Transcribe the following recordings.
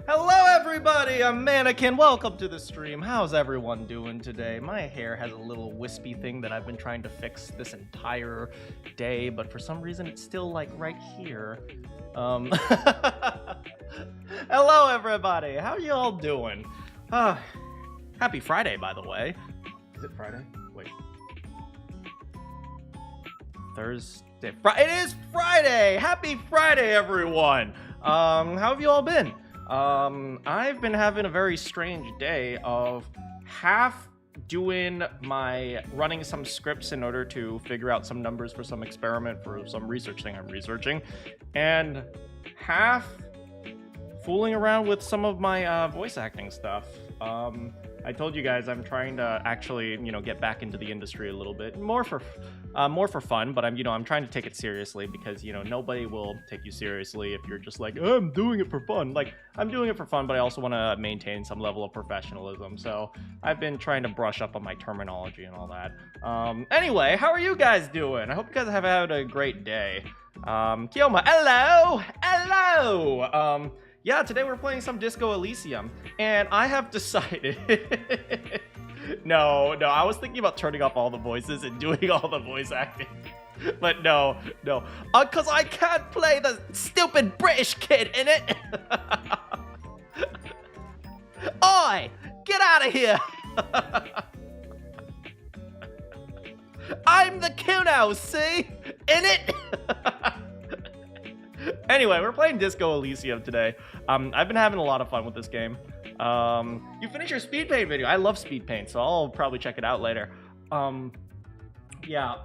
Hello everybody, I'm Manakyn. Welcome to the stream. How's everyone doing today? My hair has a little wispy thing that I've been trying to fix this entire day, but for some reason it's still like right here. Hello everybody, how you all doing? Happy Friday, by the way. Is it Friday? Wait. Thursday. It is Friday! Happy Friday, everyone! How have you all been? I've been having a very strange day of half running some scripts in order to figure out some numbers for some experiment for some research thing I'm researching, and half fooling around with some of my voice acting stuff. I told you guys I'm trying to actually, get back into the industry a little bit more for fun, but I'm trying to take it seriously because, nobody will take you seriously if you're just like, oh, I'm doing it for fun. Like, I'm doing it for fun, but I also want to maintain some level of professionalism. So I've been trying to brush up on my terminology and all that. Anyway, how are you guys doing? I hope you guys have had a great day. Kioma, hello. Yeah, today we're playing some Disco Elysium, and I have decided... No, I was thinking about turning off all the voices and doing all the voice acting. But no. Because I can't play the stupid British kid in it. Oi, get out of here. I'm the Kuno, see? In it? Anyway, we're playing Disco Elysium today. I've been having a lot of fun with this game. You finished your speed paint video. I love speed paint, so I'll probably check it out later. Yeah.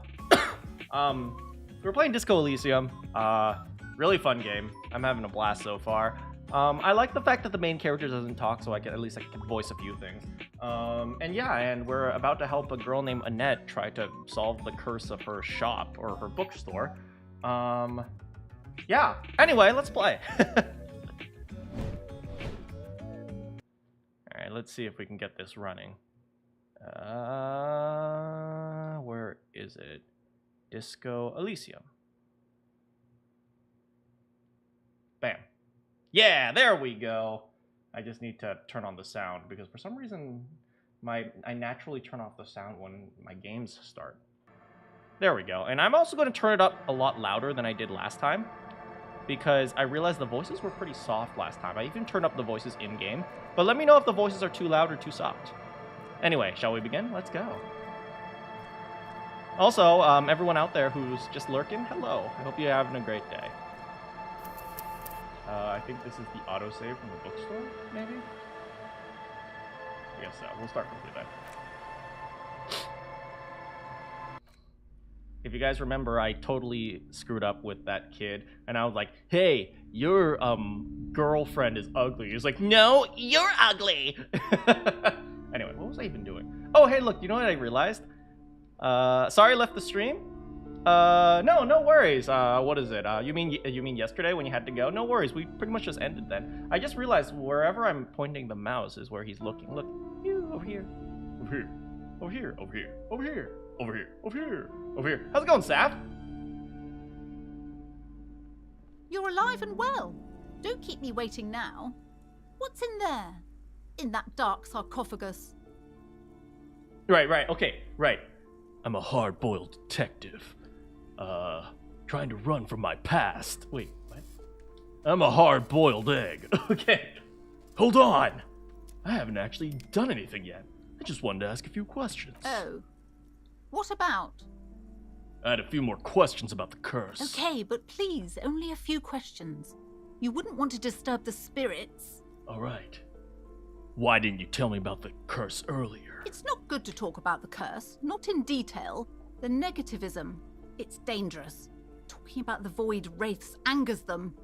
We're playing Disco Elysium. Really fun game. I'm having a blast so far. I like the fact that the main character doesn't talk, so I can voice a few things. And we're about to help a girl named Annette try to solve the curse of her shop or her bookstore. Yeah. Anyway, let's play. Alright, let's see if we can get this running. Where is it? Disco Elysium. Bam. Yeah, there we go. I just need to turn on the sound because for some reason I naturally turn off the sound when my games start. There we go. And I'm also going to turn it up a lot louder than I did last time because I realized the voices were pretty soft last time. I even turned up the voices in-game. But let me know if the voices are too loud or too soft. Anyway, shall we begin? Let's go. Also, everyone out there who's just lurking, hello. I hope you're having a great day. I think this is the autosave from the bookstore, maybe? I guess so. We'll start quickly then. If you guys remember, I totally screwed up with that kid, and I was like, hey, your girlfriend is ugly. He was like, no, you're ugly. Anyway, what was I even doing? Oh, hey, look, you know what I realized? Sorry I left the stream? No worries. What is it? You mean yesterday when you had to go? No worries, we pretty much just ended then. I just realized wherever I'm pointing the mouse is where he's looking. Look, you, over here. Over here. Over here. Over here. Over here. Over here, over here, over here. How's it going, Saf? You're alive and well. Don't keep me waiting now. What's in there? In that dark sarcophagus? Right, okay, right. I'm a hard-boiled detective. Trying to run from my past. Wait, what? I'm a hard-boiled egg. Okay. Hold on. I haven't actually done anything yet. I just wanted to ask a few questions. Oh. What about? I had a few more questions about the curse. Okay, but please, only a few questions. You wouldn't want to disturb the spirits. All right. Why didn't you tell me about the curse earlier? It's not good to talk about the curse, not in detail. The negativism, it's dangerous. Talking about the void wraiths angers them.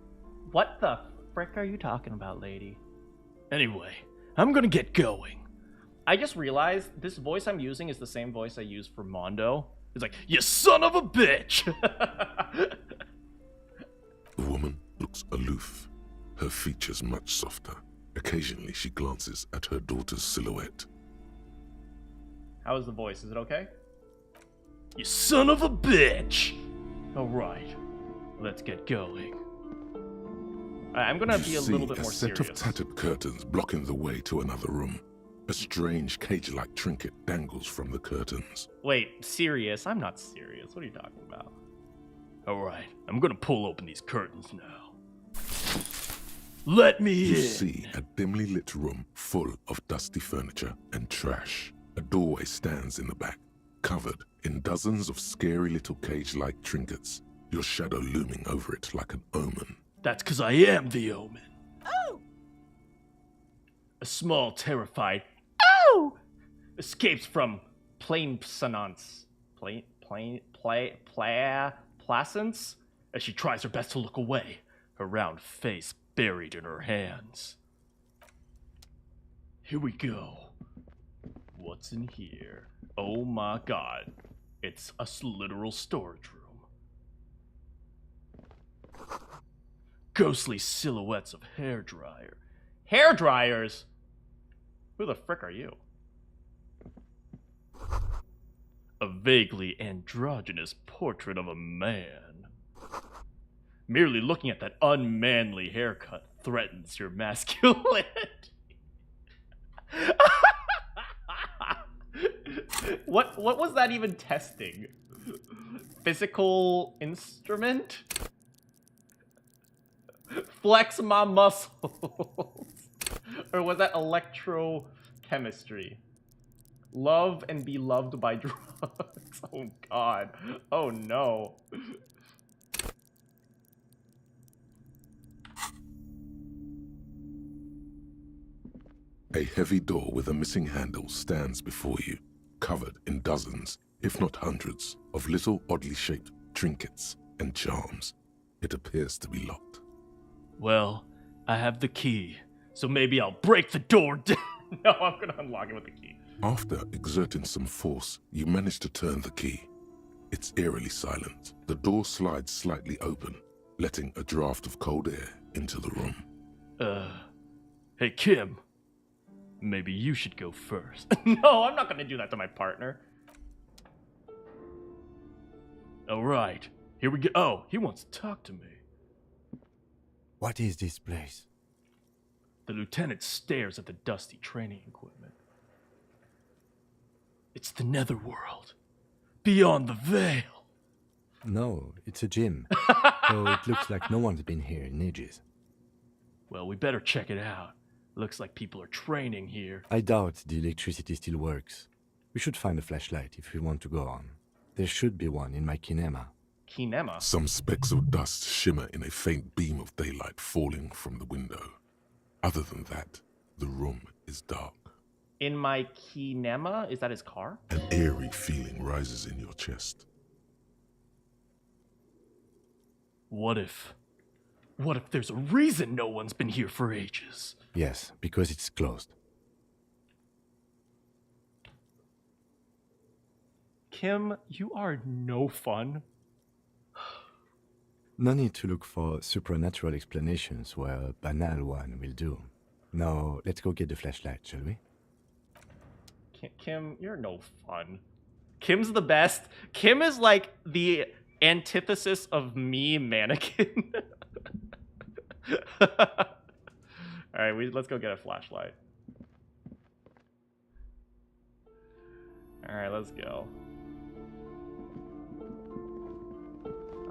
What the frick are you talking about, lady? Anyway, I'm gonna get going. I just realized this voice I'm using is the same voice I use for Mondo. It's like, you son of a bitch! The woman looks aloof, her features much softer. Occasionally she glances at her daughter's silhouette. How is the voice? Is it okay? You son of a bitch! Alright, let's get going. I'm gonna You be a see little bit more a set serious. of tattered curtains blocking the way to another room. A strange cage-like trinket dangles from the curtains. Wait, serious? I'm not serious. What are you talking about? Alright, I'm gonna pull open these curtains now. Let me You in! see a dimly lit room full of dusty furniture and trash. A doorway stands in the back, covered in dozens of scary little cage-like trinkets, your shadow looming over it like an omen. That's 'cause I am the omen. Oh! A small, terrified escapes from placence as she tries her best to look away, her round face buried in her hands. Here we go. What's in here? Oh my god. It's a literal storage room. Ghostly silhouettes of hairdryer. Hairdryers? Who the frick are you? A vaguely androgynous portrait of a man. Merely looking at that unmanly haircut threatens your masculinity. What was that even testing? Physical instrument? Flex my muscles. Or was that electrochemistry? Love and be loved by drugs. Oh god. Oh no. A heavy door with a missing handle stands before you, covered in dozens, if not hundreds, of little oddly shaped trinkets and charms. It appears to be locked. Well, I have the key, so maybe I'll break the door down. No, I'm gonna unlock it with the key. After exerting some force, you manage to turn the key. It's eerily silent. The door slides slightly open, letting a draft of cold air into the room. Hey Kim, maybe you should go first. No, I'm not gonna do that to my partner. Alright, here we go. Oh, he wants to talk to me. What is this place? The lieutenant stares at the dusty training equipment. It's the netherworld. Beyond the veil. No, it's a gym. Though it looks like no one's been here in ages. Well, we better check it out. Looks like people are training here. I doubt the electricity still works. We should find a flashlight if we want to go on. There should be one in my kinema. Kinema? Some specks of dust shimmer in a faint beam of daylight falling from the window. Other than that, the room is dark. In my kinema? Is that his car? An eerie feeling rises in your chest. What if there's a reason no one's been here for ages? Yes, because it's closed. Kim, you are no fun. No need to look for supernatural explanations where a banal one will do. Now, let's go get the flashlight, shall we? Kim, you're no fun. Kim's the best. Kim is like the antithesis of me, Manakyn. Alright, let's go get a flashlight. Alright, let's go.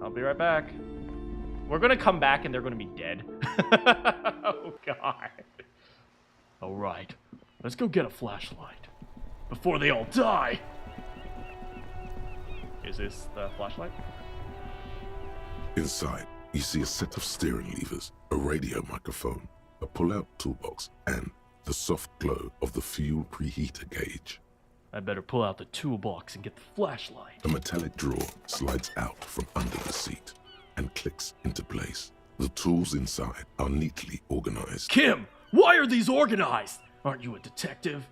I'll be right back. We're gonna come back and they're gonna be dead. Oh god. Alright, let's go get a flashlight. Before they all die! Is this the flashlight? Inside, you see a set of steering levers, a radio microphone, a pull-out toolbox, and the soft glow of the fuel preheater gauge. I better pull out the toolbox and get the flashlight. A metallic drawer slides out from under the seat and clicks into place. The tools inside are neatly organized. Kim, why are these organized? Aren't you a detective?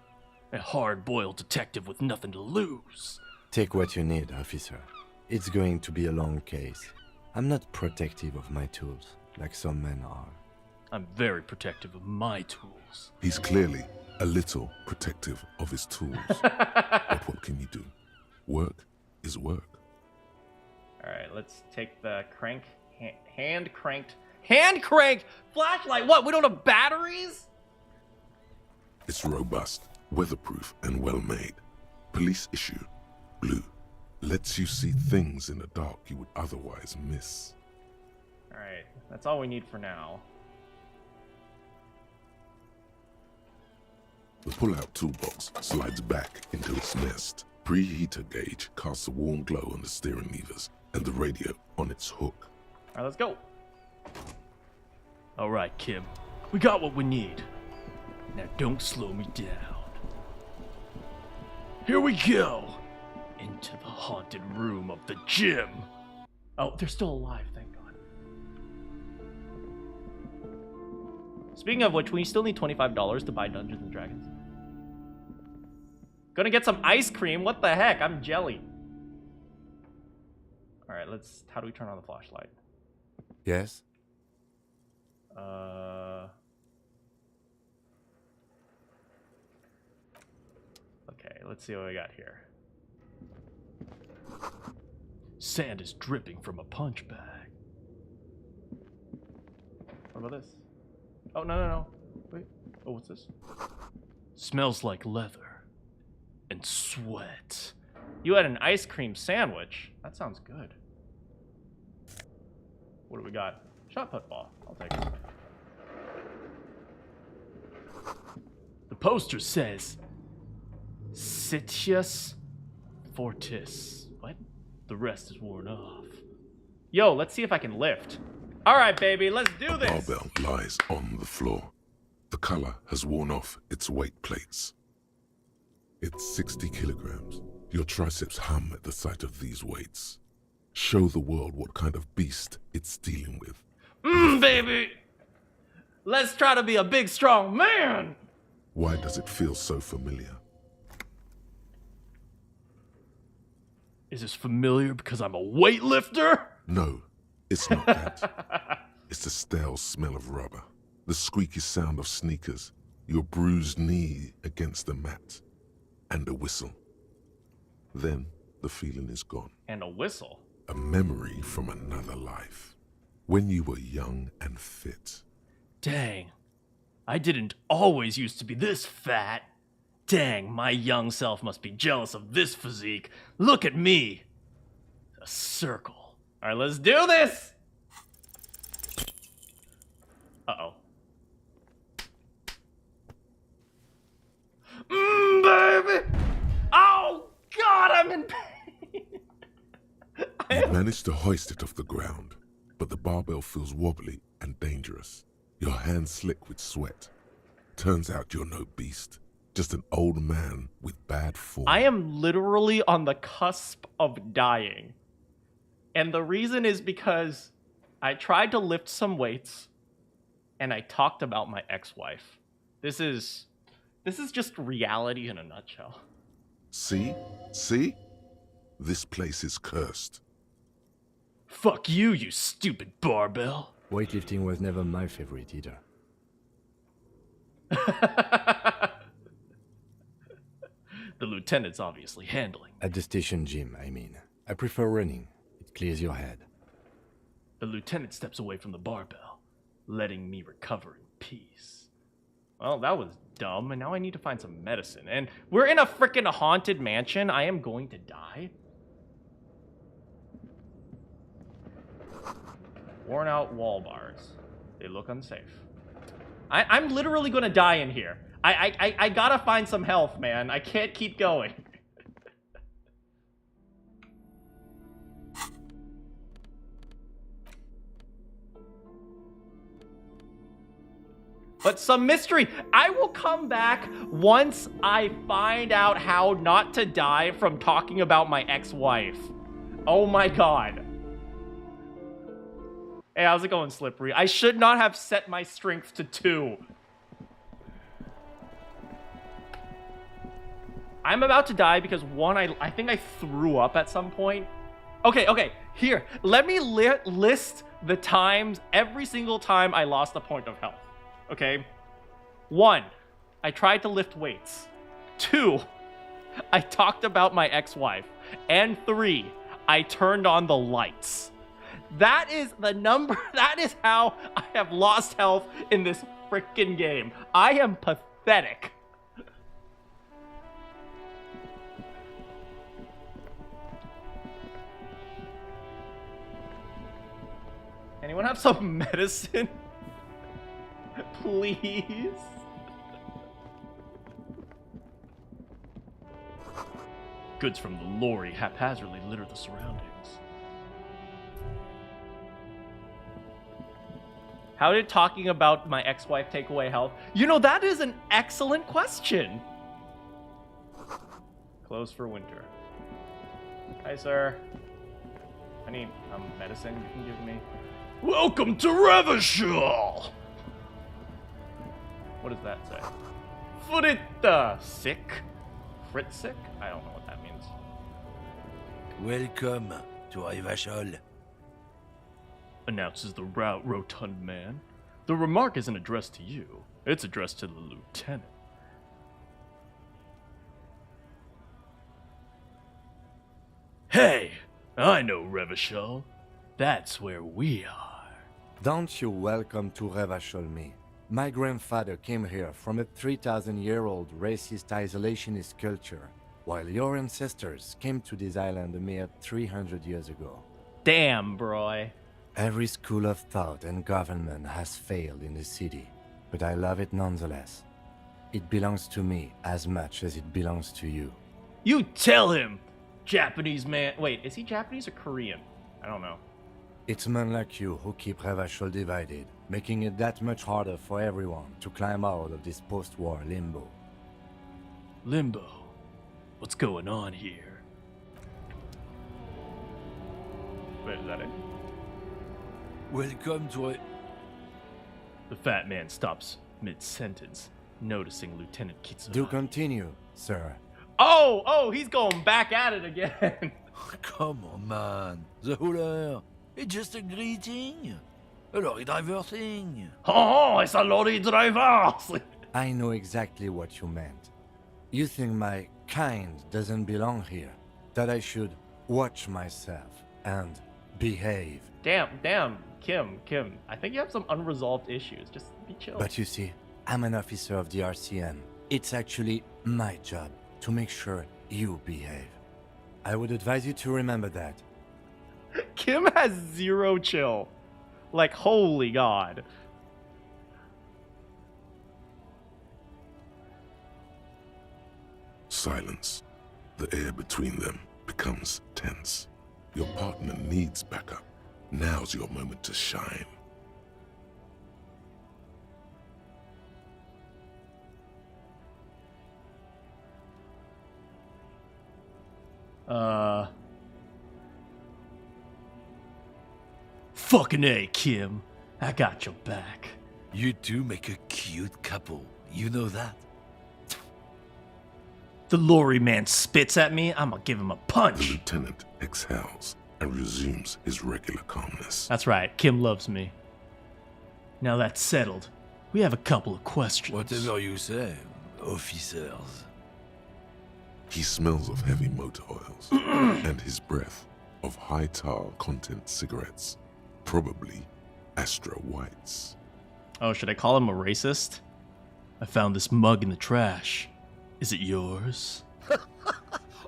A hard-boiled detective with nothing to lose. Take what you need, officer. It's going to be a long case. I'm not protective of my tools, like some men are. I'm very protective of my tools. He's clearly a little protective of his tools. But what can you do? Work is work. Alright, let's take the crank, Hand crank flashlight. What? We don't have batteries? It's robust, weatherproof, and well made. Police issue, blue. Lets you see things in the dark you would otherwise miss. Alright, that's all we need for now. The pull-out toolbox slides back into its nest. Preheater gauge casts a warm glow on the steering levers and the radio on its hook. Alright, let's go. Alright, Kim. We got what we need. Now don't slow me down. Here we go! Into the haunted room of the gym. Oh, they're still alive, thank God. Speaking of which, we still need $25 to buy Dungeons and Dragons. Gonna get some ice cream? What the heck? I'm jelly. Alright, how do we turn on the flashlight? Yes? Okay, let's see what we got here. Sand is dripping from a punch bag. What about this? Oh, no. Wait. Oh, what's this? Smells like leather and sweat. You had an ice cream sandwich. That sounds good. What do we got? Shot put ball. I'll take it. The poster says Sitius Fortis. What? The rest is worn off. Yo, let's see if I can lift. All right, baby, let's do this. Barbell lies on the floor. The color has worn off its weight plates. It's 60 kilograms. Your triceps hum at the sight of these weights. Show the world what kind of beast it's dealing with. Baby! Let's try to be a big, strong man! Why does it feel so familiar? Is this familiar because I'm a weightlifter? No, it's not that. It's the stale smell of rubber, the squeaky sound of sneakers, your bruised knee against the mat, and a whistle. Then the feeling is gone. And a whistle? A memory from another life, when you were young and fit. Dang, I didn't always used to be this fat. Dang, my young self must be jealous of this physique. Look at me. A circle. All right, let's do this. Uh-oh. Baby. Oh, God, I'm in pain. You managed to hoist it off the ground, but the barbell feels wobbly and dangerous. Your hands slick with sweat. Turns out you're no beast, just an old man with bad form. I am literally on the cusp of dying. And the reason is because I tried to lift some weights and I talked about my ex-wife. This is just reality in a nutshell. See? See? This place is cursed. Fuck you, you stupid barbell. Weightlifting was never my favorite either. The lieutenant's obviously handling. At the station gym, I mean. I prefer running. It clears your head. The lieutenant steps away from the barbell, letting me recover in peace. Well, that was dumb, and now I need to find some medicine. And we're in a freaking haunted mansion. I am going to die. Worn out wall bars. They look unsafe. I'm literally gonna die in here. I gotta find some health, man. I can't keep going. But some mystery. I will come back once I find out how not to die from talking about my ex-wife. Oh my God. Hey, how's it going, Slippery? I should not have set my strength to 2. I'm about to die because, one, I think I threw up at some point. Okay, here. Let me list the times, every single time I lost a point of health. Okay? 1, I tried to lift weights. 2, I talked about my ex-wife. And 3, I turned on the lights. That is the number. That is how I have lost health in this freaking game. I am pathetic. Anyone have some medicine? Please? Goods from the lorry haphazardly litter the surroundings. How did talking about my ex-wife take away health? You know, that is an excellent question. Closed for winter. Hi, sir. I need medicine you can give me. Welcome to Revachol! What does that say? Fritta sick? Frit sick? I don't know what that means. Welcome to Revachol. Announces the rotund man. The remark isn't addressed to you. It's addressed to the lieutenant. Hey, I know Revachol. That's where we are. Don't you welcome to Revachol me. My grandfather came here from a 3,000-year-old racist isolationist culture, while your ancestors came to this island a mere 300 years ago. Damn, bro. Every school of thought and government has failed in the city, but I love it nonetheless. It belongs to me as much as it belongs to you. You tell him, Japanese man. Wait, is he Japanese or Korean? I don't know. It's men like you who keep Revachol divided, making it that much harder for everyone to climb out of this post-war limbo. Limbo? What's going on here? Wait, is that it? Welcome to The fat man stops mid-sentence, noticing Lieutenant Kitsura. Do continue, sir. Oh, he's going back at it again. Come on, man. The hooler. It's just a greeting. A lorry driver thing. Oh, it's a lorry driver. I know exactly what you meant. You think my kind doesn't belong here, that I should watch myself and behave. Damn, Kim. I think you have some unresolved issues. Just be chill. But you see, I'm an officer of the RCM. It's actually my job to make sure you behave. I would advise you to remember that. Kim has zero chill. Like, holy God. Silence. The air between them becomes tense. Your partner needs backup. Now's your moment to shine. Fucking A, Kim. I got your back. You two make a cute couple. You know that? The lorry man spits at me, I'm gonna give him a The punch. lieutenant exhales and resumes his regular calmness. That's right, Kim loves me. Now that's settled, we have a couple of questions. Whatever you say, officers. He smells of heavy motor oils and his breath of high tar content cigarettes, probably Astra Whites. Oh, should I call him a racist? I found this mug in the trash. Is it yours?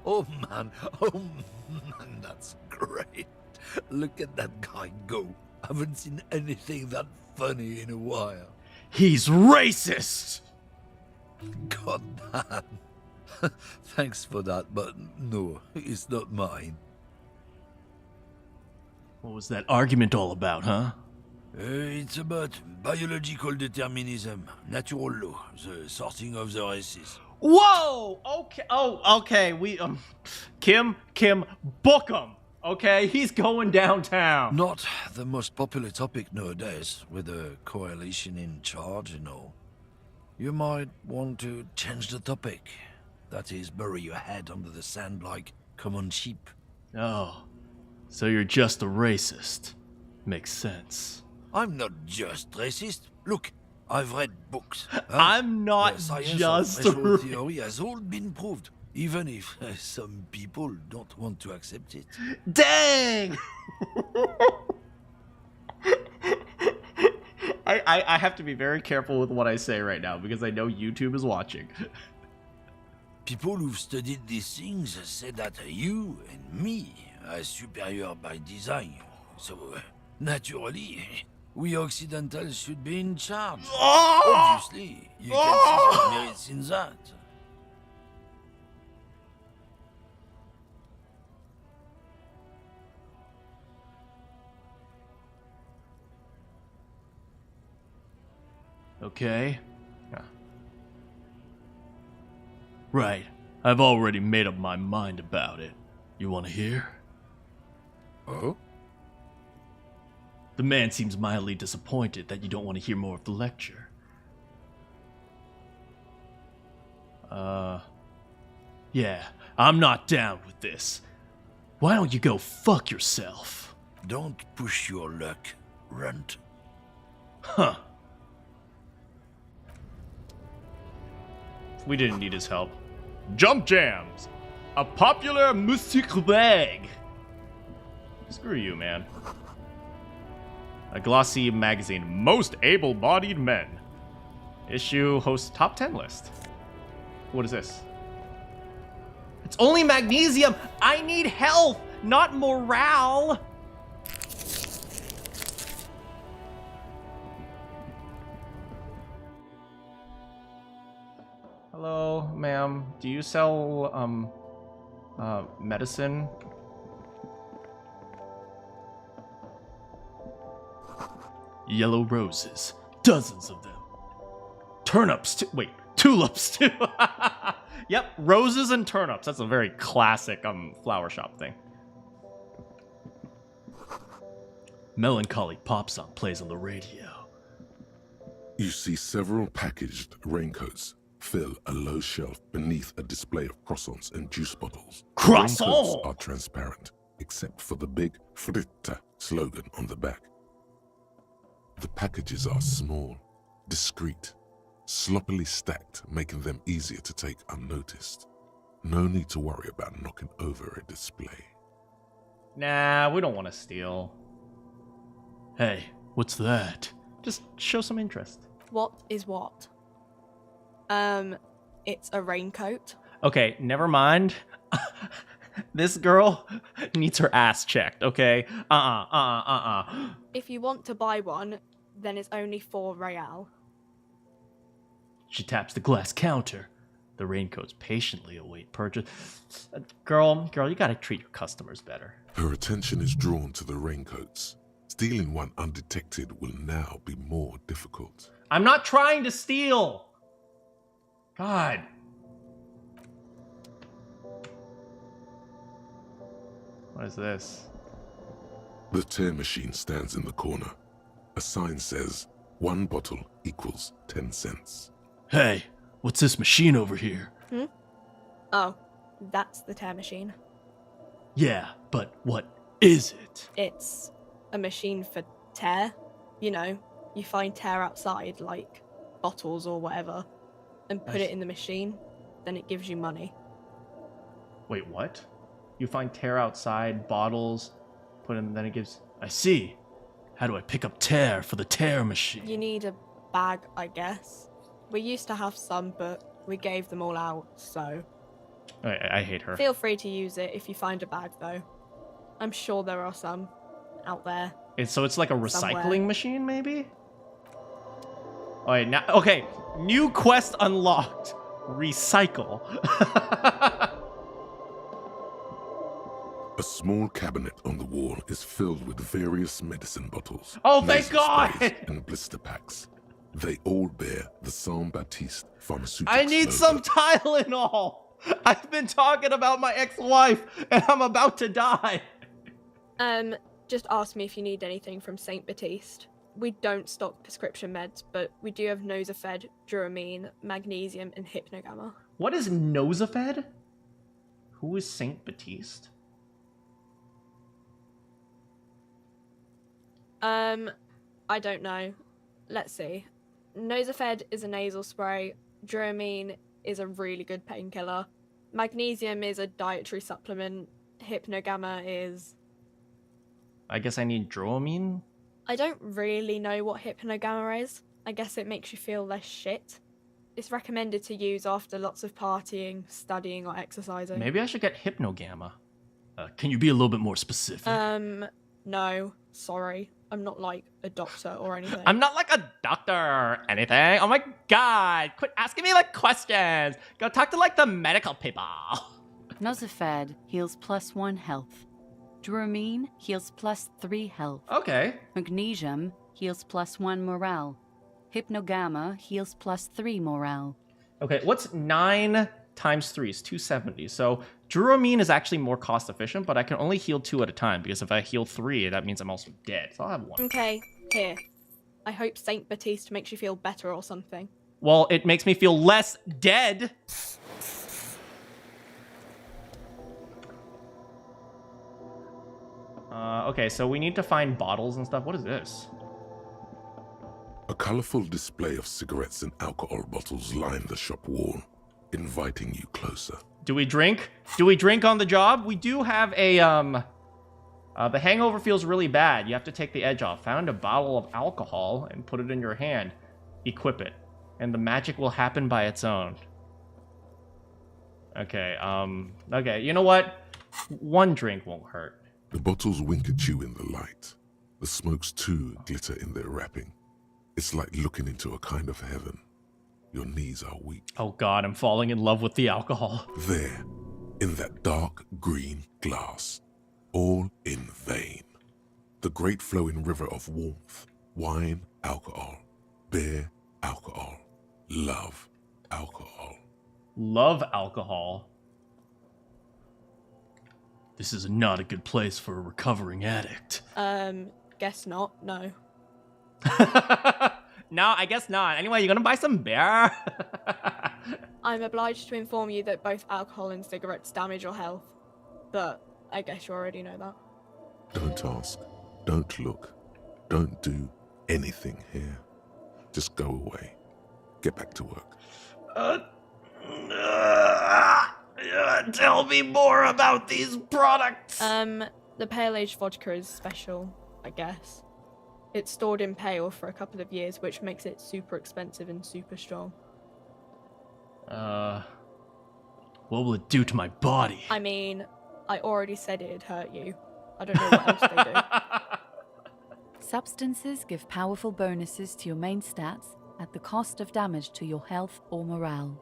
Oh man, that's great. Look at that guy go. Haven't seen anything that funny in a while. He's racist! God damn. Thanks for that, but no, it's not mine. What was that argument all about, huh? It's about biological determinism, natural law, the sorting of the races. Whoa! Okay. Oh, okay. We Kim, book him. Okay, he's going downtown. Not the most popular topic nowadays, with the coalition in charge and all. You might want to change the topic. That is, bury your head under the sand like common sheep. Oh, so you're just a racist. Makes sense. I'm not just racist. Look, I've read books. I'm not The science just of a racial theory has all been proved, even if some people don't want to accept it. Dang! I have to be very careful with what I say right now because I know YouTube is watching. People who've studied these things say that you and me are superior by design. So, naturally, we Occidentals should be in charge. Obviously, you can see the merits in that. Okay. Yeah. Right. I've already made up my mind about it. You want to hear? Oh? The man seems mildly disappointed that you don't want to hear more of the lecture. Yeah, I'm not down with this. Why don't you go fuck yourself? Don't push your luck, runt. Huh. We didn't need his help. Jump Jams! A popular music bag! Screw you, man. A glossy magazine, Most Able-Bodied Men. Issue hosts top 10 list. What is this? It's only magnesium! I need health, not morale! Hello, ma'am. Do you sell, medicine? Yellow roses. Dozens of them. Turnips, too. Wait, tulips, too. Yep, roses and turnips. That's a very classic, flower shop thing. Melancholy pop song plays on the radio. You see several packaged raincoats fill a low shelf beneath a display of croissants and juice bottles. The raincoats Croissant! are transparent, except for the big Fritta slogan on the back. The packages are small, discreet, sloppily stacked, making them easier to take unnoticed. No need to worry about knocking over a display. Nah, we don't want to steal. Hey, what's that? Just show some interest. What is what? It's a raincoat. Okay, never mind. This girl needs her ass checked, okay? If you want to buy one, then it's only 4 real. She taps the glass counter. The raincoats patiently await purchase. Girl, you gotta treat your customers better. Her attention is drawn to the raincoats. Stealing one undetected will now be more difficult. I'm not trying to steal! God. What is this? The tear machine stands in the corner. A sign says, 1 bottle equals 10 cents. Hey, what's this machine over here? Oh, that's the tear machine. Yeah, but what is it? It's a machine for tear. You know, you find tear outside, like bottles or whatever, and put it in the machine, then it gives you money. Wait, what? You find tear outside, bottles, put in, then it gives... I see. How do I pick up tear for the tear machine? You need a bag, I guess. We used to have some, but we gave them all out, so... I hate her. Feel free to use it if you find a bag, though. I'm sure there are some out there. So it's like a recycling somewhere. machine, maybe? Oh, wait, now, okay, new quest unlocked. Recycle. A small cabinet on the wall is filled with various medicine bottles. Oh, thank nasal God! sprays, and blister packs. They all bear the Saint Baptiste Pharmaceuticals I need logo. some Tylenol. I've been talking about my ex-wife, and I'm about to die. Just ask me if you need anything from Saint Baptiste. We don't stock prescription meds, but we do have Nosafed, Duramine, Magnesium, and Hypnogamma. What is Nosafed? Who is Saint Baptiste? I don't know. Let's see. Nosafed is a nasal spray. Duramine is a really good painkiller. Magnesium is a dietary supplement. Hypnogamma is... I guess I need Dramamine? I don't really know what hypnogamma is. I guess it makes you feel less shit. It's recommended to use after lots of partying, studying, or exercising. Maybe I should get hypnogamma. Can you be a little bit more specific? No, sorry. I'm not like a doctor or anything. I'm not like a doctor or anything. Oh my god, quit asking me like questions. Go talk to like the medical people. Nosafed heals +1 health. Dramine heals +3 health. Okay. Magnesium heals +1 morale. Hypnogamma heals +3 morale. Okay, what's 9 times 3 is 270. So Dramine is actually more cost efficient, but I can only heal 2 at a time because if I heal 3, that means I'm also dead. So I'll have 1. Okay, here. I hope Saint Baptiste makes you feel better or something. Well, it makes me feel less dead. Okay, so we need to find bottles and stuff. What is this? A colorful display of cigarettes and alcohol bottles line the shop wall, inviting you closer. Do we drink? Do we drink on the job? We do have a, the hangover feels really bad. You have to take the edge off. Found a bottle of alcohol and put it in your hand. Equip it. And the magic will happen by its own. Okay, okay, you know what? 1 drink won't hurt. The bottles wink at you in the light. The smokes too glitter in their wrapping. It's like looking into a kind of heaven. Your knees are weak. Oh god, I'm falling in love with the alcohol. There, in that dark green glass, all in vain. The great flowing river of warmth, wine, alcohol, beer, alcohol, love, alcohol. Love alcohol. This is not a good place for a recovering addict. Guess not, no. No, I guess not. Anyway, you gonna buy some beer? I'm obliged to inform you that both alcohol and cigarettes damage your health. But I guess you already know that. Don't ask, don't look, don't do anything here. Just go away. Get back to work. Tell me more about these products. The pale aged vodka is special, I guess. It's stored in pale for a couple of years, which makes it super expensive and super strong. What will it do to my body? I mean, I already said it'd hurt you. I don't know what else they do. Substances give powerful bonuses to your main stats at the cost of damage to your health or morale.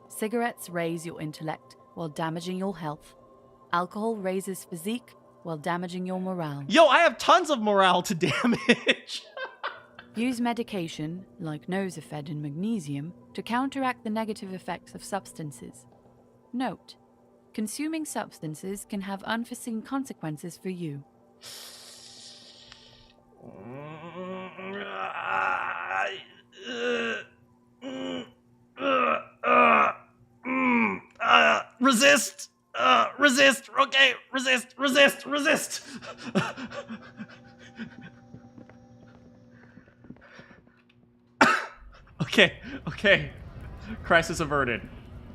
Cigarettes raise your intellect while damaging your health. Alcohol raises physique while damaging your morale. Yo, I have tons of morale to damage. Use medication, like Nosafed and magnesium, to counteract the negative effects of substances. Note: consuming substances can have unforeseen consequences for you. Resist! Resist! Okay, resist! Okay. Crisis averted.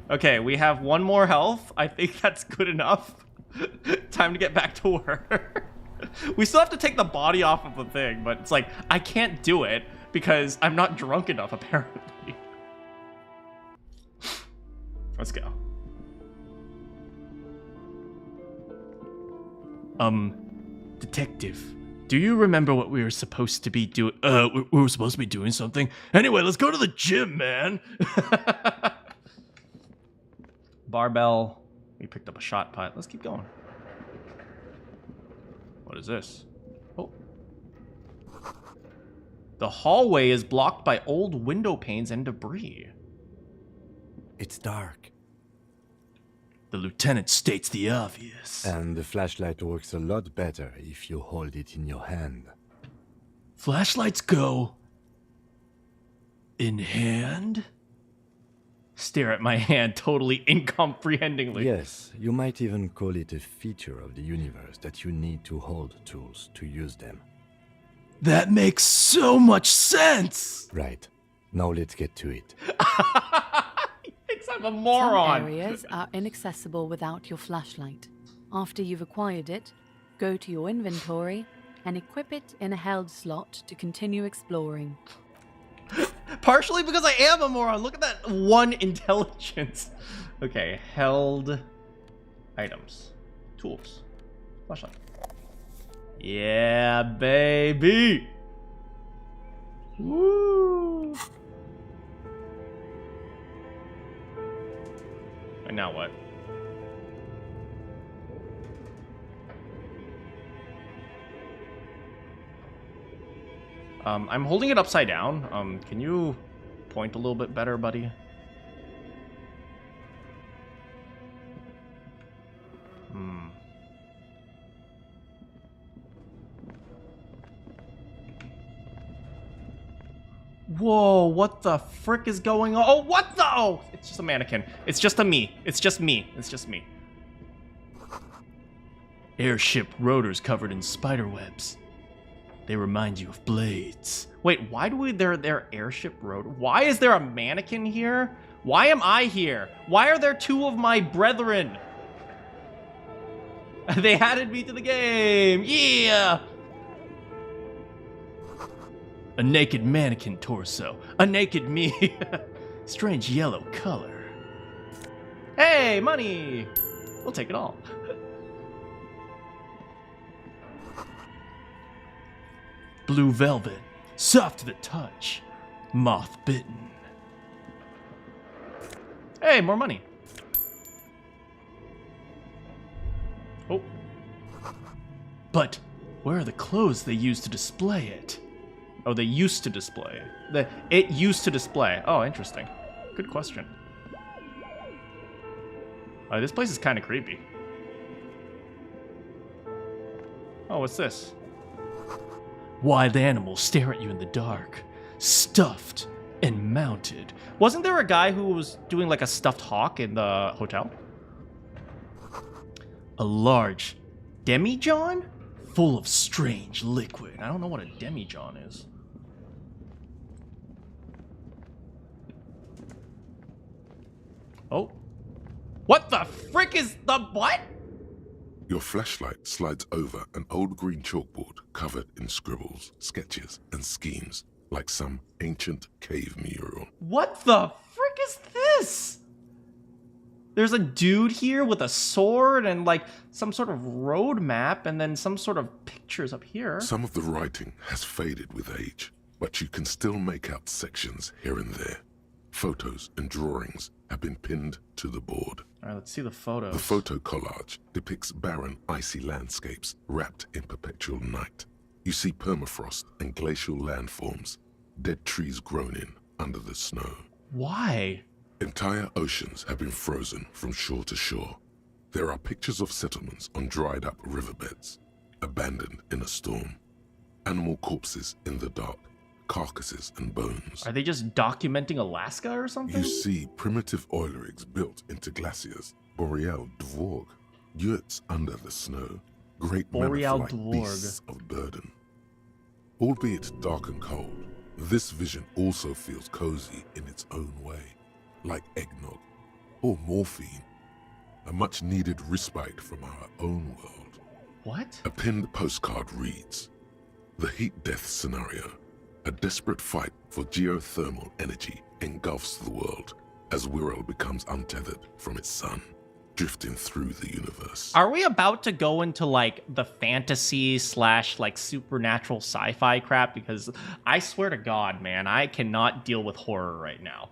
Okay, we have 1 more health. I think that's good enough. Time to get back to work. We still have to take the body off of the thing, but it's like, I can't do it because I'm not drunk enough, apparently. Let's go. Detective, do you remember what we were supposed to be doing? We were supposed to be doing something. Anyway, let's go to the gym, man. Barbell. We picked up a shot put. Let's keep going. What is this? Oh. The hallway is blocked by old window panes and debris. It's dark. The lieutenant states the obvious. And the flashlight works a lot better if you hold it in your hand. Flashlights go in hand? Stare at my hand totally incomprehendingly. Yes, you might even call it a feature of the universe that you need to hold tools to use them. That makes so much sense! Right. Now let's get to it. He thinks I'm a moron! Some areas are inaccessible without your flashlight. After you've acquired it, go to your inventory and equip it in a held slot to continue exploring. Partially because I am a moron. Look at that 1 intelligence. Okay, held items. Tools. Flashlight. Yeah, baby. Woo. And now what? I'm holding it upside down. Can you point a little bit better, buddy? Whoa, what the frick is going on? Oh, what the? Oh, it's just a mannequin. It's just a me. It's just me. It's just me. Airship rotors covered in spider webs. They remind you of blades. Wait, why do there airship rotor? Why is there a mannequin here? Why am I here? Why are there 2 of my brethren? They added me to the game. Yeah. A naked mannequin torso. A naked me. Strange yellow color. Hey, money. We'll take it all. Blue velvet. Soft to the touch. Moth bitten. Hey, more money. Oh. But where are the clothes they used to display it? Oh, they used to display it. It used to display. Oh, interesting. Good question. This place is kind of creepy. Oh, what's this? Wild animals stare at you in the dark. Stuffed and mounted. Wasn't there a guy who was doing like a stuffed hawk in the hotel? A large demijohn full of strange liquid. I don't know what a demijohn is. Oh. What the frick is the what? Your flashlight slides over an old green chalkboard covered in scribbles, sketches, and schemes, like some ancient cave mural. What the frick is this? There's a dude here with a sword and like some sort of road map and then some sort of pictures up here. Some of the writing has faded with age, but you can still make out sections here and there. Photos and drawings have been pinned to the board. All right, let's see the photos. The photo collage depicts barren, icy landscapes wrapped in perpetual night. You see permafrost and glacial landforms, dead trees grown in under the snow. Why? Entire oceans have been frozen from shore to shore. There are pictures of settlements on dried up riverbeds, abandoned in a storm. Animal corpses in the dark, carcasses and bones. Are they just documenting Alaska or something? You see primitive oil rigs built into glaciers, boreal dvorg, yurts under the snow, great mammoth-like beasts of burden. Albeit dark and cold, this vision also feels cozy in its own way, like eggnog or morphine, a much-needed respite from our own world. What? A pinned postcard reads, "The heat death scenario. A desperate fight for geothermal energy engulfs the world as Wirral becomes untethered from its sun, drifting through the universe." Are we about to go into like the fantasy / like supernatural sci-fi crap? Because I swear to God, man, I cannot deal with horror right now.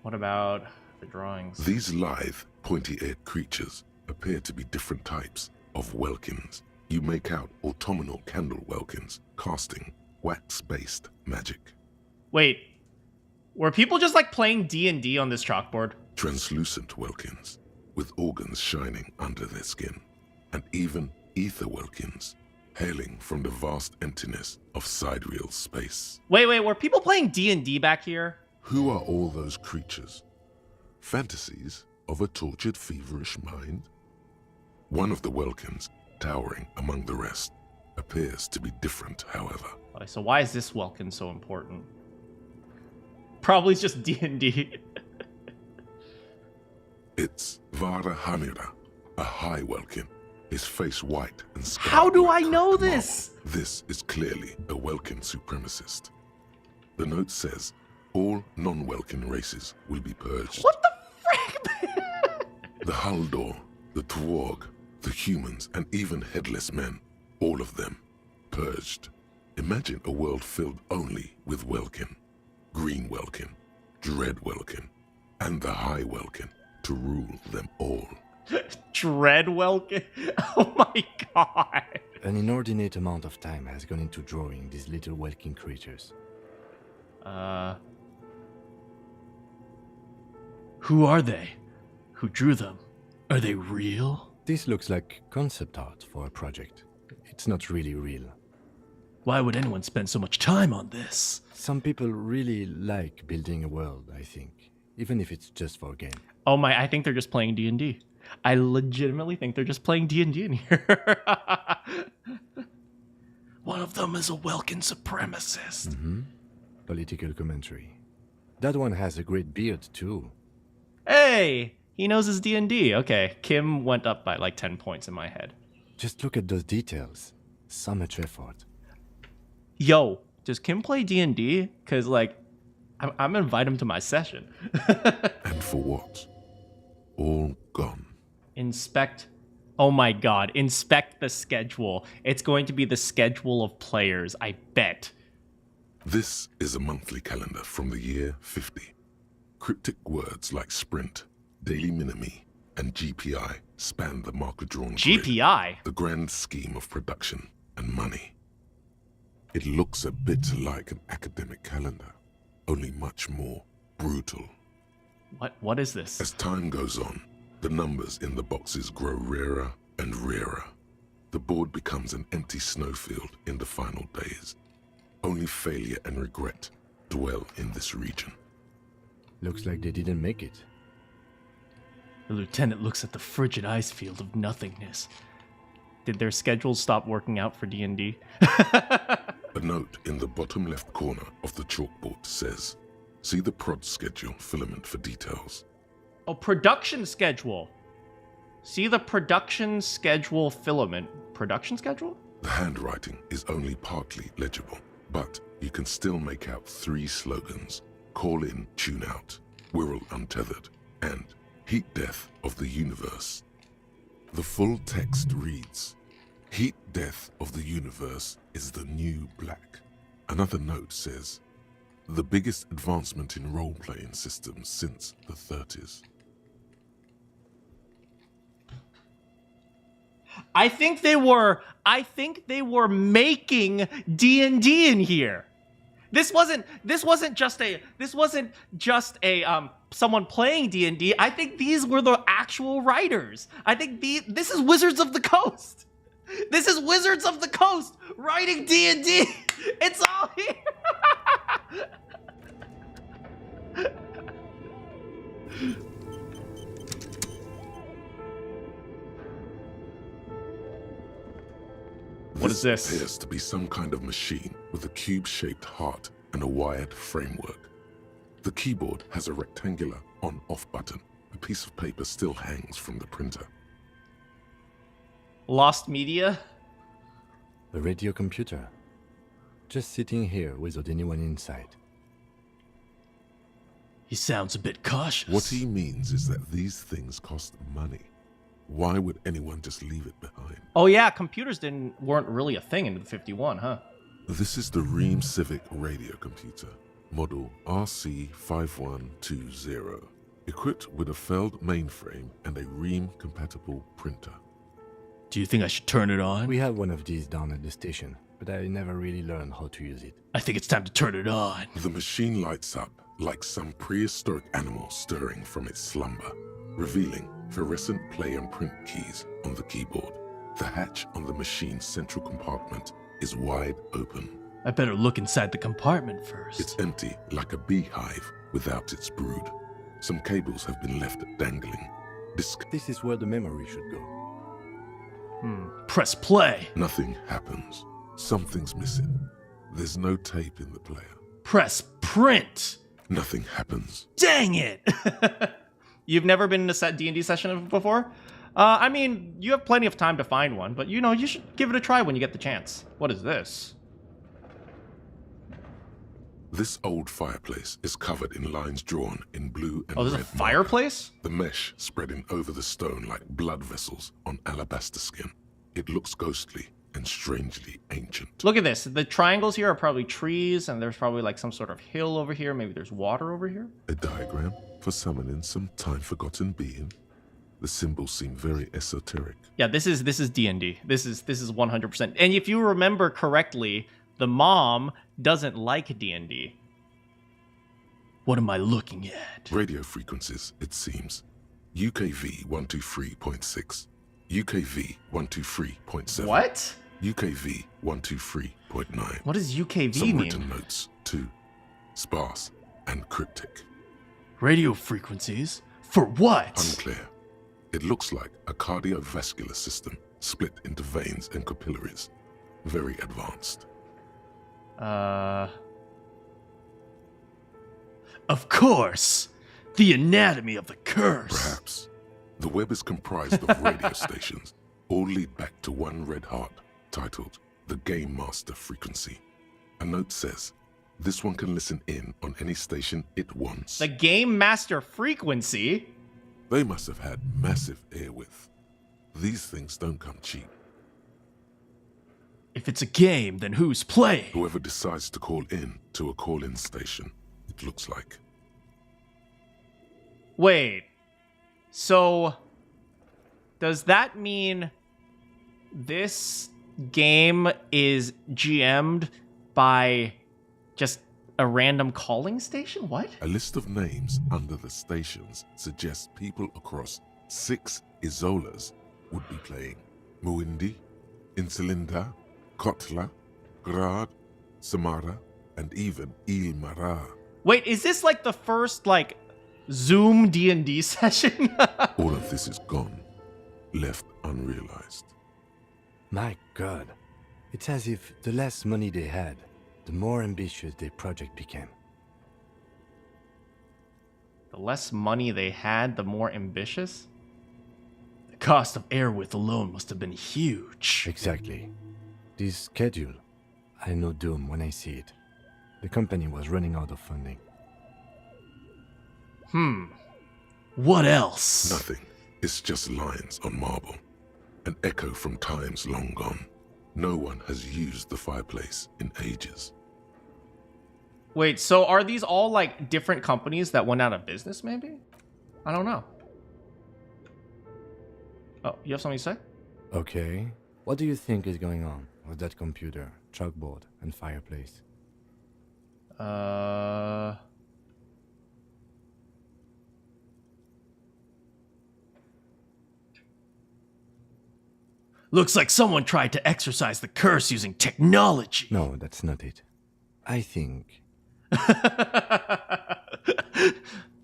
What about the drawings? These lithe, pointy-eared creatures appear to be different types of welkins. You make out autumnal candle welkins casting wax-based magic. Wait, were people just like playing D&D on this chalkboard? Translucent welkins, with organs shining under their skin, and even ether welkins, hailing from the vast emptiness of sidereal space. Wait, were people playing D&D back here? Who are all those creatures? Fantasies of a tortured, feverish mind? One of the welkins, towering among the rest, appears to be different, however. Okay, so why is this Welkin so important? Probably it's just D&D. It's Vara Hamira, a high welkin. his face white and scarred. How do like I know cracked this? marble. This is clearly a Welkin supremacist. The note says all non-Welkin races will be purged. What the frick? The Haldor, the Twarg, the humans, and even headless men, all of them, purged. Imagine a world filled only with Welkin, Green Welkin, Dread Welkin, and the High Welkin to rule them all. Dread Welkin? Oh my god. An inordinate amount of time has gone into drawing these little Welkin creatures. Who are they? Who drew them? Are they real? This looks like concept art for a project. It's not really real. Why would anyone spend so much time on this? Some people really like building a world, I think. Even if it's just for a game. Oh my, I think they're just playing D&D. I legitimately think they're just playing D&D in here. One of them is a Welkin supremacist. Mm-hmm. Political commentary. That one has a great beard, too. Hey, he knows his D&D. Okay, Kim went up by like 10 points in my head. Just look at those details. So much effort. Yo, does Kim play D&D? Because, like, I'm gonna invite him to my session. And for what? All gone. Inspect. Oh my god, inspect the schedule. It's going to be the schedule of players, I bet. This is a monthly calendar from the year 50. Cryptic words like sprint, daily minimi, and GPI span the marker-drawn grid, GPI? the grand scheme of production and money. It looks a bit like an academic calendar, only much more brutal. What is this? As time goes on, the numbers in the boxes grow rarer and rarer. The board becomes an empty snowfield in the final days. Only failure and regret dwell in this region. Looks like they didn't make it. The lieutenant looks at the frigid ice field of nothingness. Did their schedules stop working out for D&D? A note in the bottom left corner of the chalkboard says, "See the prod schedule filament for details." Oh, production schedule. See the production schedule filament. Production schedule? The handwriting is only partly legible, but you can still make out 3 slogans: Call in, Tune out, Wirral Untethered, and Heat Death of the Universe. The full text reads, "Heat Death of the Universe is the new black." Another note says, "The biggest advancement in role-playing systems since the 30s. I think they were making D&D in here. This wasn't just a someone playing D&D. I think these were the actual writers. I think this is Wizards of the Coast. This is Wizards of the Coast writing D&D. It's all here. What is this? Appears to be some kind of machine with a cube-shaped heart and a wired framework. The keyboard has a rectangular on-off button. A piece of paper still hangs from the printer. Lost media? A radio computer. Just sitting here without anyone inside. He sounds a bit cautious. What he means is that these things cost money. Why would anyone just leave it behind? Oh yeah, computers weren't really a thing in the 51, huh? This is the Ream Civic radio computer, model RC5120, equipped with a Feld mainframe and a Ream-compatible printer. Do you think I should turn it on? We have one of these down at the station, but I never really learned how to use it. I think it's time to turn it on. The machine lights up like some prehistoric animal stirring from its slumber, revealing fluorescent play and print keys on the keyboard. The hatch on the machine's central compartment is wide open. I better look inside the compartment first. It's empty like a beehive without its brood. Some cables have been left dangling. This is where the memory should go. Press play. Nothing happens. Something's missing. There's no tape in the player. Press print. Nothing happens. Dang it. You've never been in a D&D session before? I mean, you have plenty of time to find one, but you should give it a try when you get the chance. What is this? This old fireplace is covered in lines drawn in blue and Oh, red. there's a fireplace? The mesh spreading over the stone like blood vessels on alabaster skin. It looks ghostly and strangely ancient. Look at this. The triangles here are probably trees, and there's probably like some sort of hill over here. Maybe there's water over here. A diagram for summoning some time-forgotten being. The symbols seem very esoteric. Yeah, this is D&D. This is 100%. And if you remember correctly, the mom doesn't like D&D. What am I looking at? Radio frequencies, it seems. UKV 123.6. UKV 123.7. What? UKV 123.9. What does UKV Some mean? written notes, too. Sparse and cryptic. Radio frequencies? For what? Unclear. It looks like a cardiovascular system split into veins and capillaries. Very advanced. Of course! The anatomy of the curse! Perhaps. The web is comprised of radio stations, all lead back to one red heart, titled the Game Master Frequency. A note says, this one can listen in on any station it wants. The Game Master Frequency? They must have had massive airwidth. These things don't come cheap. If it's a game, then who's playing? Whoever decides to call in to a call-in station, it looks like. Wait. So, does that mean this game is GM'd by just a random calling station? What? A list of names under the stations suggests people across 6 Isolas would be playing. Muindi, Insulinda, Kotla, Grad, Samara, and even Ilmara. Wait, is this like the first, Zoom D&D session? All of this is gone, left unrealized. My God. It's as if the less money they had, the more ambitious their project became. The less money they had, the more ambitious? The cost of airwidth alone must have been huge. Exactly. This schedule, I know DUM when I see it. The company was running out of funding. What else? Nothing. It's just lines on marble. An echo from times long gone. No one has used the fireplace in ages. Wait, so are these all, different companies that went out of business, maybe? I don't know. Oh, you have something to say? Okay. What do you think is going on with that computer, chalkboard, and fireplace? Looks like someone tried to exorcise the curse using technology. No, that's not it. I think...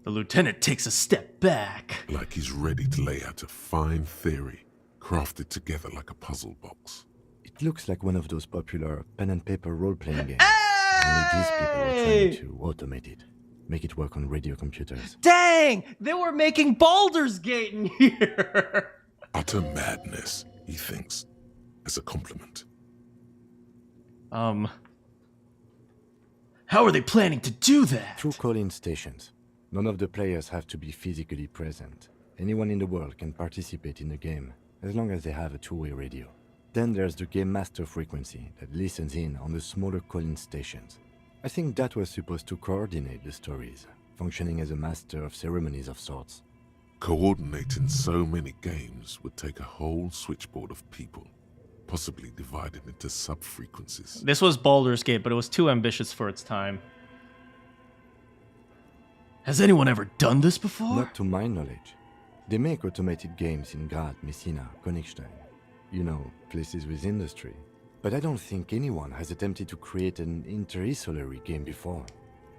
The lieutenant takes a step back. Like he's ready to lay out a fine theory, crafted together like a puzzle box. It looks like one of those popular pen and paper role-playing games. Only these people are trying to automate it. Make it work on radio computers. Dang! They were making Baldur's Gate in here! Utter madness, he thinks, as a compliment. How are they planning to do that? Through call-in stations. None of the players have to be physically present. Anyone in the world can participate in the game, as long as they have a two-way radio. Then there's the Game Master Frequency that listens in on the smaller call-in stations. I think that was supposed to coordinate the stories, functioning as a master of ceremonies of sorts. Coordinating so many games would take a whole switchboard of people, possibly divided into sub-frequencies. This was Baldur's Gate, but it was too ambitious for its time. Has anyone ever done this before? Not to my knowledge. They make automated games in Grad, Messina, Königstein. You know, places with industry. But I don't think anyone has attempted to create an interisolary game before.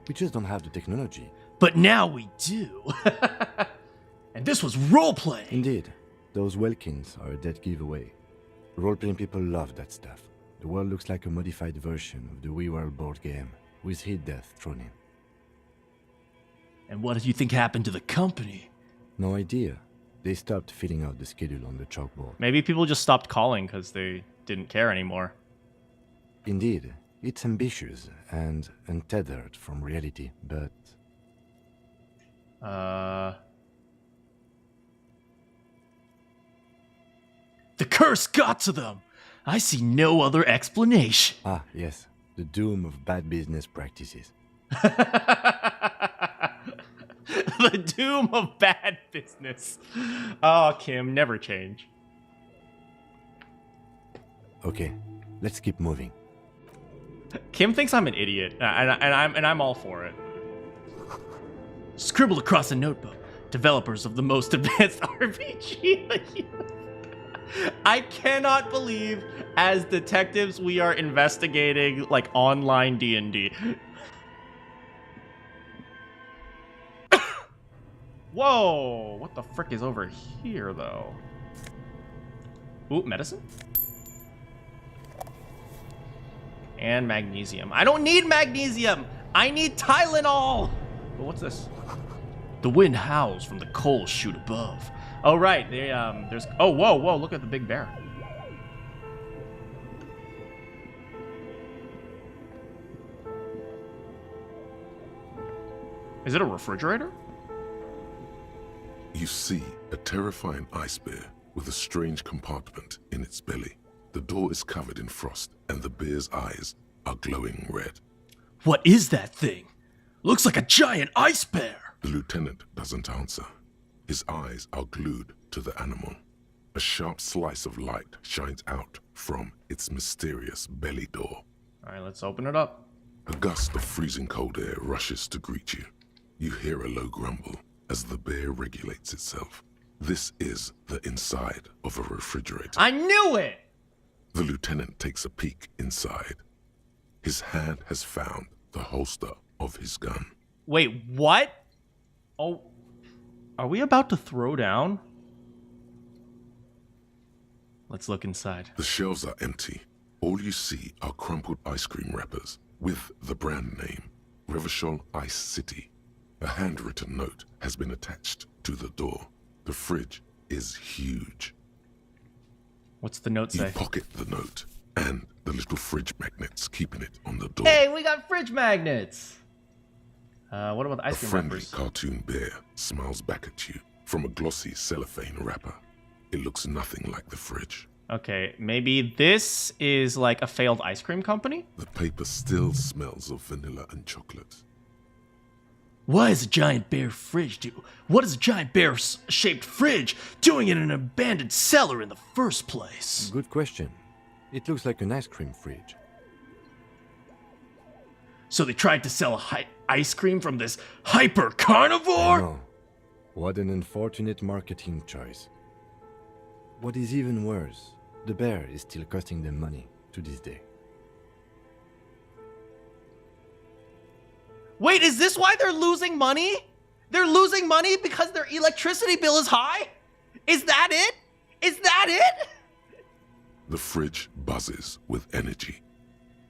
We just don't have the technology. But now we do. And this was role-playing. Indeed. Those Welkins are a dead giveaway. Role-playing people love that stuff. The world looks like a modified version of the WeWorld board game, with hit death thrown in. And what do you think happened to the company? No idea. They stopped filling out the schedule on the chalkboard. Maybe people just stopped calling because they didn't care anymore. Indeed, it's ambitious and untethered from reality, but The curse got to them! I see no other explanation. ah, yes, the doom of bad business practices. The doom of bad business. Oh, Kim, never change. Okay, let's keep moving. Kim thinks I'm an idiot, and I'm all for it. Scribbled across a notebook. Developers of the most advanced RPG. I cannot believe, as detectives, we are investigating like online D&D. Whoa! What the frick is over here, though? Ooh, medicine? And magnesium. I don't need magnesium! I need Tylenol! But what's this? The wind howls from the coal chute above. Oh, right. They, there's... Oh, whoa, whoa, look at the big bear. Is it a refrigerator? You see a terrifying ice bear with a strange compartment in its belly. The door is covered in frost, and the bear's eyes are glowing red. What is that thing? Looks like a giant ice bear. The lieutenant doesn't answer. His eyes are glued to the animal. A sharp slice of light shines out from its mysterious belly door. All right, let's open it up. A gust of freezing cold air rushes to greet you. You hear a low grumble as the bear regulates itself. This is the inside of a refrigerator. I knew it! The lieutenant takes a peek inside. His hand has found the holster of his gun. Wait, what? Oh, are we about to throw down? Let's look inside. The shelves are empty. All you see are crumpled ice cream wrappers with the brand name, Revachol Ice City. A handwritten note has been attached to the door. The fridge is huge. What's the note You say? pocket the note and the little fridge magnets keeping it on the door. Hey, we got fridge magnets! What about the A ice cream friendly wrappers? cartoon bear smiles back at you from a glossy cellophane wrapper. It looks nothing like the fridge. Okay, maybe this is like a failed ice cream company? The paper still smells of vanilla and chocolate. Why is a giant bear fridge do? What is a giant bear-shaped fridge doing in an abandoned cellar in the first place? Good question. It looks like an ice cream fridge. So they tried to sell ice cream from this hyper I carnivore? know. What an unfortunate marketing choice. What is even worse, the bear is still costing them money to this day. Wait, is this why they're losing money? They're losing money because their electricity bill is high? Is that it? Is that it? The fridge buzzes with energy.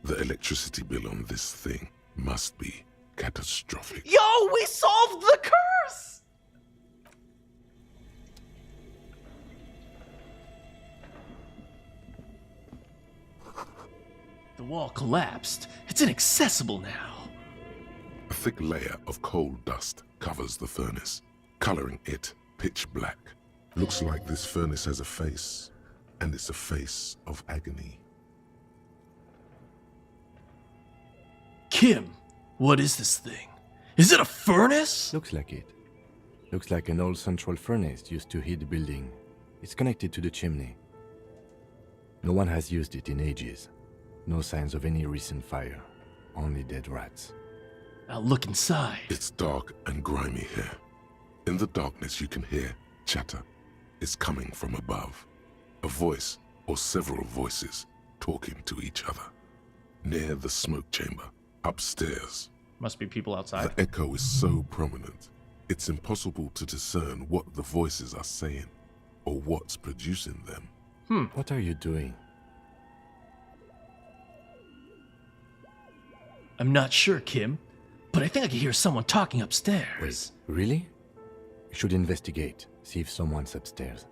The electricity bill on this thing must be catastrophic. Yo, we solved the curse! The wall collapsed. It's inaccessible now. A thick layer of coal dust covers the furnace, coloring it pitch black. Looks like this furnace has a face, and it's a face of agony. Kim, what is this thing? Is it a furnace? Looks like it. Looks like an old central furnace used to heat the building. It's connected to the chimney. No one has used it in ages. No signs of any recent fire. Only dead rats. I'll look inside. It's dark and grimy here. In the darkness you can hear chatter. It's coming from above. A voice or several voices talking to each other. Near the smoke chamber, upstairs. Must be people outside. The echo is so prominent, it's impossible to discern what the voices are saying or what's producing them. What are you doing? I'm not sure, Kim, but I think I can hear someone talking upstairs. Wait, really? You should investigate, see if someone's upstairs.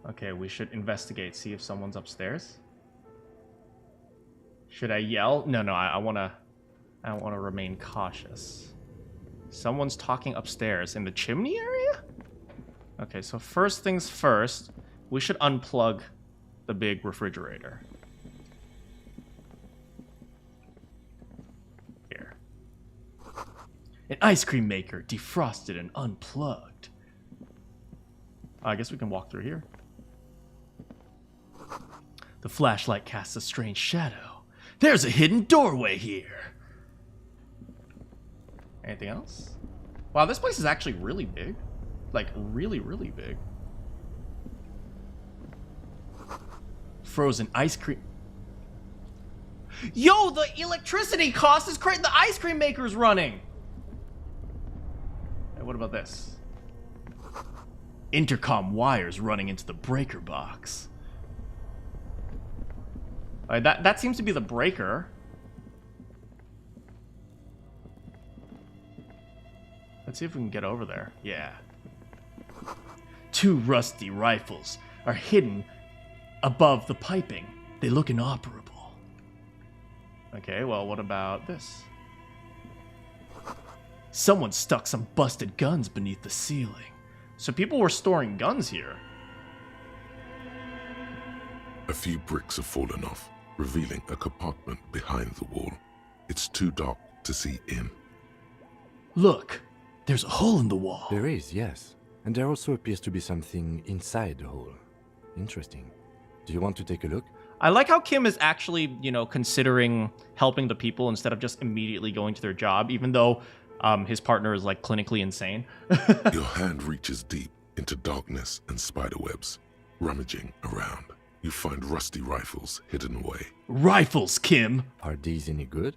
Okay, we should investigate, see if someone's upstairs. Should I yell? No, I wanna remain cautious. Someone's talking upstairs in the chimney area? Okay, so first things first, we should unplug the big refrigerator. Here. An ice cream maker, defrosted and unplugged. I guess we can walk through here. The flashlight casts a strange shadow. There's a hidden doorway here. Anything else? Wow, this place is actually really big. Like, really, really big. Frozen ice cream. Yo, the electricity cost is crazy. The ice cream maker's running. Hey, what about this? Intercom wires running into the breaker box. Alright, that seems to be the breaker. Let's see if we can get over there. Yeah. Two rusty rifles are hidden above the piping. They look inoperable. Okay, well, what about this? Someone stuck some busted guns beneath the ceiling. So people were storing guns here. A few bricks have fallen off, revealing a compartment behind the wall. It's too dark to see in. Look, there's a hole in the wall. There is, yes. And there also appears to be something inside the hole. Interesting. Do you want to take a look? I like how Kim is actually, considering helping the people instead of just immediately going to their job, even though his partner is, like, clinically insane. Your hand reaches deep into darkness and spiderwebs. Rummaging around, you find rusty rifles hidden away. Rifles, Kim! Are these any good?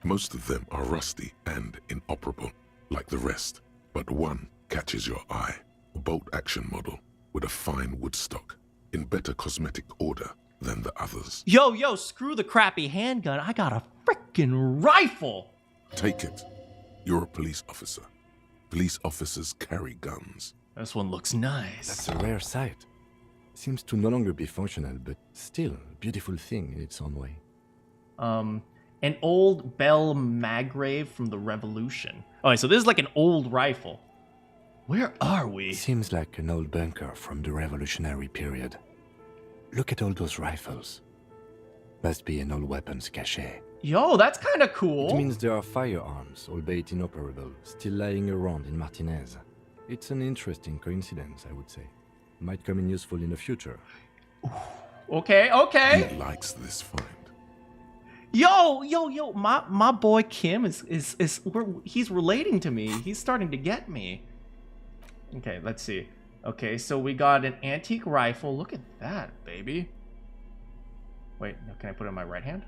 Most of them are rusty and inoperable, like the rest. But one catches your eye. A bolt-action model with a fine wood stock, in better cosmetic order than the others. Yo, screw the crappy handgun. I got a frickin' rifle! Take it. You're a police officer. Police officers carry guns. This one looks nice. That's a rare sight. Seems to no longer be functional, but still a beautiful thing in its own way. An old Bell Magrave from the Revolution. Okay, so this is like an old rifle. Where are we? Seems like an old bunker from the revolutionary period. Look at all those rifles. Must be an old weapons cache. Yo, that's kind of cool. It means there are firearms, albeit inoperable, still lying around in Martinez. It's an interesting coincidence, I would say. Might come in useful in the future. Okay. He likes this find. Yo, my boy Kim he's relating to me. He's starting to get me. Okay, let's see. Okay, so we got an antique rifle. Look at that, baby. Wait, can I put it in my right hand?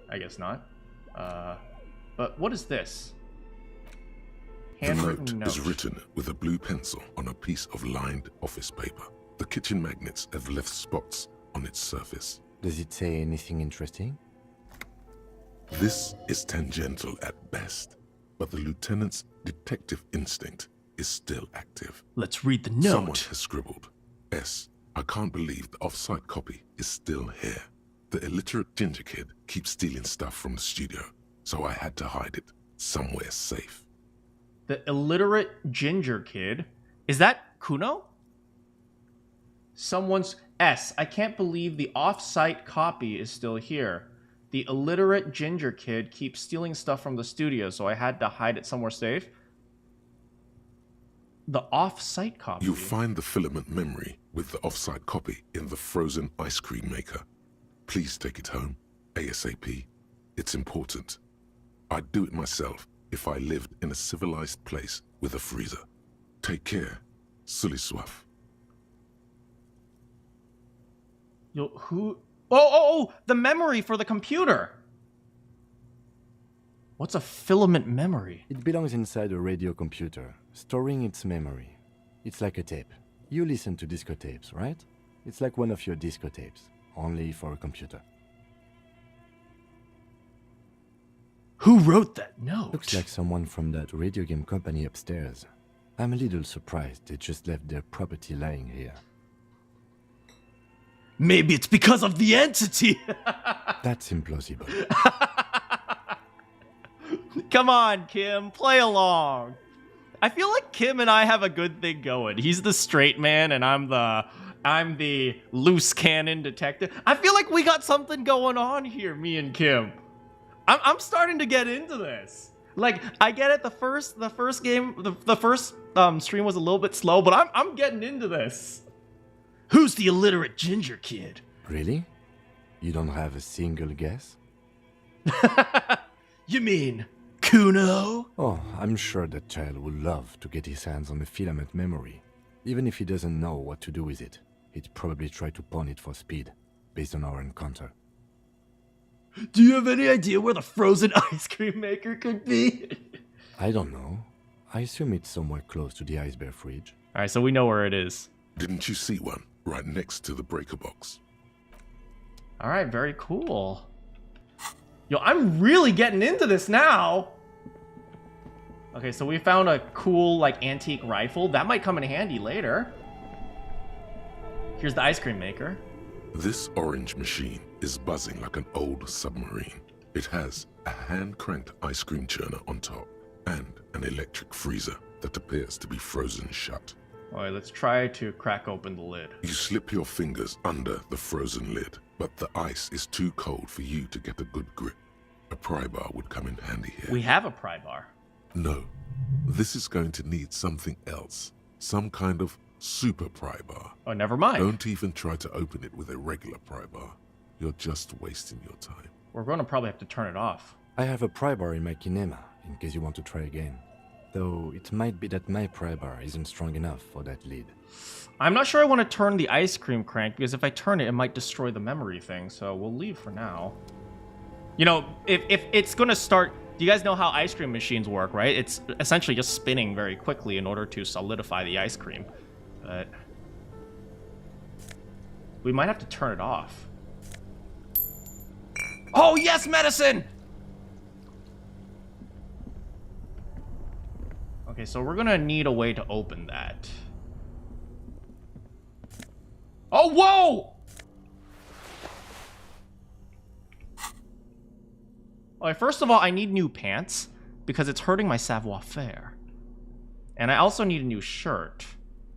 I guess not. But what is this? The note is written with a blue pencil on a piece of lined office paper. The kitchen magnets have left spots on its surface. Does it say anything interesting? This is tangential at best, but the lieutenant's detective instinct is still active. Let's read the note. Someone has scribbled, S. I can't believe the off-site copy is still here. The illiterate ginger kid keeps stealing stuff from the studio, so I had to hide it somewhere safe. The illiterate ginger kid? Is that Kuno? Someone's S. I can't believe the off-site copy is still here. The illiterate ginger kid keeps stealing stuff from the studio, so I had to hide it somewhere safe. The off-site copy. You'll find the filament memory with the off-site copy in the frozen ice cream maker. Please take it home, ASAP. It's important. I'd do it myself if I lived in a civilized place with a freezer. Take care, Sully Swaff. Yo, who? Oh, the memory for the computer. What's a filament memory? It belongs inside a radio computer, storing its memory. It's like a tape. You listen to disco tapes, right? It's like one of your disco tapes, only for a computer. Who wrote that note? Looks like someone from that radio game company upstairs. I'm a little surprised they just left their property lying here. Maybe it's because of the entity. That's implausible. Come on, Kim, play along. I feel like Kim and I have a good thing going. He's the straight man, and I'm the loose cannon detective. I feel like we got something going on here, me and Kim. I'm starting to get into this. Like, I get it. The first stream was a little bit slow, but I'm getting into this. Who's the illiterate ginger kid? Really? You don't have a single guess? You mean Kuno? Oh, I'm sure that child would love to get his hands on the filament memory. Even if he doesn't know what to do with it, he'd probably try to pawn it for speed, based on our encounter. Do you have any idea where the frozen ice cream maker could be? I don't know. I assume it's somewhere close to the ice bear fridge. All right, so we know where it is. Didn't you see one right next to the breaker box? All right, very cool. Yo, I'm really getting into this now. Okay, so we found a cool, like, antique rifle. That might come in handy later. Here's the ice cream maker. This orange machine is buzzing like an old submarine. It has a hand-cranked ice cream churner on top and an electric freezer that appears to be frozen shut. All right, let's try to crack open the lid. You slip your fingers under the frozen lid, but the ice is too cold for you to get a good grip. A pry bar would come in handy here. We have a pry bar. No, this is going to need something else. Some kind of super pry bar. Oh, never mind. Don't even try to open it with a regular pry bar. You're just wasting your time. We're going to probably have to turn it off. I have a pry bar in my kinema, in case you want to try again. Though it might be that my pry bar isn't strong enough for that lid. I'm not sure I want to turn the ice cream crank, because if I turn it, it might destroy the memory thing, so we'll leave for now. You know, if it's going to start... Do you guys know how ice cream machines work, right? It's essentially just spinning very quickly in order to solidify the ice cream. But... we might have to turn it off. Oh, yes, medicine! Okay, so we're gonna need a way to open that. Oh, whoa! Okay, first of all, I need new pants because it's hurting my savoir-faire. And I also need a new shirt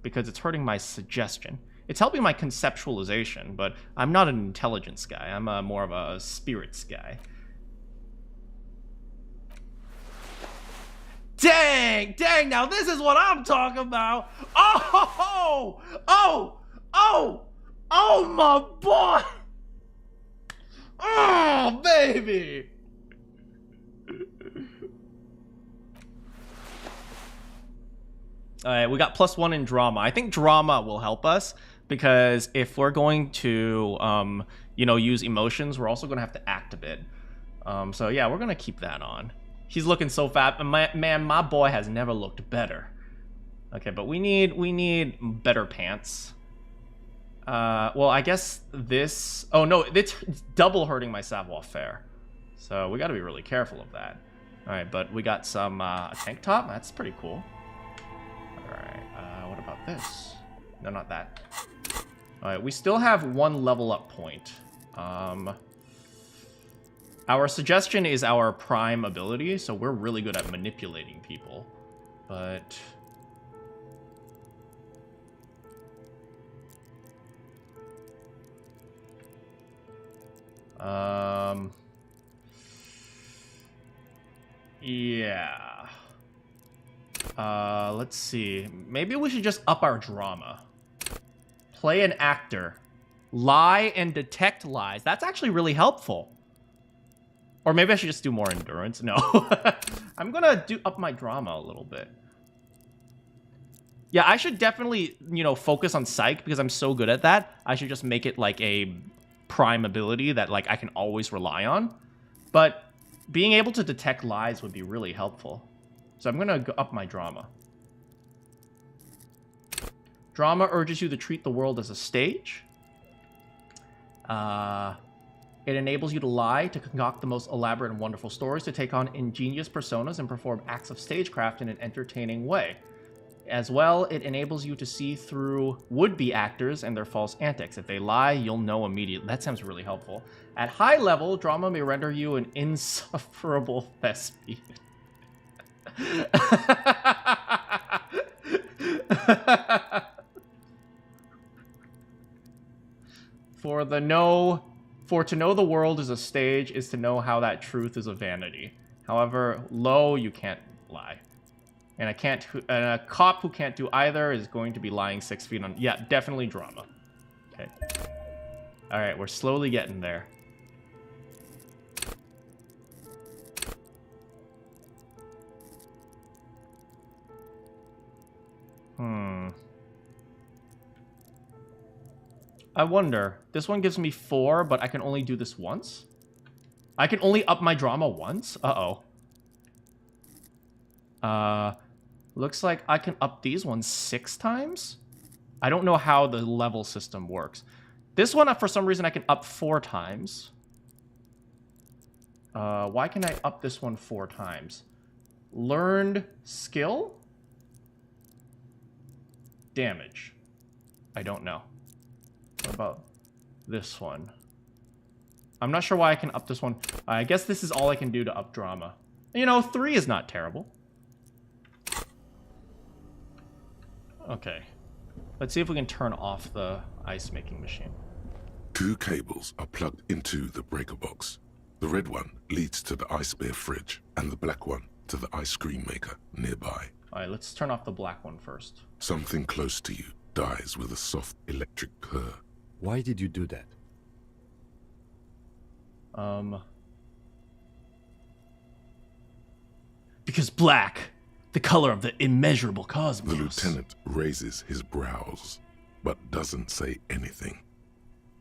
because it's hurting my suggestion. It's helping my conceptualization, but I'm not an intelligence guy. I'm more of a spirits guy. Dang, now this is what I'm talking about. Oh, my boy. Oh, baby. All right, we got +1 in drama. I think drama will help us because if we're going to, you know, use emotions, we're also going to have to act a bit. So yeah, we're going to keep that on. He's looking so fat. Man, my boy has never looked better. Okay, but we need better pants. Well, I guess this... Oh, no, it's double hurting my savoir-faire. So we got to be really careful of that. All right, but we got some a tank top. That's pretty cool. All right, what about this? No, not that. All right, we still have 1 level up point. Our suggestion is our prime ability, so we're really good at manipulating people. But... yeah. Let's see. Maybe we should just up our drama. Play an actor. Lie and detect lies. That's actually really helpful. Or maybe I should just do more endurance. No. I'm gonna up my drama a little bit. Yeah, I should definitely, you know, focus on psych because I'm so good at that. I should just make it like a prime ability that like I can always rely on. But being able to detect lies would be really helpful. So I'm gonna up my drama. Drama urges you to treat the world as a stage. It enables you to lie, to concoct the most elaborate and wonderful stories, to take on ingenious personas and perform acts of stagecraft in an entertaining way. As well, it enables you to see through would-be actors and their false antics. If they lie, you'll know immediately. That sounds really helpful. At high level, drama may render you an insufferable thespian. For to know the world is a stage is to know how that truth is a vanity. However, low, you can't lie. And a cop who can't do either is going to be lying 6 feet on. Yeah, definitely drama. Okay. All right, we're slowly getting there. I wonder. This one gives me 4, but I can only do this once? I can only up my drama once? Uh-oh. Looks like I can up these ones 6 times? I don't know how the level system works. This one, for some reason, I can up 4 times. Why can I up this one 4 times? Learned skill? Damage. I don't know. What about this one? I'm not sure why I can up this one. I guess this is all I can do to up drama. You know, 3 is not terrible. Okay. Let's see if we can turn off the ice-making machine. 2 cables are plugged into the breaker box. The red one leads to the ice bear fridge, and the black one to the ice cream maker nearby. Alright, let's turn off the black one first. Something close to you dies with a soft electric purr. Why did you do that? Because black, the color of the immeasurable cosmos. The lieutenant raises his brows, but doesn't say anything.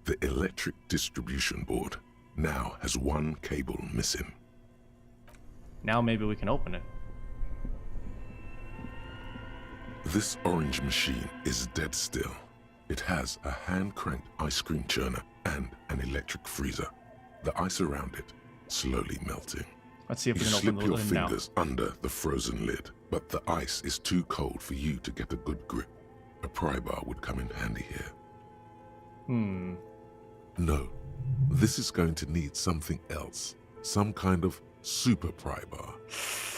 The electric distribution board now has 1 cable missing. Now maybe we can open it. This orange machine is dead still. It has a hand-cranked ice cream churner and an electric freezer. The ice around it slowly melting. Let's see if we You can open slip the your lid now. fingers under the frozen lid, but the ice is too cold for you to get a good grip. A pry bar would come in handy here. No, this is going to need something else. Some kind of super pry bar.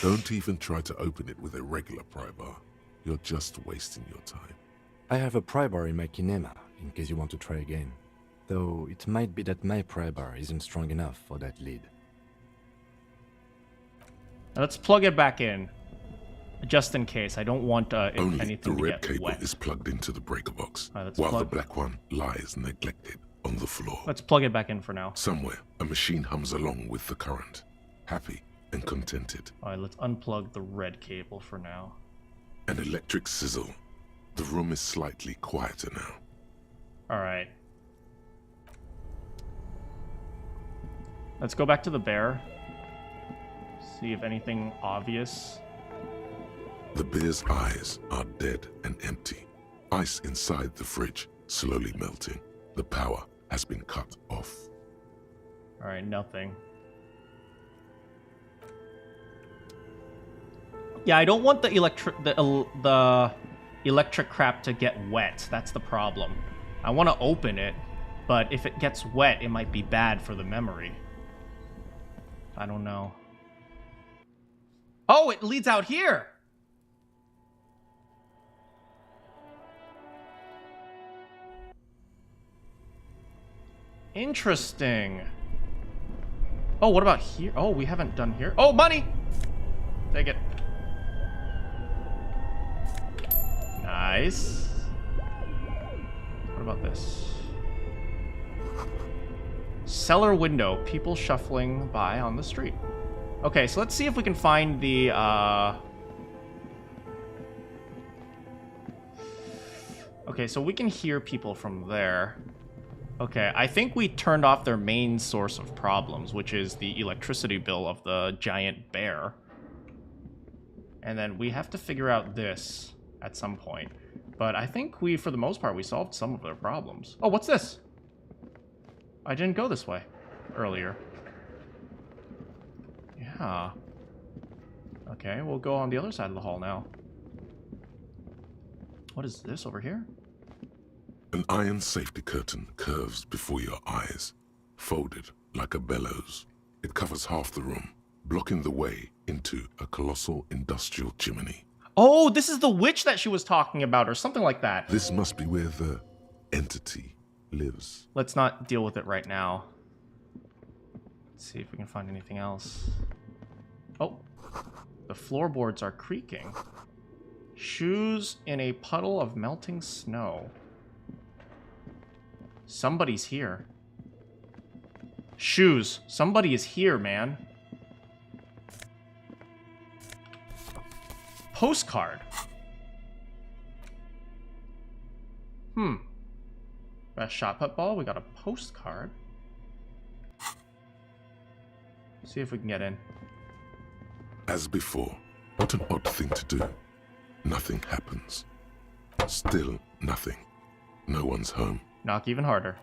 Don't even try to open it with a regular pry bar. You're just wasting your time. I have a pry bar in my kinema, in case you want to try again. Though it might be that my pry bar isn't strong enough for that lid. Let's plug it back in. Just in case. I don't want Only the anything to red get cable wet. is plugged into the breaker box, Alright, let's while plug- the black one lies neglected on the floor. Let's plug it back in for now. Somewhere, a machine hums along with the current, happy and contented. Alright, let's unplug the red cable for now. An electric sizzle. The room is slightly quieter now. Alright. Let's go back to the bear. See if anything obvious. The bear's eyes are dead and empty. Ice inside the fridge slowly melting. The power has been cut off. Alright, nothing. Yeah, I don't want the electric crap to get wet. That's the problem. I want to open it, but if it gets wet, it might be bad for the memory. I don't know. Oh, it leads out here! Interesting. Oh, what about here? Oh, we haven't done here. Oh, money! Take it. Nice. What about this? Cellar window. People shuffling by on the street. Okay, so let's see if we can find the, Okay, so we can hear people from there. Okay, I think we turned off their main source of problems, which is the electricity bill of the giant bear. And then we have to figure out this at some point. But I think we, for the most part, we solved some of their problems. Oh, what's this? I didn't go this way. earlier. Yeah. Okay, we'll go on the other side of the hall now. What is this over here? An iron safety curtain curves before your eyes, folded like a bellows. It covers half the room, blocking the way into a colossal industrial chimney. Oh, this is the witch that she was talking about, or something like that. This must be where the entity lives. Let's not deal with it right now. Let's see if we can find anything else. Oh, the floorboards are creaking. Shoes in a puddle of melting snow. Somebody's here. Shoes. Somebody is here, man. Postcard. Best shot put ball. We got a postcard. See if we can get in. As before, what an odd thing to do. Nothing happens. Still nothing. No one's home. Knock even harder.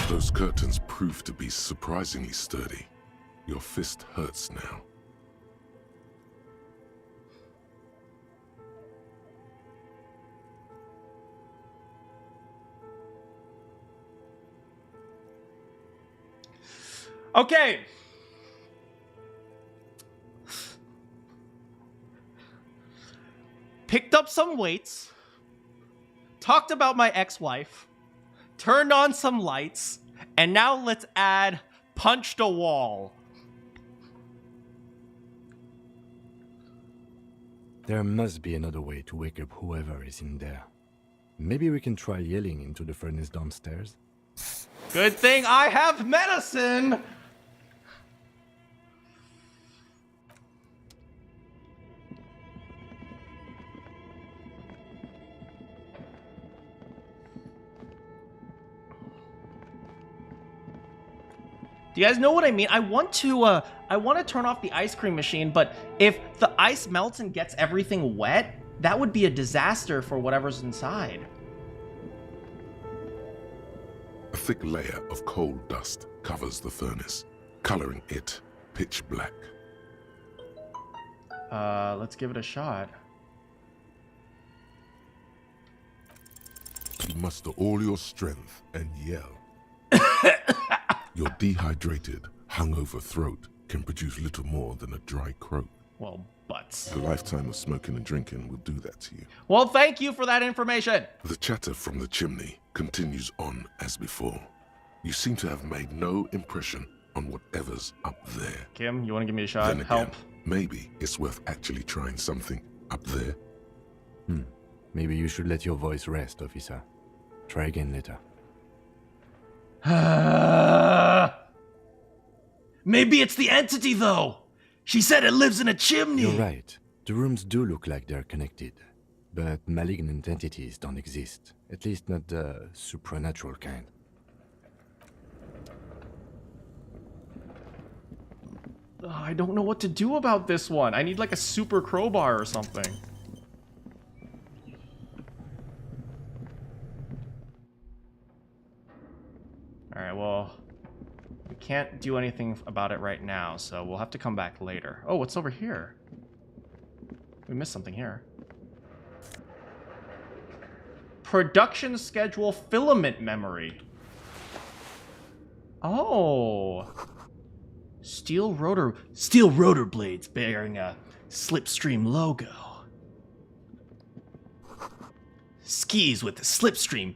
Those curtains prove to be surprisingly sturdy. Your fist hurts now. Okay. Picked up some weights. Talked about my ex-wife. Turned on some lights. And now let's add punched a wall. There must be another way to wake up whoever is in there. Maybe we can try yelling into the furnace downstairs. Good thing I have medicine! Do you guys know what I mean? I want to turn off the ice cream machine, but if the ice melts and gets everything wet, that would be a disaster for whatever's inside. A thick layer of coal dust covers the furnace, coloring it pitch black. Let's give it a shot. You muster all your strength and yell. Your dehydrated, hungover throat can produce little more than a dry croak. Well, butts. A lifetime of smoking and drinking will do that to you. Well, thank you for that information. The chatter from the chimney continues on as before. You seem to have made no impression on whatever's up there. Kim, you want to give me a shot? Then again, Help. maybe it's worth actually trying something up there. Maybe you should let your voice rest, officer. Try again later. Maybe it's the entity, though. She said it lives in a chimney. You're right. The rooms do look like they're connected. But malignant entities don't exist. At least not the supernatural kind. I don't know what to do about this one. I need like a super crowbar or something. Alright, well, we can't do anything about it right now, so we'll have to come back later. Oh, what's over here? We missed something here. Production schedule filament memory. Oh. Steel rotor blades bearing a Slipstream logo. Skis with the Slipstream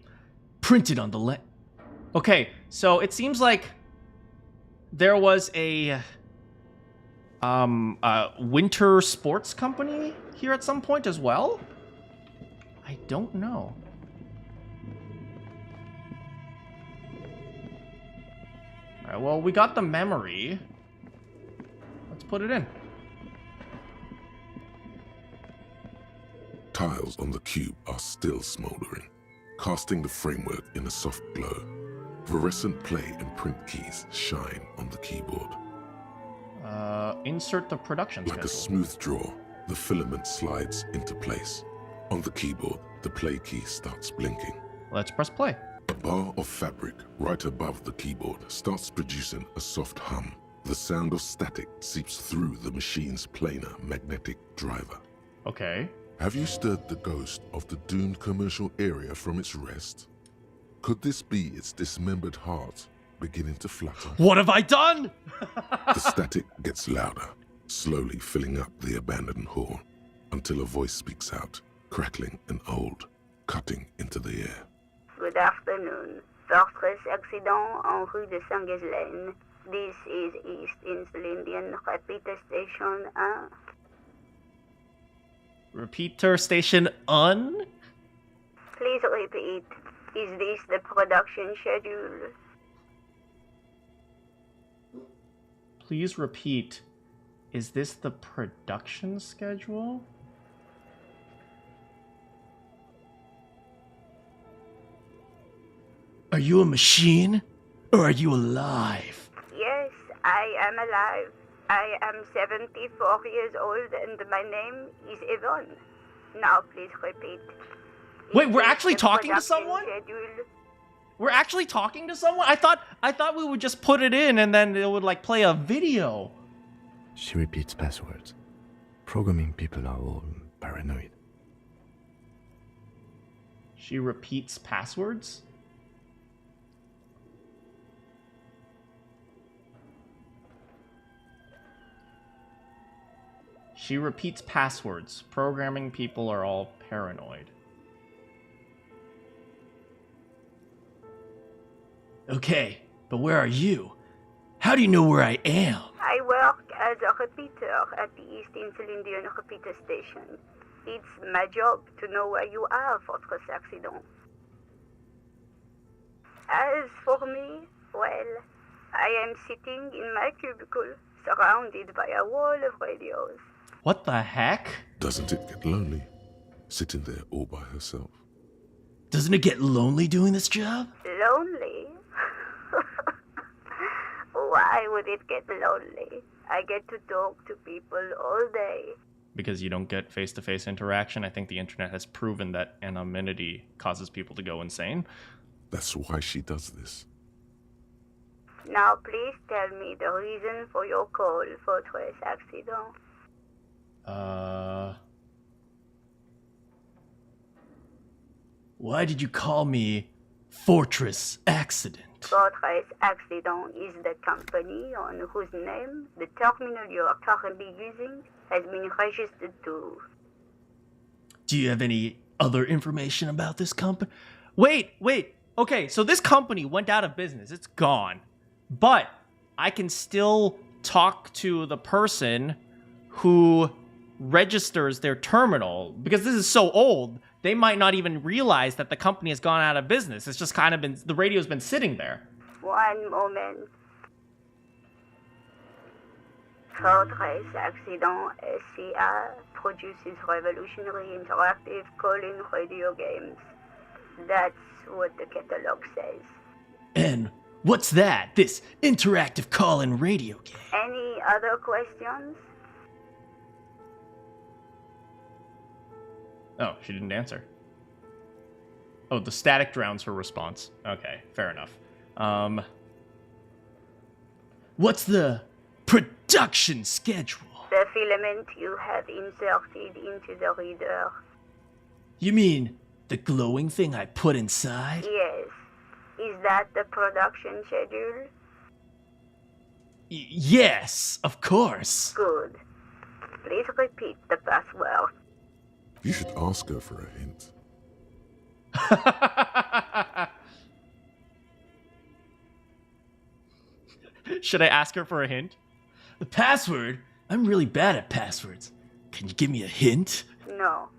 printed on the Okay, so it seems like there was a winter sports company here at some point as well? I don't know. Alright, well, we got the memory. Let's put it in. Tiles on the cube are still smoldering, casting the framework in a soft glow. Fluorescent play and print keys shine on the keyboard. Insert the production Like schedule. a smooth draw, the filament slides into place. On the keyboard, the play key starts blinking. Let's press play. A bar of fabric right above the keyboard starts producing a soft hum. The sound of static seeps through the machine's planar magnetic driver. Okay. Have you stirred the ghost of the doomed commercial area from its rest? Could this be its dismembered heart beginning to flutter? What have I done? The static gets louder, slowly filling up the abandoned hall, until a voice speaks out, crackling and old, cutting into the air. Good afternoon. Fortress accident en rue de Saint-Ghislaine. This is East Insulindian Repeater Station 1. Repeater station on? Please repeat. Is this the production schedule? Please repeat. Is this the production schedule? Are you a machine? Or are you alive? Yes, I am alive. I am 74 years old and my name is Yvonne. Now please repeat. Wait, we're Is this actually the talking to production someone? schedule? We're actually talking to someone? I thought we would just put it in and then it would like play a video. She repeats passwords. Programming people are all paranoid. She repeats passwords? She repeats passwords. Programming people are all paranoid. Okay, but where are you? How do you know where I am? I work as a repeater at the East Insulindian Repeater Station. It's my job to know where you are, Fortress Accident. As for me, well, I am sitting in my cubicle, surrounded by a wall of radios. What the heck? Doesn't it get lonely, sitting there all by herself? Doesn't it get lonely doing this job? Lonely? Why would it get lonely? I get to talk to people all day. Because you don't get face-to-face interaction. I think the internet has proven that anonymity causes people to go insane. That's why she does this. Now please tell me the reason for your call, Fortress Accident. Why did you call me Fortress Accident? Fortress Accident is the company on whose name the terminal you are currently using has been registered to. Do you have any other information about this company? Wait. Okay, so this company went out of business. It's gone. But I can still talk to the person who registers their terminal. Because this is so old, they might not even realize that the company has gone out of business. It's just kind of been, the radio's been sitting there. One moment. Fortress Accident SCA produces revolutionary interactive call-in radio games. That's what the catalog says. And what's that? This interactive call-in radio game? Any other questions? Oh, she didn't answer. Oh, the static drowns her response. Okay, fair enough. What's the production schedule? The filament you have inserted into the reader. You mean the glowing thing I put inside? Yes. Is that the production schedule? Yes, of course. Good. Please repeat the password. You should ask her for a hint. Should I ask her for a hint? The password? I'm really bad at passwords. Can you give me a hint? No.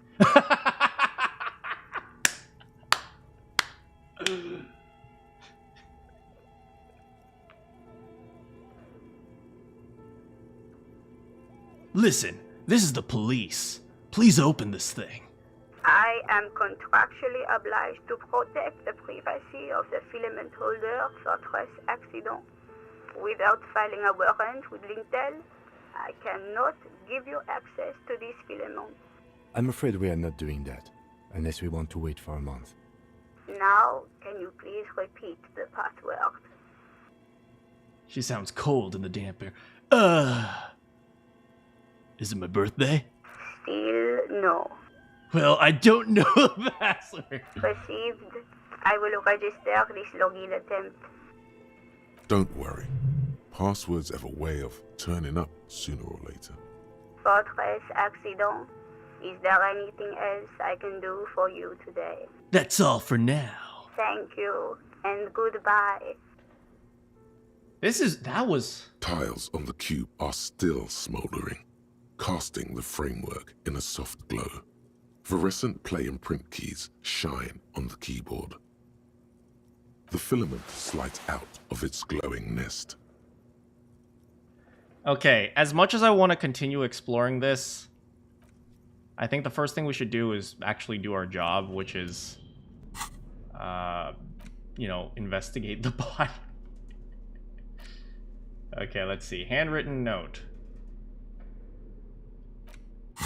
Listen, this is the police. Please open this thing. I am contractually obliged to protect the privacy of the filament holder, Fortress Accident. Without filing a warrant with Lintel, I cannot give you access to this filament. I'm afraid we are not doing that, unless we want to wait for a month. Now, can you please repeat the password? She sounds cold in the damp air. Is it my birthday? Still no. Well, I don't know the password. Received. I will register this login attempt. Don't worry. Passwords have a way of turning up sooner or later. Fortress accident. Is there anything else I can do for you today? That's all for now. Thank you, and goodbye. That was... Tiles on the cube are still smoldering, casting the framework in a soft glow. Fluorescent play and print keys shine on the keyboard. The filament slides out of its glowing nest. Okay, as much as I want to continue exploring this, I think the first thing we should do is actually do our job, which is, you know, investigate the body. Okay, let's see. Handwritten note.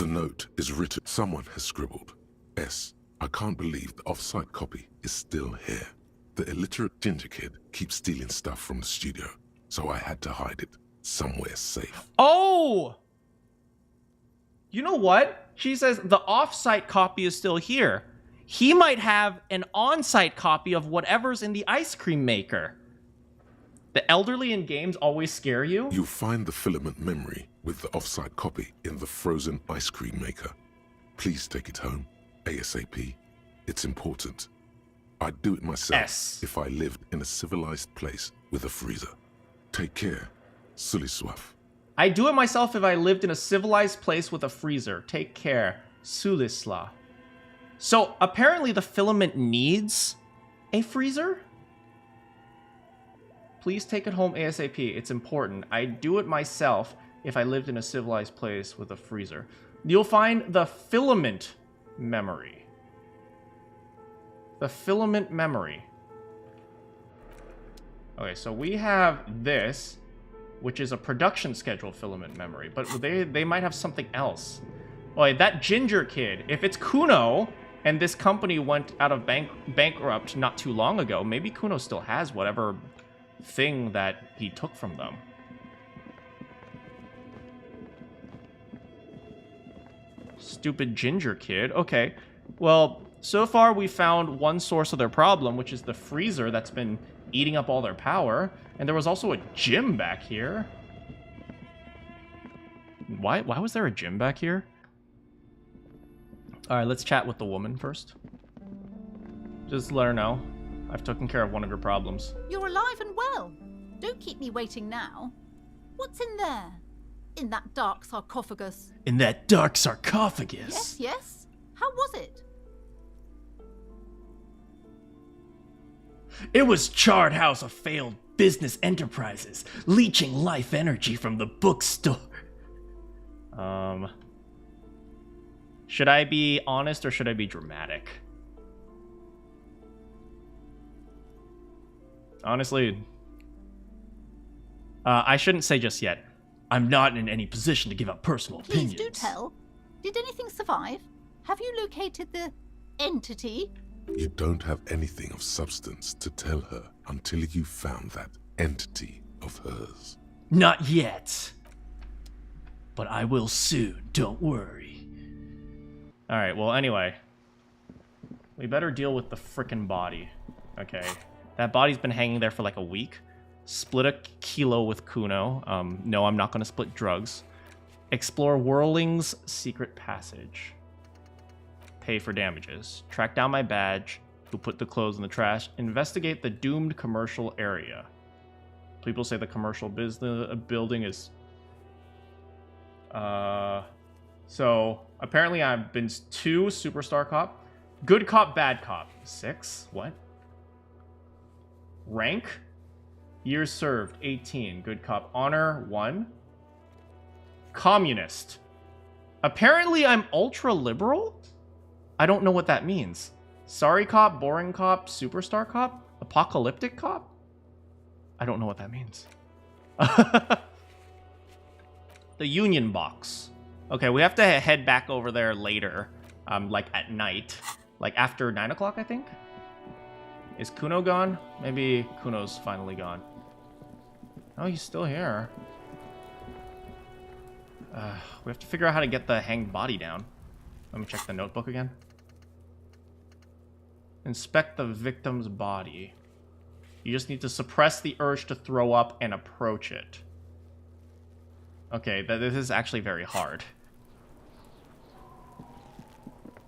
The note is written. Someone has scribbled. S. I can't believe the off-site copy is still here. The illiterate ginger kid keeps stealing stuff from the studio, so I had to hide it somewhere safe. Oh! You know what? She says the off-site copy is still here. He might have an on-site copy of whatever's in the ice cream maker. The elderly in games always scare you. You'll find the filament memory with the off-site copy in the frozen ice cream maker. Please take it home, ASAP. It's important. I'd do it myself if I lived in a civilized place with a freezer. Take care, Suliswaf. I'd do it myself if I lived in a civilized place with a freezer. Take care, Sulisla. So apparently the filament needs a freezer? Please take it home ASAP. It's important. I'd do it myself if I lived in a civilized place with a freezer. You'll find the filament memory. The filament memory. Okay, so we have this, which is a production schedule filament memory, but they might have something else. Boy, that ginger kid, if it's Kuno, and this company went out of bankrupt not too long ago, maybe Kuno still has whatever thing that he took from them. Stupid ginger kid. Okay, well, so far we found one source of their problem, which is the freezer that's been eating up all their power. And there was also a gym back here. Why was there a gym back here? Alright, let's chat with the woman first. Just let her know I've taken care of one of her problems. You're alive and well. Don't keep me waiting now. What's in there? In that dark sarcophagus? In that dark sarcophagus? Yes, yes. How was it? It was charred house of failed business enterprises, leeching life energy from the bookstore. Should I be honest or should I be dramatic? Honestly, I shouldn't say just yet. I'm not in any position to give out personal opinions. Please do tell. Did anything survive? Have you located the entity? You don't have anything of substance to tell her until you found that entity of hers. Not yet. But I will soon, don't worry. Alright, well, anyway. We better deal with the frickin' body. Okay. That body's been hanging there for like a week. Split a kilo with Kuno. No, I'm not going to split drugs. Explore Whirling's secret passage. Pay for damages. Track down my badge. Who put the clothes in the trash. Investigate the doomed commercial area. People say the commercial business building is... So, apparently I've been 2 superstar cop. Good cop, bad cop. 6? What? Rank? Years served, 18. Good cop. Honor, 1. Communist. Apparently I'm ultra-liberal? I don't know what that means. Sorry cop, boring cop, superstar cop? Apocalyptic cop? I don't know what that means. The Union box. Okay, we have to head back over there later. Like at night. Like after 9 o'clock, I think? Is Kuno gone? Maybe Kuno's finally gone. Oh, he's still here. We have to figure out how to get the hanged body down. Let me check the notebook again. Inspect the victim's body. You just need to suppress the urge to throw up and approach it. Okay, this is actually very hard.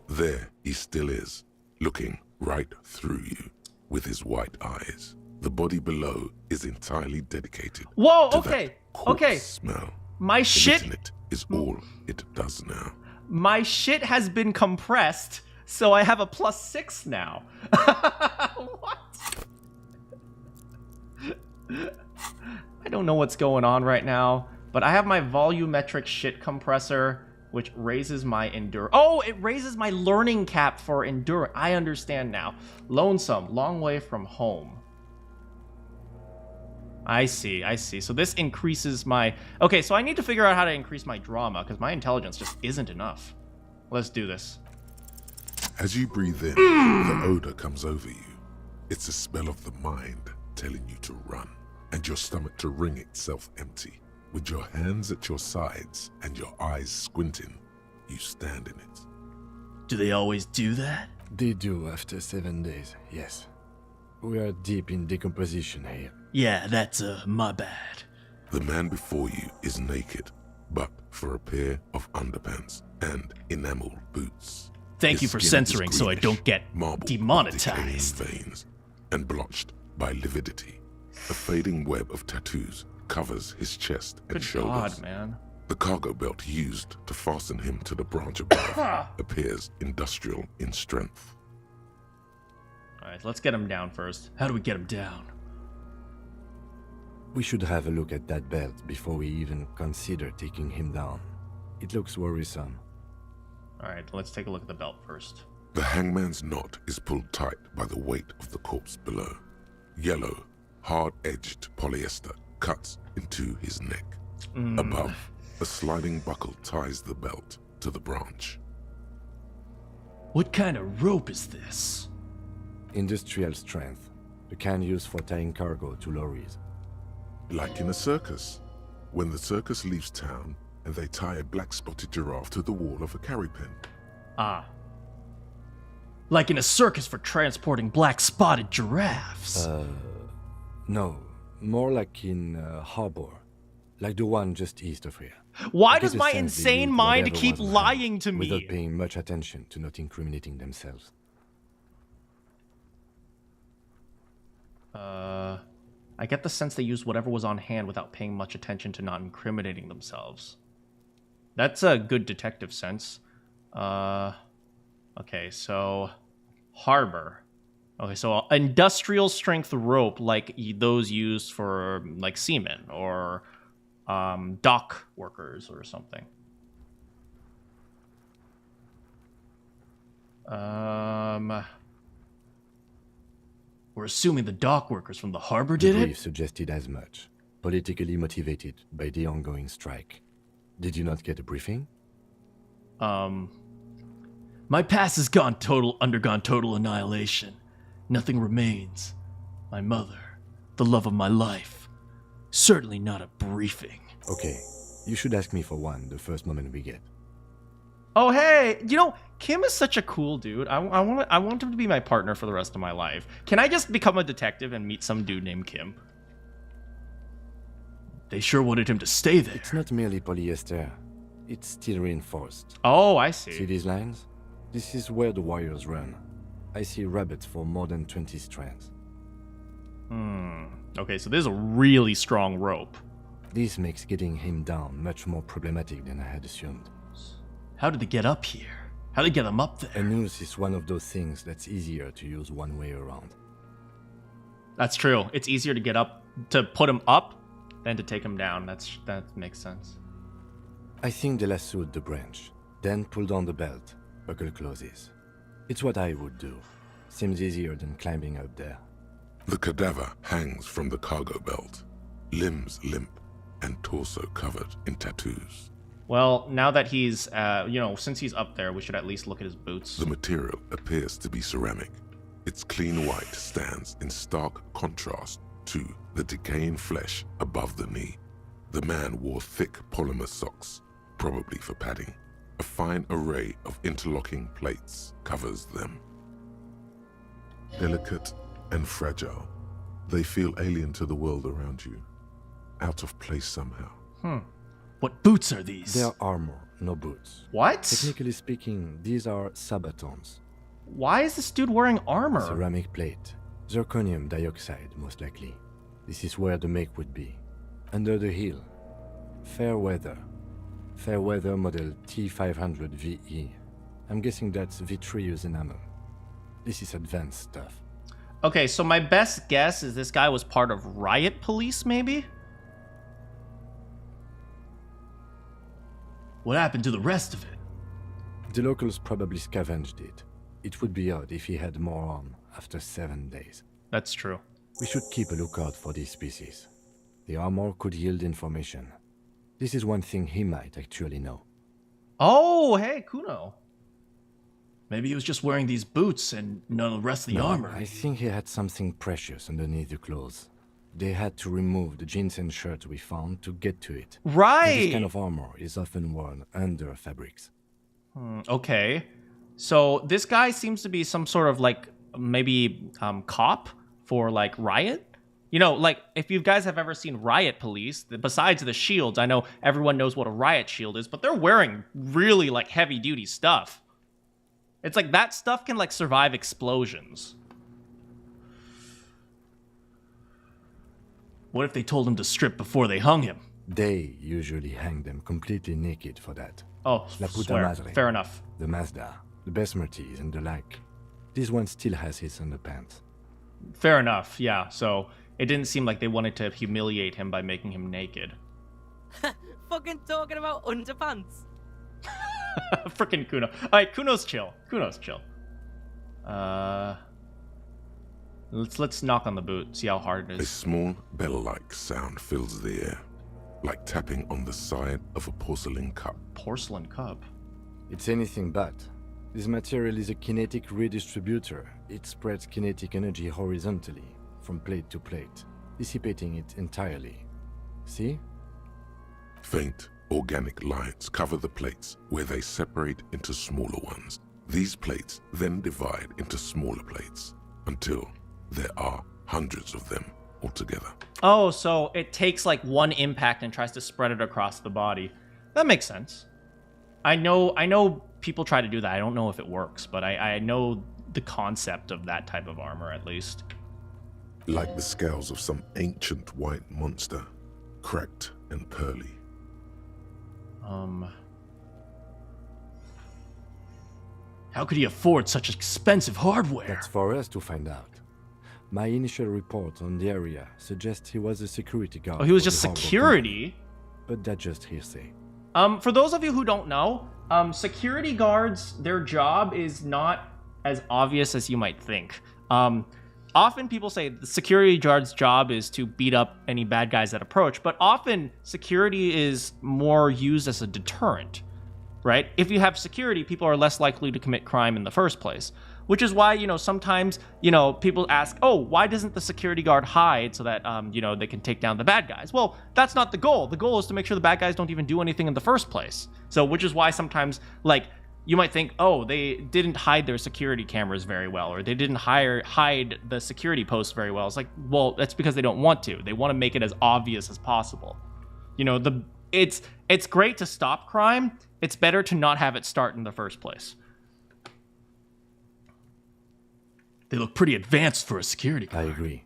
There he still is, looking right through you with his white eyes. The body below is entirely dedicated Whoa, to okay, that corpse okay. smell. My shit... Emitting it is all it does now. My shit has been compressed, so I have a +6 now. What? I don't know what's going on right now, but I have my volumetric shit compressor, which raises my endurance. Oh, it raises my learning cap for endurance. I understand now. Lonesome, long way from home. I see, I see. So this increases my... Okay, so I need to figure out how to increase my drama, because my intelligence just isn't enough. Let's do this. As you breathe in, the odor comes over you. It's a smell of the mind telling you to run, and your stomach to wring itself empty. With your hands at your sides and your eyes squinting, you stand in it. Do they always do that? They do after 7 days, yes. We are deep in decomposition here. Yeah, that's my bad. The man before you is naked, but for a pair of underpants and enamel boots. Thank you His for skin is censoring so I don't get marbled with demonetized. decaying veins and blotched by lividity. A fading web of tattoos covers his chest and Good shoulders. God, man. The cargo belt used to fasten him to the branch above appears industrial in strength. Alright, let's get him down first. How do we get him down? We should have a look at that belt before we even consider taking him down. It looks worrisome. Alright, let's take a look at the belt first. The hangman's knot is pulled tight by the weight of the corpse below. Yellow, hard-edged polyester cuts into his neck. Above, a sliding buckle ties the belt to the branch. What kind of rope is this? Industrial strength. The kind used for tying cargo to lorries. Like in a circus. When the circus leaves town and they tie a black-spotted giraffe to the wall of a carry pen. Ah. Like in a circus for transporting black-spotted giraffes. No, more like in harbor. Like the one just east of here. Why I get does the my sense they insane used mind whatever keep was on lying hand, to me? without paying much attention to not incriminating themselves. I get the sense they used whatever was on hand without paying much attention to not incriminating themselves. That's a good detective sense. Okay, so... Harbor. Okay, so industrial strength rope like those used for, like, seamen or dock workers or something. We're assuming the dock workers from the harbor The did brief it? suggested as much. Politically motivated by the ongoing strike. Did you not get a briefing? My past has undergone total annihilation. Nothing remains. My mother, the love of my life. Certainly not a briefing. Okay, you should ask me for one the first moment we get. Oh, hey, you know, Kim is such a cool dude. I want him to be my partner for the rest of my life. Can I just become a detective and meet some dude named Kim? They sure wanted him to stay there. It's not merely polyester. It's steel reinforced. Oh, I See see. these lines? This is where the wires run. I see rabbits for more than 20 strands. Okay, so this is a really strong rope. This makes getting him down much more problematic than I had assumed. How did they get up here? How did they get them up A there? noose is one of those things that's easier to use one way around. That's true. It's easier to get up, to put him up, than to take him down. That makes sense. I think they lassoed the branch, then pulled on the belt. Buckle closes. It's what I would do. Seems easier than climbing up there. The cadaver hangs from the cargo belt, limbs limp and torso covered in tattoos. Well, now that he's, since he's up there, we should at least look at his boots. The material appears to be ceramic. Its clean white stands in stark contrast to the decaying flesh above the knee. The man wore thick polymer socks, probably for padding. A fine array of interlocking plates covers them. Delicate and fragile, they feel alien to the world around you, out of place somehow. What boots are these? They're armor, no boots. What? Technically speaking, these are sabatons. Why is this dude wearing armor? Ceramic plate. Zirconium dioxide, most likely. This is where the make would be. Under the heel. Fair weather. Fair weather model T500 VE. I'm guessing that's vitreous enamel. This is advanced stuff. Okay, so my best guess is this guy was part of riot police, maybe? What happened to the rest of it? The locals probably scavenged it. It would be odd if he had more on after 7 days. That's true. We should keep a lookout for these species. The armor could yield information. This is one thing he might actually know. Oh, hey, Kuno. Maybe he was just wearing these boots and none of the rest of the armor. I think he had something precious underneath the clothes. They had to remove the jeans and shirt we found to get to it. Right. And this kind of armor is often worn under fabrics. Okay. So this guy seems to be some sort of like maybe cop for like riot. You know, like if you guys have ever seen riot police, besides the shields, I know everyone knows what a riot shield is, but they're wearing really like heavy duty stuff. It's like that stuff can like survive explosions. What if they told him to strip before they hung him? They usually hang them completely naked for that. Oh, La puta swear. madre. Fair enough. The Mazda, the Besmerties, and the like. This one still has his underpants. Fair enough, yeah. So it didn't seem like they wanted to humiliate him by making him naked. Fucking talking about underpants. Frickin' Kuno. Alright, Kuno's chill. Kuno's chill. Let's knock on the boot, see how hard it A is. small bell-like sound fills the air, like tapping on the side of a porcelain cup. Porcelain cup. It's anything but. This material is a kinetic redistributor. It spreads kinetic energy horizontally, from plate to plate, dissipating it entirely. See? Faint, organic lines cover the plates where they separate into smaller ones. These plates then divide into smaller plates until there are hundreds of them altogether. Oh, so it takes like one impact and tries to spread it across the body. That makes sense. I know people try to do that. I don't know if it works, but I know the concept of that type of armor at least. Like the scales of some ancient white monster, cracked and pearly. How could he afford such expensive hardware? That's for us to find out. My initial report on the area suggests he was a security guard. Oh, he was for just the harbor security? company, but that's just hearsay. For those of you who don't know, security guards, their job is not as obvious as you might think. Often people say the security guard's job is to beat up any bad guys that approach, but often security is more used as a deterrent, right? If you have security, people are less likely to commit crime in the first place, which is why, sometimes, people ask, oh, why doesn't the security guard hide so that, they can take down the bad guys? Well, that's not the goal. The goal is to make sure the bad guys don't even do anything in the first place. So, which is why sometimes, you might think, oh, they didn't hide their security cameras very well, or they didn't hide the security posts very well. It's like, well, that's because they don't want to. They want to make it as obvious as possible. It's great to stop crime. It's better to not have it start in the first place. They look pretty advanced for a security guard. I agree.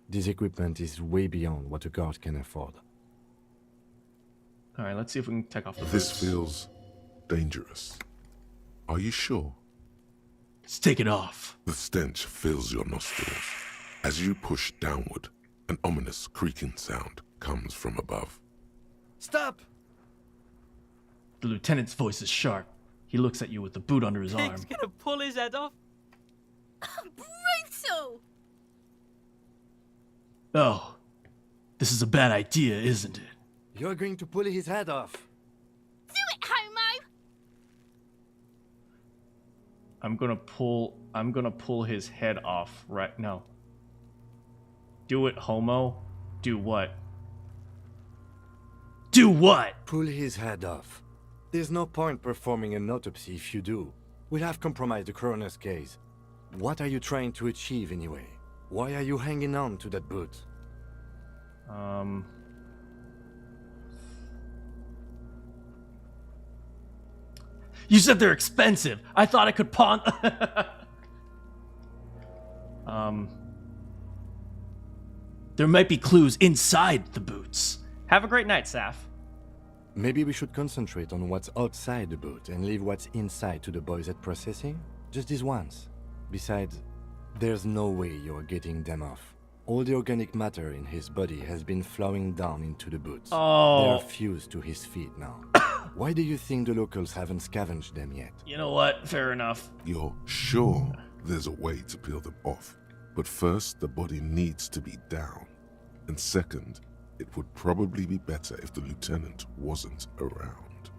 This equipment is way beyond what a guard can afford. All right, let's see if we can take off the This boots. feels dangerous. Are you sure? Let's take it off. The stench fills your nostrils. As you push downward, an ominous creaking sound comes from above. Stop! The lieutenant's voice is sharp. He looks at you with the boot under his arm. Pig's gonna pull his head off. Brutal! Oh, this is a bad idea, isn't it? You're going to pull his head off. Do it, homo! I'm gonna pull his head off right now. Do it, homo. Do what? Do what? Pull his head off. There's no point performing an autopsy if you do. We'll have compromised the coroner's case. What are you trying to achieve anyway? Why are you hanging on to that boot? You said they're expensive. I thought I could pawn. There might be clues inside the boots. Have a great night, Saf. Maybe we should concentrate on what's outside the boot and leave what's inside to the boys at processing? Just this once. Besides, there's no way you're getting them off. All the organic matter in his body has been flowing down into the boots. Oh. They're fused to his feet now. Why do you think the locals haven't scavenged them yet? You know what? Fair enough. You're sure there's a way to peel them off, but first the body needs to be down. And second, it would probably be better if the lieutenant wasn't around.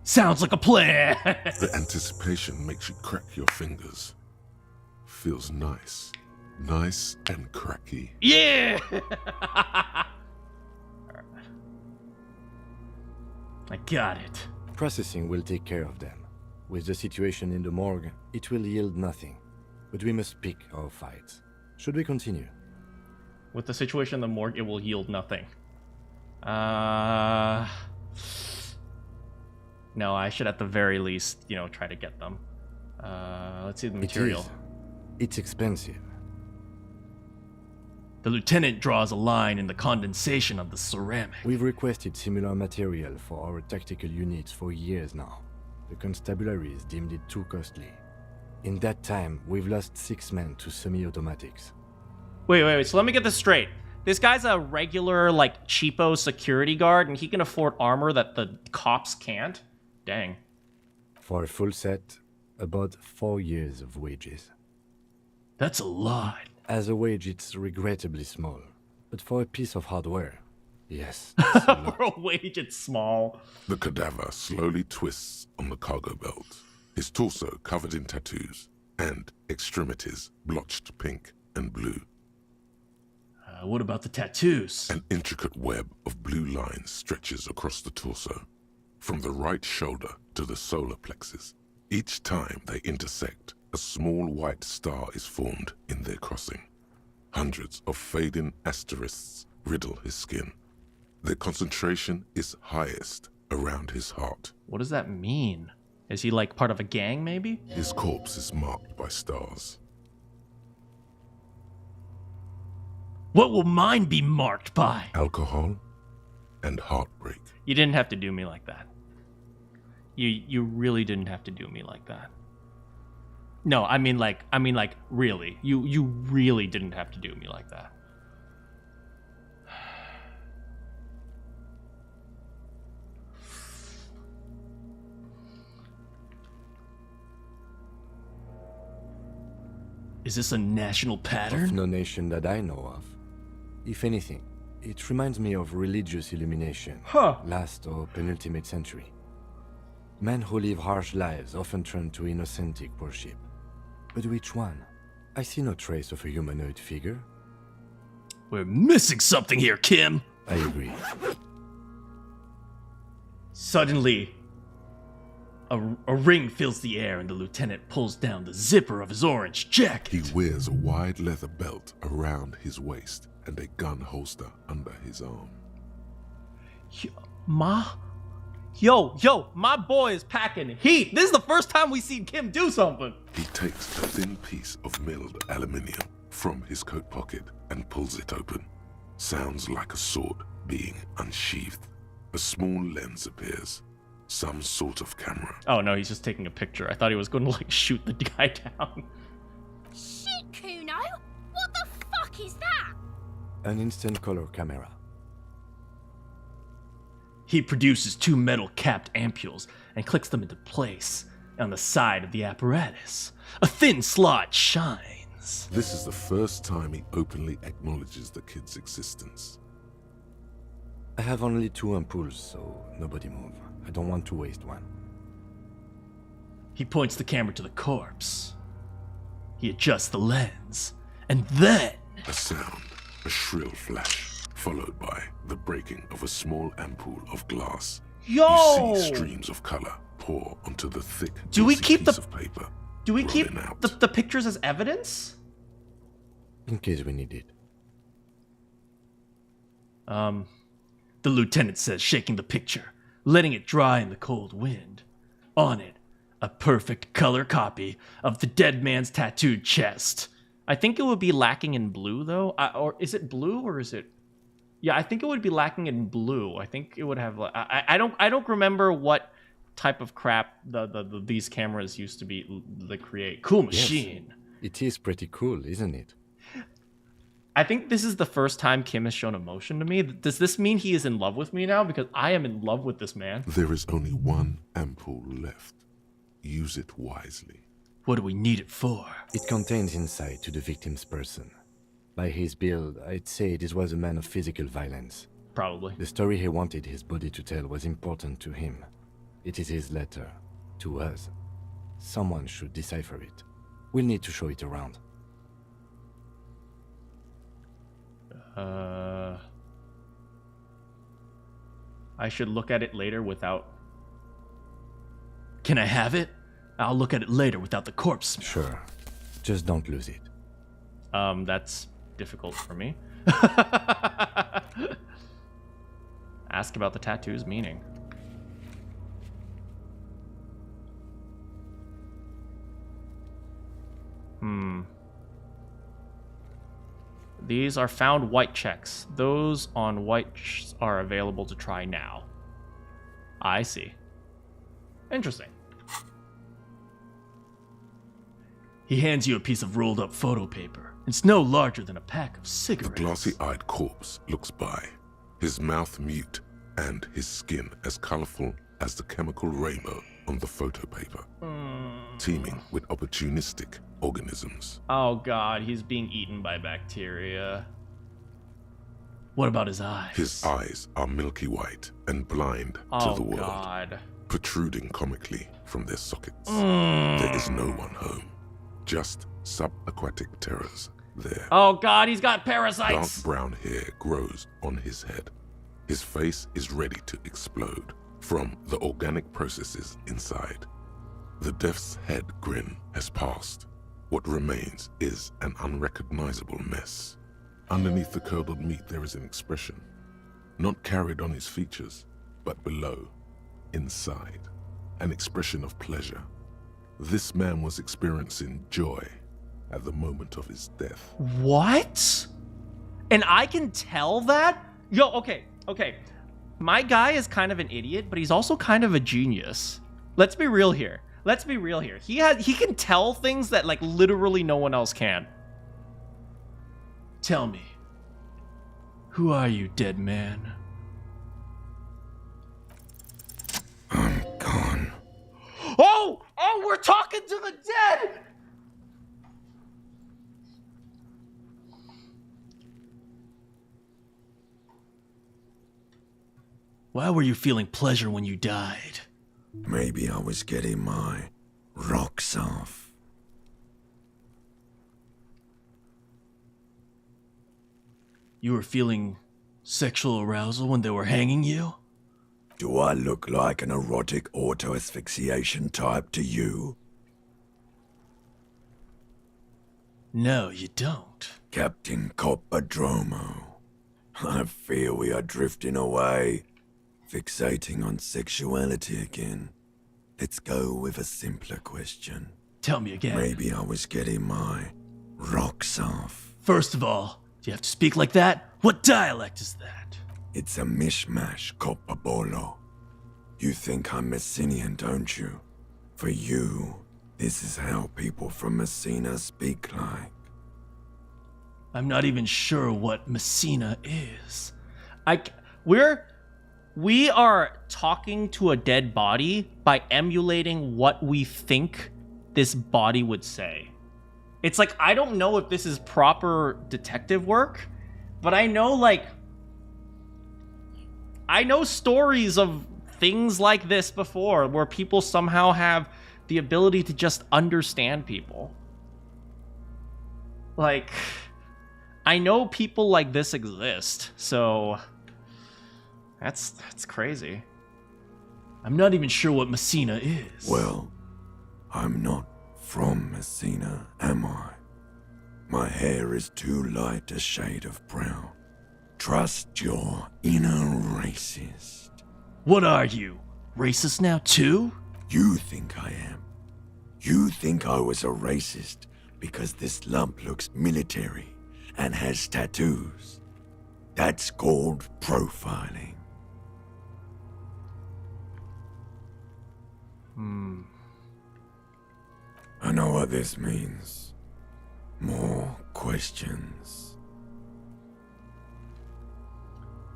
Sounds like a plan. The anticipation makes you crack your fingers. Feels nice. Nice and cracky. Yeah. I got it. Processing will take care of them. With the situation in the morgue, it will yield nothing. But we must pick our fights. Should we continue? With the situation in the morgue, it will yield nothing. No, I should at the very least, try to get them. Let's see the material. It's expensive. The lieutenant draws a line in the condensation of the ceramic. We've requested similar material for our tactical units for years now. The constabularies deemed it too costly. In that time, we've lost 6 men to semi-automatics. Wait. So let me get this straight. This guy's a regular, cheapo security guard, and he can afford armor that the cops can't? Dang. For a full set, about 4 years of wages. That's a lot. As a wage, it's regrettably small. But for a piece of hardware, yes. That's a lot. For a wage, it's small. The cadaver slowly twists on the cargo belt, his torso covered in tattoos, and extremities blotched pink and blue. What about the tattoos? An intricate web of blue lines stretches across the torso, from the right shoulder to the solar plexus. Each time they intersect, a small white star is formed in their crossing. Hundreds of fading asterisks riddle his skin. Their concentration is highest around his heart. What does that mean? Is he part of a gang, maybe? His corpse is marked by stars. What will mine be marked by? Alcohol and heartbreak. You didn't have to do me like that. You really didn't have to do me like that. No, I mean really. You really didn't have to do me like that. Is this a national pattern? Of no nation that I know of. If anything, it reminds me of religious illumination. Last or penultimate century. Men who live harsh lives often turn to innocentic worship. But which one? I see no trace of a humanoid figure. We're missing something here, Kim. I agree. Suddenly, a ring fills the air and the lieutenant pulls down the zipper of his orange jacket. He wears a wide leather belt around his waist and a gun holster under his arm. Yo, my boy is packing heat. This is the first time we seen Kim do something. He takes a thin piece of milled aluminium from his coat pocket and pulls it open. Sounds like a sword being unsheathed. A small lens appears. Some sort of camera. Oh no, he's just taking a picture. I thought he was going to shoot the guy down. Shit, Kuno! What the fuck is that? An instant color camera. He produces 2 metal-capped ampules and clicks them into place on the side of the apparatus. A thin slot shines. lens. This is the first time he openly acknowledges the kid's existence. I have only 2 ampoules, so nobody move. I don't want to waste one. He points the camera to the corpse. He adjusts the lens. And then... A sound, a shrill flash, followed by the breaking of a small ampoule of glass. Yo! You see streams of color pour onto the thick, Do we greasy keep piece the- of paper. Do we keep rolling out. the pictures as evidence? In case we need it. The lieutenant says, shaking the picture, letting it dry in the cold wind. On it, a perfect color copy of the dead man's tattooed chest. I think it would be lacking in blue, though. Or is it blue, or is it... Yeah, I think it would be lacking in blue. I think it would have... I don't remember what type of crap these cameras used to be to create. Cool machine. Yes, it is pretty cool, isn't it? I think this is the first time Kim has shown emotion to me. Does this mean he is in love with me now? Because I am in love with this man. There is only one ampoule left. Use it wisely. What do we need it for? It contains insight to the victim's person. By his build, I'd say this was a man of physical violence. Probably. The story he wanted his body to tell was important to him. It is his letter to us. Someone should decipher it. We'll need to show it around. I should look at it later without... Can I have it? I'll look at it later without the corpse smell. Sure. Just don't lose it. That's difficult for me. Ask about the tattoo's meaning. These are found white checks. Those on white are available to try now. I see. Interesting. He hands you a piece of rolled up photo paper. It's no larger than a pack of The cigarettes. glossy-eyed corpse looks by, his mouth mute and his skin as colorful as the chemical rainbow on the photo paper, teeming with opportunistic organisms. Oh god, he's being eaten by bacteria. What about his eyes? His eyes are milky white and blind to Oh the world, god. protruding comically from their sockets. There is no one home, just subaquatic terrors there. Oh god, he's got Dark parasites! brown hair grows on his head. His face is ready to explode from the organic processes inside. The death's head grin has passed. What remains is an unrecognizable mess. Underneath the curdled meat there is an expression, not carried on his features, but below, inside, an expression of pleasure. This man was experiencing joy at the moment of his death. What? And I can tell that? Yo, okay. My guy is kind of an idiot, but he's also kind of a genius. Let's be real here. He can tell things that like literally no one else can. Tell me, who are you, dead man? I'm gone. Oh, we're talking to the dead! Why were you feeling pleasure when you died? Maybe I was getting my rocks off. You were feeling sexual arousal when they were hanging you? Do I look like an erotic auto-asphyxiation type to you? No, you don't. Captain Coppadromo, I fear we are drifting away, fixating on sexuality again. Let's go with a simpler question. Tell me again. Maybe I was getting my rocks off. First of all, do you have to speak like that? What dialect is that? It's a mishmash, Coppabolo. You think I'm Messinian, don't you? For you, this is how people from Messina speak like. I'm not even sure what Messina is. We are talking to a dead body by emulating what we think this body would say. It's like, I don't know if this is proper detective work, but I know, like, I know stories of things like this before where people somehow have the ability to just understand people. Like, I know people like this exist, so that's crazy. I'm not even sure what Messina is. Well, I'm not from Messina, am I? My hair is too light a shade of brown. Trust your inner racist. What are you? Racist now too? You think I am. You think I was a racist because this lump looks military and has tattoos. That's called profiling. I know what this means. More questions.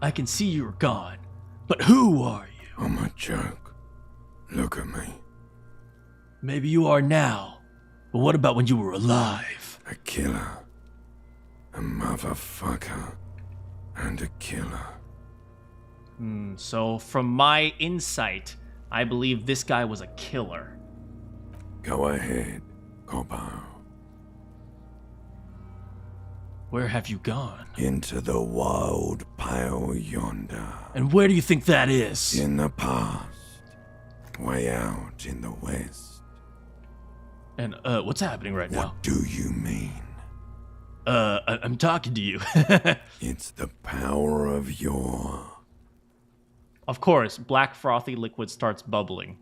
I can see you're gone, but who are you? I'm a joke. Look at me. Maybe you are now, but what about when you were alive? A killer. A motherfucker. And a killer. So from my insight, I believe this guy was a killer. Go ahead, Coppo. Where have you gone? Into the wild pale yonder. And where do you think that is? In the past. Way out in the west. And, what's happening right now? What do you mean? I'm talking to you. It's the power of your... Of course, black frothy liquid starts bubbling.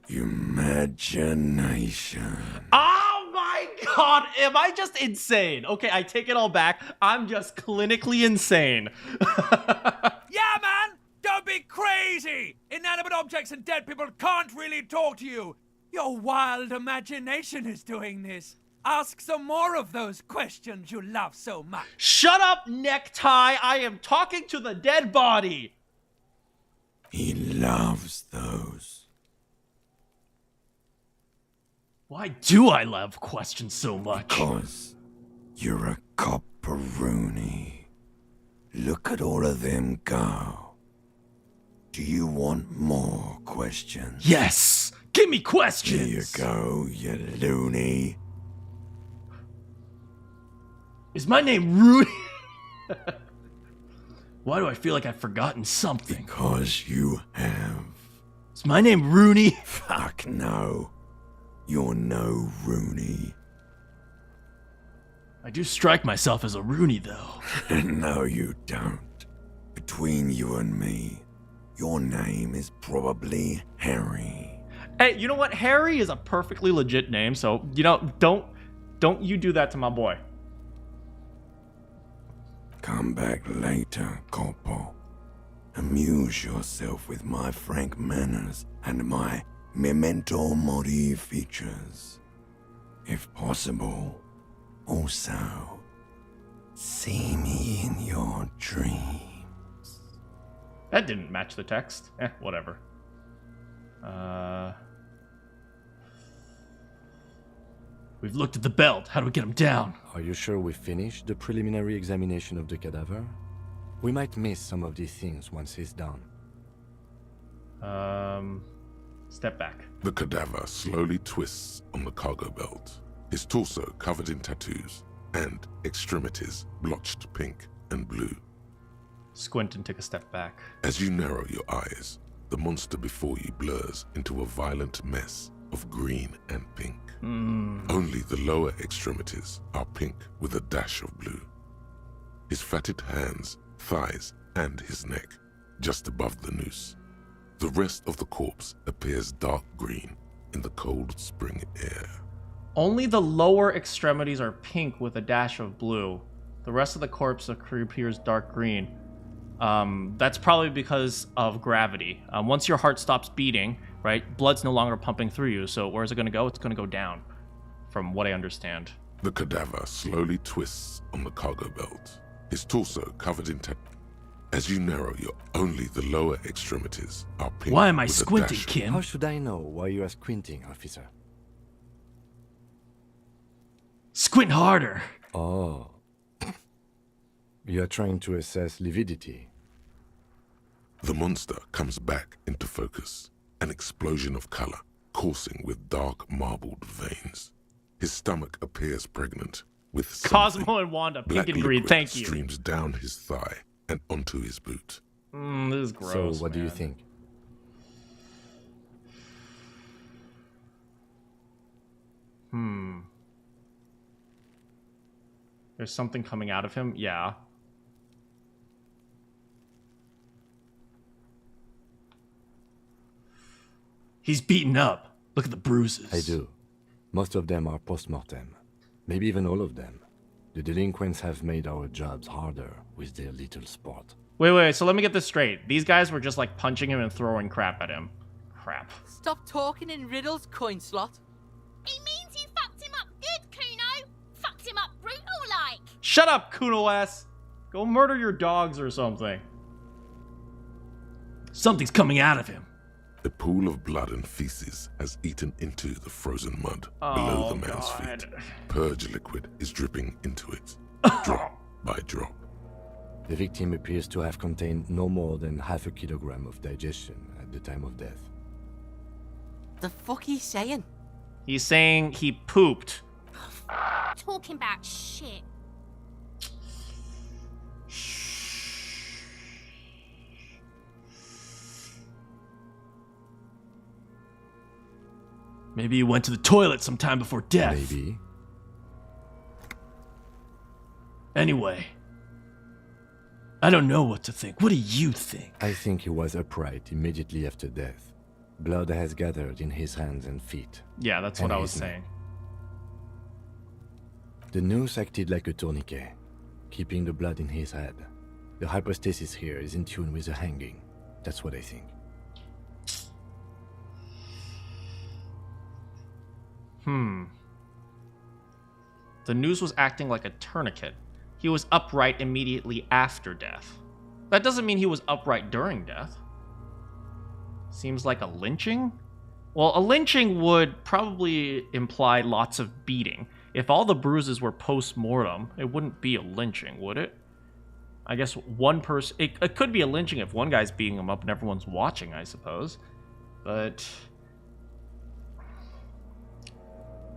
Imagination. Oh my god, am I just insane? Okay, I take it all back. I'm just clinically insane. Yeah, man! Don't be crazy! Inanimate objects and dead people can't really talk to you. Your wild imagination is doing this. Ask some more of those questions you love so much. Shut up, necktie! I am talking to the dead body! He loves those. Why do I love questions so much? Because you're a copperoonie. Look at all of them go. Do you want more questions? Yes! Give me questions! Here you go, you loony. Is my name Rudy? Why do I feel like I've forgotten something? Because you have. Is my name Rooney? Fuck no. You're no Rooney. I do strike myself as a Rooney, though. No, you don't. Between you and me, your name is probably Harry. Hey, you know what? Harry is a perfectly legit name, so, you know, don't you do that to my boy. Come back later, Corpo. Amuse yourself with my frank manners and my memento mori features. If possible, also, see me in your dreams. That didn't match the text. Whatever. We've looked at the belt. How do we get him down? Are you sure we finished the preliminary examination of the cadaver? We might miss some of these things once he's done. Step back. The cadaver slowly twists on the cargo belt, his torso covered in tattoos, and extremities blotched pink and blue. Squint and take a step back. As you narrow your eyes, the monster before you blurs into a violent mess of green and pink. Only the lower extremities are pink with a dash of blue. His fatted hands, thighs, and his neck, just above the noose. The rest of the corpse appears dark green in the cold spring air. Only the lower extremities are pink with a dash of blue. The rest of the corpse appears dark green. That's probably because of gravity. Once your heart stops beating, right, blood's no longer pumping through you, so where's it going to go? It's going to go down, from what I understand. The cadaver slowly twists on the cargo belt, his torso covered in tattoos. As you narrow your, only the lower extremities are pink. Why am I with a squinting, dash- Kim? How should I know why you are squinting, officer? Squint harder. Oh. You are trying to assess lividity. The monster comes back into focus, an explosion of color, coursing with dark marbled veins. His stomach appears pregnant, with something. Cosmo and Wanda, Black pink and green, liquid thank you. streams down his thigh and onto his boot. This is gross. So, what do you man. think? There's something coming out of him? Yeah. He's beaten up. Look at the bruises. I do. Most of them are post-mortem. Maybe even all of them. The delinquents have made our jobs harder with their little sport. Wait, so let me get this straight. These guys were just like punching him and throwing crap at him. Crap. Stop talking in riddles, coin slot. He means you fucked him up good, Kuno. Fucked him up brutal like. Shut up, Kuno-S! Go murder your dogs or something. Something's coming out of him. A pool of blood and feces has eaten into the frozen mud below the man's feet. Purge liquid is dripping into it, drop by drop. The victim appears to have contained no more than half a kilogram of digestion at the time of death. The fuck he's saying? He's saying he pooped. Talking about shit. Maybe he went to the toilet sometime before death. Maybe. Anyway, I don't know what to think. What do you think? I think he was upright immediately after death. Blood has gathered in his hands and feet. Yeah, that's what I was saying. The noose acted like a tourniquet, keeping the blood in his head. The hypostasis here is in tune with the hanging. That's what I think. The noose was acting like a tourniquet. He was upright immediately after death. That doesn't mean he was upright during death. Seems like a lynching? Well, a lynching would probably imply lots of beating. If all the bruises were post-mortem, it wouldn't be a lynching, would it? I guess one person... It could be a lynching if one guy's beating him up and everyone's watching, I suppose. But...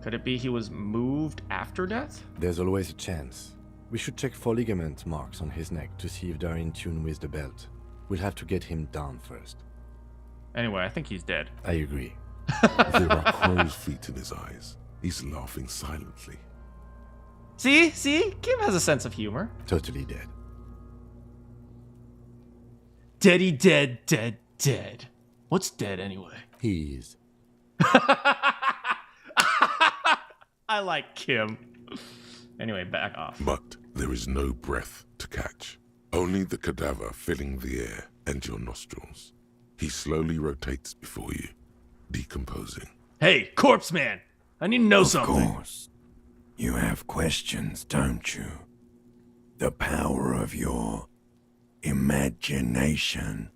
could it be he was moved after death? There's always a chance. We should check for ligament marks on his neck to see if they're in tune with the belt. We'll have to get him down first. Anyway, I think he's dead. I agree. There are crow's feet in his eyes. He's laughing silently. See? Kim has a sense of humor. Totally dead. Deady dead, dead, dead. What's dead anyway? He is. I like Kim. Anyway, back off. But there is no breath to catch. Only the cadaver filling the air and your nostrils. He slowly rotates before you, decomposing. Hey, corpse man! I need to know something. Of course. You have questions, don't you? The power of your imagination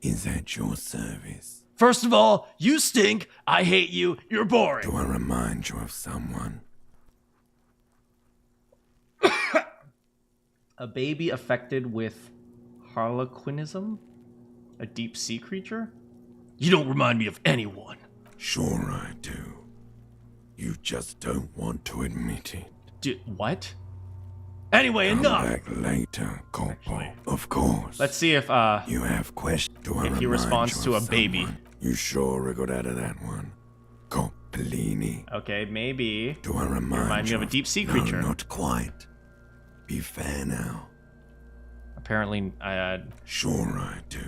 is at your service. First of all, you stink, I hate you, you're boring. Do I remind you of someone? A baby affected with harlequinism? A deep sea creature? You don't remind me of anyone. Sure I do. You just don't want to admit it. What? Anyway, Come enough. back later, Corporal. Of course. Let's see if You have questions. if he responds to a baby. You sure I got out of that one? Coppellini. Okay, maybe. Do I remind me you of a deep sea creature. No, not quite. Be fair now. Apparently, Sure I do.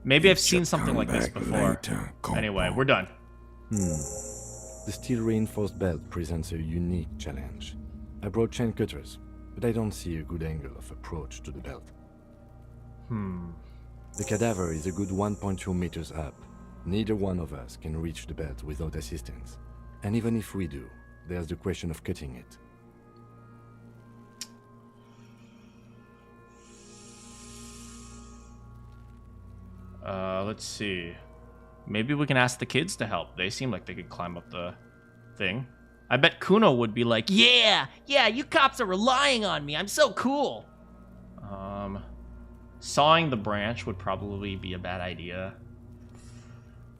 maybe I've You seen should something come like this back before. later, Anyway, Corporal. we're done. The steel-reinforced belt presents a unique challenge. I brought chain cutters, but I don't see a good angle of approach to the belt. The cadaver is a good 1.2 meters up. Neither one of us can reach the belt without assistance. And even if we do, there's the question of cutting it. Let's see. Maybe we can ask the kids to help. They seem like they could climb up the thing. I bet Kuno would be like, yeah, you cops are relying on me. I'm so cool. Sawing the branch would probably be a bad idea.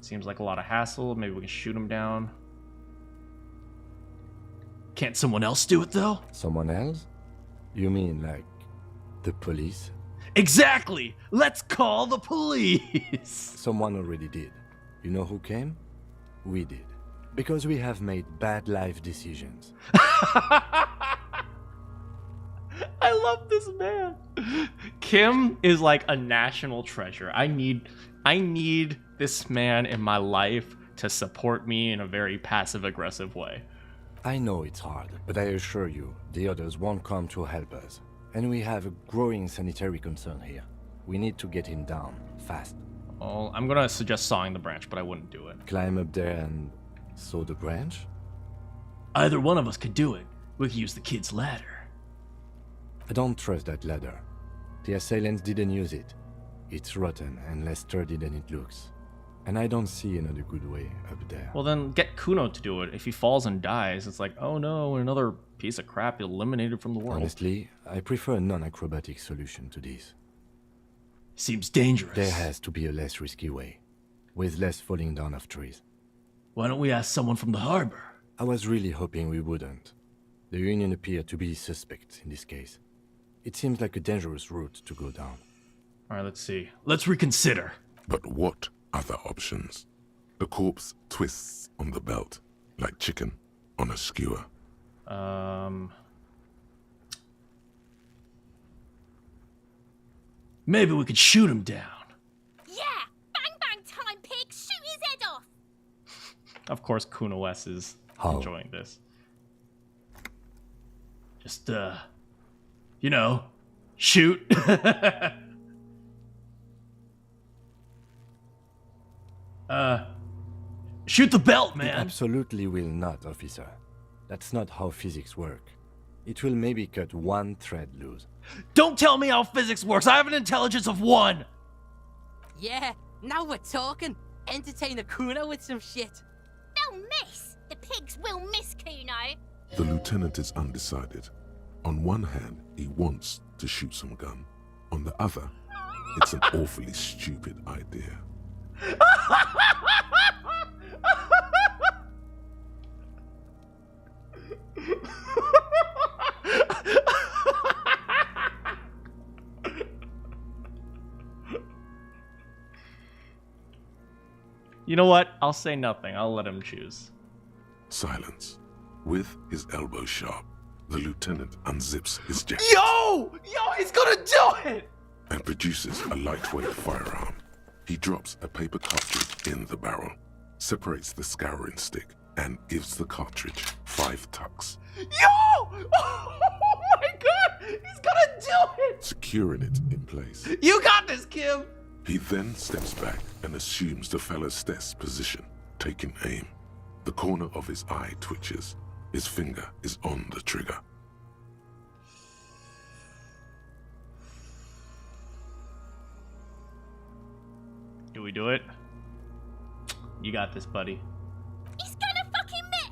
Seems like a lot of hassle. Maybe we can shoot him down. Can't someone else do it, though? Someone else? You mean like the police? Exactly! Let's call the police! Someone already did. You know who came? We did. Because we have made bad life decisions. I love this man. Kim is like a national treasure. I need this man in my life to support me in a very passive-aggressive way. I know it's hard, but I assure you, the others won't come to help us. And we have a growing sanitary concern here. We need to get him down, fast. Oh, I'm gonna suggest sawing the branch, but I wouldn't do it. Climb up there and saw the branch? Either one of us could do it. We could use the kid's ladder. I don't trust that ladder. The assailants didn't use it. It's rotten and less sturdy than it looks. And I don't see another good way up there. Well, then get Kuno to do it. If he falls and dies, it's like, oh no, another piece of crap eliminated from the world. Honestly, I prefer a non-acrobatic solution to this. Seems dangerous. There has to be a less risky way, with less falling down of trees. Why don't we ask someone from the harbor? I was really hoping we wouldn't. The Union appeared to be suspect in this case. It seems like a dangerous route to go down. Alright, let's see. Let's reconsider. But what other options? The corpse twists on the belt, like chicken on a skewer. Maybe we could shoot him down. Yeah! Bang bang time, pig! Shoot his head off! Of course, Kuno S is enjoying this. Just, you know, shoot. Shoot the belt, man. It absolutely will not, officer. That's not how physics work. It will maybe cut one thread loose. Don't tell me how physics works. I have an intelligence of 1. Yeah, now we're talking. Entertain a Kuno with some shit. They'll miss! The pigs will miss Kuno! The lieutenant is undecided. On one hand, he wants to shoot some gun. On the other, it's an awfully stupid idea. You know what? I'll say nothing. I'll let him choose. Silence. With his elbow sharp, the lieutenant unzips his jacket. Yo! He's gonna do it! And produces a lightweight firearm. He drops a paper cartridge in the barrel, separates the scouring stick, and gives the cartridge 5 tucks. Yo! Oh my god! He's gonna do it! Securing it in place. You got this, Kim! He then steps back and assumes the fellow's desk position, taking aim. The corner of his eye twitches. His finger is on the trigger. Do we do it? You got this, buddy. He's gonna fucking miss!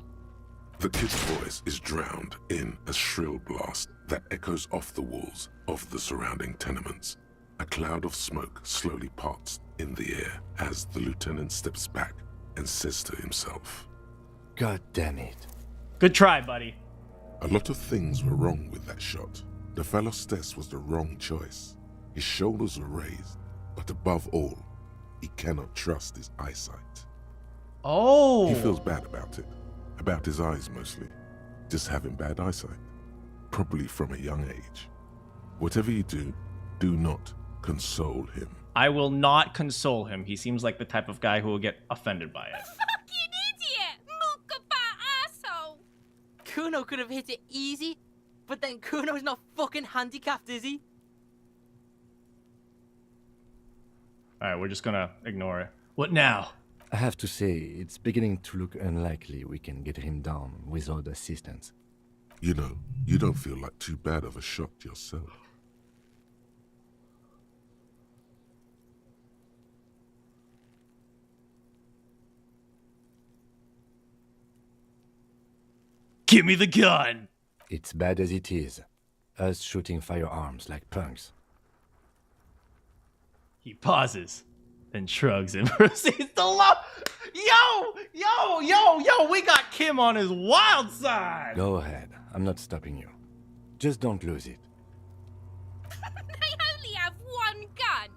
The kid's voice is drowned in a shrill blast that echoes off the walls of the surrounding tenements. A cloud of smoke slowly parts in the air as the lieutenant steps back and says to himself, God damn it. Good try, buddy. A lot of things were wrong with that shot. The fellow's desk was the wrong choice. His shoulders were raised, but above all, he cannot trust his eyesight. Oh! He feels bad about it. About his eyes mostly. Just having bad eyesight. Probably from a young age. Whatever you do, do not console him. I will not console him. He seems like the type of guy who will get offended by it. Fucking idiot! Mookabat asshole! Kuno could have hit it easy, but then Kuno's not fucking handicapped, is he? Alright, we're just gonna ignore it. What now? I have to say, it's beginning to look unlikely we can get him down without assistance. You know, you don't feel like too bad of a shot yourself. Give me the gun! It's bad as it is. Us shooting firearms like punks. He pauses, then shrugs and proceeds to load. Yo, we got Kim on his wild side! Go ahead. I'm not stopping you. Just don't lose it. They only have one gun.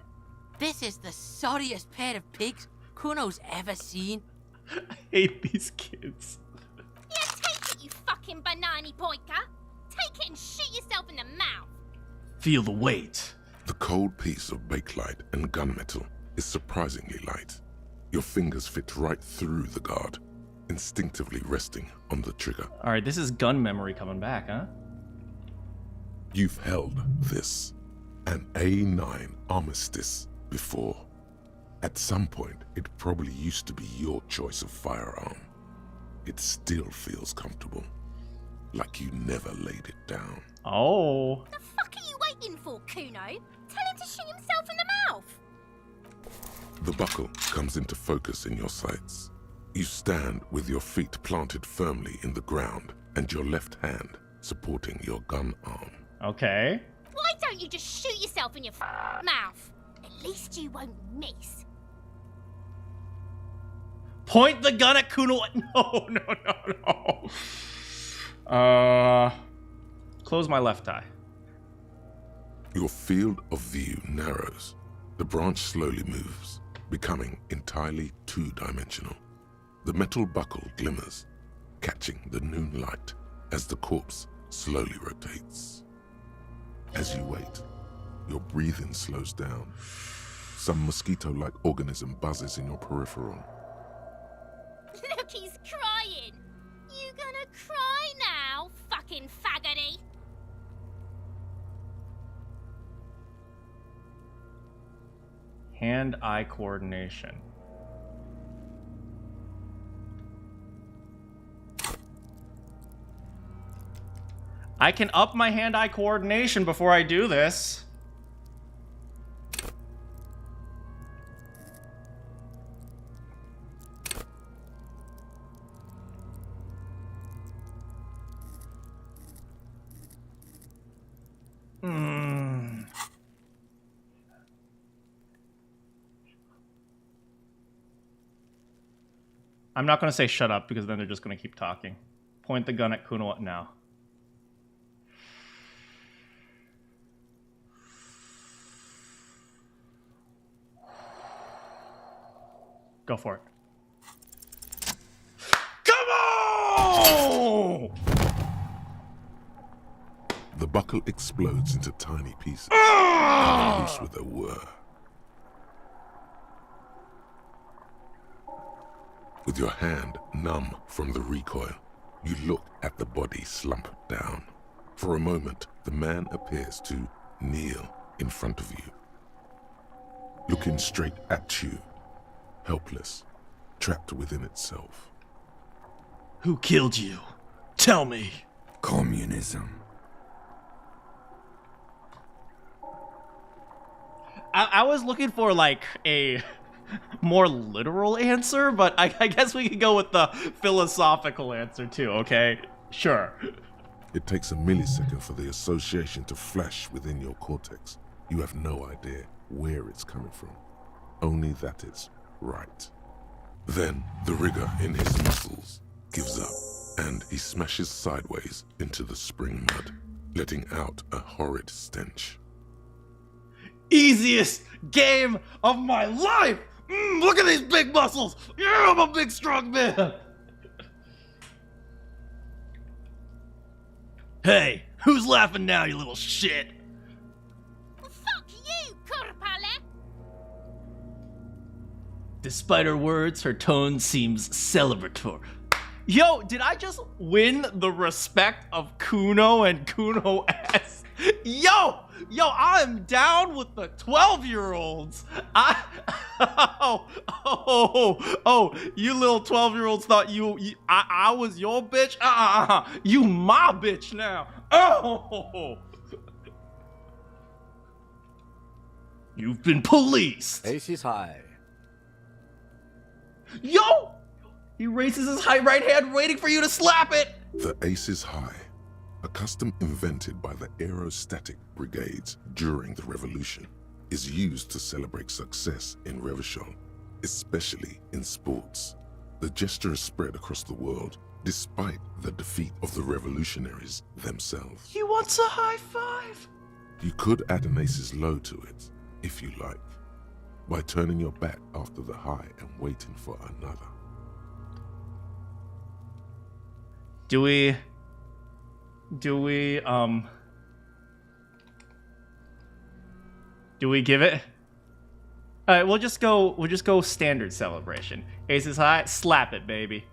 This is the sorriest pair of pigs Kuno's ever seen. I hate these kids. Yeah, take it, you fucking banana pointer. Take it and shoot yourself in the mouth. Feel the weight. The cold piece of bakelite and gunmetal is surprisingly light. Your fingers fit right through the guard, instinctively resting on the trigger. Alright, this is gun memory coming back, huh? You've held this, an A9 Armistice, before. At some point, it probably used to be your choice of firearm. It still feels comfortable, like you never laid it down. Oh. The fuck are you waiting for, Kuno? Tell him to shoot himself in the mouth. The buckle comes into focus in your sights. You stand with your feet planted firmly in the ground and your left hand supporting your gun arm. Okay. Why don't you just shoot yourself in your mouth? At least you won't miss. Point the gun at Kuno. No. Close my left eye. Your field of view narrows. The branch slowly moves, becoming entirely two-dimensional. The metal buckle glimmers, catching the noon light as the corpse slowly rotates. As you wait, your breathing slows down. Some mosquito-like organism buzzes in your peripheral. Look, he's crying. You gonna cry now, fucking faggoty? Hand-eye coordination. I can up my hand-eye coordination before I do this. I'm not going to say shut up because then they're just going to keep talking. Point the gun at Kuno now. Go for it. Come on! The buckle explodes into tiny pieces, and loose with a whir. With your hand numb from the recoil, you look at the body slump down. For a moment, the man appears to kneel in front of you, looking straight at you, helpless, trapped within itself. Who killed you? Tell me. Communism. I was looking for like a more literal answer, but I guess we could go with the philosophical answer too, okay? Sure. It takes a millisecond for the association to flash within your cortex. You have no idea where it's coming from, only that it's right. Then the rigor in his muscles gives up, and he smashes sideways into the spring mud, letting out a horrid stench. Easiest game of my life! Look at these big muscles! Yeah, I'm a big, strong man! Hey, who's laughing now, you little shit? Fuck you, Kurpale! Despite her words, her tone seems celebratory. Yo, did I just win the respect of Kuno and Kuno S? Yo, I'm down with the 12-year-olds. You little 12-year-olds thought I was your bitch? You my bitch now. Oh. You've been policed. Ace is high. Yo! He raises his right hand waiting for you to slap it. The Aces High, a custom invented by the aerostatic brigades during the revolution, is used to celebrate success in Revachol, especially in sports. The gesture is spread across the world despite the defeat of the revolutionaries themselves. He wants a high five! You could add an Aces Low to it, if you like, by turning your back after the high and waiting for another. Do we give it? All right, we'll just go standard celebration. Aces high, slap it, baby.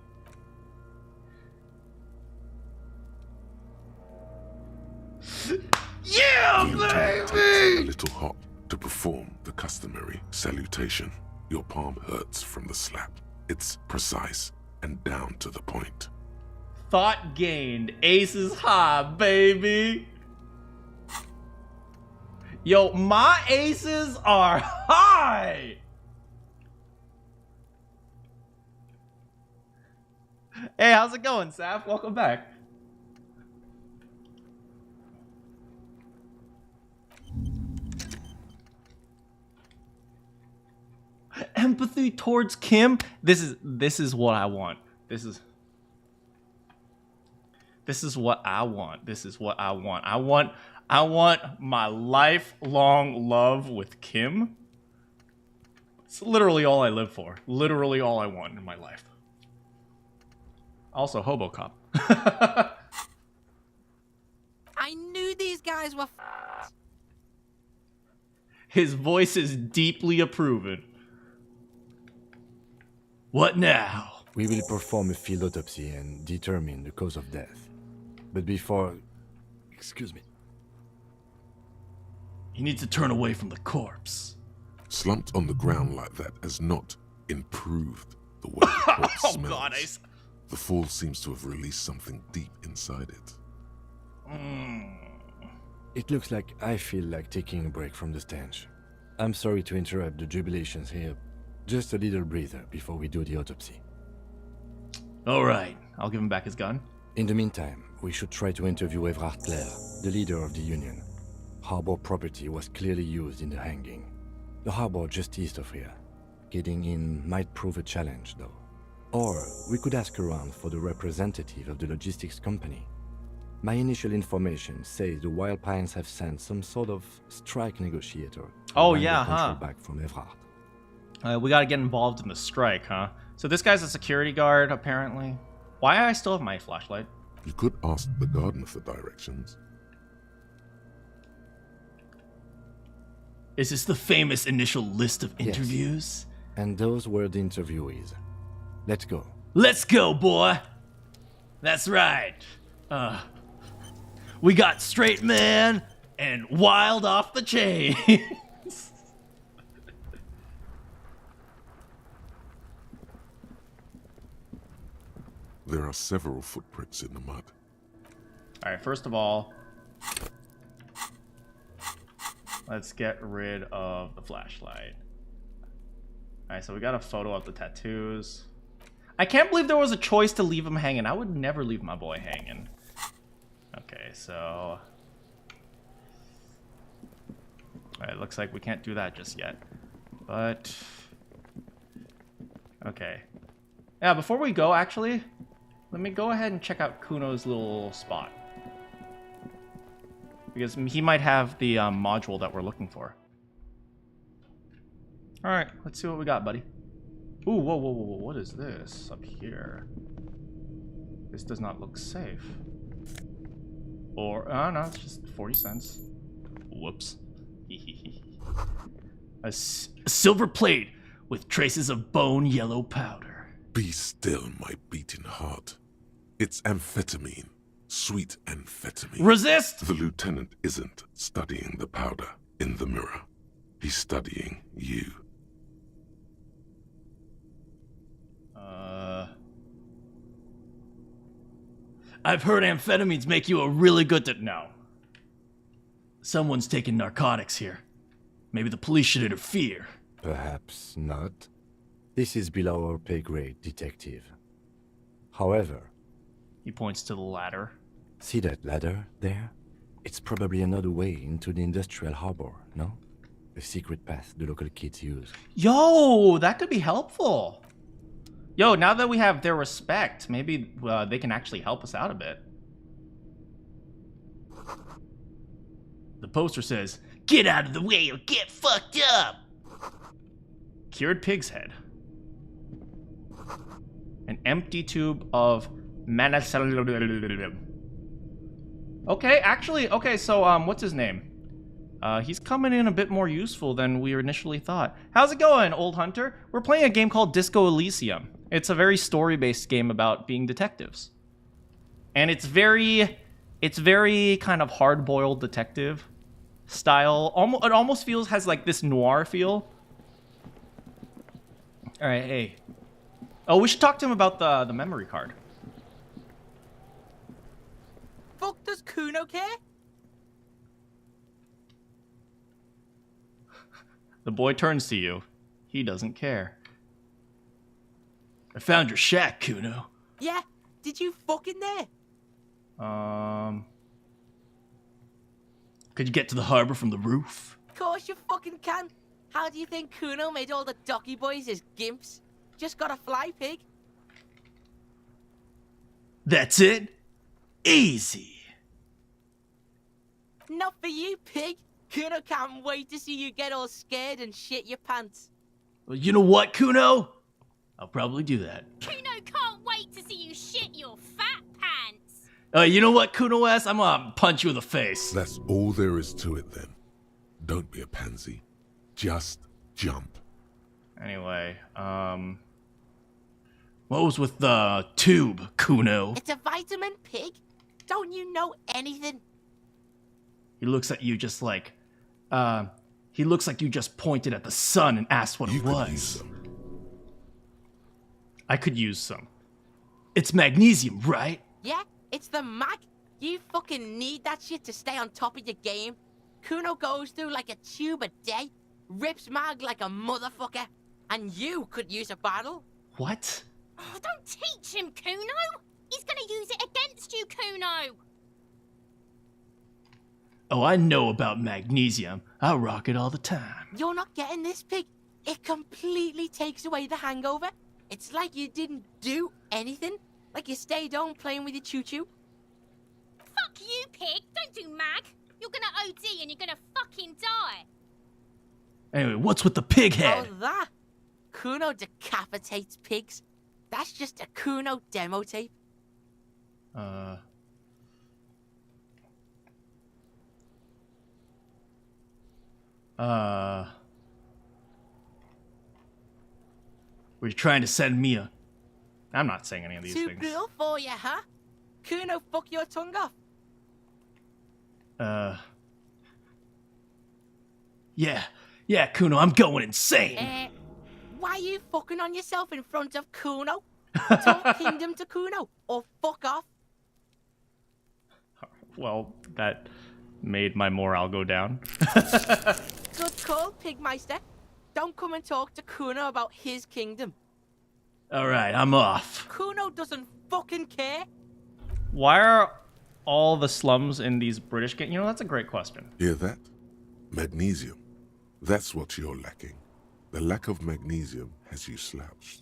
Yeah, The attack takes baby! a little hot to perform the customary salutation. Your palm hurts from the slap. It's precise and down to the point. Thought gained. Aces high, baby. Yo, my aces are high. Hey, how's it going, Saf? Welcome back. Empathy towards Kim. This is what I want. This is what I want. This is what I want. I want my lifelong love with Kim. It's literally all I live for. Literally all I want in my life. Also, Hobocop. I knew these guys were His voice is deeply approving. What now? We will perform a field autopsy and determine the cause of death. But before... Excuse me. He needs to turn away from the corpse. Slumped on the ground like that has not improved the way the corpse Oh smells. God, The fall seems to have released something deep inside it. It looks like I feel like taking a break from the stench. I'm sorry to interrupt the jubilations here. Just a little breather before we do the autopsy. All right. I'll give him back his gun. In the meantime, we should try to interview Everard Clare, the leader of the Union. Harbor property was clearly used in the hanging. The harbor just east of here. Getting in might prove a challenge, though. Or we could ask around for the representative of the logistics company. My initial information says the Wild Pines have sent some sort of strike negotiator. to Oh, wind the yeah, control huh? back from Everard. We gotta get involved in the strike, huh? So this guy's a security guard, apparently. Why do I still have my flashlight? You could ask the gardener for directions. Is this the famous initial list of Yes. interviews? And those were the interviewees. Let's go. Let's go, boy. That's right. We got straight man and wild off the chain. There are several footprints in the mud. All right, first of all, let's get rid of the flashlight. All right, so we got a photo of the tattoos. I can't believe there was a choice to leave him hanging. I would never leave my boy hanging. Okay, so... Alright, looks like we can't do that just yet. But... Okay. Yeah, before we go, actually, let me go ahead and check out Kuno's little spot. Because he might have the module that we're looking for. Alright, let's see what we got, buddy. Ooh, whoa, whoa, whoa, whoa, what is this up here? This does not look safe. Or, oh no, it's just 40 cents. Whoops. A silver plate with traces of bone yellow powder. Be still, my beating heart. It's amphetamine. Sweet amphetamine. Resist! The lieutenant isn't studying the powder in the mirror. He's studying you. I've heard amphetamines make you a really good No. Someone's taking narcotics here. Maybe the police should interfere. Perhaps not. This is below our pay grade, detective. However, He points to the ladder. See that ladder there? It's probably another way into the industrial harbor, no? A secret path the local kids use. Yo, that could be helpful. Yo, now that we have their respect, maybe they can actually help us out a bit. The poster says, "Get out of the way or get fucked up." Cured pig's head. An empty tube of Manakyn. Okay, actually, okay, so, what's his name? He's coming in a bit more useful than we initially thought. How's it going, old hunter? We're playing a game called Disco Elysium. It's a very story-based game about being detectives. And it's very kind of hard-boiled detective style. It almost has like this noir feel. All right, hey. Oh, we should talk to him about the memory card. Fuck does Kuno care? The boy turns to you. He doesn't care. I found your shack, Kuno. Yeah, did you fuck in there? Could you get to the harbor from the roof? Of course you fucking can. How do you think Kuno made all the docky boys his gimps? Just got a fly pig. That's it? Easy. Not for you, pig. Kuno can't wait to see you get all scared and shit your pants. Well, you know what, Kuno? I'll probably do that. Kuno can't wait to see you shit your fat pants. You know what, Kuno S? I'm gonna punch you in the face. That's all there is to it then. Don't be a pansy. Just jump. Anyway, What was with the tube, Kuno? It's a vitamin, pig. Don't you know anything? He looks at you just like, he looks like you just pointed at the sun and asked what You it could was. use some. I could use some. It's magnesium, right? Yeah, it's the mag. You fucking need that shit to stay on top of your game. Kuno goes through like a tube a day, rips mag like a motherfucker, and you could use a bottle. What? Oh, don't teach him, Kuno. He's gonna use it against you, Kuno. Oh, I know about magnesium. I rock it all the time. You're not getting this, pig. It completely takes away the hangover. It's like you didn't do anything. Like you stayed home playing with your choo-choo. Fuck you, pig. Don't do mag. You're gonna OD and you're gonna fucking die. Anyway, what's with the pig head? Oh, that? Kuno decapitates pigs. That's just a Kuno demo tape. Were you trying to send me a... I'm not saying any of these Too things. brutal for you, huh? Kuno fuck your tongue off. Yeah, Kuno, I'm going insane. Why are you fucking on yourself in front of Kuno? Talk kingdom to Kuno, or fuck off. Well, that made my morale go down. Good call, Pigmeister. Don't come and talk to Kuno about his kingdom. Alright, I'm off. Kuno doesn't fucking care. Why are all the slums in these British games? You know, that's a great question. Hear that? Magnesium. That's what you're lacking. The lack of magnesium has you slouched.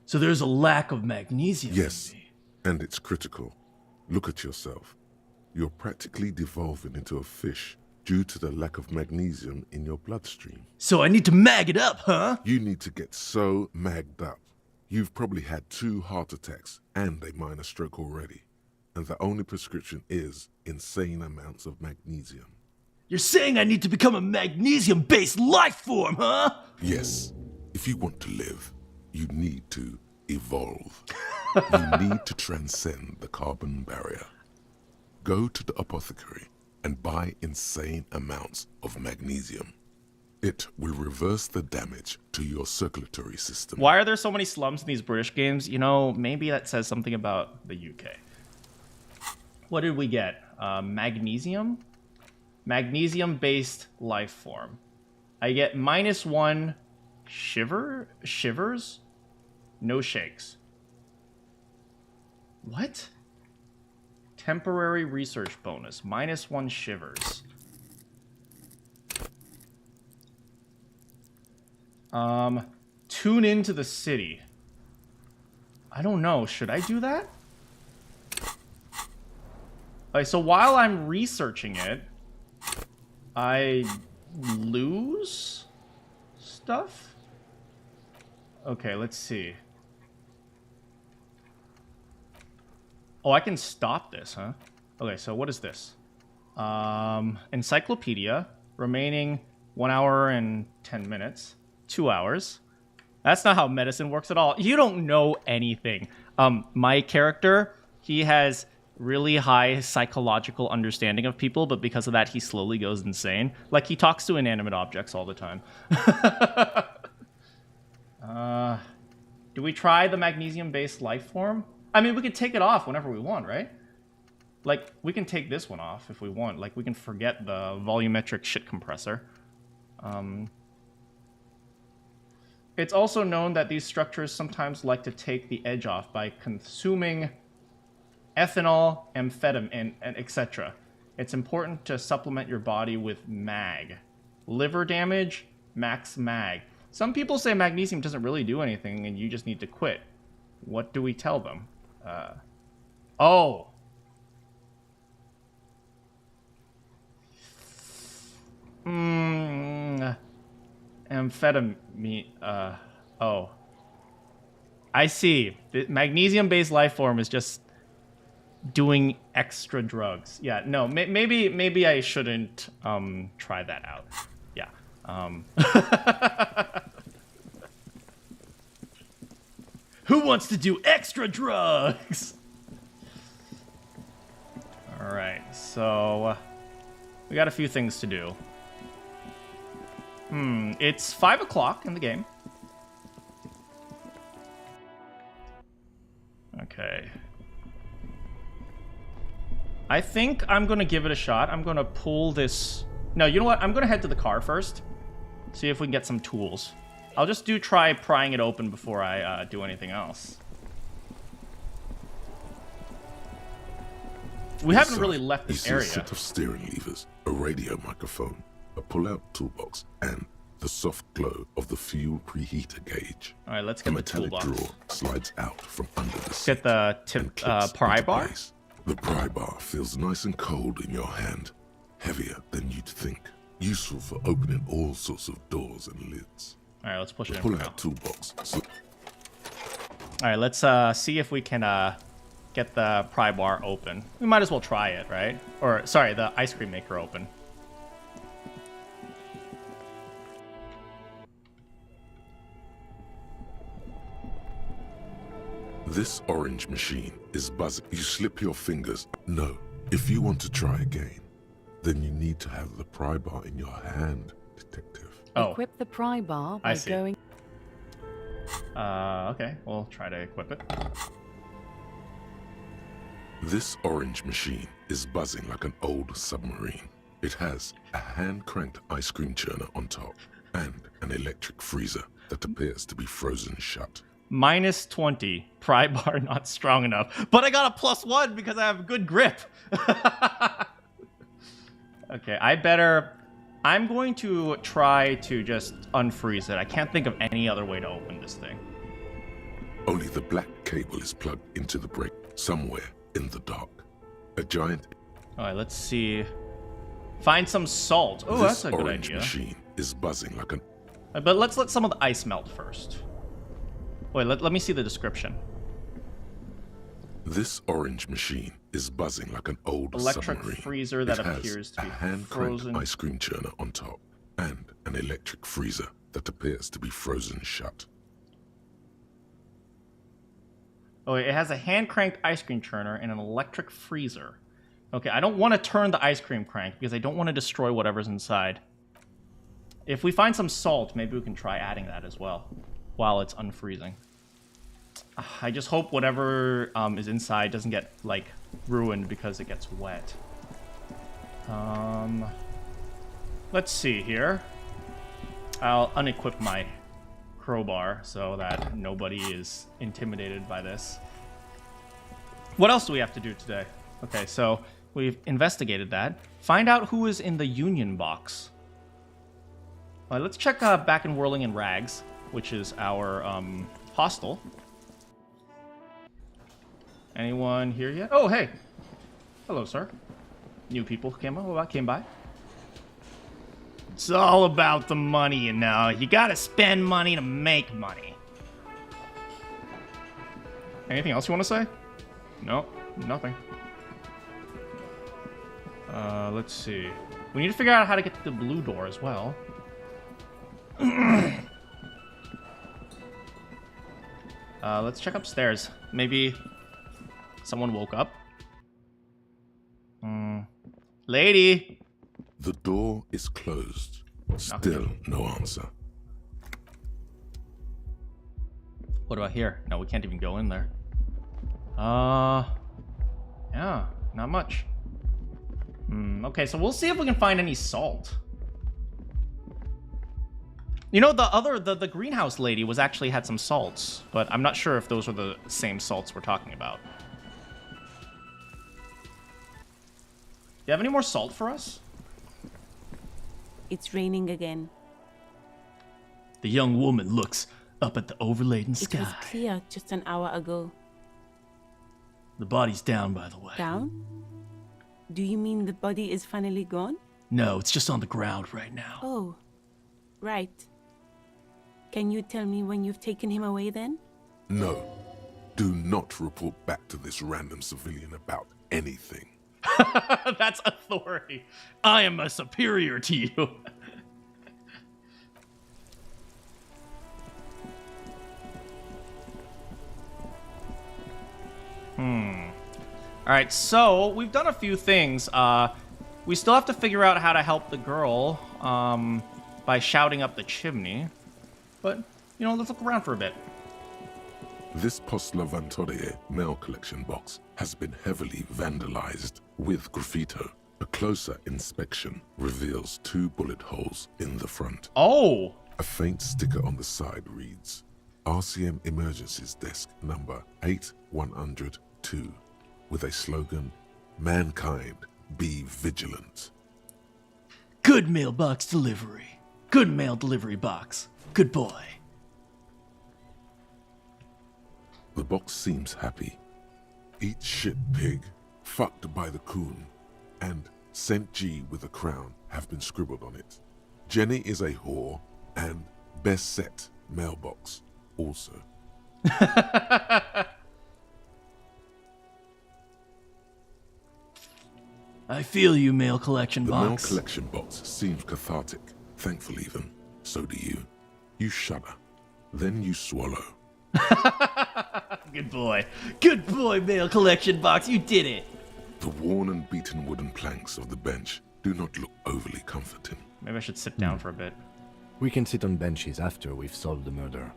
So there's a lack of magnesium. Yes, and it's critical. Look at yourself. You're practically devolving into a fish due to the lack of magnesium in your bloodstream. So I need to mag it up, huh? You need to get so magged up. You've probably had 2 heart attacks and a minor stroke already. And the only prescription is insane amounts of magnesium. You're saying I need to become a magnesium-based life form, huh? Yes. If you want to live, you need to evolve. You need to transcend the carbon barrier. Go to the apothecary and buy insane amounts of magnesium. It will reverse the damage to your circulatory system. Why are there so many slums in these British games? You know, maybe that says something about the UK. What did we get? Magnesium? Magnesium-based life form. I get -1 shivers? No shakes. What? Temporary research bonus. -1 shivers. Tune into the city. I don't know. Should I do that? Okay, so while I'm researching it, I lose stuff? Okay, let's see. Oh, I can stop this, huh? Okay, so what is this? Encyclopedia. Remaining 1 hour and 10 minutes. 2 hours. That's not how medicine works at all. You don't know anything. My character, he has really high psychological understanding of people, but because of that, he slowly goes insane. Like, he talks to inanimate objects all the time. Do we try the magnesium-based life form? I mean, we could take it off whenever we want, right? Like, we can take this one off if we want. Like, we can forget the volumetric shit compressor. It's also known that these structures sometimes like to take the edge off by consuming ethanol, amphetamine, and etc. It's important to supplement your body with mag. Liver damage, max mag. Some people say magnesium doesn't really do anything and you just need to quit. What do we tell them? Oh. Amphetamine. Oh. I see. The magnesium-based life form is just doing extra drugs. Yeah, no, maybe I shouldn't try that out. Yeah. Who wants to do extra drugs? All right, so we got a few things to do. It's 5 o'clock in the game. Okay. I think I'm going to give it a shot. I'm going to pull this... No, you know what? I'm going to head to the car first. See if we can get some tools. I'll just try prying it open before I do anything else. We haven't really left this area. You see a set of steering levers, a radio microphone, a pull-out toolbox, and the soft glow of the fuel preheater gauge. All right, let's get the toolbox. The metallic drawer slides out from under the seat. Get the pry bar. The pry bar feels nice and cold in your hand, heavier than you'd think. Useful for opening all sorts of doors and lids. All right, let's push it in. Pull-out toolbox. All right, let's see if we can get the pry bar open. We might as well try it, right? Or, sorry, the ice cream maker open. This orange machine is buzzing. You slip your fingers. No. If you want to try again, then you need to have the pry bar in your hand, detective. Oh. Equip the pry bar by going... Okay, we'll try to equip it. This orange machine is buzzing like an old submarine. It has a hand-cranked ice cream churner on top and an electric freezer that appears to be frozen shut. -20. Pry bar not strong enough. But I got a +1 because I have good grip. Okay, I'm going to try to just unfreeze it. I can't think of any other way to open this thing. Only the black cable is plugged into the break somewhere in the dark. A giant... Alright, let's see. Find some salt. Oh, that's a good idea. This orange machine is buzzing like an... But let's let some of the ice melt first. Wait, let me see the description. This orange machine is buzzing like an old electric submarine. Freezer that appears to be a hand-cranked frozen. ice cream churner on top and an electric freezer that appears to be frozen shut. Oh, it has a hand-cranked ice cream churner and an electric freezer. Okay, I don't want to turn the ice cream crank because I don't want to destroy whatever's inside. If we find some salt, maybe we can try adding that as well while it's unfreezing. I just hope whatever is inside doesn't get, like, ruined because it gets wet. Let's see here. I'll unequip my crowbar so that nobody is intimidated by this. What else do we have to do today? Okay, so we've investigated that. Find out who is in the Union box. All right, let's check back in Whirling in Rags, which is our hostel. Anyone here yet? Oh, hey. Hello, sir. New people came by. It's all about the money, you know. You gotta spend money to make money. Anything else you want to say? No, nothing. Let's see. We need to figure out how to get to the blue door as well. Let's check upstairs. Maybe someone woke up. Lady! The door is closed. Still no answer. What about here? No, we can't even go in there. Yeah, not much. Okay, so we'll see if we can find any salt. You know, the greenhouse lady was actually had some salts, but I'm not sure if those are the same salts we're talking about. Do you have any more salt for us? It's raining again. The young woman looks up at the overladen sky. It was clear just an hour ago. The body's down, by the way. Down? Do you mean the body is finally gone? No, it's just on the ground right now. Oh, right. Can you tell me when you've taken him away then? No. Do not report back to this random civilian about anything. That's authority. I am a superior to you. Alright, so we've done a few things. We still have to figure out how to help the girl by shouting up the chimney. But, you know, let's look around for a bit. This Post Lavantorie mail collection box has been heavily vandalized with graffito. A closer inspection reveals 2 bullet holes in the front. Oh! A faint sticker on the side reads, RCM Emergencies Desk number 8102, with a slogan, Mankind, be vigilant. Good mailbox delivery. Good mail delivery box. Good boy. The box seems happy. Eat shit pig, fucked by the coon, and St. G with a crown have been scribbled on it. Jenny is a whore, and best set mailbox also. I feel you, mail collection The box. mail collection box seems cathartic, thankful even. So do you. You shudder. Then you swallow. Good boy. Good boy, mail collection box. You did it. The worn and beaten wooden planks of the bench do not look overly comforting. Maybe I should sit down for a bit. We can sit on benches after we've solved the murder.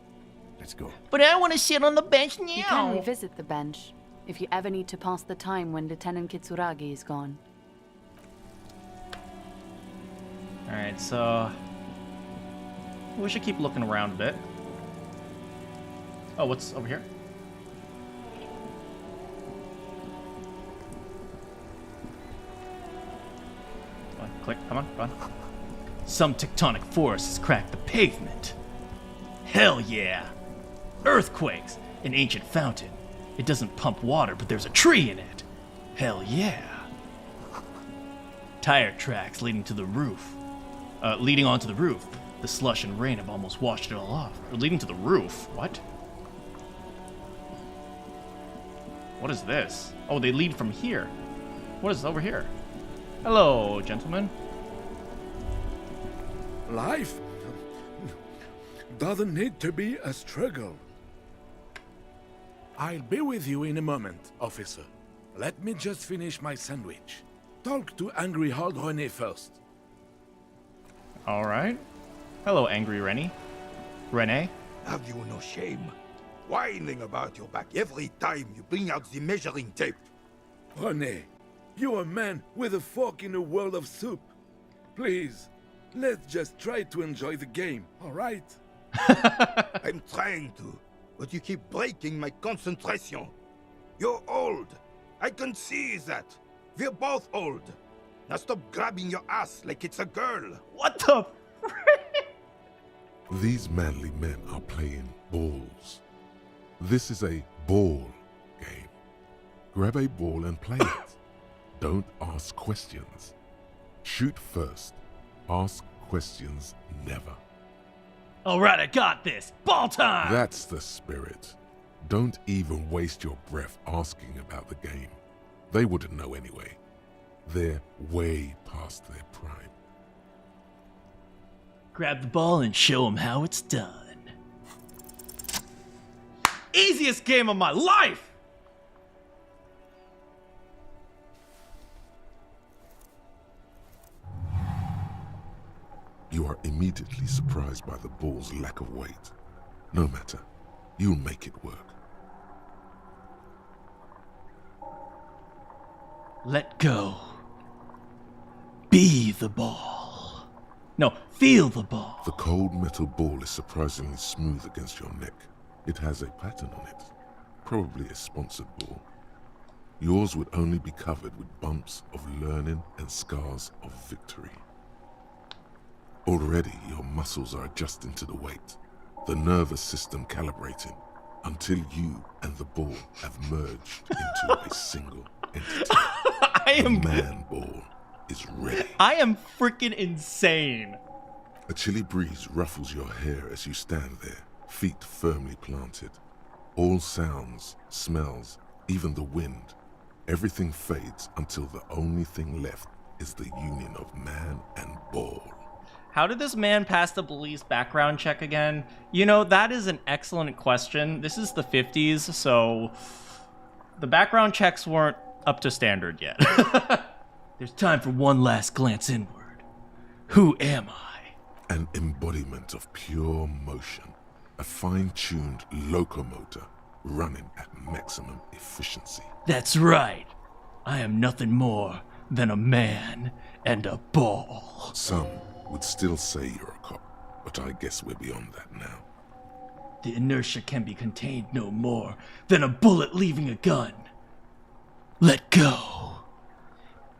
Let's go. But I want to sit on the bench now. You can revisit the bench if you ever need to pass the time when Lieutenant Kitsuragi is gone. Alright, so we should keep looking around a bit. Oh, what's over here? Come on, click, come on, run. Some tectonic force has cracked the pavement. Hell yeah. Earthquakes. An ancient fountain. It doesn't pump water, but there's a tree in it. Hell yeah. Tire tracks leading to the roof. Leading onto the roof. The slush and rain have almost washed it all off. Leading to the roof? What? What is this? Oh, they lead from here. What is over here? Hello, gentlemen. Life doesn't need to be a struggle. I'll be with you in a moment, officer. Let me just finish my sandwich. Talk to Angry Hard René first. Alright. Hello, Angry Rennie. Rene? Have you no shame? Whining about your back every time you bring out the measuring tape. René, you're a man with a fork in a world of soup. Please, let's just try to enjoy the game, alright? I'm trying to, but you keep breaking my concentration. You're old, I can see that. We're both old. Now stop grabbing your ass like it's a girl. What the These manly men are playing balls. This is a ball game. Grab a ball and play it. Don't ask questions. Shoot first. Ask questions never. Alright, I got this. Ball time! That's the spirit. Don't even waste your breath asking about the game. They wouldn't know anyway. They're way past their prime. Grab the ball and show them how it's done. Easiest game of my life! You are immediately surprised by the ball's lack of weight. No matter, you'll make it work. Let go. Be the ball. No, feel the ball. The cold metal ball is surprisingly smooth against your neck. It has a pattern on it. Probably a sponsored ball. Yours would only be covered with bumps of learning and scars of victory. Already your muscles are adjusting to the weight, the nervous system calibrating, until you and the ball have merged into a single entity. The man ball is ready. I am freaking insane. A chilly breeze ruffles your hair as you stand there, feet firmly planted. All sounds, smells, even the wind, everything fades until the only thing left is the union of man and ball. How did this man pass the police background check again? You know, that is an excellent question. This is the 50s, so the background checks weren't up to standard yet. There's time for one last glance inward. Who am I? An embodiment of pure motion, a fine-tuned locomotor running at maximum efficiency. That's right. I am nothing more than a man and a ball. Some would still say you're a cop, but I guess we're beyond that now. The inertia can be contained no more than a bullet leaving a gun. Let go.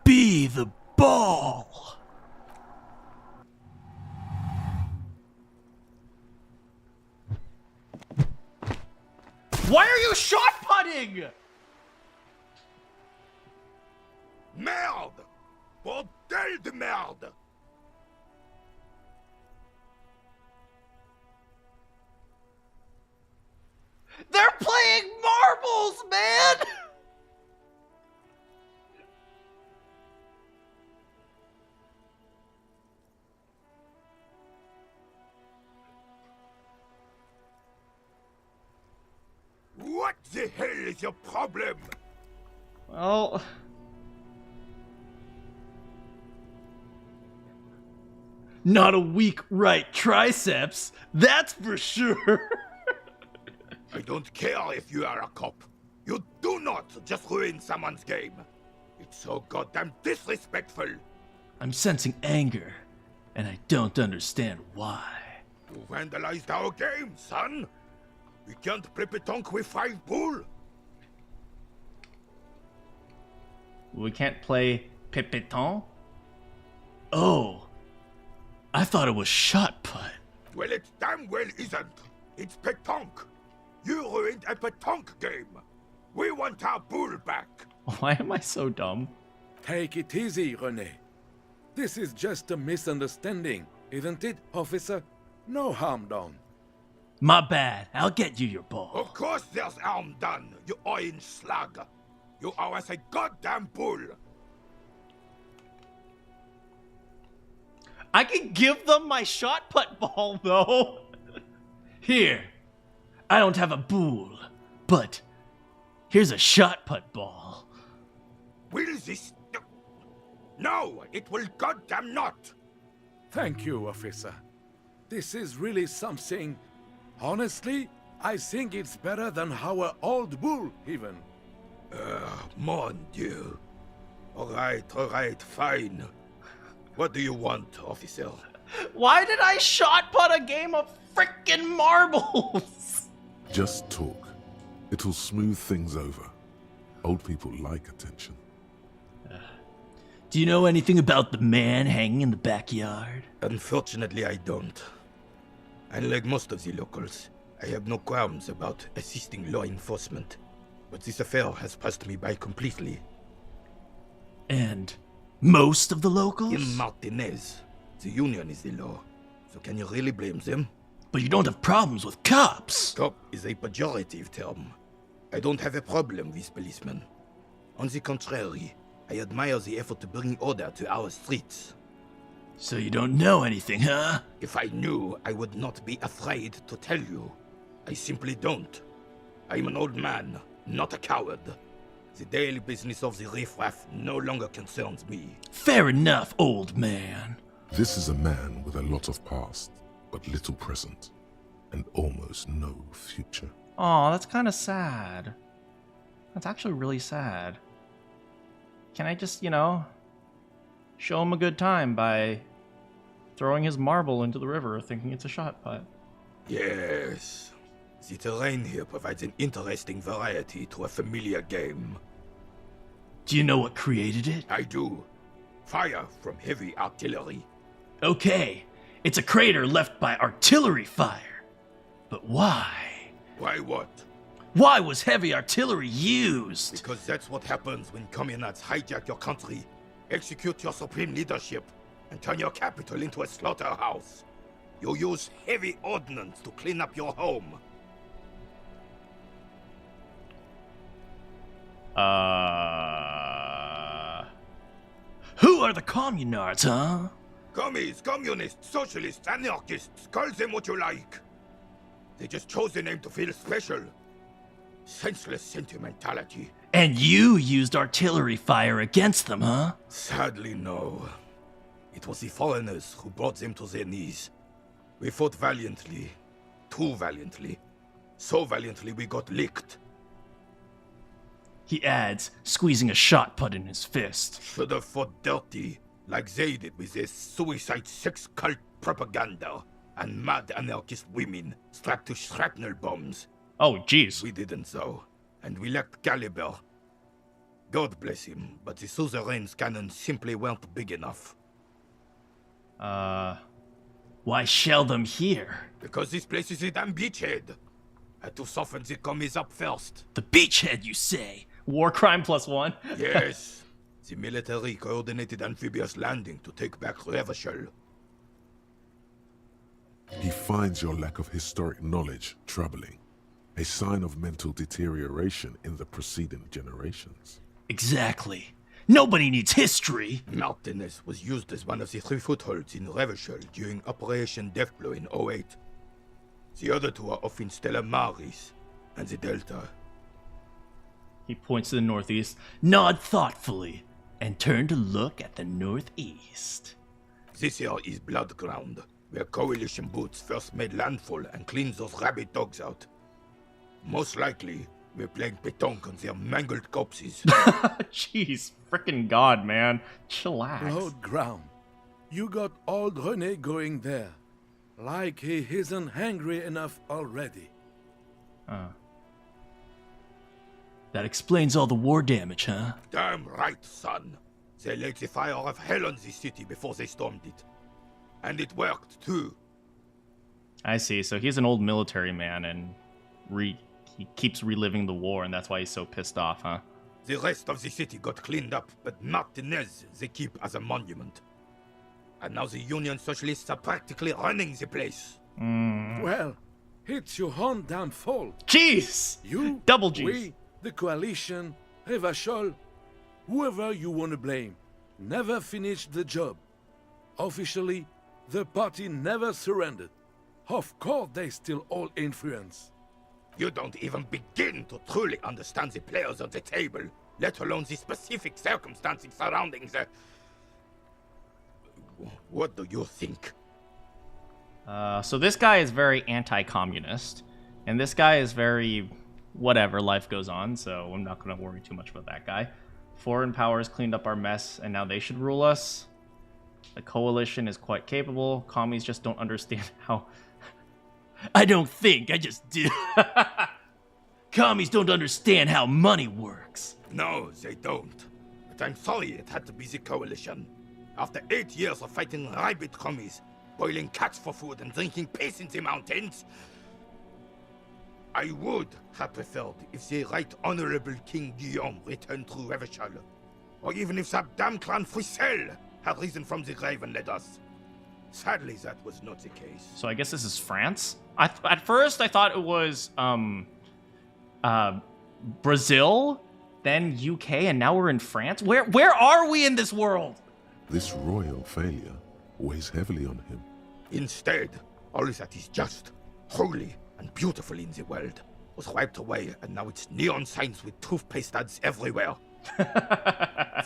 Be the ball. Why are you shot putting? Merde! Bordel de merde! They're playing marbles, man! What the hell is your problem? Well, not a weak right triceps, that's for sure. I don't care if you are a cop. You do not just ruin someone's game. It's so goddamn disrespectful. I'm sensing anger, and I don't understand why. You vandalized our game, son. We can't play pétanque with 5 bull. we can't play Pépiton? Oh, I thought it was shot put. Well, it damn well isn't. It's pétanque. You ruined a pétanque game. We want our bull back. Why am I so dumb? Take it easy, René. This is just a misunderstanding, isn't it, officer? No harm done. My bad. I'll get you your ball. Of course there's harm done, you orange slug. You owe us a goddamn bull. I can give them my shot put ball, though. Here. I don't have a bull, but here's a shot put ball. Will this... No, it will goddamn not. Thank you, officer. This is really something. Honestly, I think it's better than our old bull, even. Mon Dieu. All right, fine. What do you want, officer? Why did I shot put a game of frickin' marbles? Just talk. It'll smooth things over. Old people like attention. Do you know anything about the man hanging in the backyard? Unfortunately, I don't. Unlike most of the locals, I have no qualms about assisting law enforcement. But this affair has passed me by completely. And most of the locals? In Martinez, the union is the law. So can you really blame them? But you don't have problems with cops. Cop is a pejorative term. I don't have a problem with policemen. On the contrary, I admire the effort to bring order to our streets. So you don't know anything, huh? If I knew, I would not be afraid to tell you. I simply don't. I'm an old man, not a coward. The daily business of the riffraff no longer concerns me. Fair enough, old man. This is a man with a lot of past, but little present, and almost no future. Aw, that's kind of sad. That's actually really sad. Can I just, show him a good time by throwing his marble into the river thinking it's a shot put? Yes. The terrain here provides an interesting variety to a familiar game. Do you know what created it? I do. Fire from heavy artillery. Okay, it's a crater left by artillery fire. But why? Why what? Why was heavy artillery used? Because that's what happens when communards hijack your country, execute your supreme leadership, and turn your capital into a slaughterhouse. You use heavy ordnance to clean up your home. Who are the communards, huh? Commies, communists, socialists, anarchists, call them what you like. They just chose the name to feel special. Senseless sentimentality. And you used artillery fire against them, huh? Sadly, no. It was the foreigners who brought them to their knees. We fought valiantly. Too valiantly. So valiantly we got licked. He adds, squeezing a shot put in his fist. Should have fought dirty, like they did with their suicide sex cult propaganda and mad anarchist women strapped to shrapnel bombs. Oh, jeez. We didn't, though, and we lacked caliber. God bless him, but the suzerain's cannons simply weren't big enough. Why shell them here? Because this place is a damn beachhead. Had to soften the commies up first. The beachhead, you say? War crime +1. Yes. The military coordinated amphibious landing to take back Revachol. He finds your lack of historic knowledge troubling, a sign of mental deterioration in the preceding generations. Exactly. Nobody needs history. Martinez was used as one of the 3 footholds in Revachol during Operation Deathblow in 08. The other 2 are off in Stella Maris and the Delta. He points to the northeast, nod thoughtfully, and turn to look at the northeast. This here is Blood Ground, where coalition boots first made landfall and cleaned those rabid dogs out. Most likely, we're playing pétanque on their mangled corpses. Jeez, frickin' God, man. Chillax. Blood ground. You got old René going there. Like he isn't hungry enough already. That explains all the war damage, huh? Damn right, son. They laid the fire of hell on the city before they stormed it. And it worked, too. I see. So he's an old military man, and he keeps reliving the war, and that's why he's so pissed off, huh? The rest of the city got cleaned up, but Martinez they keep as a monument. And now the Union Socialists are practically running the place. Well, it's your own damn fault. Jeez! You, Double G's. we, the coalition, Revachol, whoever you want to blame, never finished the job. Officially, the party never surrendered. Of course, they still hold influence. You don't even begin to truly understand the players on the table, let alone the specific circumstances surrounding the... What do you think? So this guy is very anti-communist, and this guy is very whatever, life goes on, so I'm not going to worry too much about that guy. Foreign powers cleaned up our mess, and now they should rule us. The coalition is quite capable. Commies just don't understand how... I don't think, I just do. Commies don't understand how money works. No, they don't. But I'm sorry it had to be the Coalition. After 8 years of fighting rabid commies, boiling cats for food and drinking piss in the mountains, I would have preferred if the Right Honorable King Guillaume returned through Revachol, or even if that damn clan Frissel had risen from the grave and led us. Sadly, that was not the case. So I guess this is France? At first, I thought it was Brazil, then UK, and now we're in France? Where are we in this world? This royal failure weighs heavily on him. Instead, all that is just, holy, and beautiful in the world was wiped away, and now it's neon signs with toothpaste ads everywhere.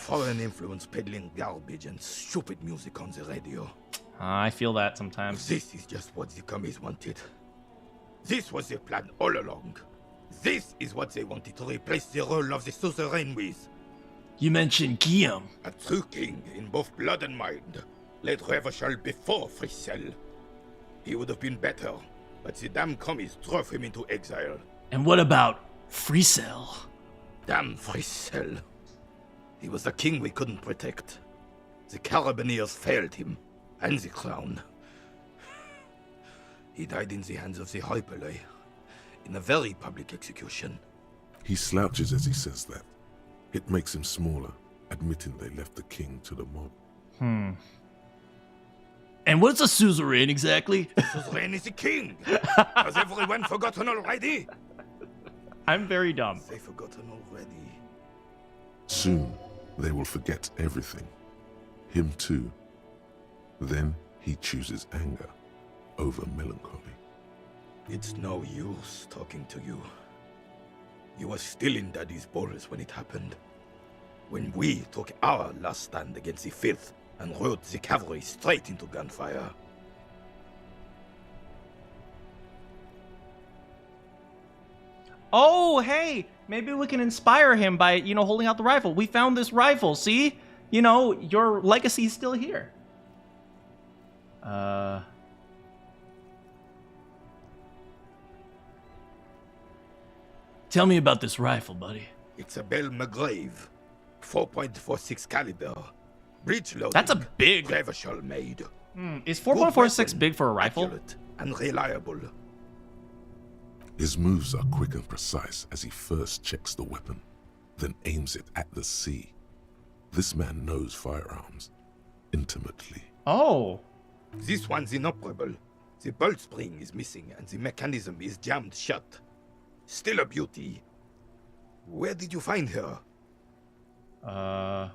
Foreign influence peddling garbage and stupid music on the radio. I feel that sometimes. This is just what the commies wanted. This was their plan all along. This is what they wanted to replace the role of the suzerain with. You mentioned Guillaume. A true king in both blood and mind led Revachol before Frissel. He would have been better, but the damn commies drove him into exile. And what about Frissel? Damn Frissel. He was the king we couldn't protect. The Carabineers failed him, and the crown. He died in the hands of the Hyperlay, in a very public execution. He slouches as he says that. It makes him smaller, admitting they left the king to the mob. And what's a suzerain exactly? Suzerain is the king! Has everyone forgotten already? I'm very dumb. They've forgotten already. Soon, they will forget everything. Him too. Then he chooses anger over melancholy. It's no use talking to you. You were still in Daddy's balls when it happened. When we took our last stand against the filth and rode the cavalry straight into gunfire. Oh, hey, maybe we can inspire him by, holding out the rifle. We found this rifle, see? Your legacy's still here. Tell me about this rifle, buddy. It's a Belle McGrave, 4.46 caliber, breech loading. That's a big Revachol made. Is 4.46 big for a rifle? Accurate and reliable. His moves are quick and precise as he first checks the weapon, then aims it at the sea. This man knows firearms intimately. Oh. This one's inoperable. The bolt spring is missing and the mechanism is jammed shut. Still a beauty. Where did you find her? I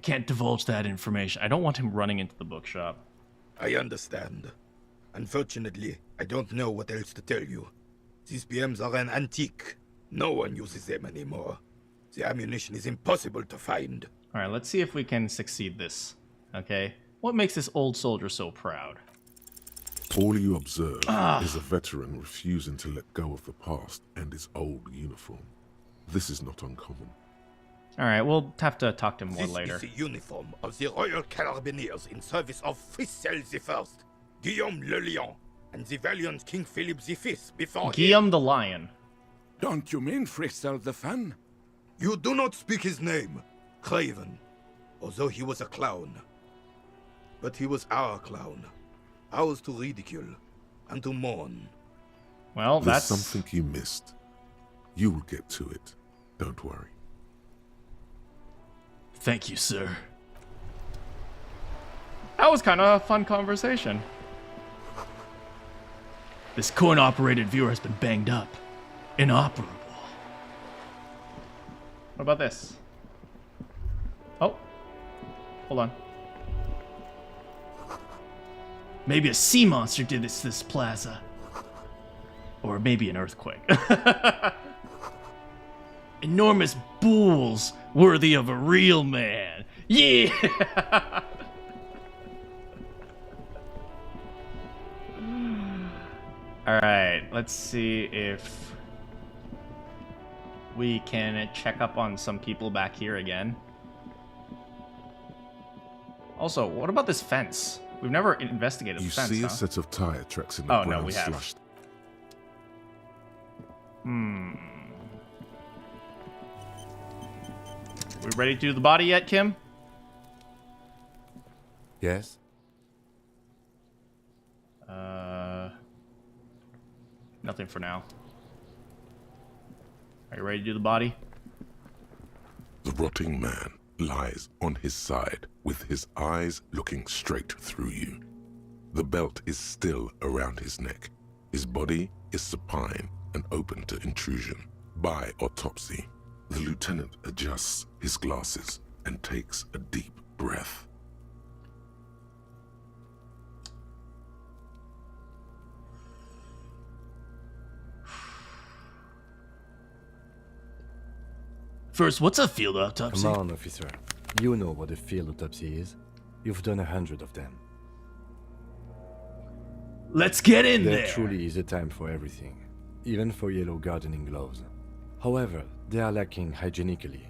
can't divulge that information. I don't want him running into the bookshop. I understand. Unfortunately, I don't know what else to tell you. These BMs are an antique. No one uses them anymore. The ammunition is impossible to find. Alright, let's see if we can succeed this. Okay? What makes this old soldier so proud? All you observe is a veteran refusing to let go of the past and his old uniform. This is not uncommon. Alright, we'll have to talk to him more later. This is the uniform of the Royal Carabineers in service of Frissel I, Guillaume le Lion, and the valiant King Philip V before Guillaume the Lion. Don't you mean Frissel the Fan? You do not speak his name, Craven, although he was a clown. But he was our clown. Ours to ridicule and to mourn. Well, There's that's something you missed. You will get to it. Don't worry. Thank you, sir. That was kind of a fun conversation. This coin-operated viewer has been banged up. Inoperable. What about this? Oh. Hold on. Maybe a sea monster did this plaza. Or maybe an earthquake. Enormous bulls worthy of a real man. Yeah! Alright, let's see if we can check up on some people back here again. Also, what about this fence? We've never investigated the fence, You see a set of tire tracks in the Oh, ground no, we have. slushed. We ready to do the body yet, Kim? Yes? Nothing for now. Are you ready to do the body? The rotting man lies on his side with his eyes looking straight through you. The belt is still around his neck. His body is supine and open to intrusion. By autopsy, the lieutenant adjusts his glasses and takes a deep breath. First, what's a field autopsy? Come on, officer. You know what a field autopsy is. You've done 100 of them. Let's get in there! There truly is a time for everything, even for yellow gardening gloves. However, they are lacking hygienically.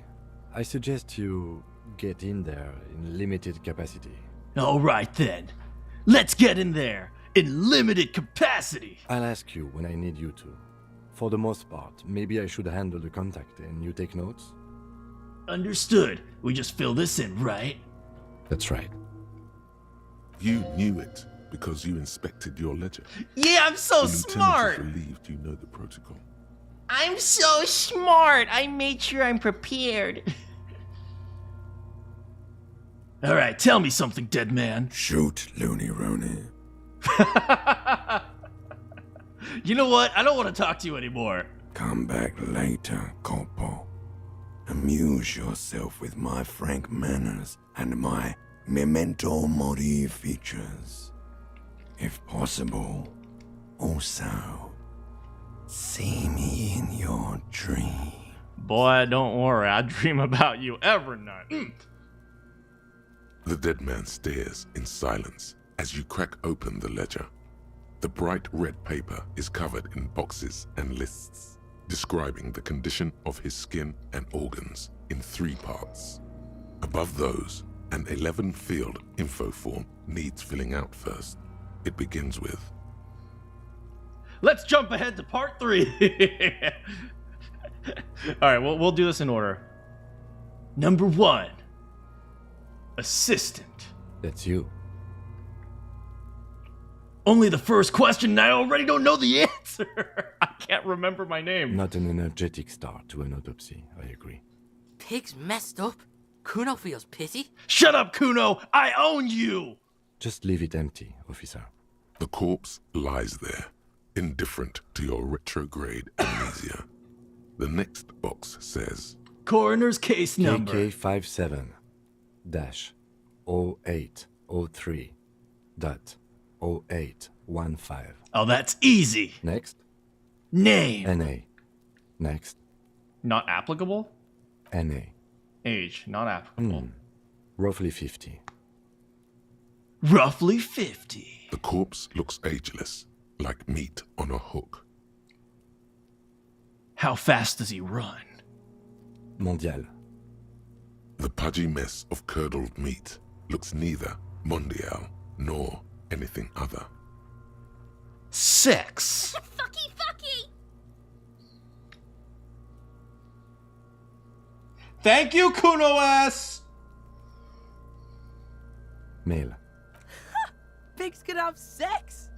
I suggest you get in there in limited capacity. Alright then. Let's get in there in limited capacity! I'll ask you when I need you to. For the most part, maybe I should handle the contact and you take notes? Understood. We just fill this in, right? That's right. You knew it because you inspected your ledger. Yeah, I'm so The smart! lieutenant is relieved you know the protocol. I'm so smart! I made sure I'm prepared. Alright, tell me something, dead man. Shoot, Looney Rooney. You know what? I don't want to talk to you anymore. Come back later, Corporal. Amuse yourself with my frank manners and my memento mori features. If possible, also, see me in your dream. Boy, don't worry. I dream about you every night. The dead man stares in silence as you crack open the ledger. The bright red paper is covered in boxes and lists, describing the condition of his skin and organs in 3 parts. Above those, an 11-field info form needs filling out first. It begins with, Let's jump ahead to part 3. Alright, we'll do this in order. Number 1. Assistant. That's you. Only the first question and I already don't know the answer. I can't remember my name. Not an energetic start to an autopsy, I agree. Pig's messed up. Kuno feels pity. Shut up, Kuno! I own you! Just leave it empty, officer. the corpse lies there, indifferent to your retrograde amnesia. The next box says, Coroner's case number. KK57-0803.0815. Oh, that's easy. Next. Name. NA. Next. Not applicable? NA. Age, not applicable. Roughly 50. Roughly 50. The corpse looks ageless, like meat on a hook. How fast does he run? Mondial. The pudgy mess of curdled meat looks neither mondial nor anything other. Sex. Fucky fucky! Thank you, Kuno S! Male. Pigs can have sex?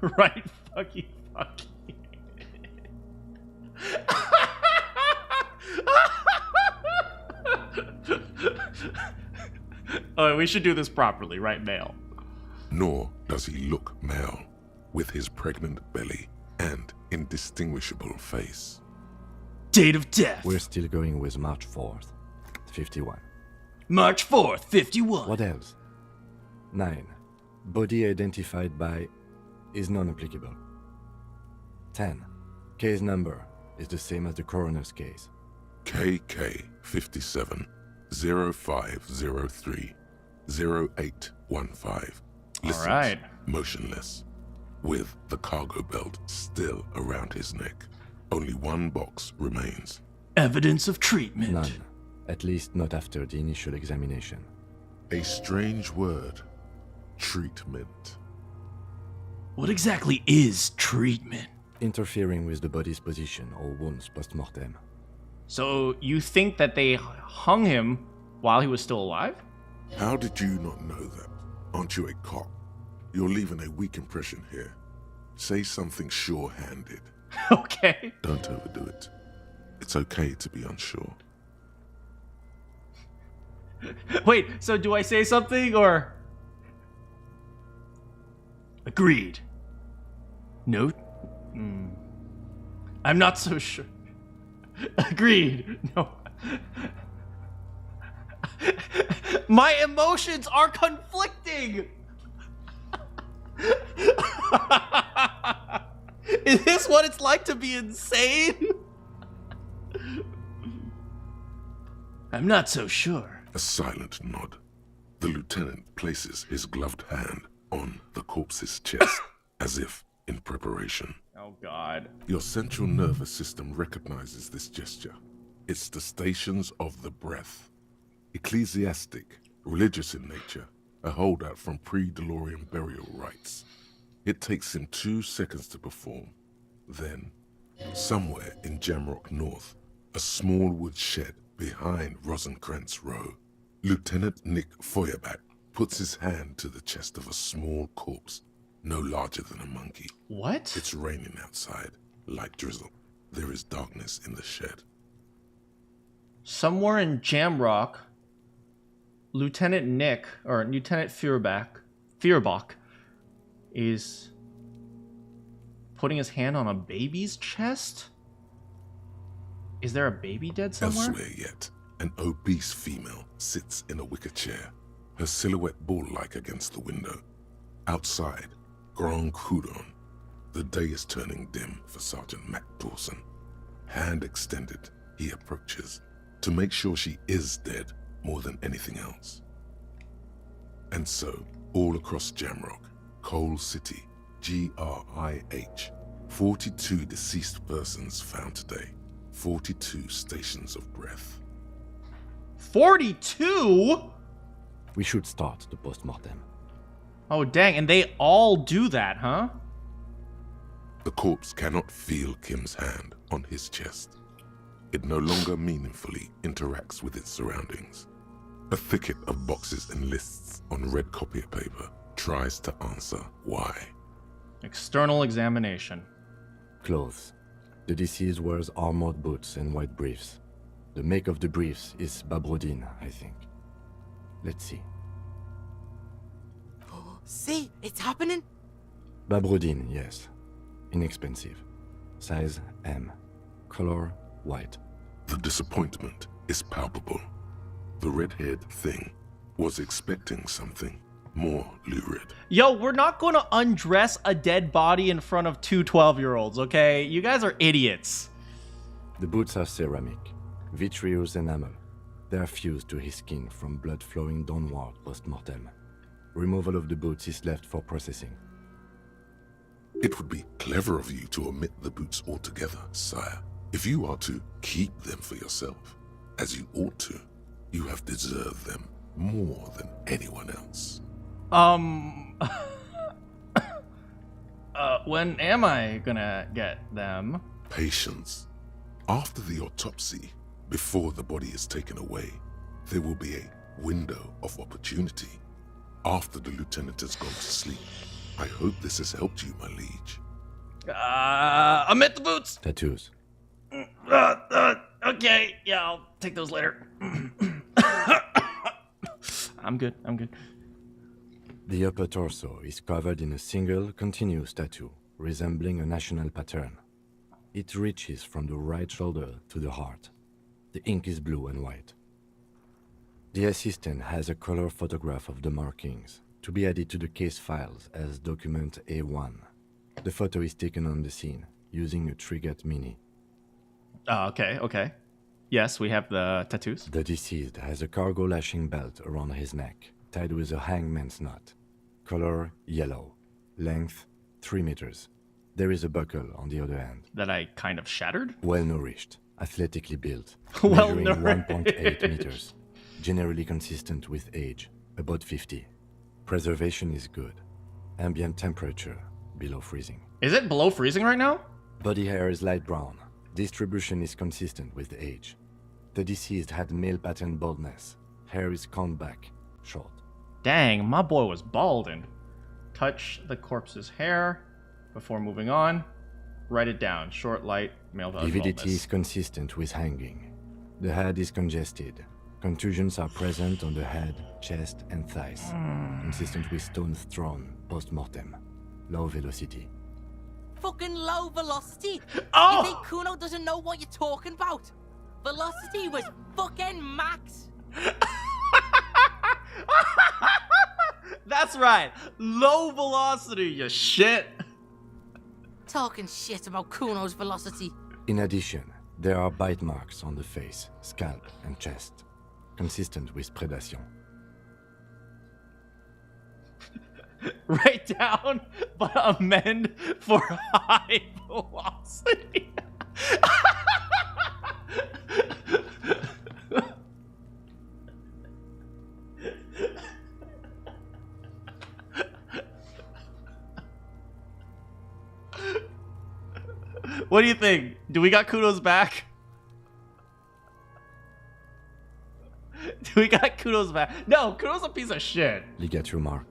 Right, fucky fucky. Oh, we should do this properly, right, male? Nor does he look male, with his pregnant belly and indistinguishable face. Date of death. We're still going with March 4th, 51. March 4th, 51. What else? 9. Body identified by is non-applicable. 10. Case number is the same as the coroner's case. KK57 0503 0815. Listens, right. motionless, with the cargo belt still around his neck. Only one box remains. Evidence of treatment. None. At least not after the initial examination. A strange word. Treatment. What exactly is treatment? interfering with the body's position or wounds post-mortem. So you think that they hung him while he was still alive? How did you not know that? Aren't you a cop? You're leaving a weak impression here. Say something sure-handed. Okay. Don't overdo it. It's okay to be unsure. Wait, so do I say something or? Agreed. Note? I'm not so sure. Agreed. No. My emotions are conflicting. Is this what it's like to be insane? I'm not so sure. A silent nod. The lieutenant places his gloved hand on the corpse's chest, as if in preparation. Oh, God. Your central nervous system recognizes this gesture. It's the stations of the breath. Ecclesiastic, religious in nature, a holdout from pre-DeLorean burial rites. It takes him 2 seconds to perform. Then, somewhere in Jamrock North, a small wood shed behind Rosencrantz Row, Lieutenant Nick Feuerbach puts his hand to the chest of a small corpse, no larger than a monkey. What? It's raining outside, light drizzle. There is darkness in the shed. Somewhere in Jamrock, Lieutenant Feuerbach is putting his hand on a baby's chest? Is there a baby dead somewhere? Elsewhere yet, an obese female sits in a wicker chair, her silhouette bull-like against the window. Outside, Grand Coudon. The day is turning dim for Sergeant Mac Dawson. Hand extended, he approaches, to make sure she is dead more than anything else. And so, all across Jamrock, Coal City, GRIH, 42 deceased persons found today. 42 stations of breath. 42? We should start the post-mortem. Oh, dang. And they all do that, huh? The corpse cannot feel Kim's hand on his chest. It no longer meaningfully interacts with its surroundings. A thicket of boxes and lists on red copier paper tries to answer why. External examination. Clothes. The deceased wears armored boots and white briefs. The make of the briefs is Babrodine, I think. Let's see. See, it's happening. Babrodine, yes. Inexpensive. Size M. Color white. The disappointment is palpable. The red-haired thing was expecting something more lurid. Yo, we're not going to undress a dead body in front of 2 12-year-olds, okay? You guys are idiots. The boots are ceramic, vitreous enamel. They are fused to his skin from blood flowing downward post-mortem. Removal of the boots is left for processing. It would be clever of you to omit the boots altogether, sire. If you are to keep them for yourself, as you ought to, you have deserved them more than anyone else. When am I gonna get them? Patience. After the autopsy, before the body is taken away, there will be a window of opportunity. After the lieutenant has gone to sleep. I hope this has helped you, my liege. Omit the boots! Tattoos. Okay, yeah, I'll take those later. I'm good. The upper torso is covered in a single, continuous tattoo, resembling a national pattern. It reaches from the right shoulder to the heart. The ink is blue and white. The assistant has a color photograph of the markings, to be added to the case files as document A1. The photo is taken on the scene, using a Trigat Mini. Okay. Yes, we have the tattoos. The deceased has a cargo lashing belt around his neck, tied with a hangman's knot. Color yellow. Length 3 meters. There is a buckle on the other end. That I kind of shattered? Well nourished, athletically built, Well measuring nourished. 1.8 meters. Generally consistent with age, about 50. Preservation is good. Ambient temperature below freezing. Is it below freezing right now? Body hair is light brown. Distribution is consistent with age. The deceased had male pattern baldness. Hair is combed back, short. Dang, my boy was balding. Touch the corpse's hair before moving on. Write it down. Short, light, male pattern Lividity baldness. is consistent with hanging. The head is congested. Contusions are present on the head, chest, and thighs. Consistent with stones thrown post-mortem. Low velocity. Fucking low velocity. Oh! You think Kuno doesn't know what you're talking about? Velocity was fucking max. That's right. Low velocity, you shit. Talking shit about Kuno's velocity. In addition, there are bite marks on the face, scalp, and chest. Consistent with predation. Write down, but amend for high velocity. What do you think? Do we got Kuno's back? Do we got Kuno's back? No, Kuno's a piece of shit. Ligature mark.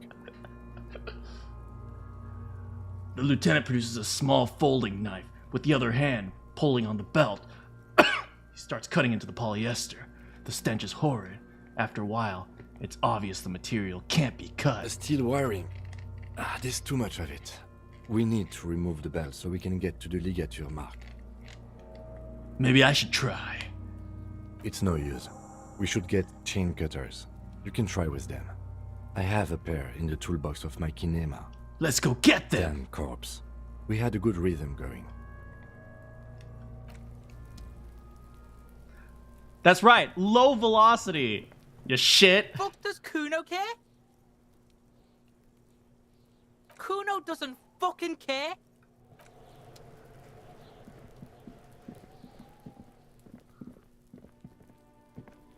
The lieutenant produces a small folding knife, with the other hand pulling on the belt. He starts cutting into the polyester. The stench is horrid. After a while, it's obvious the material can't be cut. Steel wiring. There's too much of it. We need to remove the belt so we can get to the ligature mark. Maybe I should try. It's no use. We should get chain cutters. You can try with them. I have a pair in the toolbox of my kinema. Let's go get them! Damn corpse. We had a good rhythm going. That's right, low velocity. You shit. Fuck does Kuno care? Kuno doesn't fucking care.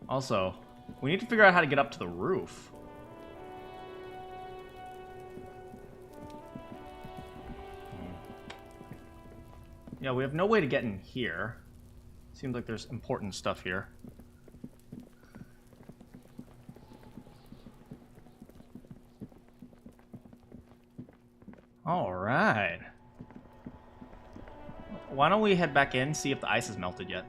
Also, we need to figure out how to get up to the roof. Yeah, we have no way to get in here. Seems like there's important stuff here. Alright. Why don't we head back in, see if the ice has melted yet?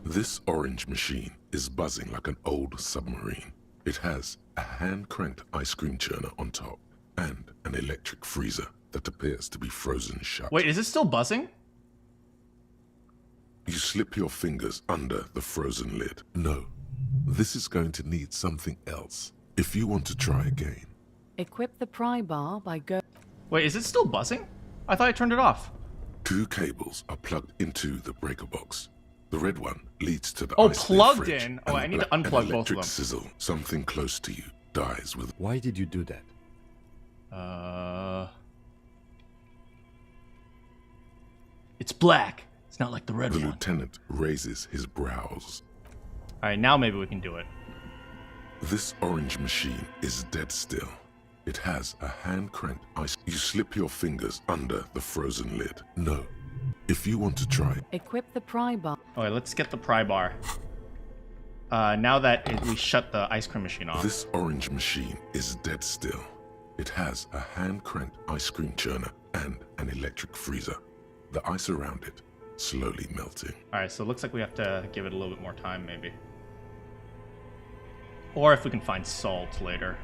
This orange machine is buzzing like an old submarine. It has a hand-cranked ice cream churner on top and an electric freezer that appears to be frozen shut. Wait, is it still buzzing? You slip your fingers under the frozen lid. No, this is going to need something else if you want to try again. Equip the pry bar by go. Wait, is it still buzzing? I thought I turned it off. 2 cables are plugged into the breaker box. The red one leads to the ice plugged fridge, in. and I the need to black unplug and both of electric them. sizzle. Something close to you dies with. Why did you do that? It's black. It's not like the red The one. lieutenant raises his brows. Alright, now maybe we can do it. This orange machine is dead still. It has a hand-cranked ice. You slip your fingers under the frozen lid. No. If you want to try. Equip the pry bar. Alright, let's get the pry bar. Now that we shut the ice cream machine off. This orange machine is dead still. It has a hand-cranked ice cream churner and an electric freezer. The ice around it slowly melting. Alright, so it looks like we have to give it a little bit more time, maybe. Or if we can find salt later.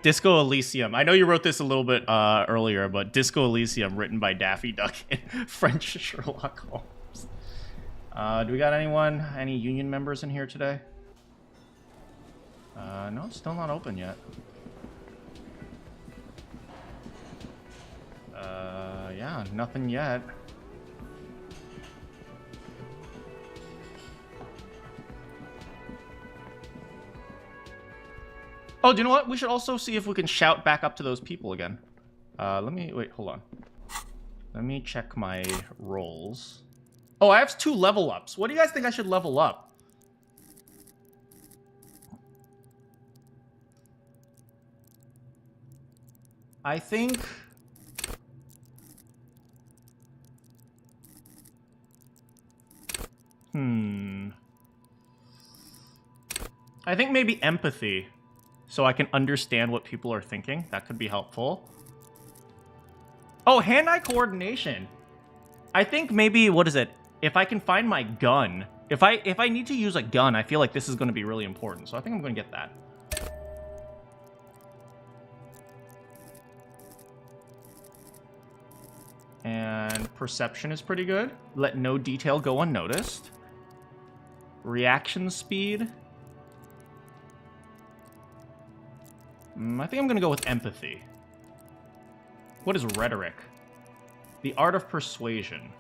Disco Elysium. I know you wrote this a little bit earlier, but Disco Elysium, written by Daffy Duck and French Sherlock Holmes. Do we got any union members in here today? No, it's still not open yet. Yeah, nothing yet. Oh, do you know what? We should also see if we can shout back up to those people again. Wait, hold on. Let me check my rolls. Oh, I have 2 level ups. What do you guys think I should level up? I think... I think maybe empathy, so I can understand what people are thinking. That could be helpful. Oh, hand-eye coordination. I think maybe, what is it? If I can find my gun, if I need to use a gun, I feel like this is going to be really important. So I think I'm going to get that. And perception is pretty good. Let no detail go unnoticed. Reaction speed. I think I'm going to go with empathy. What is rhetoric? The art of persuasion.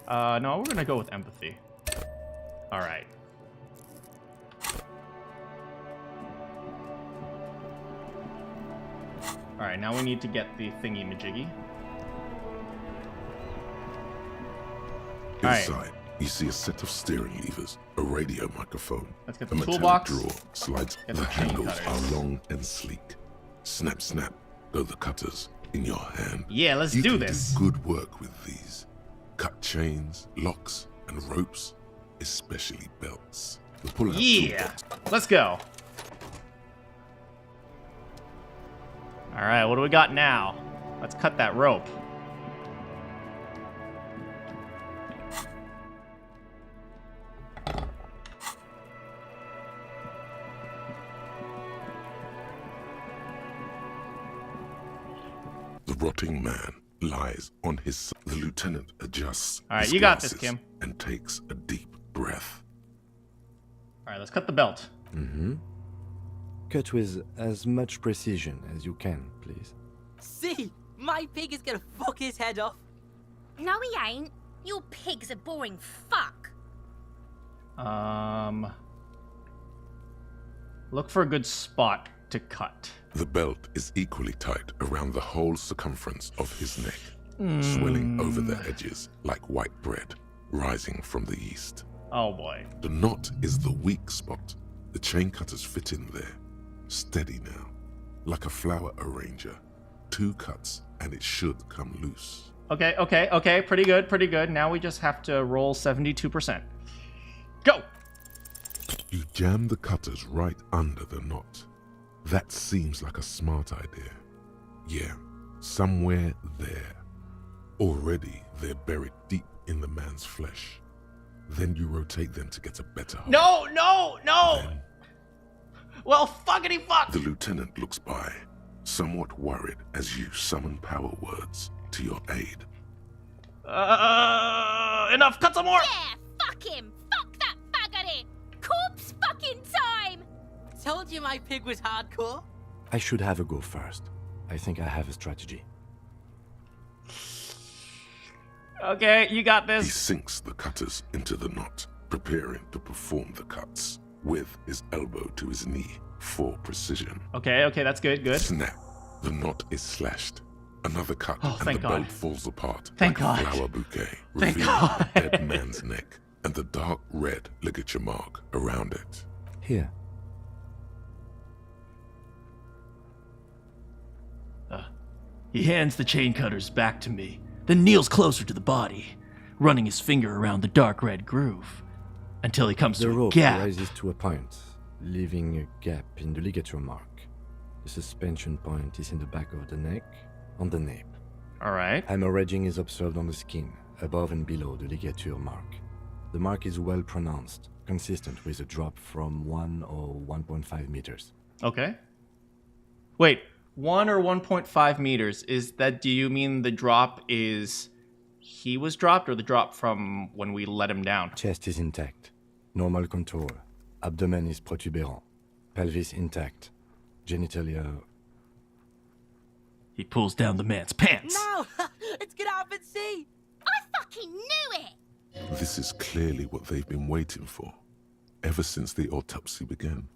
No, we're going to go with empathy. All right. All right, now we need to get the thingy-majiggy. Inside, you see a set of steering levers, a radio microphone. Let's get a the metallic toolbox. drawer slides. Get The the chain handles cutters. are long and sleek. Snap, snap, go the cutters in your hand. Yeah, let's you do can this. Do good work with these. Cut chains, locks, and ropes, especially belts. The pull-out Yeah, toolbox. let's go. All right, what do we got now? Let's cut that rope. The rotting man lies on his side. The lieutenant adjusts. All right, his you got this, glasses Kim. And takes a deep breath. All right, let's cut the belt. Mm-hmm. Cut with as much precision as you can, please. See, my pig is gonna fuck his head off. No, he ain't. Your pig's a boring fuck. Look for a good spot to cut. The belt is equally tight around the whole circumference of his neck, swelling over the edges like white bread rising from the yeast. Oh boy. The knot is the weak spot. The chain cutters fit in there. Steady now, like a flower arranger. 2 cuts and it should come loose. Okay. Pretty good, pretty good. Now we just have to roll 72%. Go! You jam the cutters right under the knot. That seems like a smart idea. Yeah, somewhere there. Already they're buried deep in the man's flesh. Then you rotate them to get a better hold. No! Then Well, fuckity fuck! the lieutenant looks by, somewhat worried as you summon power words to your aid. Enough, cut some more! Yeah, fuck him. Fuck that buggery. Corpse fucking time. Told you my pig was hardcore. I should have a go first. I think I have a strategy. Okay, you got He this. sinks the cutters into the knot, preparing to perform the cuts, with his elbow to his knee for precision. Okay, that's good. Snap. The knot is slashed. Another cut, Oh, and thank the God. belt falls apart Thank like God. a flower bouquet, Thank revealing God. the dead man's neck and the dark red ligature mark around it. Here. He hands the chain cutters back to me, then kneels closer to the body, running his finger around the dark red groove, until he comes The to a rope gap. rises to a point, leaving a gap in the ligature mark. The suspension point is in the back of the neck, on the nape. All right. Hemorrhaging is observed on the skin, above and below the ligature mark. The mark is well pronounced, consistent with a drop from 1 or 1.5 meters. Okay. Wait, 1 or 1.5 meters. Do you mean the drop is he was dropped or the drop from when we let him down? Chest is intact, normal contour. Abdomen is protuberant, pelvis intact, genitalia. He pulls down the man's pants. No! Let's get up and see! I fucking knew it. This is clearly what they've been waiting for, ever since the autopsy began.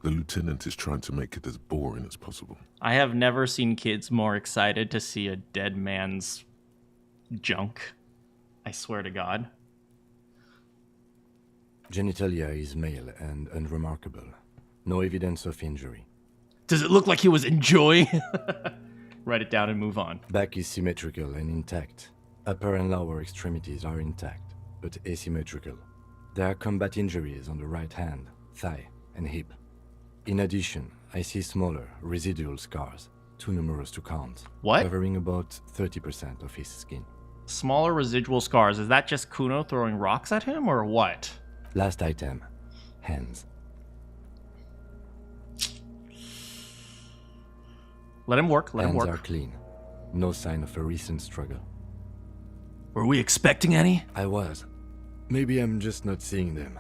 The lieutenant is trying to make it as boring as possible. I have never seen kids more excited to see a dead man's junk. I swear to God. Genitalia is male and unremarkable. No evidence of injury. Does it look like he was enjoying? Write it down and move on. Back is symmetrical and intact. Upper and lower extremities are intact, but asymmetrical. There are combat injuries on the right hand, thigh, and hip. In addition, I see smaller, residual scars, too numerous to count. What? Covering about 30% of his skin. Smaller residual scars. Is that just Kuno throwing rocks at him, or what? Last item, hands. Let him work, let him Hands work. are clean. No sign of a recent struggle. Were we expecting any? I was. Maybe I'm just not seeing them.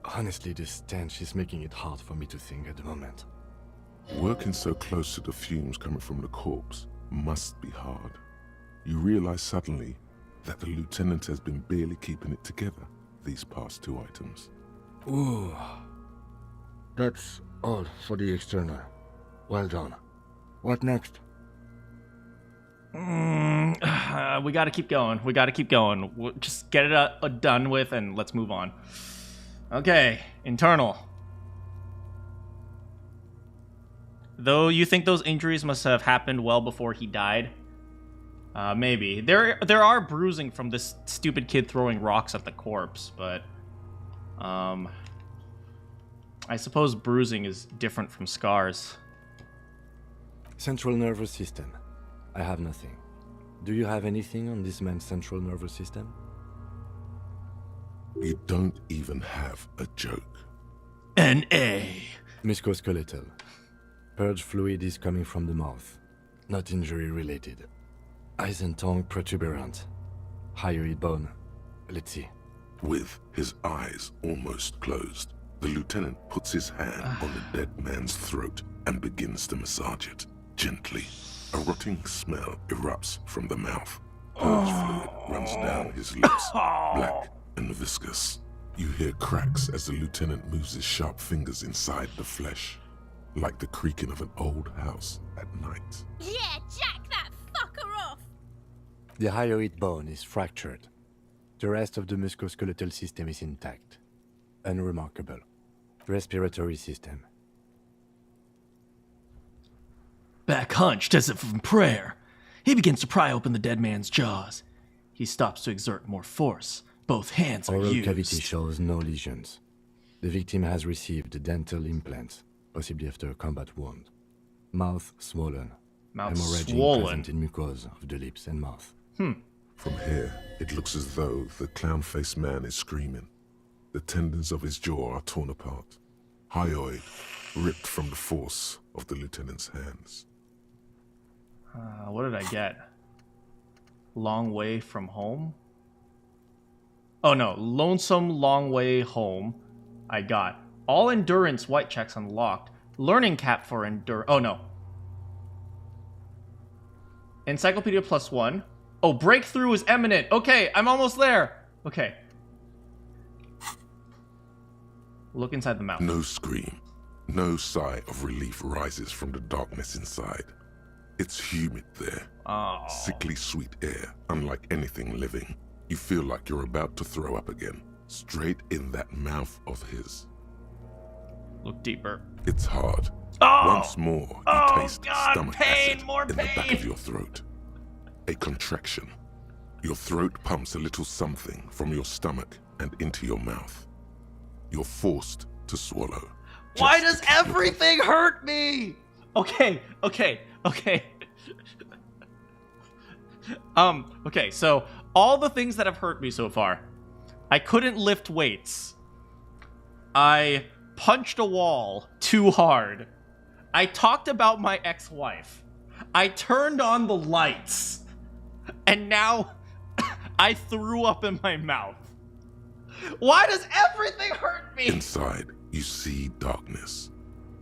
Honestly, this stench is making it hard for me to think at the moment. Working so close to the fumes coming from the corpse must be hard. You realize suddenly that the lieutenant has been barely keeping it together these past 2 items. Ooh. That's all for the external. Well done. What next? We gotta keep going. We gotta keep going. We'll just get it done with and let's move on. Okay, internal. Though you think those injuries must have happened well before he died? Maybe. There are bruising from this stupid kid throwing rocks at the corpse, but... I suppose bruising is different from scars. Central nervous system. I have nothing. Do you have anything on this man's central nervous system? You don't even have a joke. N.A. Musculoskeletal. Purge fluid is coming from the mouth. Not injury related. Eyes and tongue protuberant. Hyoid bone. Let's see. With his eyes almost closed, the lieutenant puts his hand on the dead man's throat and begins to massage it, gently. A rotting smell erupts from the mouth. Purge fluid runs down his lips, black and viscous. You hear cracks as the lieutenant moves his sharp fingers inside the flesh, like the creaking of an old house at night. Yeah, jack that fucker off! The hyoid bone is fractured. The rest of the musculoskeletal system is intact. Unremarkable. Respiratory system. Back hunched as if in prayer, he begins to pry open the dead man's jaws. He stops to exert more force. Both hands are Oral used. cavity shows no lesions. The victim has received dental implants, possibly after a combat wound. Mouth swollen. Mouth Hemorrhaging swollen. present in mucosa of the lips and mouth. From here, it looks as though the clown-faced man is screaming. The tendons of his jaw are torn apart. Hyoid ripped from the force of the lieutenant's hands. What did I get? Long way from home? Oh no, lonesome long way home. I got all endurance white checks unlocked. Learning cap for endurance. Oh no. Encyclopedia +1. Oh, breakthrough is imminent. Okay, I'm almost there. Okay. Look inside the mouth. No scream, no sigh of relief rises from the darkness inside. It's humid there. Oh. Sickly sweet air, unlike anything living. You feel like you're about to throw up again, straight in that mouth of his. Look deeper. It's hard. Oh! Once more, you taste God, stomach pain, acid more in the back pain. of your throat. A contraction. Your throat pumps a little something from your stomach and into your mouth. You're forced to swallow. Why just does to keep your everything hurt me? Okay. Okay, so all the things that have hurt me so far. I couldn't lift weights. I punched a wall too hard. I talked about my ex-wife. I turned on the lights. And now I threw up in my mouth. Why does everything hurt me? Inside, you see darkness.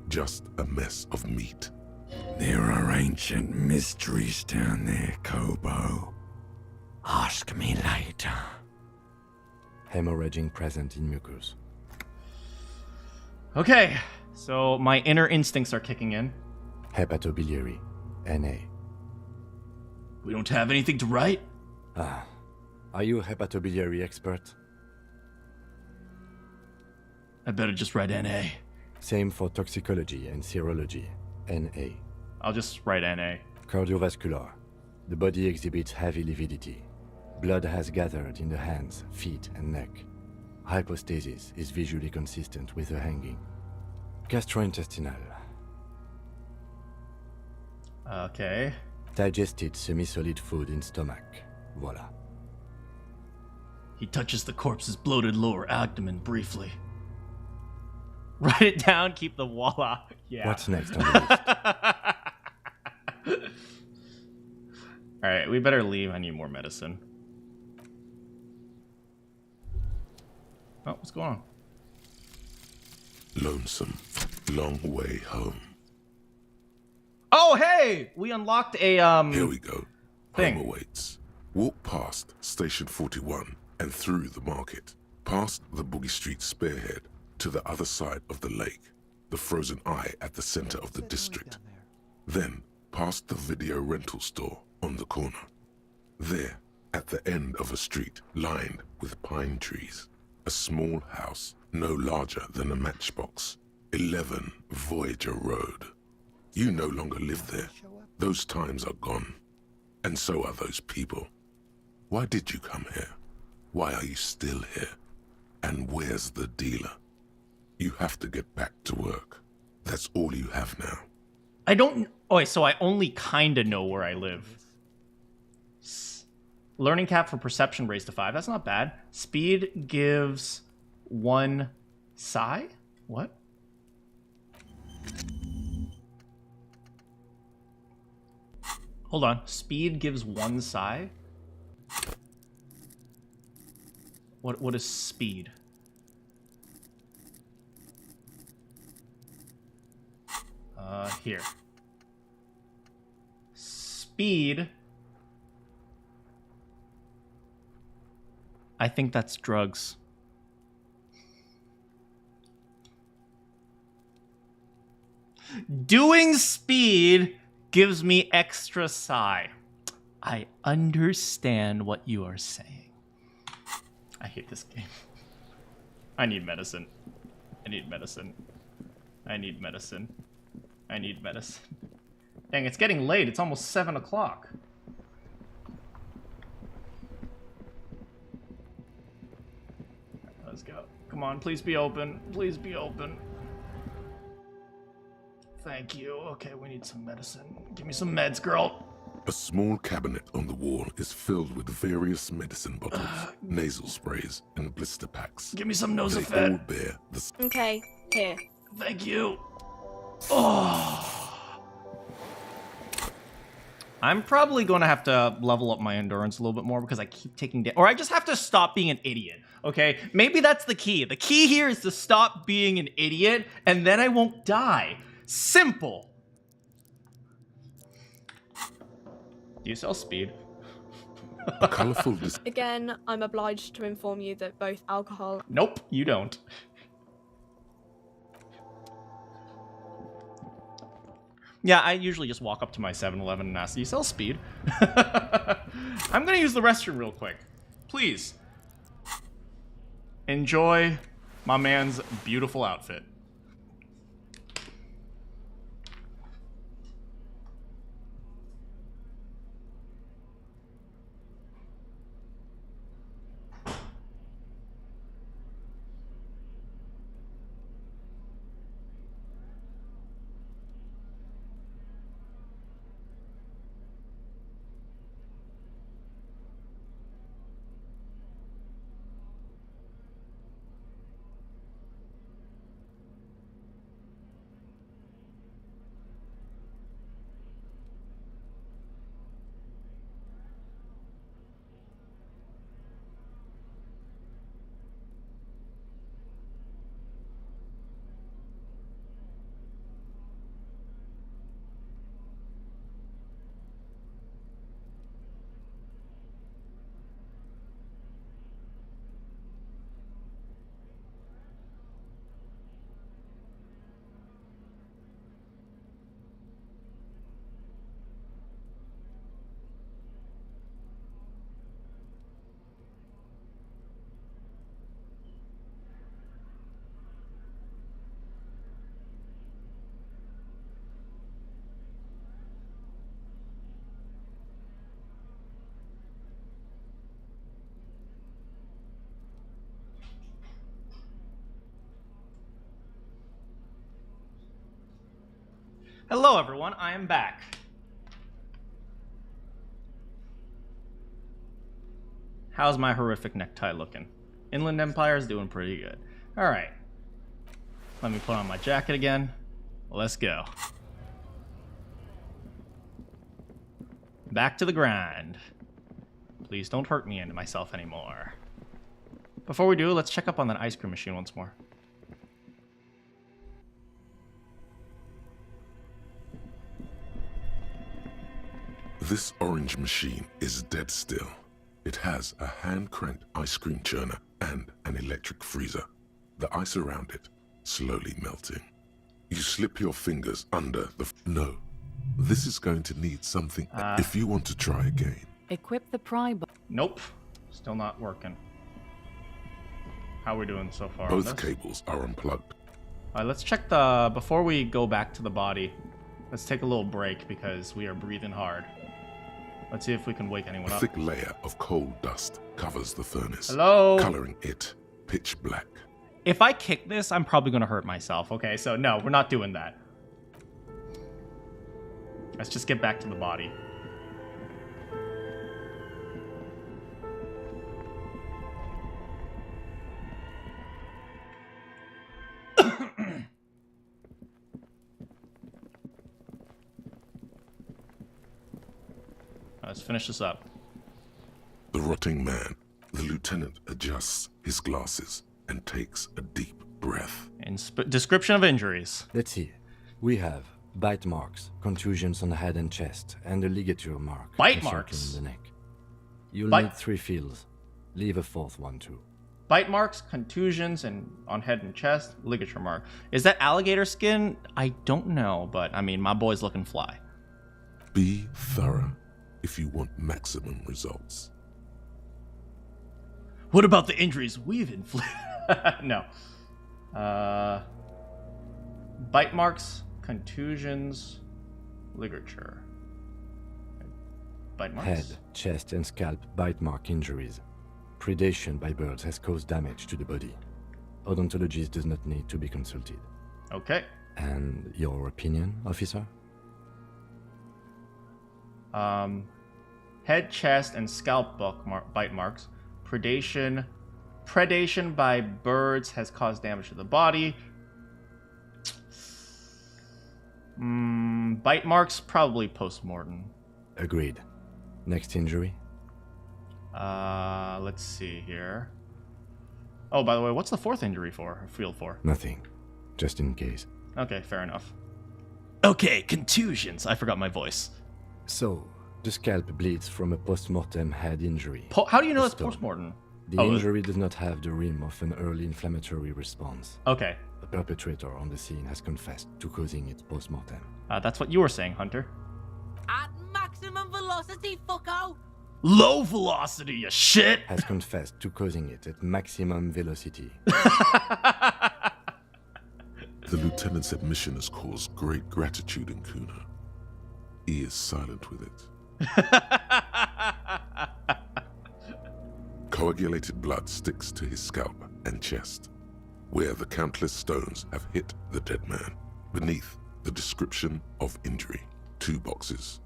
Just a mess of meat. There are ancient mysteries down there, Kobo. Ask me later. Hemorrhaging present in mucus. Okay, so my inner instincts are kicking in. Hepatobiliary. NA. We don't have anything to write? Are you a hepatobiliary expert? I better just write N.A. Same for toxicology and serology. NA. I'll just write NA. Cardiovascular. The body exhibits heavy lividity. Blood has gathered in the hands, feet, and neck. Hypostasis is visually consistent with a hanging. Gastrointestinal. Okay. Digested semi-solid food in stomach. Voila. He touches the corpse's bloated lower abdomen briefly. Write it down, keep the voila. Yeah. What's next on the list? Alright, we better leave. I need more medicine. Oh, what's going on? Lonesome. Long way home. Oh, hey! We unlocked a, Here we go. thing. Home awaits. Walk past Station 41 and through the market. Past the Boogie Street spearhead to the other side of the lake. The frozen eye at the center of the district. Then, past the video rental store on the corner. There, at the end of a street lined with pine trees. A small house, no larger than a matchbox. 11 Voyager Road. You no longer live there. Those times are gone. And so are those people. Why did you come here? Why are you still here? And where's the dealer? You have to get back to work. That's all you have now. I don't... Oh, so I only kinda know where I live. Learning cap for perception raised to 5. That's not bad. Speed gives 1 psi? What? Hold on. Speed gives 1 psi? What is speed? Here. Speed... I think that's drugs. Doing speed gives me extra psi. I understand what you are saying. I hate this game. I need medicine. I need medicine. I need medicine. I need medicine. Dang, it's getting late. It's almost 7 o'clock. Let's go. Come on, please be open. Please be open. Thank you. Okay, we need some medicine. Give me some meds, girl. A small cabinet on the wall is filled with various medicine bottles, nasal sprays, and blister packs. Give me some They Nosafed. all bear the Okay, here. Thank you. Oh. I'm probably going to have to level up my endurance a little bit more because I keep taking damage. Or I just have to stop being an idiot, okay? Maybe that's the key. The key here is to stop being an idiot, and then I won't die. Simple. Do you sell speed? A colorful Again, I'm obliged to inform you that both alcohol... Nope, you don't. Yeah, I usually just walk up to my 7-Eleven and ask, do you sell speed? I'm gonna use the restroom real quick. Please. Enjoy my man's beautiful outfit. Hello, everyone. I am back. How's my horrific necktie looking? Inland Empire's doing pretty good. All right. Let me put on my jacket again. Let's go. Back to the grind. Please don't hurt me and myself anymore. Before we do, let's check up on that ice cream machine once more. This orange machine is dead still. It has a hand-cranked ice cream churner and an electric freezer. The ice around it slowly melting. You slip your fingers under the... No. This is going to need something if you want to try again. Equip the pry bar. Nope. Still not working. How are we doing so far? Both cables are unplugged. Alright, let's check the... Before we go back to the body, let's take a little break because we are breathing hard. Let's see if we can wake anyone A up. thick layer of coal dust covers the furnace, Hello? coloring it pitch black. If I kick this, I'm probably going to hurt myself. Okay, so no, we're not doing that. Let's just get back to the body. Let's finish this up. The rotting man, the lieutenant adjusts his glasses and takes a deep breath. Description of injuries. Let's see. We have bite marks, contusions on the head and chest, and a ligature mark. Bite encircling marks? the neck. You'll Bite- need 3 fields. Leave a 4th one too. Bite marks, contusions, and on head and chest, ligature mark. Is that alligator skin? I don't know, but I mean, my boy's looking fly. Be thorough if you want maximum results. What about the injuries we've inflicted? No. Bite marks, contusions, ligature. Bite marks? Head, chest, and scalp bite mark injuries. Predation by birds has caused damage to the body. Odontologist does not need to be consulted. Okay. And your opinion, officer? Head, chest, and scalp bite marks. Predation by birds has caused damage to the body. Bite marks, probably post-mortem. Agreed. Next injury? Let's see here. Oh, by the way, what's the 4th injury for? Field for? Nothing. Just in case. Okay, fair enough. Okay, contusions. I forgot my voice. So, the scalp bleeds from a post-mortem head injury. How do you know A it's stone. post-mortem? The injury does not have the rim of an early inflammatory response. Okay. The perpetrator on the scene has confessed to causing it post-mortem. That's what you were saying, Hunter. At maximum velocity, fucko! Low velocity, you shit! Has confessed to causing it at maximum velocity. The lieutenant's admission has caused great gratitude in Kuna. He is silent with it. Coagulated blood sticks to his scalp and chest, where the countless stones have hit the dead man. Beneath, the description of injury. 2 boxes.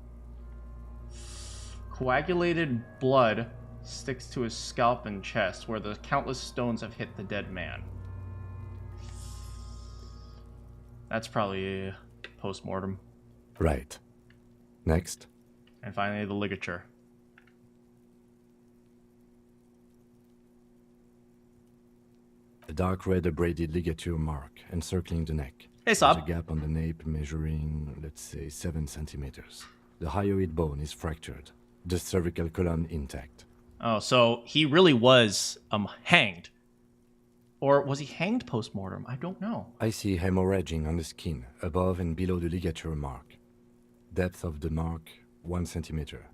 Coagulated blood sticks to his scalp and chest, where the countless stones have hit the dead man. That's probably post-mortem. Right. Next. And finally, the ligature. A dark red abraded ligature mark encircling the neck. Hey, Saab. There's a gap on the nape measuring, let's say, 7 centimeters. The hyoid bone is fractured. The cervical column intact. Oh, so he really was hanged. Or was he hanged post-mortem? I don't know. I see hemorrhaging on the skin, above and below the ligature mark. Depth of the mark, 1 centimeter.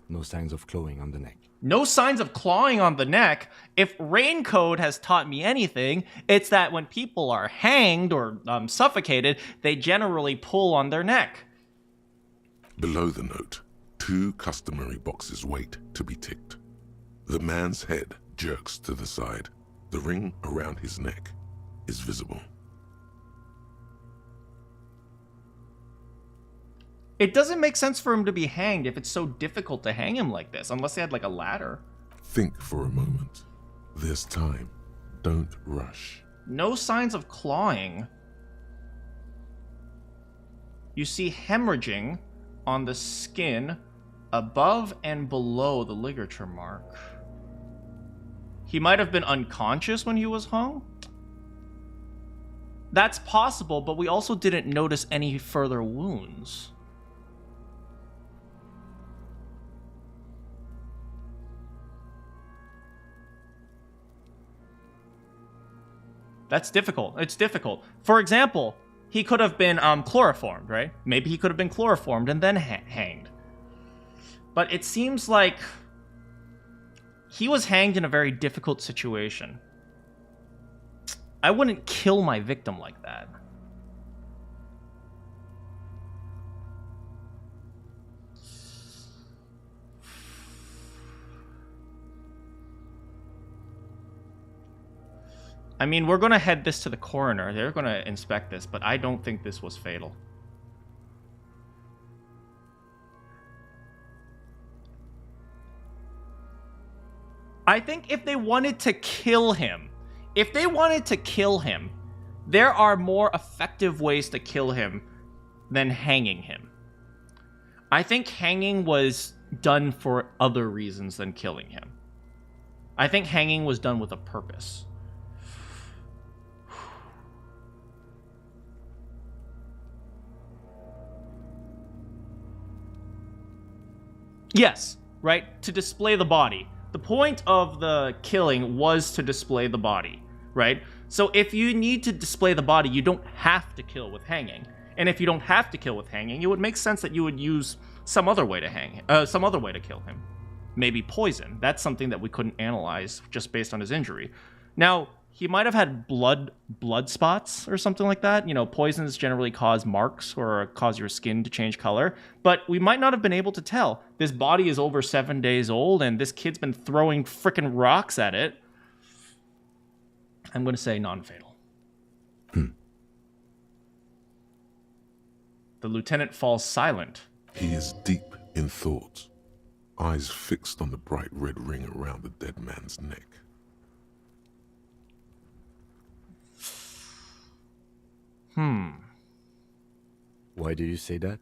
No signs of clawing on the neck. No signs of clawing on the neck. If Rain Code has taught me anything, it's that when people are hanged or suffocated, they generally pull on their neck. Below the note, 2 customary boxes wait to be ticked. The man's head jerks to the side. The ring around his neck is visible. It doesn't make sense for him to be hanged if it's so difficult to hang him like this, unless they had like a ladder. Think for a moment. There's time. Don't rush. No signs of clawing. You see hemorrhaging on the skin above and below the ligature mark. He might have been unconscious when he was hung. That's possible, but we also didn't notice any further wounds. That's difficult. It's difficult. For example, he could have been chloroformed, right? Maybe he could have been chloroformed and then hanged. But it seems like he was hanged in a very difficult situation. I wouldn't kill my victim like that. I mean, we're going to head this to the coroner. They're going to inspect this, but I don't think this was fatal. I think if they wanted to kill him, there are more effective ways to kill him than hanging him. I think hanging was done for other reasons than killing him. I think hanging was done with a purpose. Yes, right? To display the body. The point of the killing was to display the body, right? So if you need to display the body, you don't have to kill with hanging. And if you don't have to kill with hanging, it would make sense that you would use some other way to some other way to kill him. Maybe poison. That's something that we couldn't analyze just based on his injury. Now, he might have had blood spots or something like that. You know, poisons generally cause marks or cause your skin to change color. But we might not have been able to tell. This body is over 7 days old, and this kid's been throwing frickin' rocks at it. I'm going to say non-fatal. The lieutenant falls silent. He is deep in thought, eyes fixed on the bright red ring around the dead man's neck. Why do you say that?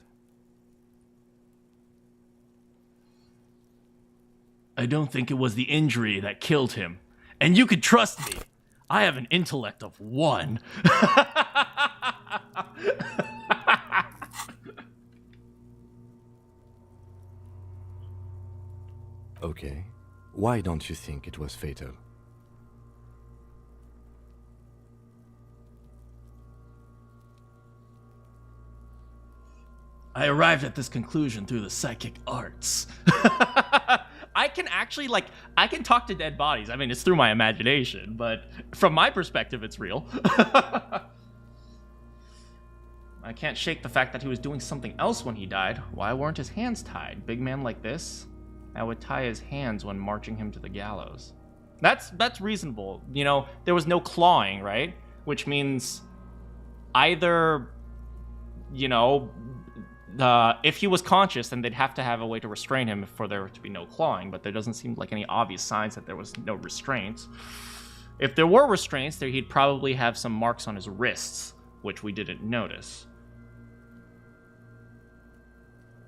I don't think it was the injury that killed him. And you can trust me, I have an intellect of 1. Okay. Why don't you think it was fatal? I arrived at this conclusion through the psychic arts. I can actually, I can talk to dead bodies. I mean, it's through my imagination, but from my perspective, it's real. I can't shake the fact that he was doing something else when he died. Why weren't his hands tied? Big man like this, I would tie his hands when marching him to the gallows. That's reasonable. You know, there was no clawing, right? Which means either, you know, if he was conscious, then they'd have to have a way to restrain him for there to be no clawing, but there doesn't seem like any obvious signs that there was no restraints. If there were restraints, he'd probably have some marks on his wrists, which we didn't notice.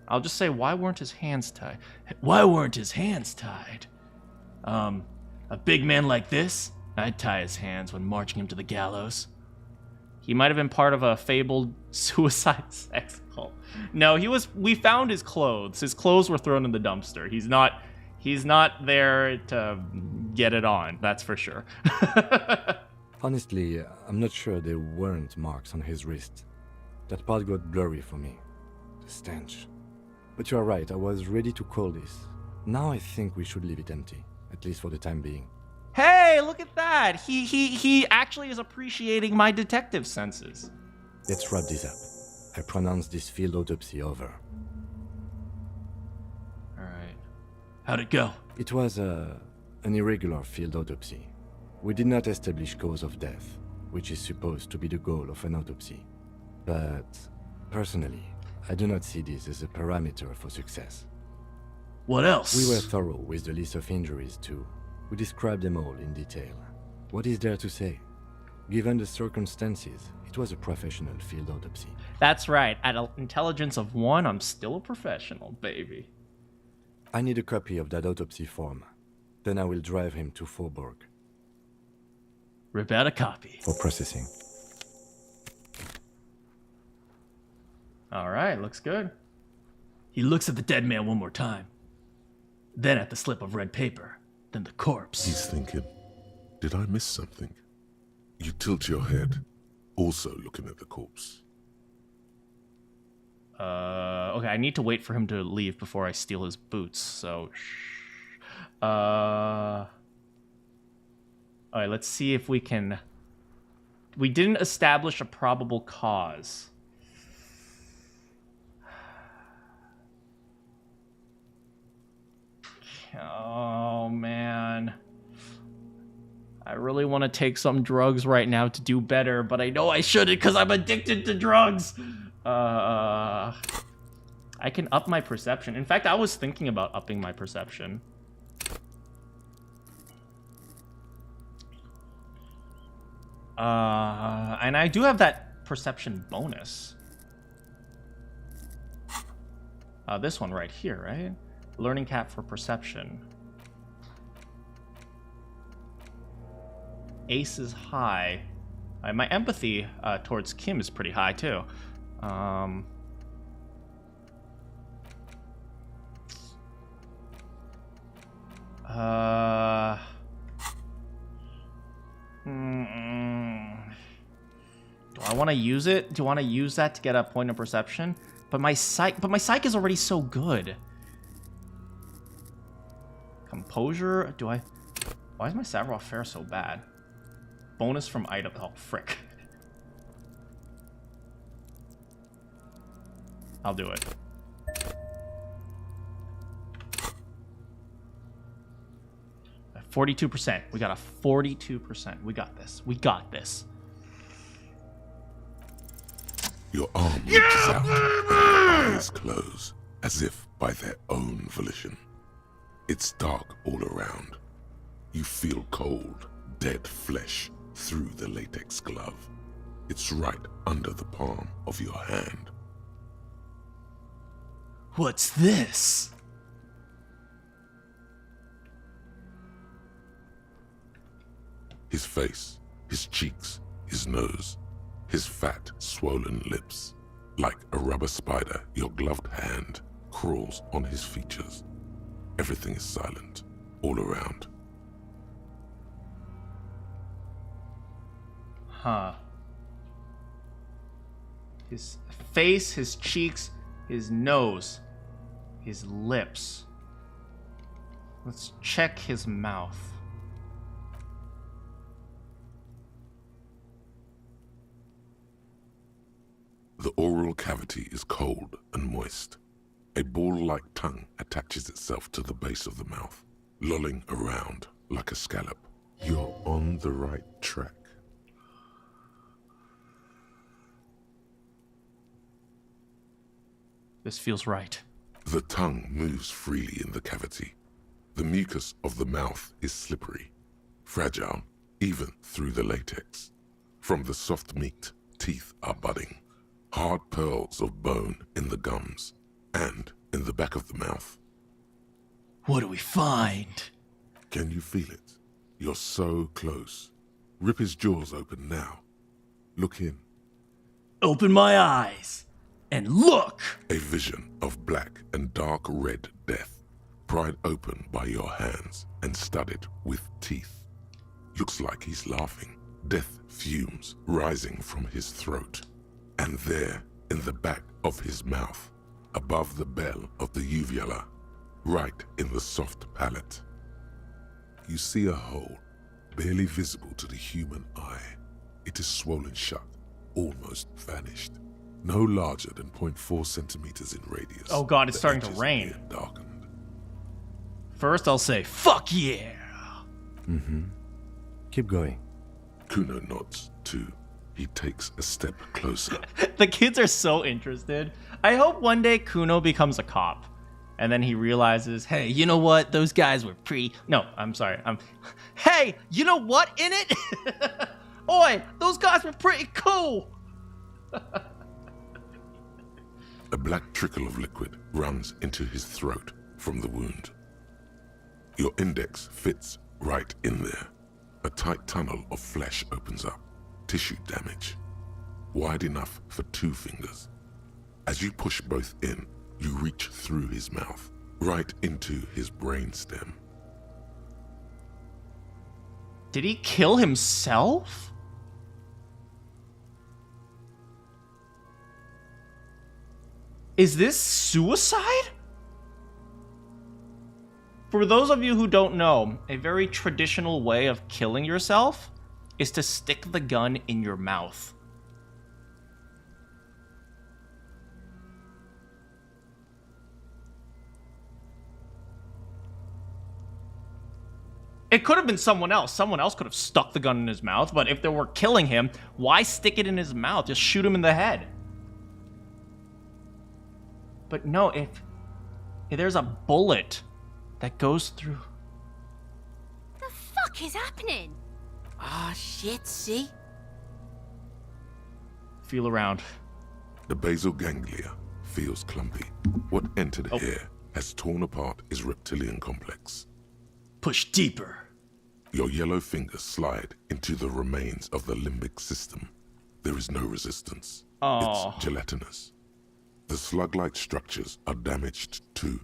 I'll just say, why weren't his hands tied? Why weren't his hands tied? A big man like this, I'd tie his hands when marching him to the gallows. He might have been part of a fabled suicide sex cult. No, we found his clothes. His clothes were thrown in the dumpster. He's not there to get it on, that's for sure. Honestly, I'm not sure there weren't marks on his wrist. That part got blurry for me. The stench. But you're right, I was ready to call this. Now I think we should leave it empty, at least for the time being. Hey, look at that! He actually is appreciating my detective senses. Let's wrap this up. I pronounce this field autopsy over. Alright. How'd it go? It was an irregular field autopsy. We did not establish cause of death, which is supposed to be the goal of an autopsy. But, personally, I do not see this as a parameter for success. What else? We were thorough with the list of injuries, too. We described them all in detail. What is there to say? Given the circumstances, it was a professional field autopsy. That's right. At an intelligence of 1, I'm still a professional, baby. I need a copy of that autopsy form. Then I will drive him to Faubourg. Rip out a copy. For processing. All right, looks good. He looks at the dead man one more time. Then at the slip of red paper. Then the corpse. He's thinking, did I miss something? You tilt your head, also looking at the corpse. Okay, I need to wait for him to leave before I steal his boots, so... Alright, let's see if we can... We didn't establish a probable cause. Oh, man. I really want to take some drugs right now to do better, but I know I shouldn't because I'm addicted to drugs. I can up my perception. In fact, I was thinking about upping my perception. And I do have that perception bonus. This one right here, right? Learning cap for perception. Ace is high. My empathy towards Kim is pretty high too. Do I want to use it? Do I want to use that to get a point of perception? But my psych is already so good. Composure? Do I? Why is my savoir-faire so bad? Bonus from item. Oh, frick. I'll do it. At 42%. We got a 42%. We got this. We got this. Your arm reaches out, and your eyes close, as if by their own volition. It's dark all around. You feel cold, dead flesh through the latex glove. It's right under the palm of your hand. What's this? His face, his cheeks, his nose, his fat, swollen lips. Like a rubber spider, your gloved hand crawls on his features. Everything is silent, all around. Huh. His face, his cheeks, his nose, his lips. Let's check his mouth. The oral cavity is cold and moist. A ball-like tongue attaches itself to the base of the mouth, lolling around like a scallop. You're on the right track. This feels right. The tongue moves freely in the cavity. The mucus of the mouth is slippery, fragile, even through the latex. From the soft meat, teeth are budding. Hard pearls of bone in the gums and in the back of the mouth. What do we find? Can you feel it? You're so close. Rip his jaws open now. Look in. Open my eyes and look! A vision of black and dark red death, pried open by your hands and studded with teeth. Looks like he's laughing. Death fumes rising from his throat. And there, in the back of his mouth, above the bell of the uvula, right in the soft palate, you see a hole, barely visible to the human eye. It is swollen shut, almost vanished. No larger than 0.4 centimeters in radius. Oh god, it's The starting to edges rain. near darkened. First, I'll say, fuck yeah! Mm-hmm. Keep going. Kuno nods, too. He takes a step closer. The kids are so interested. I hope one day Kuno becomes a cop. And then he realizes, hey, you know what? Those guys were pretty... No, I'm sorry. Hey, you know what in it? Oi, those guys were pretty cool. A black trickle of liquid runs into his throat from the wound. Your index fits right in there. A tight tunnel of flesh opens up. Tissue damage. Wide enough for 2 fingers. As you push both in, you reach through his mouth, right into his brainstem. Did he kill himself? Is this suicide? For those of you who don't know, a very traditional way of killing yourself is to stick the gun in your mouth. It could have been someone else. Someone else could have stuck the gun in his mouth, but if they were killing him, why stick it in his mouth? Just shoot him in the head. But no, if there's a bullet that goes through... The fuck is happening? Oh, shit, see? Feel around. The basal ganglia feels clumpy. What entered here has torn apart his reptilian complex. Push deeper. Your yellow fingers slide into the remains of the limbic system. There is no resistance. Oh. It's gelatinous. The slug-like structures are damaged too.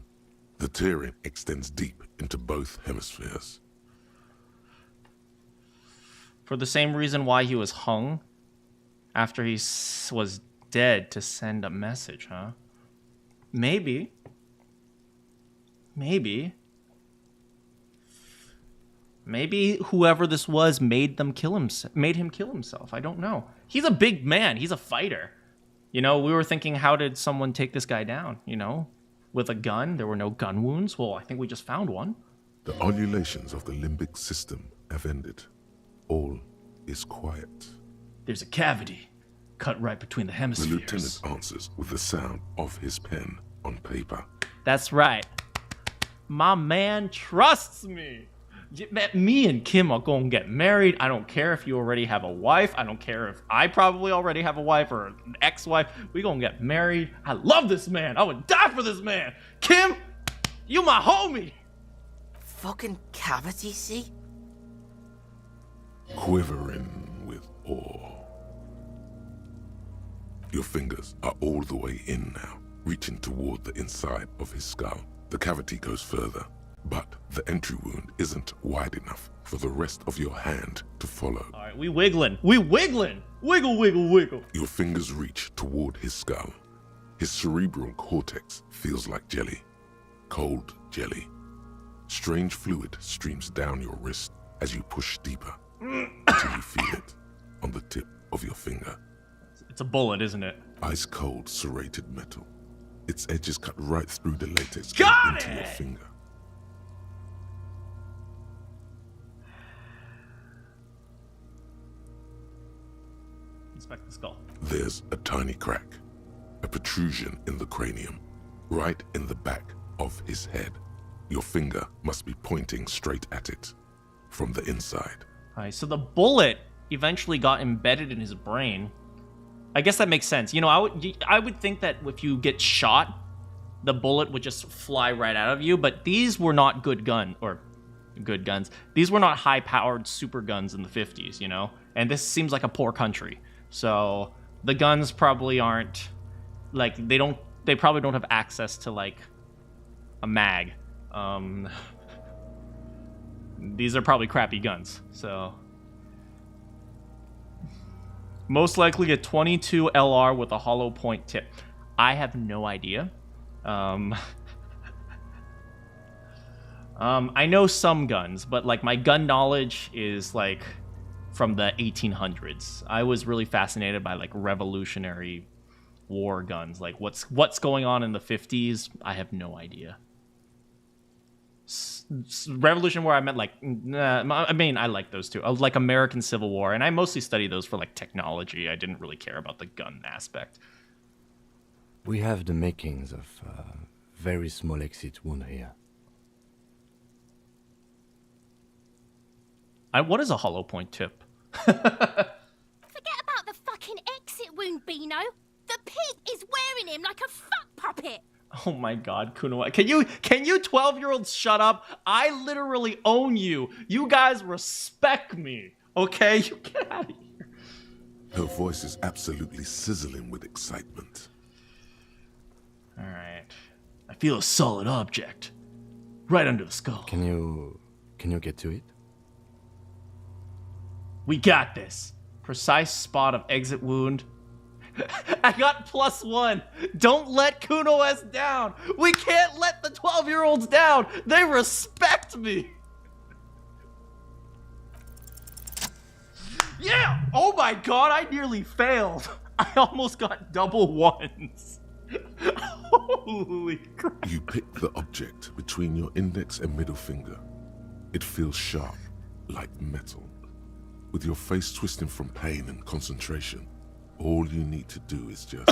The tearing extends deep into both hemispheres. For the same reason why he was hung after he was dead, to send a message, huh? Maybe. Maybe whoever this was made him kill himself. I don't know. He's a big man. He's a fighter. You know, we were thinking, how did someone take this guy down? You know, with a gun. There were no gun wounds. Well, I think we just found one. The ululations of the limbic system have ended. All is quiet. There's a cavity cut right between the hemispheres. The lieutenant answers with the sound of his pen on paper. That's right. My man trusts me. Me and Kim are gonna get married. I don't care if you already have a wife. I don't care if I probably already have a wife or an ex-wife. We gonna get married. I love this man. I would die for this man. Kim, you my homie. Fucking cavity, see? Quivering with awe. Your fingers are all the way in now, reaching toward the inside of his skull. The cavity goes further, but the entry wound isn't wide enough for the rest of your hand to follow. All right, we wiggling. We wiggling. Wiggle, wiggle, wiggle. Your fingers reach toward his skull. His cerebral cortex feels like jelly. Cold jelly. Strange fluid streams down your wrist as you push deeper until you feel it on the tip of your finger. It's a bullet, isn't it? Ice cold serrated metal. Its edges cut right through the latex into your finger. Inspect the skull. There's a tiny crack, a protrusion in the cranium, right in the back of his head. Your finger must be pointing straight at it from the inside. All right, so the bullet eventually got embedded in his brain. I guess that makes sense. You know, I would think that if you get shot, the bullet would just fly right out of you, but these were not good guns. These were not high-powered super guns in the 50s, you know? And this seems like a poor country. So the guns probably aren't, like, they probably don't have access to, like, a mag. These are probably crappy guns, so... Most likely a 22 LR with a hollow point tip. I have no idea. I know some guns, but like my gun knowledge is like from the 1800s. I was really fascinated by like Revolutionary War guns. Like what's going on in the 50s? I have no idea. Revolution War, I meant like, I mean, I like those too. Like American Civil War, and I mostly study those for like technology. I didn't really care about the gun aspect. We have the makings of a very small exit wound here. What is a hollow point tip? Forget about the fucking exit wound, Beano. The pig is wearing him like a fuck puppet. Oh my god, Kuno. Can you 12-year-olds shut up? I literally own you. You guys respect me, okay? You get out of here. Her voice is absolutely sizzling with excitement. All right. I feel a solid object. Right under the skull. Can you get to it? We got this. Precise spot of exit wound. I got +1. Don't let Kuno S down. We can't let the 12-year-olds down. They respect me. Yeah. Oh my god, I nearly failed. I almost got double ones. Holy crap. You pick the object between your index and middle finger. It feels sharp, like metal. With your face twisting from pain and concentration, all you need to do is just...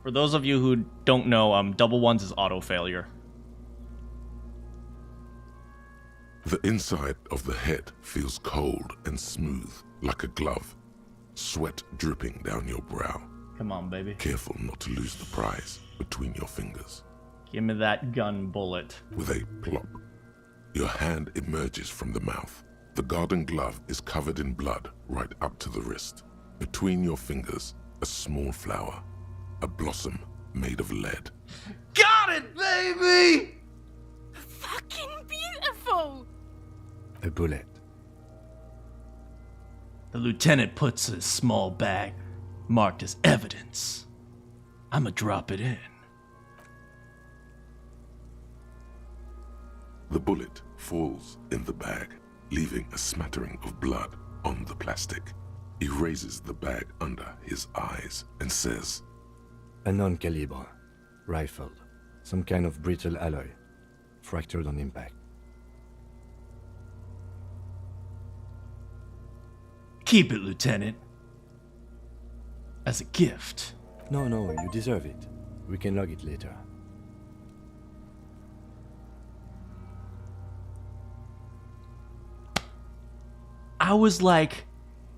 For those of you who don't know, double ones is auto failure. The inside of the head feels cold and smooth, like a glove. Sweat dripping down your brow. Come on, baby. Careful not to lose the prize between your fingers. Give me that gun bullet. With a plop, your hand emerges from the mouth. The garden glove is covered in blood right up to the wrist. Between your fingers, a small flower, a blossom made of lead. Got it, baby! Fucking beautiful! A bullet. The lieutenant puts a small bag marked as evidence. I'ma drop it in. The bullet falls in the bag, leaving a smattering of blood on the plastic. He raises the bag under his eyes and says, A non-calibre. Rifled. Some kind of brittle alloy. Fractured on impact. Keep it, Lieutenant. As a gift. No, you deserve it. We can log it later. I was like,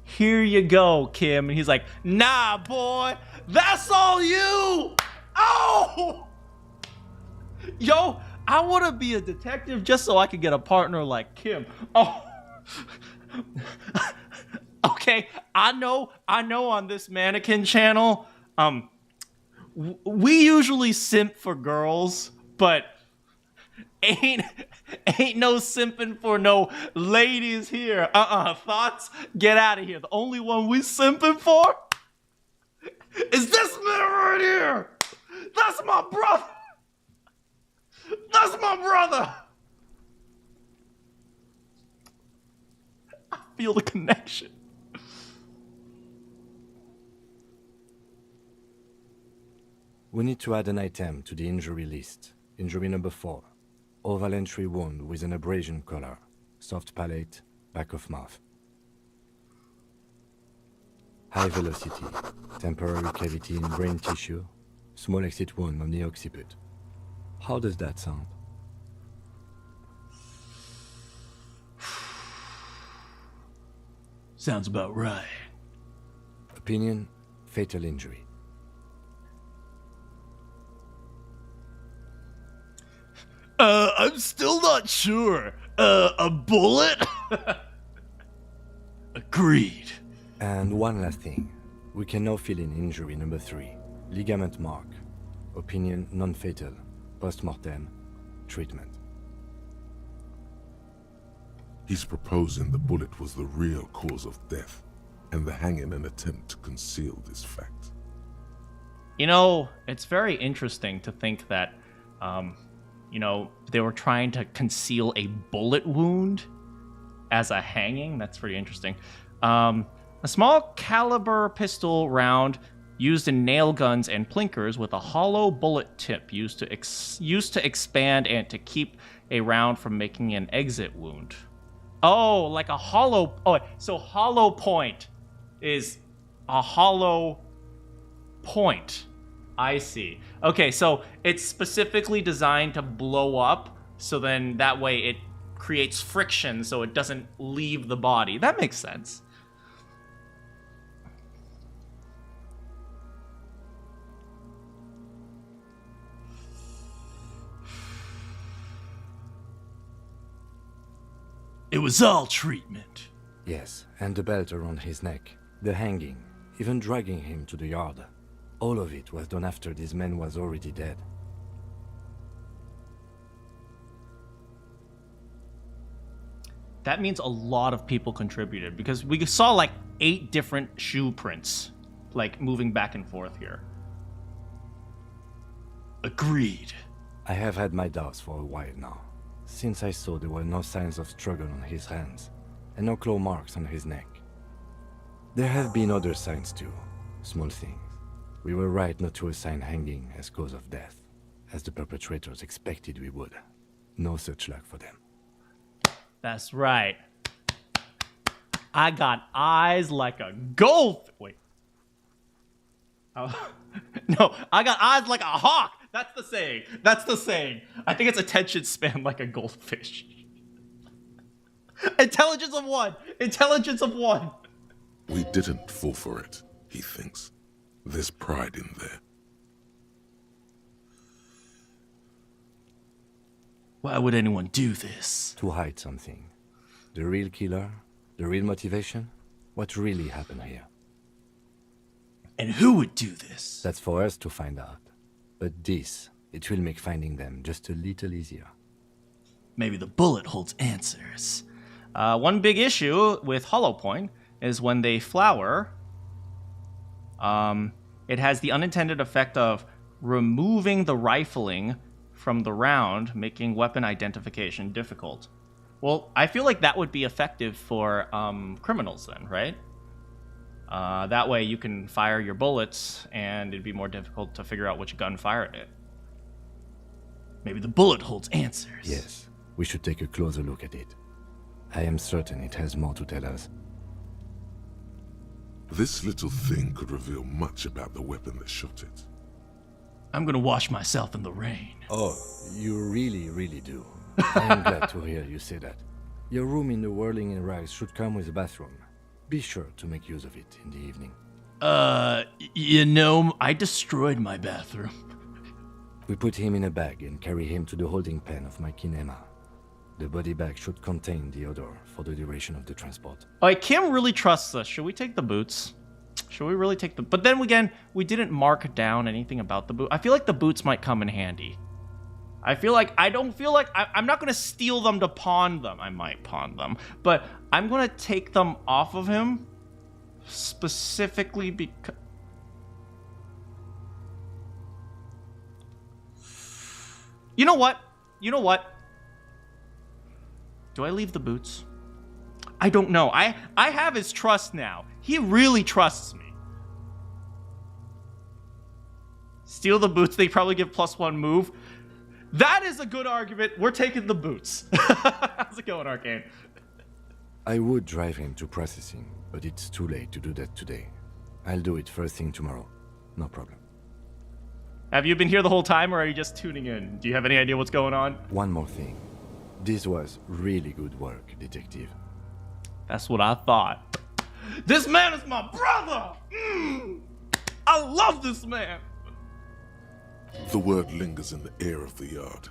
here you go, Kim. And he's like, nah, boy, that's all you. Oh! Yo, I want to be a detective just so I could get a partner like Kim. Oh. Okay, I know on this Manakyn channel, we usually simp for girls, but ain't no simping for no ladies here. Thoughts? Get out of here. The only one we simping for is this man right here. That's my brother. That's my brother. I feel the connection. We need to add an item to the injury list. Injury number 4. Oval entry wound with an abrasion color. Soft palate, back of mouth. High velocity. Temporary cavity in brain tissue. Small exit wound on the occiput. How does that sound? Sounds about right. Opinion, fatal injury. I'm still not sure. A bullet? Agreed. And one last thing. We can now fill in injury number 3. Ligament mark. Opinion non-fatal. Post-mortem. Treatment. He's proposing the bullet was the real cause of death, and the hanging an attempt to conceal this fact. You know, it's very interesting to think that, they were trying to conceal a bullet wound as a hanging. That's pretty interesting. A small caliber pistol round used in nail guns and plinkers with a hollow bullet tip used to expand and to keep a round from making an exit wound. Oh, like a hollow... Oh, so hollow point is a hollow point. I see. Okay, so it's specifically designed to blow up, so then that way it creates friction so it doesn't leave the body. That makes sense. It was all treatment. Yes, and the belt around his neck, the hanging, even dragging him to the yard. All of it was done after this man was already dead. That means a lot of people contributed, because we saw like 8 different shoe prints, like moving back and forth here. Agreed. I have had my doubts for a while now, since I saw there were no signs of struggle on his hands, and no claw marks on his neck. There have been other signs too, small things. We were right not to assign hanging as cause of death, as the perpetrators expected we would. No such luck for them. That's right. I got eyes like a gold... Wait. Oh. No, I got eyes like a hawk. That's the saying. That's the saying. I think it's attention span like a goldfish. Intelligence of 1. Intelligence of 1. We didn't fall for it, he thinks. There's pride in there. Why would anyone do this? To hide something. The real killer? The real motivation? What really happened here? And who would do this? That's for us to find out. But this, it will make finding them just a little easier. Maybe the bullet holds answers. One big issue with Hollow Point is when they flower, it has the unintended effect of removing the rifling from the round, making weapon identification difficult. Well, I feel like that would be effective for criminals then, right? That way you can fire your bullets and it'd be more difficult to figure out which gun fired it. Maybe the bullet holds answers. Yes, we should take a closer look at it. I am certain it has more to tell us. This little thing could reveal much about the weapon that shot it. I'm gonna wash myself in the rain. Oh, you really, really do. I am glad to hear you say that. Your room in the Whirling in Rags should come with a bathroom. Be sure to make use of it in the evening. You know, I destroyed my bathroom. We put him in a bag and carry him to the holding pen of my kinema. The body bag should contain the odor for the duration of the transport. Alright, Kim really trusts us. Should we take the boots? Should we really take the... But then again, we didn't mark down anything about the boot. I feel like the boots might come in handy. I don't feel like... I'm not going to steal them to pawn them. I might pawn them. But I'm going to take them off of him. Specifically because... You know what? You know what? Do I leave the boots? I don't know. I have his trust now. He really trusts me. Steal the boots. They probably give +1 move. That is a good argument. We're taking the boots. How's it going, Arcane? I would drive him to processing, but it's too late to do that today. I'll do it first thing tomorrow. No problem. Have you been here the whole time, or are you just tuning in? Do you have any idea what's going on? One more thing. This was really good work, Detective. That's what I thought. This man is my brother! I love this man! The word lingers in the air of the yard.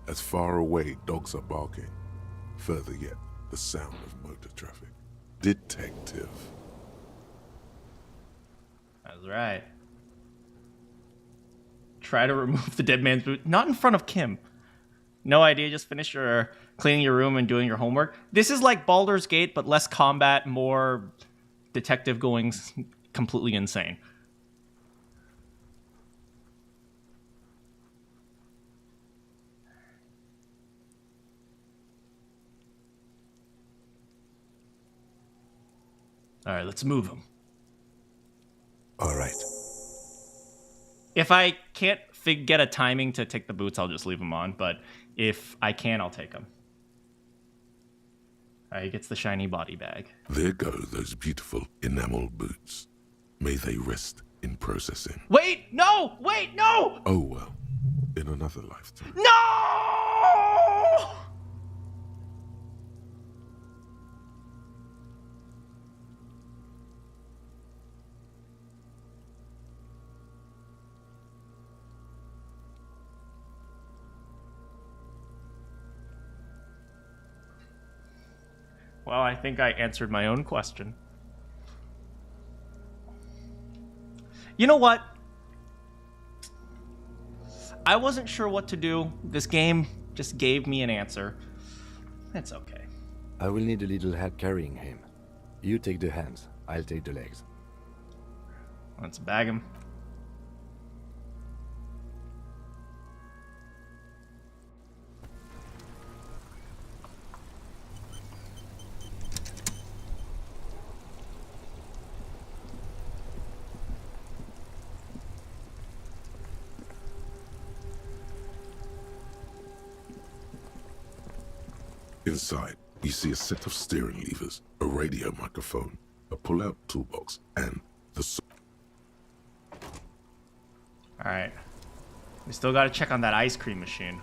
As far away, dogs are barking. Further yet, the sound of motor traffic. Detective. That's right. Try to remove the dead man's boot. Not in front of Kim. No idea, just finish your cleaning your room and doing your homework. This is like Baldur's Gate, but less combat, more detective going completely insane. All right, let's move him. All right. If I can't get a timing to take the boots, I'll just leave them on. But if I can, I'll take them. He gets the shiny body bag. There go those beautiful enamel boots. May they rest in processing. Wait, no! Wait, no! Oh well, in another lifetime. No! Well, I think I answered my own question. You know what? I wasn't sure what to do. This game just gave me an answer. It's okay. I will need a little help carrying him. You take the hands, I'll take the legs. Let's bag him. Inside, you see a set of steering levers, a radio microphone, a pull-out toolbox, and the... Alright. We still gotta check on that ice cream machine.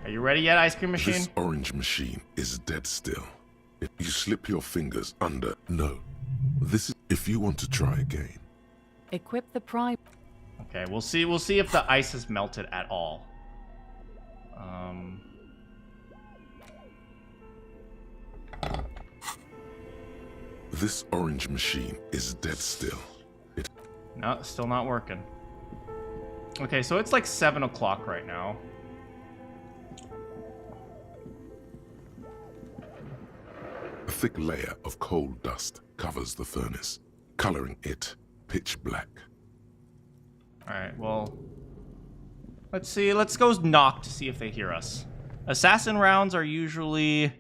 Are you ready yet, ice cream machine? This orange machine is dead still. If you slip your fingers under... No. This is if you want to try again. Equip the prime. Okay, we'll see if the ice has melted at all. This orange machine is dead still. No, still not working. Okay, so it's like 7 o'clock right now. A thick layer of coal dust covers the furnace, coloring it pitch black. Alright, well... Let's see, let's go knock to see if they hear us. Assassin rounds are usually...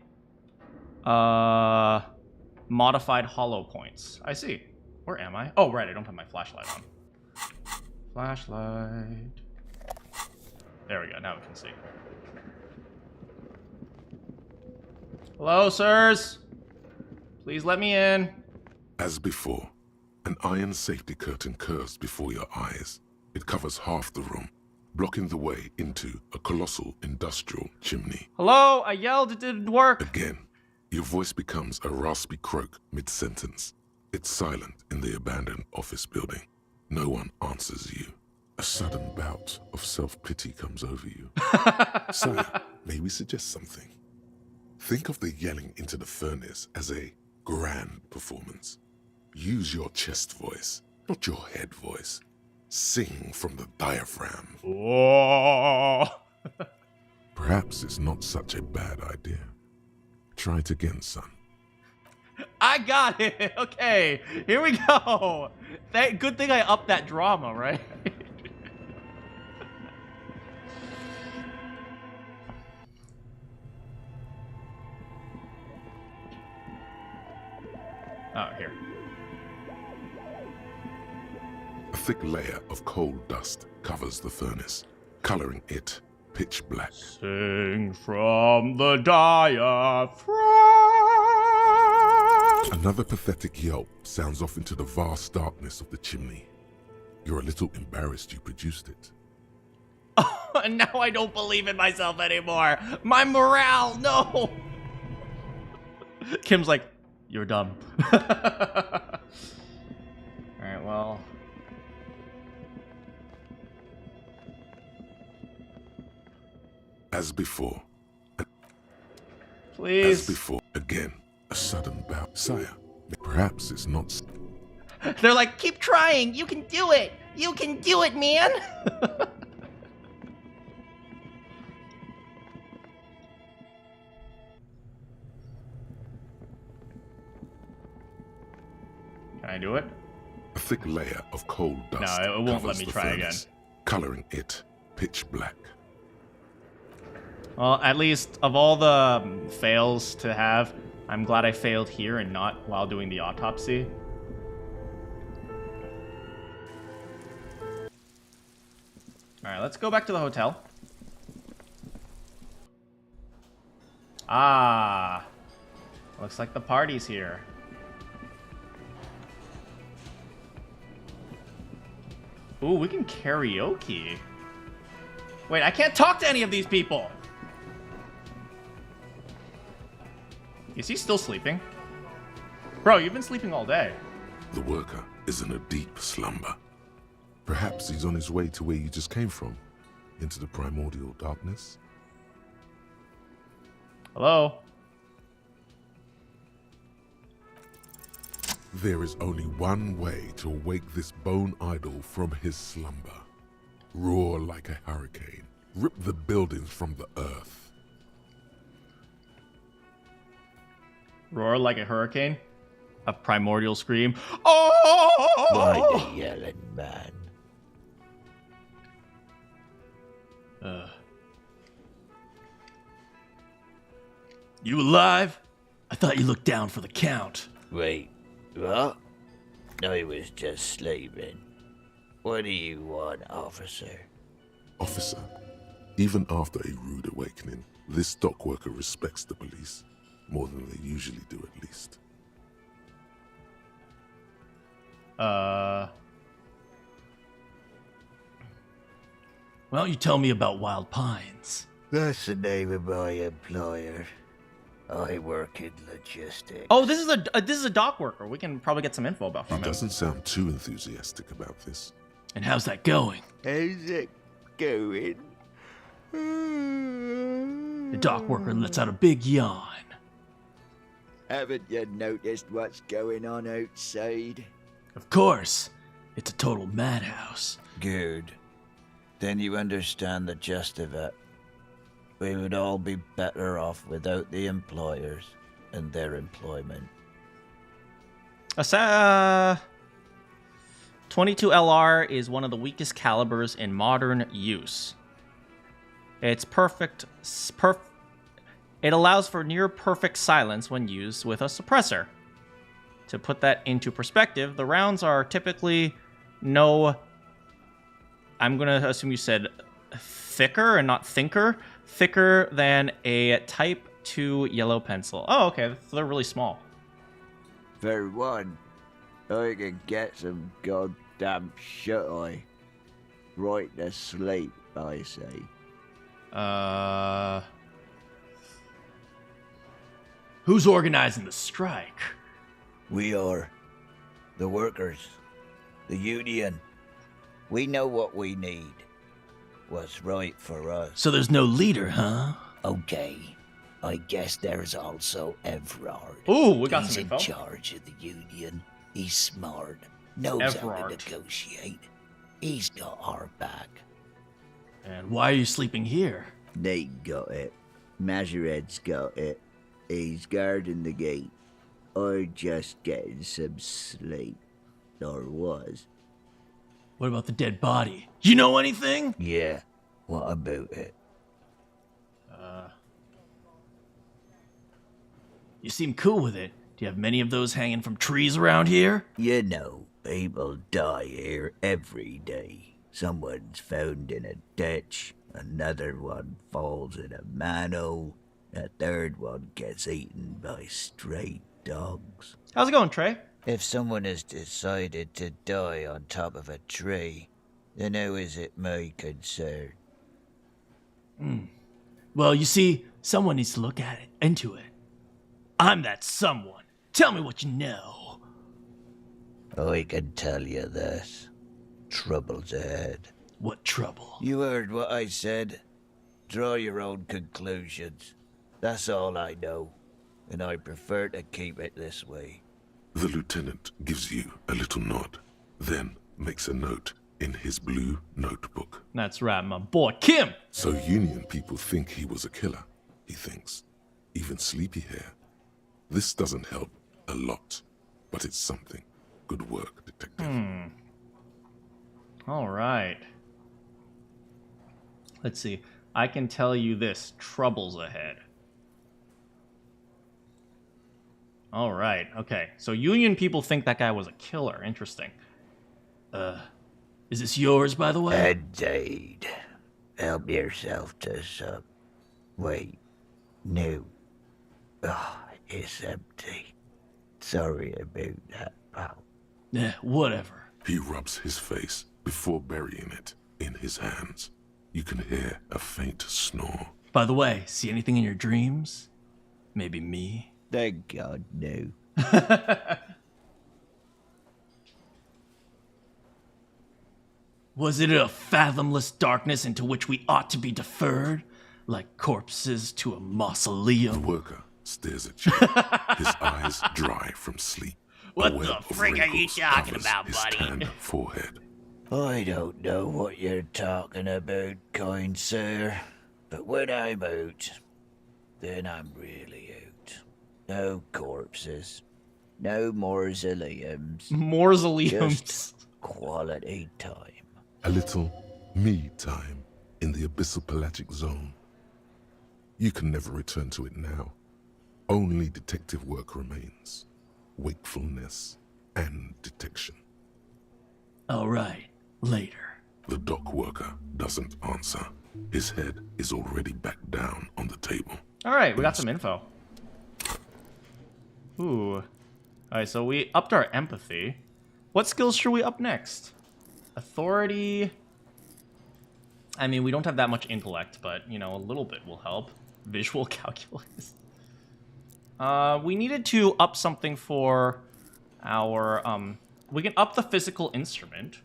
modified hollow points. I see. Where am I? Oh, right, I don't have my flashlight on. Flashlight... There we go, now we can see. Hello, sirs? Please let me in. As before, an iron safety curtain curves before your eyes. It covers half the room, blocking the way into a colossal industrial chimney. Hello? I yelled, it didn't work. Again, your voice becomes a raspy croak mid-sentence. It's silent in the abandoned office building. No one answers you. A sudden bout of self-pity comes over you. So, may we suggest something? Think of the yelling into the furnace as a grand performance. Use your chest voice, not your head voice. Sing from the diaphragm. Whoa. Perhaps it's not such a bad idea. Try it again, son. I got it. Okay, here we go. Good thing I upped that drama, right? Oh, here. A thick layer of coal dust covers the furnace, coloring it pitch black. Sing from the diaphragm. Another pathetic yelp sounds off into the vast darkness of the chimney. You're a little embarrassed you produced it. Oh, and now I don't believe in myself anymore. My morale, no. Kim's like, you're dumb. Alright, well. As before. Please. As before. Again, a sudden bout. Sire, perhaps it's not... They're like, keep trying. You can do it. You can do it, man. Can I do it? A thick layer of coal dust. No, it won't let me try again. Coloring it pitch black. Well, at least of all the fails to have, I'm glad I failed here and not while doing the autopsy. Alright, let's go back to the hotel. Ah, looks like the party's here. Ooh, we can karaoke. Wait, I can't talk to any of these people. Is he still sleeping? Bro, you've been sleeping all day. The worker is in a deep slumber. Perhaps he's on his way to where you just came from, into the primordial darkness. Hello? There is only one way to wake this bone idol from his slumber. Roar like a hurricane. Rip the buildings from the earth. Roar like a hurricane? A primordial scream? Oh! Why the yelling, man? You alive? I thought you looked down for the count. Wait, what? I was just sleeping. What do you want, officer? Officer, even after a rude awakening, this dock worker respects the police. More than they usually do, at least. Why don't you tell me about Wild Pines? That's the name of my employer. I work in logistics. Oh, this is a dock worker. We can probably get some info about from He him. doesn't sound too enthusiastic about this. And how's that going? How's it going? The dock worker lets out a big yawn. Haven't you noticed what's going on outside? Of course. It's a total madhouse. Good. Then you understand the gist of it. We would all be better off without the employers and their employment. 22 LR is one of the weakest calibers in modern use. It's it allows for near perfect silence when used with a suppressor. To put that into perspective, the rounds are typically I'm going to assume you said thicker and not thinker. Thicker than a Type 2 yellow pencil. Oh, okay. So they're really small. For one, I can get some goddamn shut-eye. Right to sleep, I say. Who's organizing the strike? We are. The workers. The union. We know what we need. What's right for us. So there's no leader, huh? Okay. I guess there's also Everard. Ooh, we got He's some in info. charge of the union. He's smart. Knows how to Everard. negotiate. He's got our back. And why are you sleeping here? Nate got it. Majoret's got it. He's guarding the gate. I'm just getting some sleep. Or was. What about the dead body? You know anything? Yeah. What about it? You seem cool with it. Do you have many of those hanging from trees around here? You know, people die here every day. Someone's found in a ditch, another one falls in a manhole, a third one gets eaten by stray dogs. How's it going, Trey? If someone has decided to die on top of a tree, then how is it my concern? Well, you see, someone needs to look at it, into it. I'm that someone. Tell me what you know. I can tell you this. Trouble's ahead. What trouble? You heard what I said. Draw your own conclusions. That's all I know, and I prefer to keep it this way. The lieutenant gives you a little nod, then makes a note in his blue notebook. That's right, my boy Kim. So Union people think he was a killer, he thinks. Even sleepy hair. This doesn't help a lot, but it's something. Good work, detective. All right. Let's see. I can tell you this, trouble's ahead. All right, okay. So Union people think that guy was a killer. Interesting. Is this yours, by the way? Indeed. Help yourself to some. Wait. No. Oh, it's empty. Sorry about that, pal. Yeah, whatever. He rubs his face before burying it in his hands. You can hear a faint snore. By the way, see anything in your dreams? Maybe me? Thank God, no. Was it a fathomless darkness into which we ought to be deferred? Like corpses to a mausoleum? The worker stares at you, his eyes dry from sleep. What the frick are you talking about, his buddy? tanned forehead. I don't know what you're talking about, kind sir. But when I'm out, then I'm really out. No corpses. No mausoleums. Mausoleums. Just quality time. A little me time in the abyssal pelagic zone. You can never return to it now. Only detective work remains. Wakefulness and detection. All right, later. The dock worker doesn't answer. His head is already back down on the table. All right, we got some info. Ooh. All right, so we upped our empathy. What skills should we up next? Authority. I mean, we don't have that much intellect, but, you know, a little bit will help. Visual calculus. We needed to up something for our, we can up the physical instrument.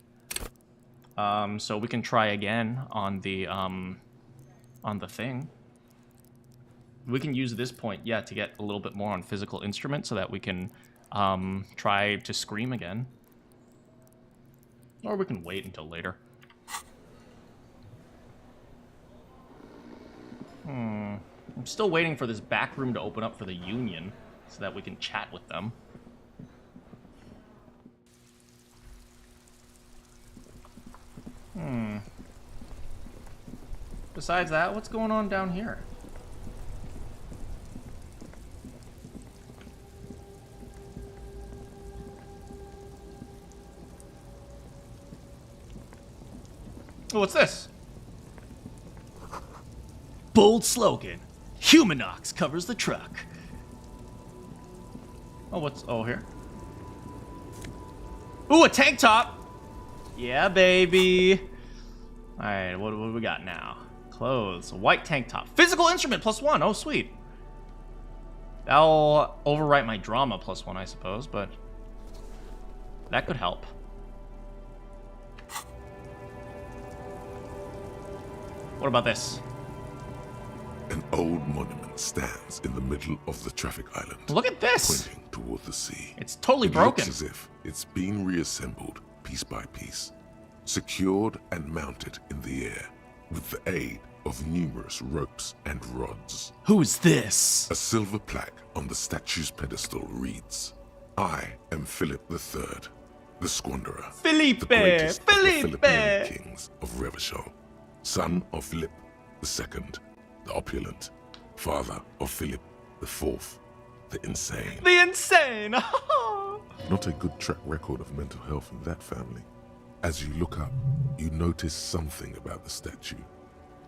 So we can try again on the thing. We can use this point, yeah, to get a little bit more on physical instrument so that we can, try to scream again. Or we can wait until later. I'm still waiting for this back room to open up for the Union so that we can chat with them. Besides that, what's going on down here? Oh, what's this? Bold slogan. Humanox covers the truck. Oh, what's... Oh, here. Ooh, a tank top! Yeah, baby! Alright, what do we got now? Clothes. A white tank top. Physical instrument +1. Oh, sweet. That'll overwrite my drama +1, I suppose, but... that could help. What about this? An old monument stands in the middle of the traffic island. Look at this! Pointing toward the sea. It's totally broken. It looks as if it's been reassembled piece by piece, secured and mounted in the air with the aid of numerous ropes and rods. Who's this? A silver plaque on the statue's pedestal reads, "I am Philip III, the Squanderer, Felipe! the greatest of the Felipe! Philippine kings of Revachol, son of Philip II, the opulent, father of Philip IV, the insane." The insane! Not a good track record of mental health in that family. As you look up, you notice something about the statue.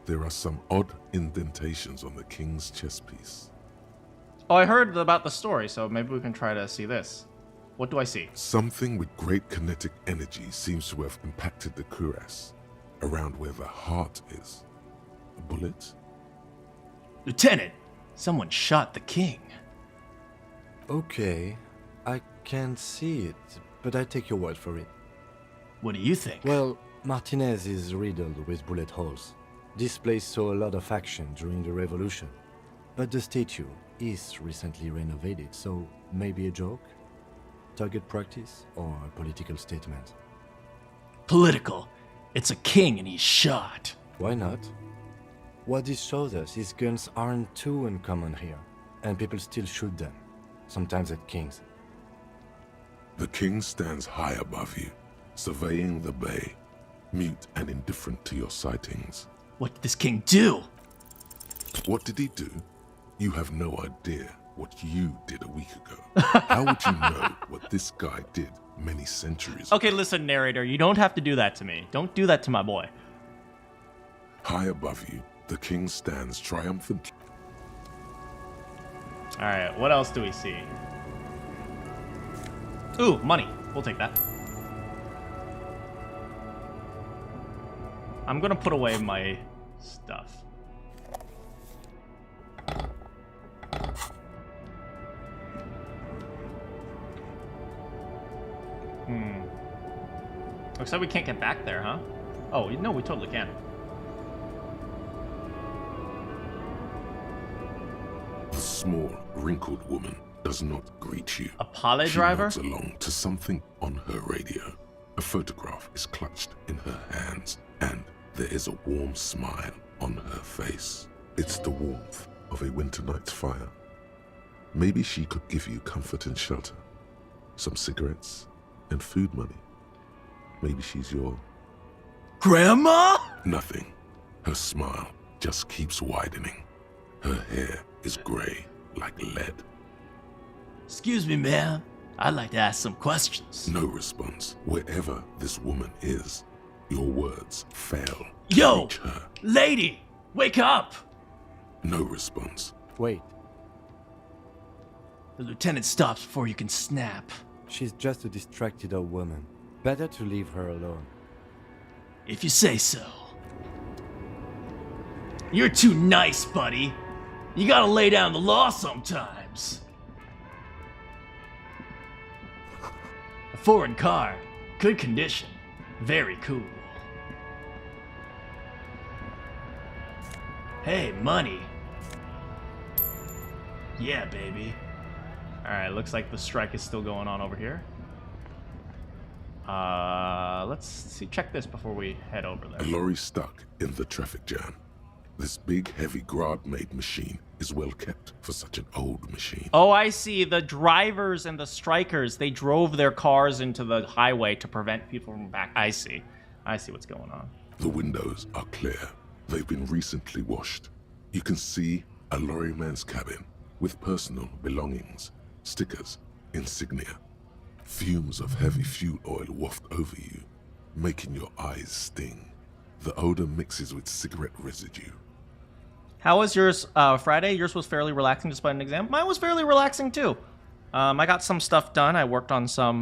There are some odd indentations on the king's chest piece. Oh, I heard about the story, so maybe we can try to see this. What do I see? Something with great kinetic energy seems to have impacted the cuirass, around where the heart is. A bullet? Lieutenant, someone shot the king. Okay, I can't see it, but I take your word for it. What do you think? Well, Martinez is riddled with bullet holes. This place saw a lot of action during the revolution. But the statue is recently renovated, so maybe a joke? Target practice or a political statement? Political. It's a king and he's shot. Why not? What this shows us is guns aren't too uncommon here, and people still shoot them, sometimes at kings. The king stands high above you, surveying the bay, mute and indifferent to your sightings. What did this king do? What did he do? You have no idea what you did a week ago. How would you know what this guy did many centuries ago? Okay, listen, narrator, you don't have to do that to me. Don't do that to my boy. High above you, the king stands triumphant. Alright, what else do we see? Ooh, money. We'll take that. I'm gonna put away my stuff. Looks like we can't get back there, huh? Oh, no, we totally can. The small, wrinkled woman does not greet you. A Pale She driver? nods along to something on her radio. A photograph is clutched in her hands, and there is a warm smile on her face. It's the warmth of a winter night's fire. Maybe she could give you comfort and shelter, some cigarettes and food money. Maybe she's your... Grandma? Nothing. Her smile just keeps widening. Her hair is gray like lead. Excuse me, ma'am. I'd like to ask some questions. No response. Wherever this woman is, your words fail to Yo! reach her. Lady! Wake up! No response. Wait, The lieutenant stops before you can snap. she's just a distracted old woman. Better to leave her alone. If you say so. You're too nice, buddy. You gotta lay down the law sometimes. A foreign car. Good condition. Very cool. Hey, money. Yeah, baby. Alright, looks like the strike is still going on over here. Let's see, check this before we head over A there. lorry stuck in the traffic jam. This big, heavy Grad-made machine is well kept for such an old machine. Oh, I see. The drivers and the strikers, they drove their cars into the highway to prevent people from back. I see. I see what's going on. The windows are clear. They've been recently washed. You can see a lorryman's cabin with personal belongings, stickers, insignia. Fumes of heavy fuel oil waft over you, making your eyes sting. The odor mixes with cigarette residue. How was yours Friday? Yours was fairly relaxing despite an exam. Mine was fairly relaxing too. I got some stuff done. I worked on some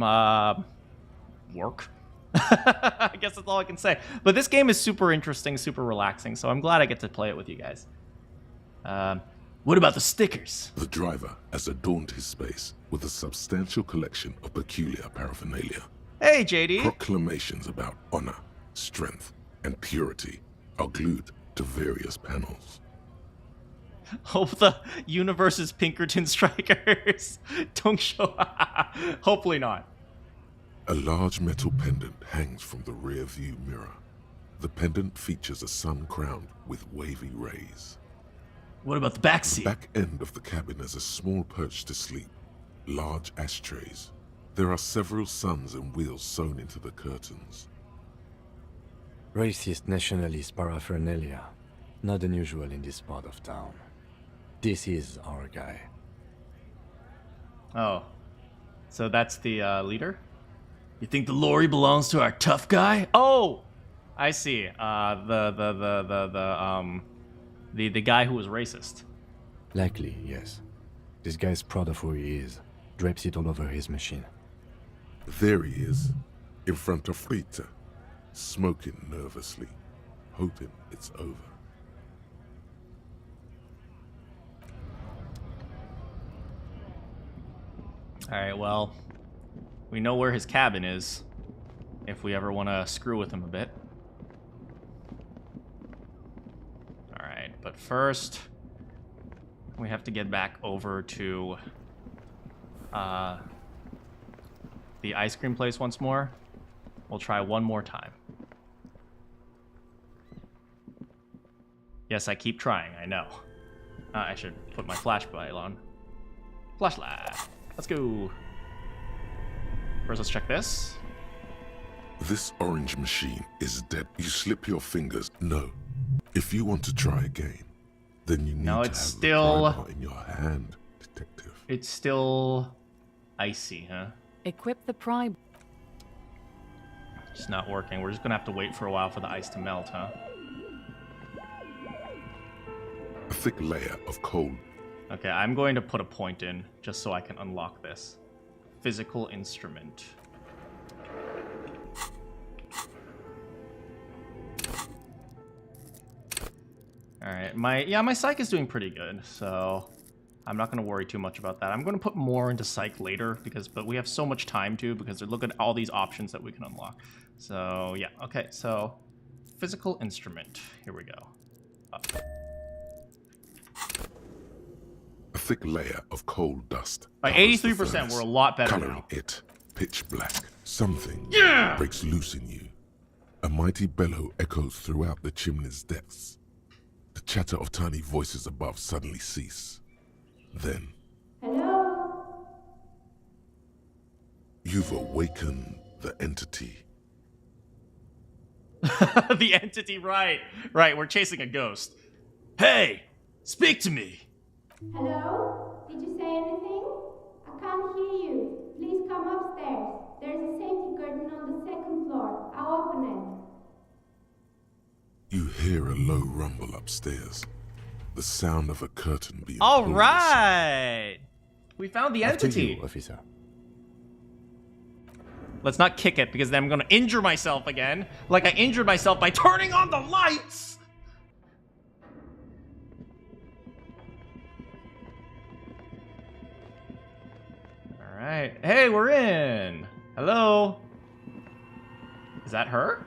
work. I guess that's all I can say. But this game is super interesting, super relaxing, so I'm glad I get to play it with you guys. What about the stickers? The driver has adorned his space with a substantial collection of peculiar paraphernalia. Hey, JD. Proclamations about honor, strength, and purity are glued to various panels. Hope the universe's Pinkerton strikers don't show up. Hopefully not. A large metal pendant hangs from the rear view mirror. The pendant features a sun crowned with wavy rays. What about the back The seat? back end of the cabin has a small perch to sleep, large ashtrays. There are several suns and wheels sewn into the curtains. Racist nationalist paraphernalia. Not unusual in this part of town. This is our guy. Oh. So that's the leader? You think the lorry belongs to our tough guy? Oh! I see. The guy who was racist. Likely, yes. This guy's proud of who he is. Drapes it all over his machine. There he is, in front of Rita, smoking nervously, hoping it's over. Alright, well, we know where his cabin is, if we ever want to screw with him a bit. Alright, but first, we have to get back over to the ice cream place once more. We'll try one more time. Yes, I keep trying, I know. I should put my flashlight on. Flashlight. Let's go. First, let's check this. This orange machine is dead. You slip your fingers. No. If you want to try again, Then you need No, to it's have still- the pry bar in your hand, detective. It's still icy, huh? Equip the pry. It's not working. We're just gonna have to wait for a while for the ice to melt, huh? A thick layer of cold. Okay, I'm going to put a point in just so I can unlock this. Physical instrument. Alright, my psych is doing pretty good, so I'm not gonna worry too much about that. I'm gonna put more into psych later but we have so much time to because look at all these options that we can unlock. So yeah, okay, so physical instrument. Here we go. Up. A thick layer of cold dust. By covers the 83%, furnace, we're a lot better coloring now. it pitch black. Something Yeah! breaks loose in you. A mighty bellow echoes throughout the chimney's depths. The chatter of tiny voices above suddenly cease. Then, Hello? you've awakened the entity. The entity, right. Right, we're chasing a ghost. Hey! Speak to me! Hello? Did you say anything? I can't hear you. Please come upstairs. There's a safety curtain on the second floor. I'll open it. You hear a low rumble upstairs. The sound of a curtain being All pulled right! We found the After entity. you, officer. Let's not kick it because then I'm gonna injure myself again. Like I injured myself by turning on the lights! Alright. Hey, we're in! Hello? Is that her?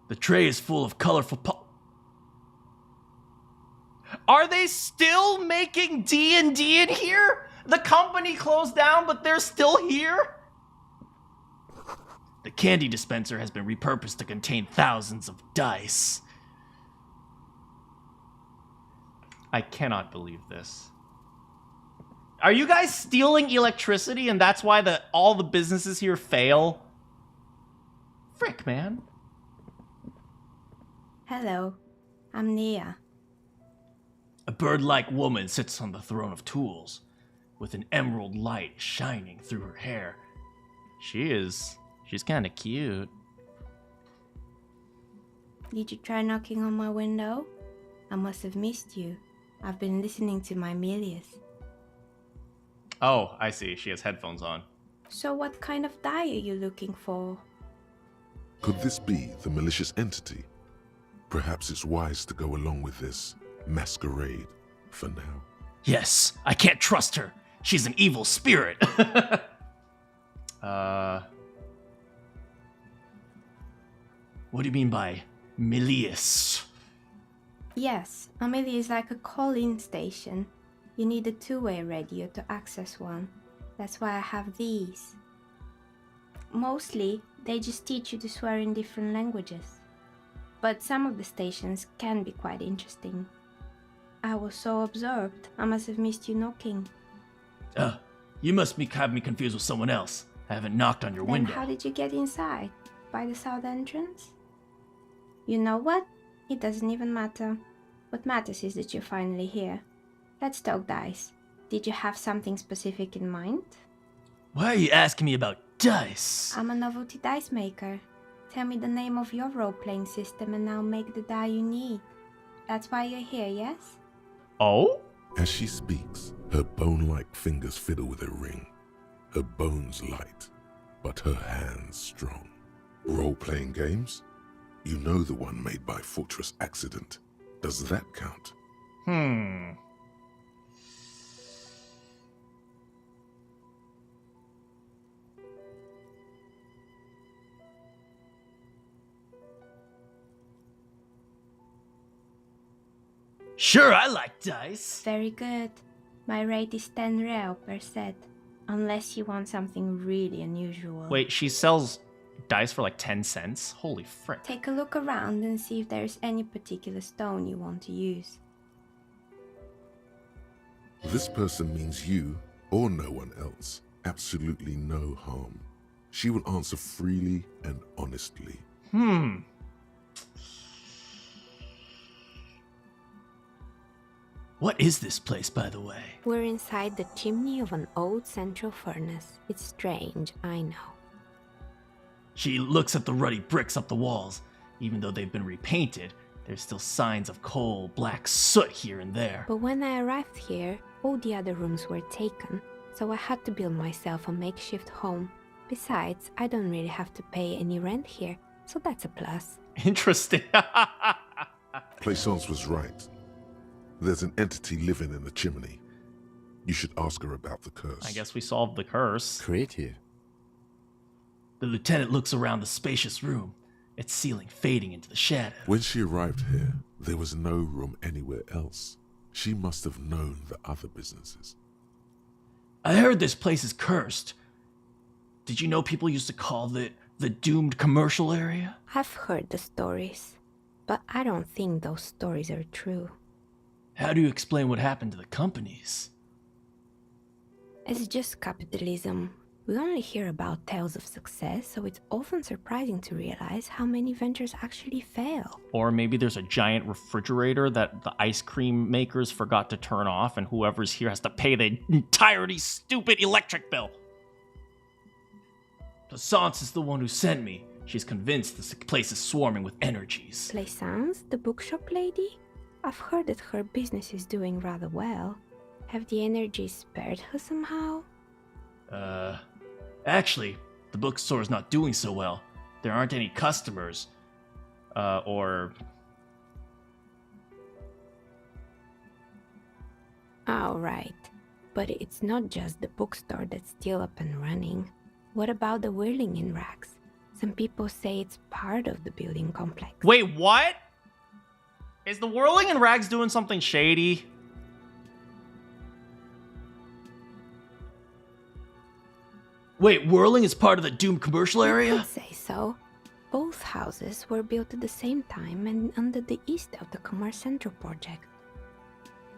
The tray is full of colorful Are they still making D&D in here? The company closed down, but they're still here? The candy dispenser has been repurposed to contain thousands of dice. I cannot believe this. Are you guys stealing electricity and that's why all the businesses here fail? Frick, man. Hello. I'm Nia. A bird-like woman sits on the throne of tools, with an emerald light shining through her hair. She's kind of cute. Did you try knocking on my window? I must have missed you. I've been listening to my Milius. Oh, I see. She has headphones on. So what kind of die are you looking for? Could this be the malicious entity? Perhaps it's wise to go along with this masquerade for now. Yes, I can't trust her. She's an evil spirit. What do you mean by Milius? Yes, Amelia is like a call-in station. You need a two-way radio to access one. That's why I have these. Mostly, they just teach you to swear in different languages. But some of the stations can be quite interesting. I was so absorbed, I must have missed you knocking. You must have me confused with someone else. I haven't knocked on your Then window. how did you get inside? By the south entrance? You know what? It doesn't even matter. What matters is that you're finally here. Let's talk dice. Did you have something specific in mind? Why are you asking me about dice? I'm a novelty dice maker. Tell me the name of your role-playing system and I'll make the die you need. That's why you're here, yes? Oh? As she speaks, her bone-like fingers fiddle with a ring. Her bones light, but her hands strong. Role-playing games? You know the one made by Fortress Accident. Does that count? Sure, I like dice. Very good. My rate is 10 real per set. Unless you want something really unusual. Wait, she sells dice for like 10 cents? Holy frick. Take a look around and see if there's any particular stone you want to use. This person means you, or no one else, absolutely no harm. She will answer freely and honestly. What is this place, by the way? We're inside the chimney of an old central furnace. It's strange, I know. She looks at the ruddy bricks up the walls. Even though they've been repainted, there's still signs of coal, black soot here and there. But when I arrived here, all the other rooms were taken, so I had to build myself a makeshift home. Besides, I don't really have to pay any rent here, so that's a plus. Interesting. Plaisance was right. There's an entity living in the chimney. You should ask her about the curse. I guess we solved the curse. Creative. The lieutenant looks around the spacious room, its ceiling fading into the shadow. When she arrived here, there was no room anywhere else. She must have known the other businesses. I heard this place is cursed. Did you know people used to call it the doomed commercial area? I've heard the stories, but I don't think those stories are true. How do you explain what happened to the companies? It's just capitalism. We only hear about tales of success, so it's often surprising to realize how many ventures actually fail. Or maybe there's a giant refrigerator that the ice cream makers forgot to turn off, and whoever's here has to pay the entirety stupid electric bill. Plaisance is the one who sent me. She's convinced this place is swarming with energies. Plaisance, the bookshop lady? I've heard that her business is doing rather well. Have the energies spared her somehow? Actually, the bookstore is not doing so well. There aren't any customers. Or... Oh, right. But it's not just the bookstore that's still up and running. What about the whirling in rags? Some people say it's part of the building complex. Wait, what? Is the whirling in rags doing something shady? Wait, whirling is part of the doomed commercial area? I'd say so. Both houses were built at the same time and under the east of the Commerce Central project.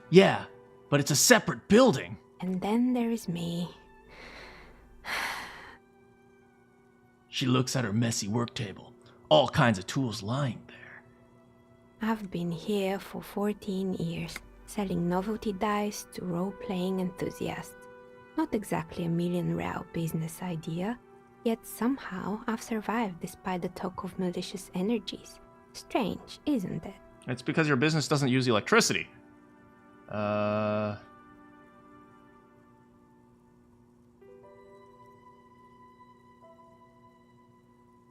Yeah, but it's a separate building. And then there is me. She looks at her messy work table. All kinds of tools lying there. I've been here for 14 years, selling novelty dice to role-playing enthusiasts. Not exactly a million-real business idea, yet somehow I've survived despite the talk of malicious energies. Strange, isn't it? It's because your business doesn't use electricity.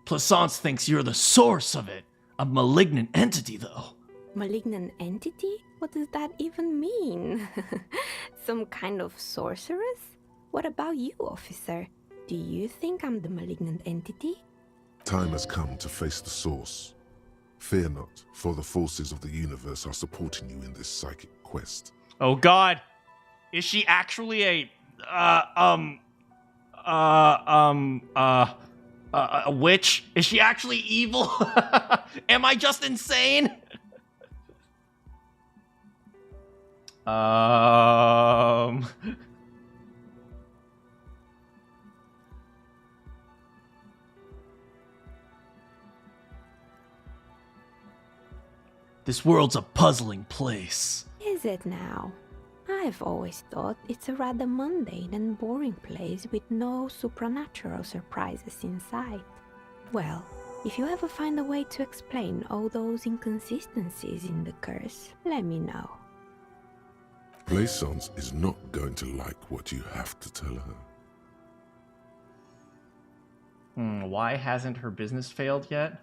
Plaisance thinks you're the source of it. A malignant entity, though. Malignant entity? What does that even mean? Some kind of sorceress? What about you, officer? Do you think I'm the malignant entity? Time has come to face the source. Fear not, for the forces of the universe are supporting you in this psychic quest. Oh god! Is she actually a witch? Is she actually evil? Am I just insane? This world's a puzzling place. Is it now? I've always thought it's a rather mundane and boring place with no supernatural surprises in sight. Well, if you ever find a way to explain all those inconsistencies in the curse, let me know. Plaisance is not going to like what you have to tell her. Why hasn't her business failed yet?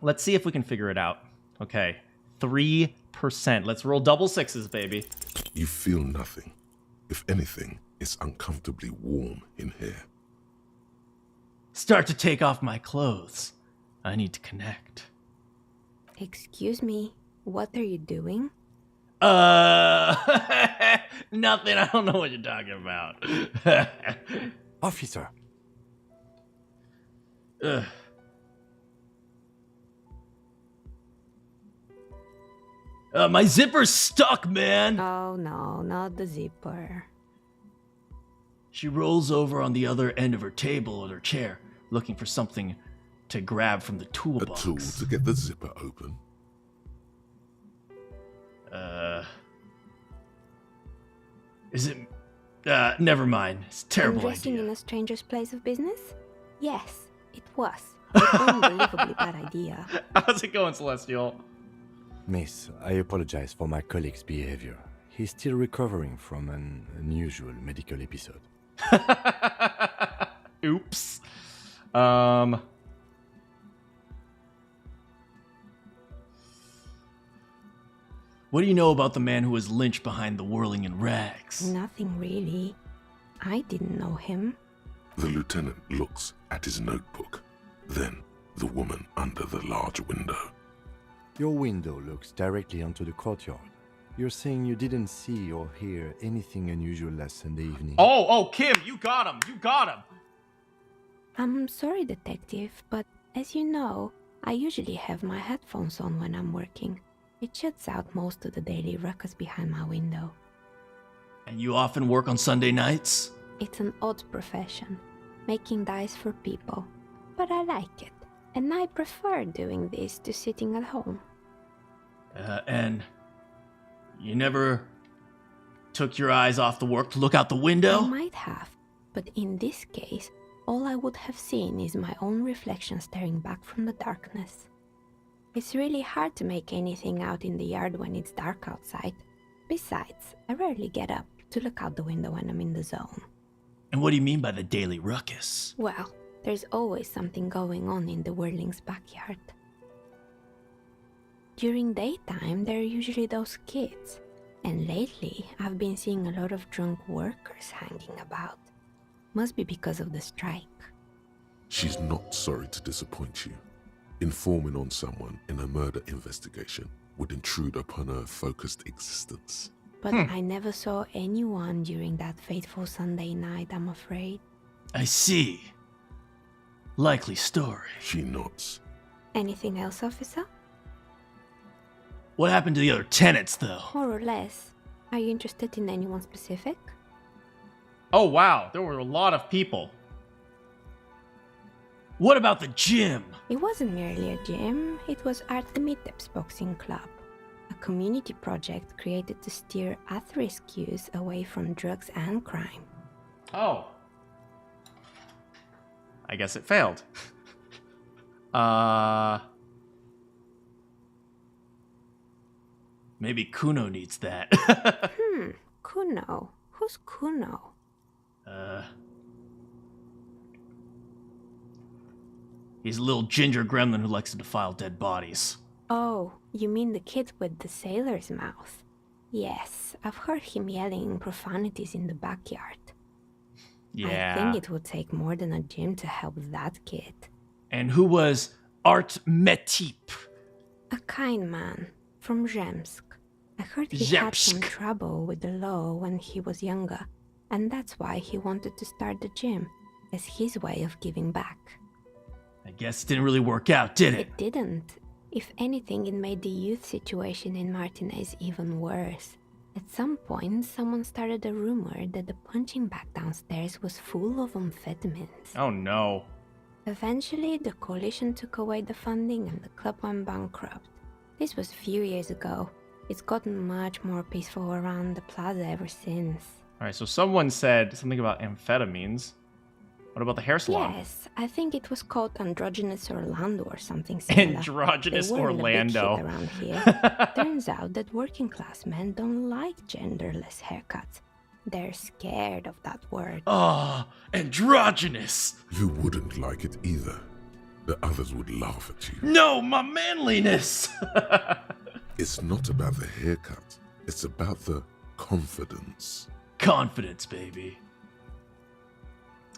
Let's see if we can figure it out. Okay, 3%. Let's roll double sixes, baby. You feel nothing. If anything, it's uncomfortably warm in here. Start to take off my clothes. I need to connect. Excuse me, what are you doing? Nothing. I don't know what you're talking about. Officer. My zipper's stuck, man. Oh no, not the zipper. She rolls over on the other end of her table or her chair, looking for something to grab from the A toolbox. tool to get the zipper open. Is it? Never mind. It's a terrible Undressing idea. in a stranger's place of business? Yes, it was. An unbelievably bad idea. How's it going, Celestial? Miss, I apologize for my colleague's behavior. He's still recovering from an unusual medical episode. Oops. What do you know about the man who was lynched behind the whirling in rags? Nothing really. I didn't know him. The lieutenant looks at his notebook. Then the woman under the large window. Your window looks directly onto the courtyard. You're saying you didn't see or hear anything unusual last Sunday evening? Oh, Kim, you got him. You got him. I'm sorry, detective, but as you know, I usually have my headphones on when I'm working. It shuts out most of the daily ruckus behind my window. And you often work on Sunday nights? It's an odd profession, making dice for people. But I like it, and I prefer doing this to sitting at home. And you never took your eyes off the work to look out the window? I might have, but in this case, all I would have seen is my own reflection staring back from the darkness. It's really hard to make anything out in the yard when it's dark outside. Besides, I rarely get up to look out the window when I'm in the zone. And what do you mean by the daily ruckus? Well, there's always something going on in the whirling's backyard. During daytime, there are usually those kids. And lately, I've been seeing a lot of drunk workers hanging about. Must be because of the strike. She's not sorry to disappoint you. Informing on someone in a murder investigation would intrude upon her focused existence. But I never saw anyone during that fateful Sunday night, I'm afraid. I see. Likely story. She nods. Anything else, officer? What happened to the other tenants, though? More or less. Are you interested in anyone specific? Oh, wow. There were a lot of people. What about the gym? It wasn't merely a gym, it was Artemiteps Boxing Club, a community project created to steer at-risk youth away from drugs and crime. Oh. I guess it failed. Maybe Kuno needs that. Kuno? Who's Kuno? He's a little ginger gremlin who likes to defile dead bodies. Oh, you mean the kid with the sailor's mouth? Yes, I've heard him yelling profanities in the backyard. Yeah. I think it would take more than a gym to help that kid. And who was Artemiteps? A kind man from Zemsk. I heard he had some trouble with the law when he was younger, and that's why he wanted to start the gym, as his way of giving back. I guess it didn't really work out, did it? It didn't. If anything, it made the youth situation in Martinez even worse. At some point, someone started a rumor that the punching bag downstairs was full of amphetamines. Oh no. Eventually, the coalition took away the funding and the club went bankrupt. This was a few years ago. It's gotten much more peaceful around the plaza ever since. Alright, so someone said something about amphetamines. What about the hair salon? Yes, I think it was called Androgynous Orlando or something similar. Androgynous They weren't Orlando. The big shit around here. Turns out that working class men don't like genderless haircuts. They're scared of that word. Oh, androgynous! You wouldn't like it either. The others would laugh at you. No, my manliness! It's not about the haircut. It's about the confidence. Confidence, baby.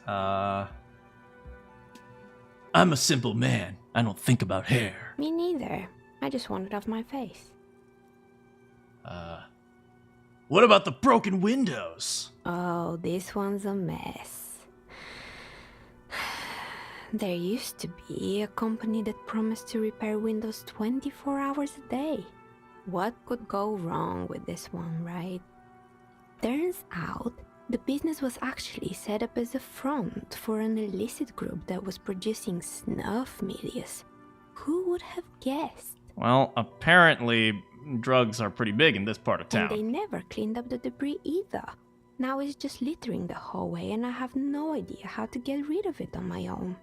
I'm a simple man. I don't think about hair. Me neither. I just want it off my face. What about the broken windows? Oh, this one's a mess. There used to be a company that promised to repair windows 24 hours a day. What could go wrong with this one, right? Turns out The business was actually set up as a front for an illicit group that was producing snuff milius. Who would have guessed? Well, apparently drugs are pretty big in this part of And town. they never cleaned up the debris either. Now it's just littering the hallway and I have no idea how to get rid of it on my own.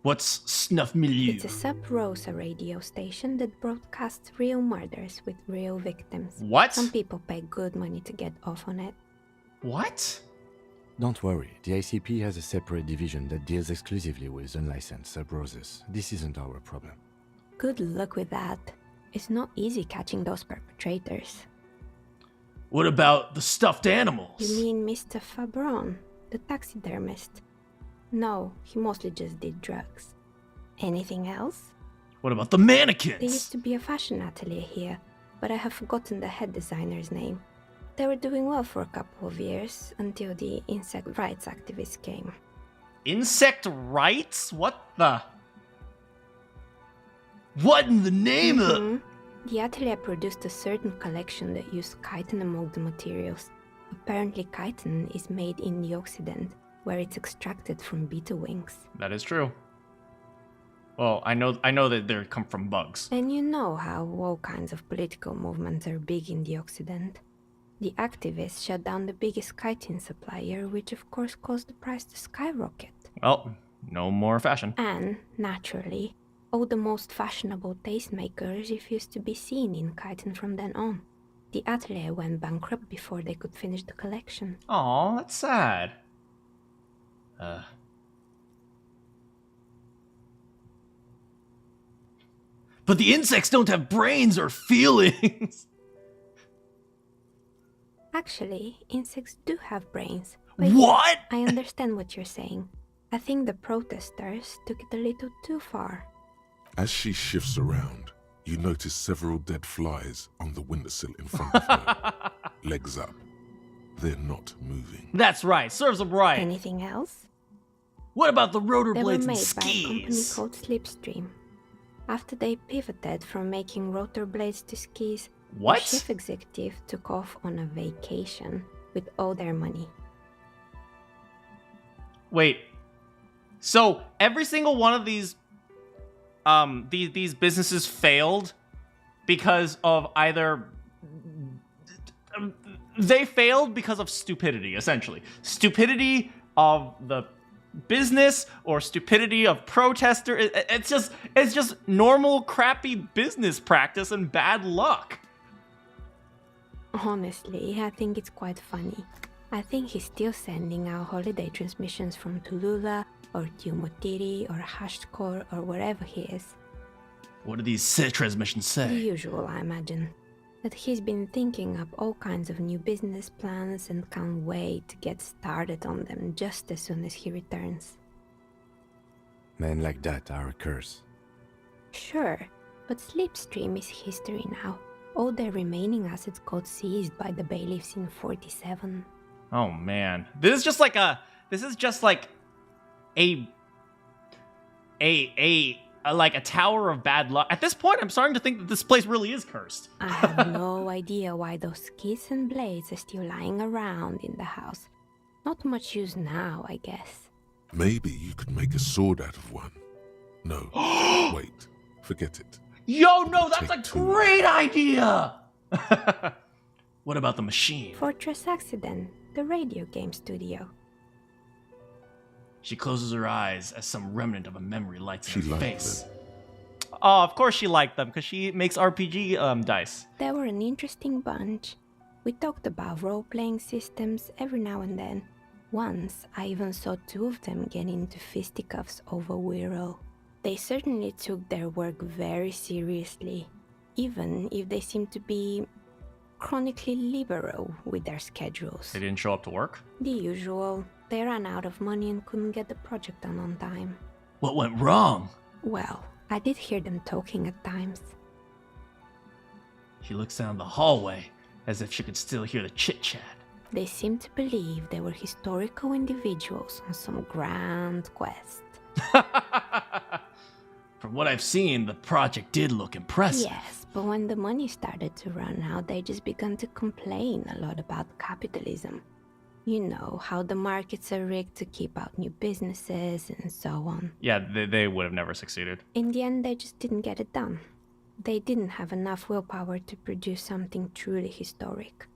What's Snuff Milieu? It's a Sub Rosa radio station that broadcasts real murders with real victims. What? Some people pay good money to get off on it. What? Don't worry, the ICP has a separate division that deals exclusively with unlicensed sub-roses. This isn't our problem. Good luck with that. It's not easy catching those perpetrators. What about the stuffed animals? You mean Mr. Fabron, the taxidermist? No, he mostly just did drugs. Anything else? What about the mannequins? There used to be a fashion atelier here, but I have forgotten the head designer's name. They were doing well for a couple of years, until the insect rights activists came. Insect rights? What the? What in the name of? The atelier produced a certain collection that used chitin among the materials. Apparently chitin is made in the Occident, where it's extracted from beetle wings. That is true. Well, I know that they come from bugs. And you know how all kinds of political movements are big in the Occident. The activists shut down the biggest chitin supplier, which of course caused the price to skyrocket. Well, no more fashion. And, naturally, all the most fashionable tastemakers refused to be seen in chitin from then on. The atelier went bankrupt before they could finish the collection. Aw, that's sad. But the insects don't have brains or feelings. Actually, insects do have brains. But What? I understand what you're saying. I think the protesters took it a little too far. As she shifts around, you notice several dead flies on the windowsill in front of her. Legs up. They're not moving. That's right, serves them right. Anything else? What about the rotor They were blades and made by a company skis? called Slipstream. After they pivoted from making rotor blades to skis, What? the chief executive took off on a vacation with all their money. Wait. So every single one of these businesses failed because of either they failed because of stupidity, essentially. Stupidity of the business or stupidity of protester. It's just normal crappy business practice and bad luck. Honestly, I think it's quite funny. I think he's still sending out holiday transmissions from Tulula or Tiumotiri or Hashtkor or wherever he is. What do these transmissions The say? usual, I imagine. That he's been thinking up all kinds of new business plans and can't wait to get started on them just as soon as he returns. Men like that are a curse. Sure, but Slipstream is history now. All their remaining assets got seized by the bailiffs in 47. Oh man. This is just like a tower of bad luck. At this point, I'm starting to think that this place really is cursed. I have no idea why those skis and blades are still lying around in the house. Not much use now, I guess. Maybe you could make a sword out of one. No, wait, forget it. Yo, no, that's a great idea! What about the machine? Fortress Accident, the radio game studio. She closes her eyes as some remnant of a memory lights in her face. Oh, of course she liked them, because she makes RPG dice. They were an interesting bunch. We talked about role-playing systems every now and then. Once, I even saw two of them get into fisticuffs over Wirral. They certainly took their work very seriously, even if they seemed to be chronically liberal with their schedules. They didn't show up to work? The usual. They ran out of money and couldn't get the project done on time. What went wrong? Well, I did hear them talking at times. She looks down the hallway as if she could still hear the chit-chat. They seemed to believe they were historical individuals on some grand quest. From what I've seen, the project did look impressive. Yes, but when the money started to run out, they just began to complain a lot about capitalism. You know, how the markets are rigged to keep out new businesses and so on. Yeah, they would have never succeeded. In the end, they just didn't get it done. They didn't have enough willpower to produce something truly historic.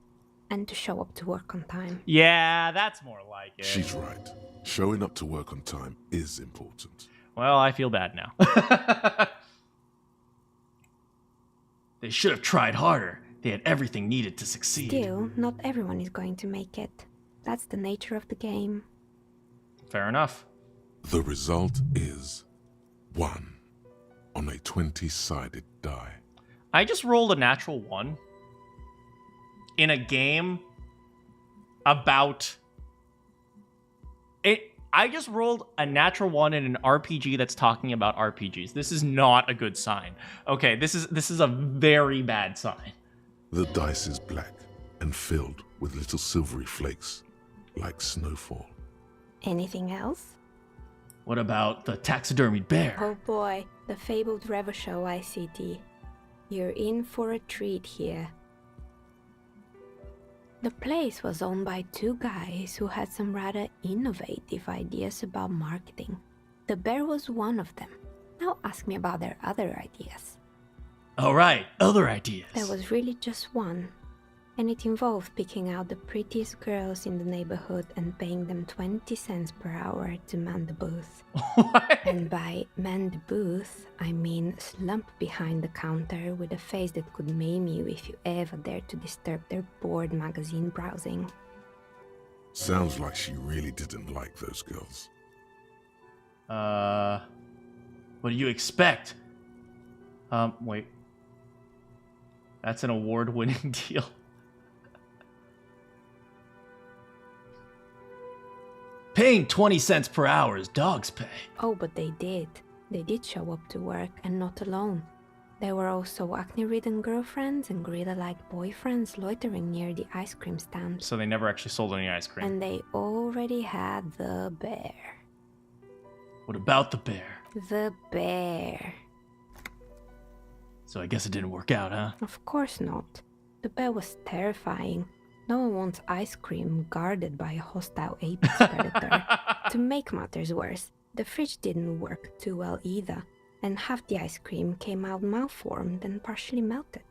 And to show up to work on time. Yeah, that's more like it. She's right. Showing up to work on time is important. Well, I feel bad now. They should have tried harder. They had everything needed to succeed. Still, not everyone is going to make it. That's the nature of the game. Fair enough. The result is 1 on a 20-sided die. I just rolled a natural 1 in a game about it. I just rolled a natural 1 in an RPG that's talking about RPGs. This is not a good sign. Okay, this is a very bad sign. The dice is black and filled with little silvery flakes, like snowfall. Anything else? What about the taxidermied bear? Oh boy, the fabled Revachol ICT. You're in for a treat here. The place was owned by 2 guys who had some rather innovative ideas about marketing. The bear was one of them. Now ask me about their other ideas. All right, other ideas. There was really just one. And it involved picking out the prettiest girls in the neighborhood and paying them 20 cents per hour to man the booth. And by man the booth, I mean slump behind the counter with a face that could maim you if you ever dared to disturb their bored magazine browsing. Sounds like she really didn't like those girls. What do you expect? Wait. That's an award-winning deal. Paying 20 cents per hour is dog's pay. Oh, but they did. They did show up to work, and not alone. There were also acne-ridden girlfriends and gorilla-like boyfriends loitering near the ice cream stand. So they never actually sold any ice cream. And they already had the bear. What about the bear? The bear. So I guess it didn't work out, huh? Of course not. The bear was terrifying. No one wants ice cream guarded by a hostile apex predator. To make matters worse, the fridge didn't work too well either, and half the ice cream came out malformed and partially melted.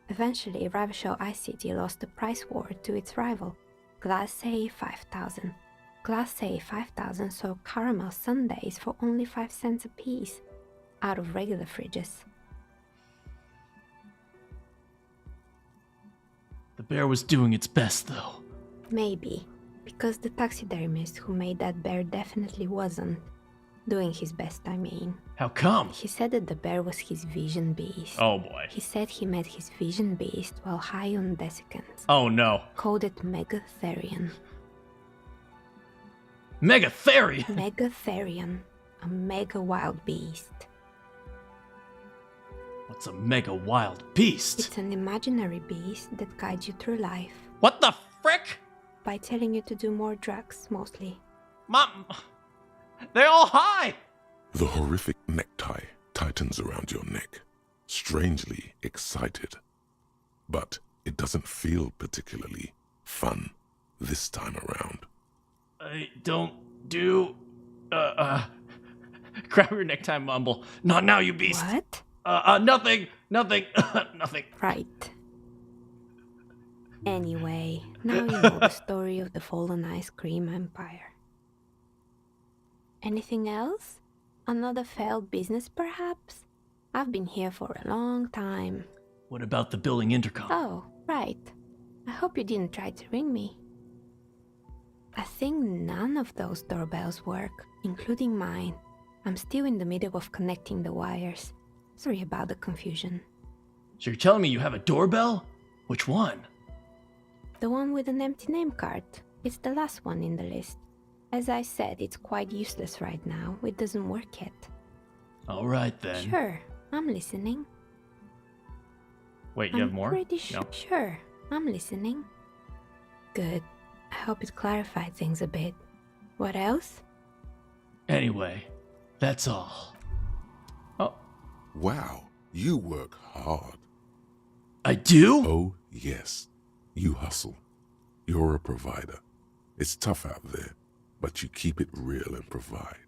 Eventually, Revachol ICT lost the price war to its rival, Glacé 5000. Glacé 5000 sold caramel sundaes for only 5 cents a piece, out of regular fridges. The bear was doing its best, though. Maybe, because the taxidermist who made that bear definitely wasn't. Doing his best, I mean. How come? He said that the bear was his vision beast. Oh boy. He said he met his vision beast while high on desiccants. Oh no. Called it Megatherion. Megatherion? Megatherion. A mega wild beast. What's a mega wild beast? It's an imaginary beast that guides you through life. What the frick? By telling you to do more drugs, mostly. Mom, they all high! The horrific necktie tightens around your neck, strangely excited. But it doesn't feel particularly fun this time around. I don't do... Grab your necktie, Mumble. Not now, you beast! What? Nothing! Nothing! Nothing! Right. Anyway, now you know the story of the fallen ice cream empire. Anything else? Another failed business, perhaps? I've been here for a long time. What about the building intercom? Oh, right. I hope you didn't try to ring me. I think none of those doorbells work, including mine. I'm still in the middle of connecting the wires. Sorry about the confusion. So you're telling me you have a doorbell? Which one? The one with an empty name card. It's the last one in the list. As I said, it's quite useless right now. It doesn't work yet. All right, then. Sure, I'm listening. Wait, you have more? I'm pretty sure. I'm listening. Good. I hope it clarified things a bit. What else? Anyway, that's all. Oh, Wow, you work hard. I do? Oh, yes. You hustle. You're a provider. It's tough out there, but you keep it real and provide.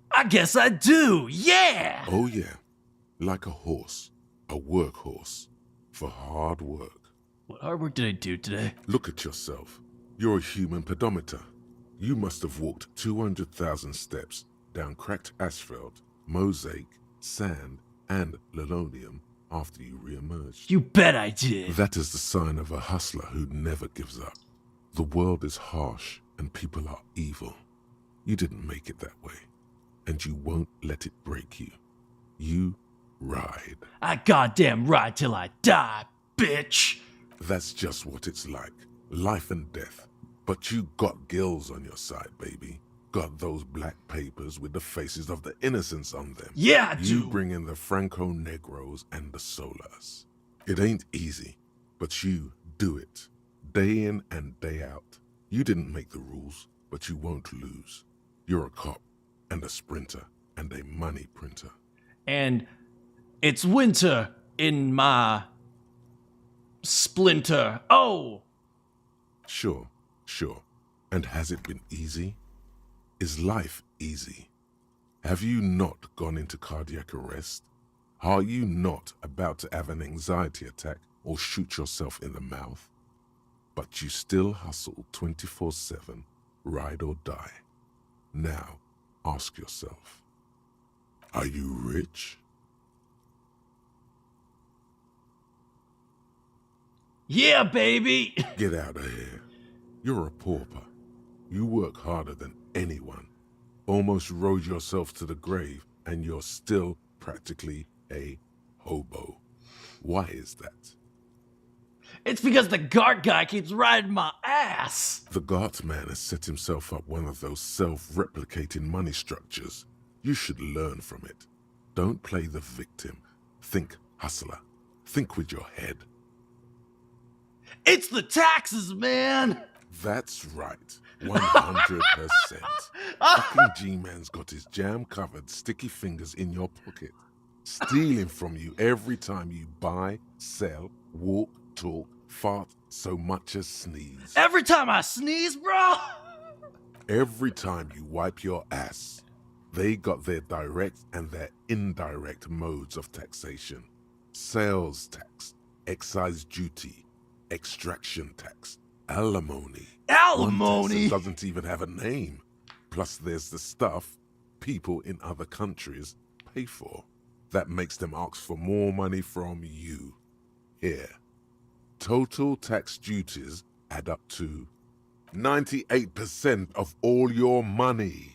I guess I do, yeah! Oh, yeah. Like a horse, a workhorse, for hard work. What hard work did I do today? Look at yourself. You're a human pedometer. You must have walked 200,000 steps down cracked asphalt, mosaic, sand, and linoleum after you re-emerged. You bet I did. That is the sign of a hustler who never gives up. The world is harsh and people are evil. You didn't make it that way, and you won't let it break you. You ride. I goddamn ride till I die, bitch! That's just what it's like. Life and death. But you got gills on your side, baby. Got those black papers with the faces of the innocents on them. Yeah, I do. You bring in the Franco-Negros and the Solas. It ain't easy, but you do it. Day in and day out. You didn't make the rules, but you won't lose. You're a cop, and a sprinter, and a money printer. And it's winter in my splinter. Oh! Sure. And has it been easy? Is life easy? Have you not gone into cardiac arrest? Are you not about to have an anxiety attack or shoot yourself in the mouth? But you still hustle 24/7, ride or die. Now, ask yourself, are you rich? Yeah, baby! Get out of here. You're a pauper. You work harder than anyone. Almost rode yourself to the grave, and you're still practically a hobo. Why is that? It's because the Gart guy keeps riding my ass! The Gart man has set himself up one of those self-replicating money structures. You should learn from it. Don't play the victim. Think hustler. Think with your head. It's the taxes, man! That's right. 100%. Fucking G-Man's got his jam-covered sticky fingers in your pocket, stealing from you every time you buy, sell, walk, talk, fart, so much as sneeze. Every time I sneeze, bro! Every time you wipe your ass. They got their direct and their indirect modes of taxation. Sales tax, excise duty, extraction tax, alimony. Alimony? Doesn't even have a name. Plus there's the stuff people in other countries pay for. That makes them ask for more money from you. Here. Total tax duties add up to 98% of all your money.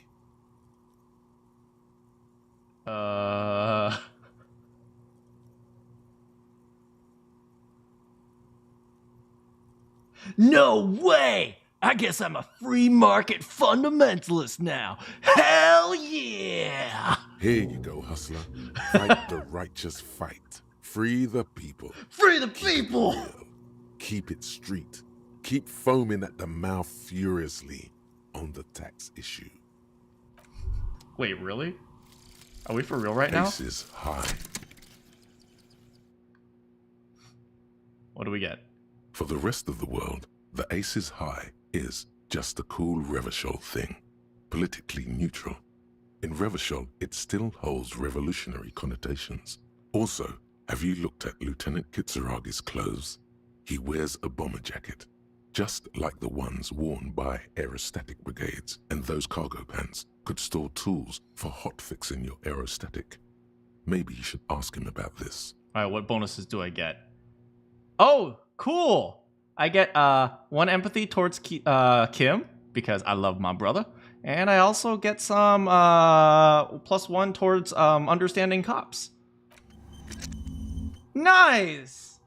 No way! I guess I'm a free market fundamentalist now. Hell yeah! Here you go, hustler. Fight the righteous fight. Free the people. Free the people! Keep it street. Keep foaming at the mouth furiously on the tax issue. Wait, really? Are we for real right now? Aces high. What do we get? For the rest of the world, the aces high is just a cool Revachol thing, politically neutral. In Revachol, it still holds revolutionary connotations. Also, have you looked at Lieutenant Kitsuragi's clothes? He wears a bomber jacket, just like the ones worn by aerostatic brigades, and those cargo pants could store tools for hotfixing your aerostatic. Maybe you should ask him about this. Alright, what bonuses do I get? Oh, cool! I get 1 empathy towards Kim, because I love my brother. And I also get some +1 towards understanding cops. Nice!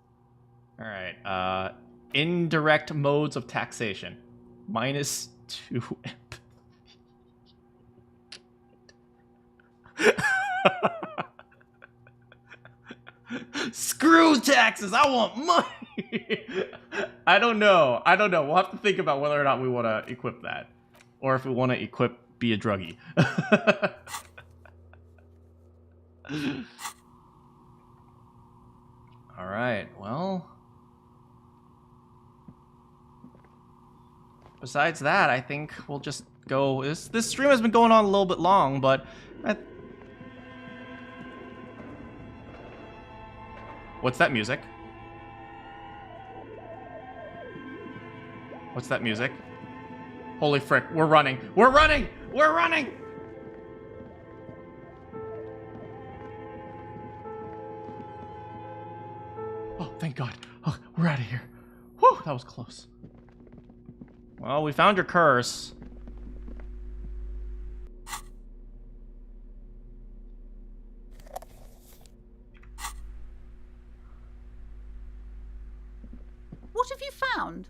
Alright, indirect modes of taxation. -2 empathy. Screw taxes! I want money! I don't know. We'll have to think about whether or not we want to equip that. Or if we want to equip be a druggie. All right, well. Besides that, I think we'll just go. This stream has been going on a little bit long, but. What's that music? What's that music? Holy frick, we're running! We're running! We're running! Oh, thank God. Oh, we're out of here. Whew, that was close. Well, we found your curse. What have you found?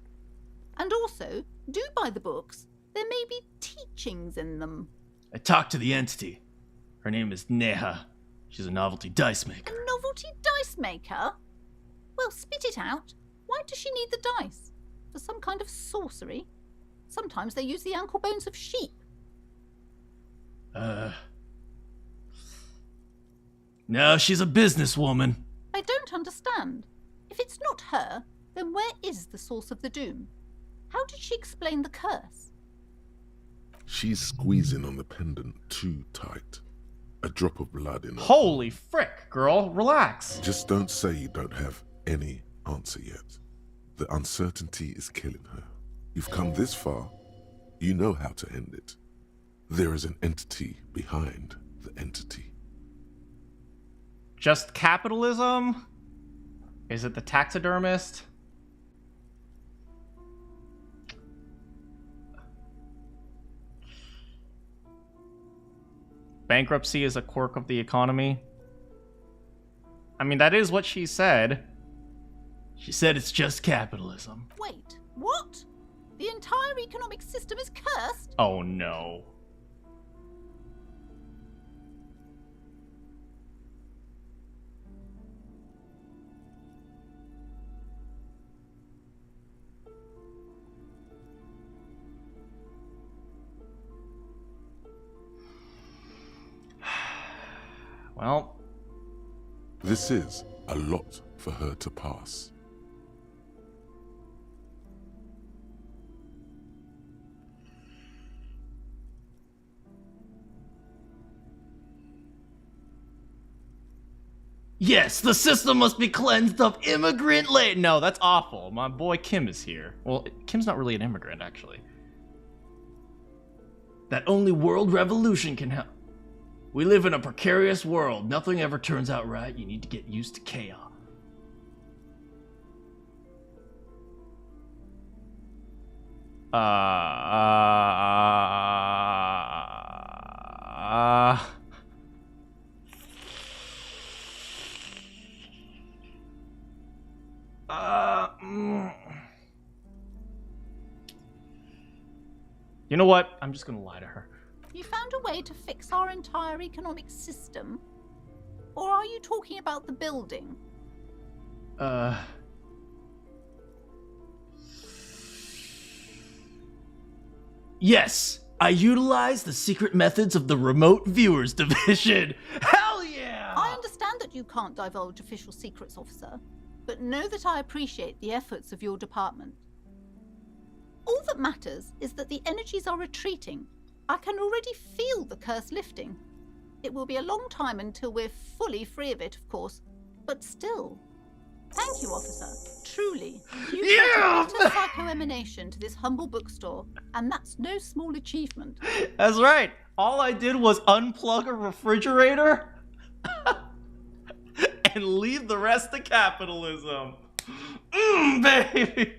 And also, do buy the books. There may be teachings in them. I talked to the entity. Her name is Neha. She's a novelty dice maker. A novelty dice maker? Well, spit it out. Why does she need the dice? For some kind of sorcery? Sometimes they use the ankle bones of sheep. No, she's a businesswoman. I don't understand. If it's not her, then where is the source of the doom? How did she explain the curse? She's squeezing on the pendant too tight. A drop of blood in her. Holy frick, girl, relax. Just don't say you don't have any answer yet. The uncertainty is killing her. You've come this far, you know how to end it. There is an entity behind the entity. Just capitalism? Is it the taxidermist? Bankruptcy is a quirk of the economy. I mean, that is what she said. She said it's just capitalism. Wait, what? The entire economic system is cursed? Oh no. Well, this is a lot for her to pass. Yes, the system must be cleansed of immigrant labor. no, that's awful. My boy Kim is here. Well, Kim's not really an immigrant, actually. That only world revolution can help. We live in a precarious world. Nothing ever turns out right. You need to get used to chaos. You know what? I'm just gonna lie to her. You found a way to fix our entire economic system? Or are you talking about the building? Yes, I utilize the secret methods of the remote viewers division. Hell yeah! I understand that you can't divulge official secrets, officer, but know that I appreciate the efforts of your department. All that matters is that the energies are retreating. I can already feel the curse lifting. It will be a long time until we're fully free of it, of course, but still. Thank you, officer. Truly. You brought a better psycho-emanation to this humble bookstore, and that's no small achievement. That's right. All I did was unplug a refrigerator and leave the rest to capitalism. Baby.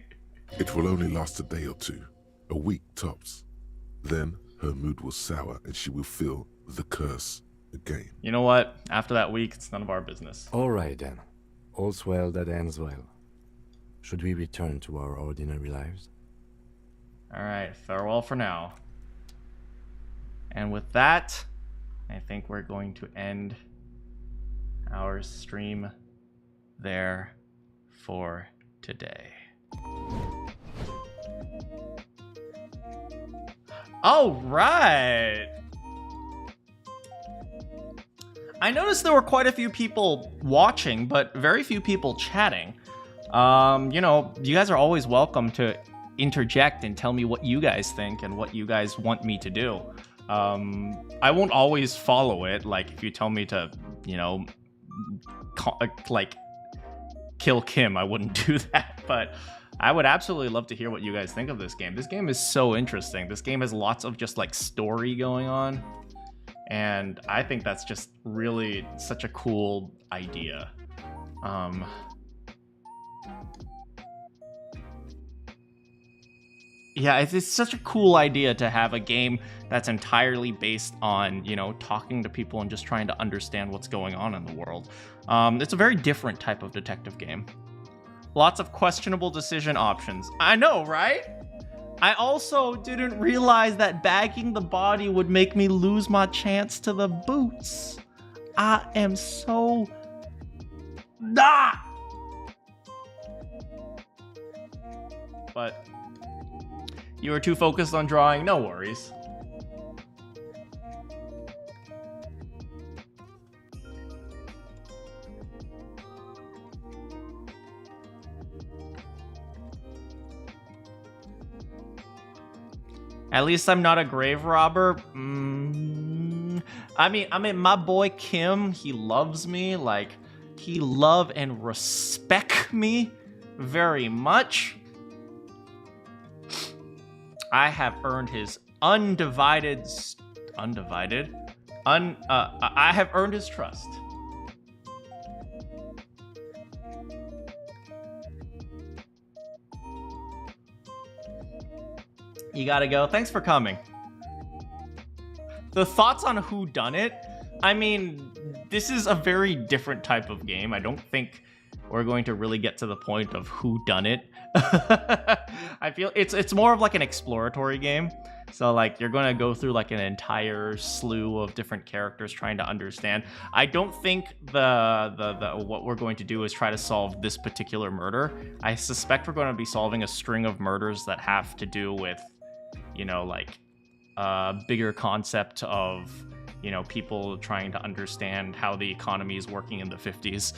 It will only last a day or two, a week tops. Then her mood will sour and she will feel the curse again. You know what? After that week, it's none of our business. All right then. All's well that ends well. Should we return to our ordinary lives? All right, farewell for now. And with that, I think we're going to end our stream there for today. All right. I noticed there were quite a few people watching, but very few people chatting. You know, you guys are always welcome to interject and tell me what you guys think and what you guys want me to do. I won't always follow it. Like, if you tell me to, you know, kill Kim, I wouldn't do that. But I would absolutely love to hear what you guys think of this game. This game is so interesting. This game has lots of just like story going on. And I think that's just really such a cool idea. Yeah, it's such a cool idea to have a game that's entirely based on, you know, talking to people and just trying to understand what's going on in the world. It's a very different type of detective game. Lots of questionable decision options. I know, right? I also didn't realize that bagging the body would make me lose my chance to the boots. I am so... But you were too focused on drawing, no worries. At least I'm not a grave robber. I mean, my boy Kim, he loves me. Like, he love and respect me very much. I have earned his I have earned his trust. You gotta go. Thanks for coming. The thoughts on who done it? I mean, this is a very different type of game. I don't think we're going to really get to the point of who done it. I feel it's more of like an exploratory game. So like you're going to go through like an entire slew of different characters trying to understand. I don't think the what we're going to do is try to solve this particular murder. I suspect we're going to be solving a string of murders that have to do with, you know, like a bigger concept of, you know, people trying to understand how the economy is working in the 50s.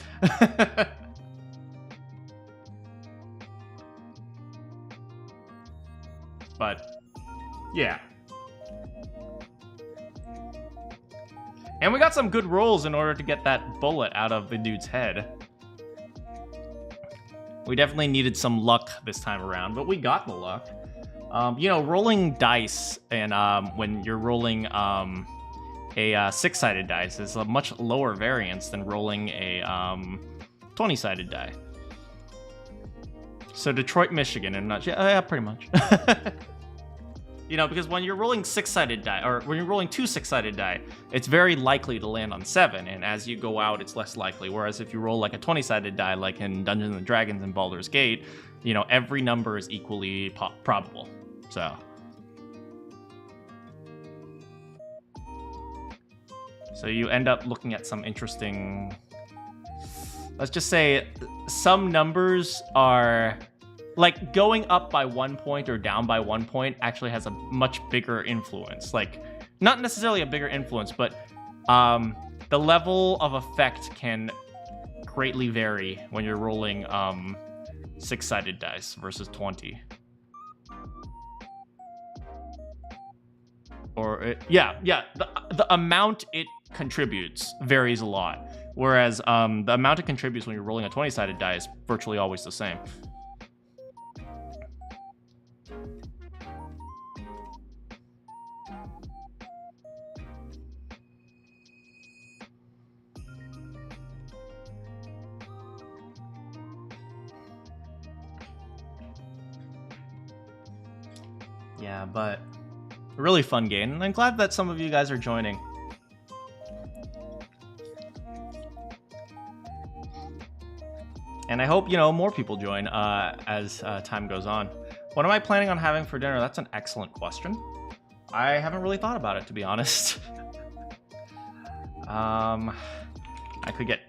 But yeah. And we got some good rolls in order to get that bullet out of the dude's head. We definitely needed some luck this time around, but we got the luck. You know, rolling dice and when you're rolling a six-sided dice is a much lower variance than rolling a 20-sided die. So Detroit, Michigan, and not yeah, pretty much. You know, because when you're rolling six-sided die, or when you're rolling two six-sided die, it's very likely to land on 7, and as you go out, it's less likely. Whereas if you roll like a 20-sided die, like in Dungeons and Dragons and Baldur's Gate, you know, every number is equally probable. So you end up looking at some interesting... Let's just say some numbers are... Like, going up by 1 point or down by 1 point actually has a much bigger influence. Like, not necessarily a bigger influence, but the level of effect can greatly vary when you're rolling six-sided dice versus 20. Or, the amount it contributes varies a lot. Whereas the amount it contributes when you're rolling a 20-sided die is virtually always the same. Yeah, but a really fun game, and I'm glad that some of you guys are joining. And I hope, you know, more people join as time goes on. What am I planning on having for dinner? That's an excellent question. I haven't really thought about it, to be honest. I could get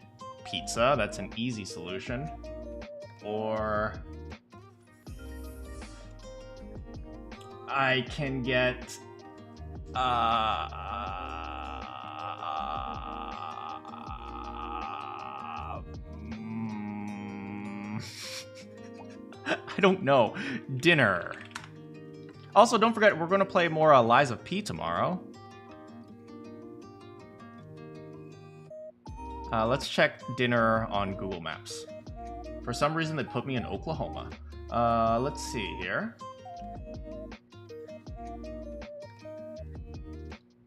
pizza. That's an easy solution. Or... I can get don't know. Dinner. Also, don't forget, we're going to play more Lies of P tomorrow. Let's check dinner on Google Maps. For some reason, they put me in Oklahoma. Let's see here.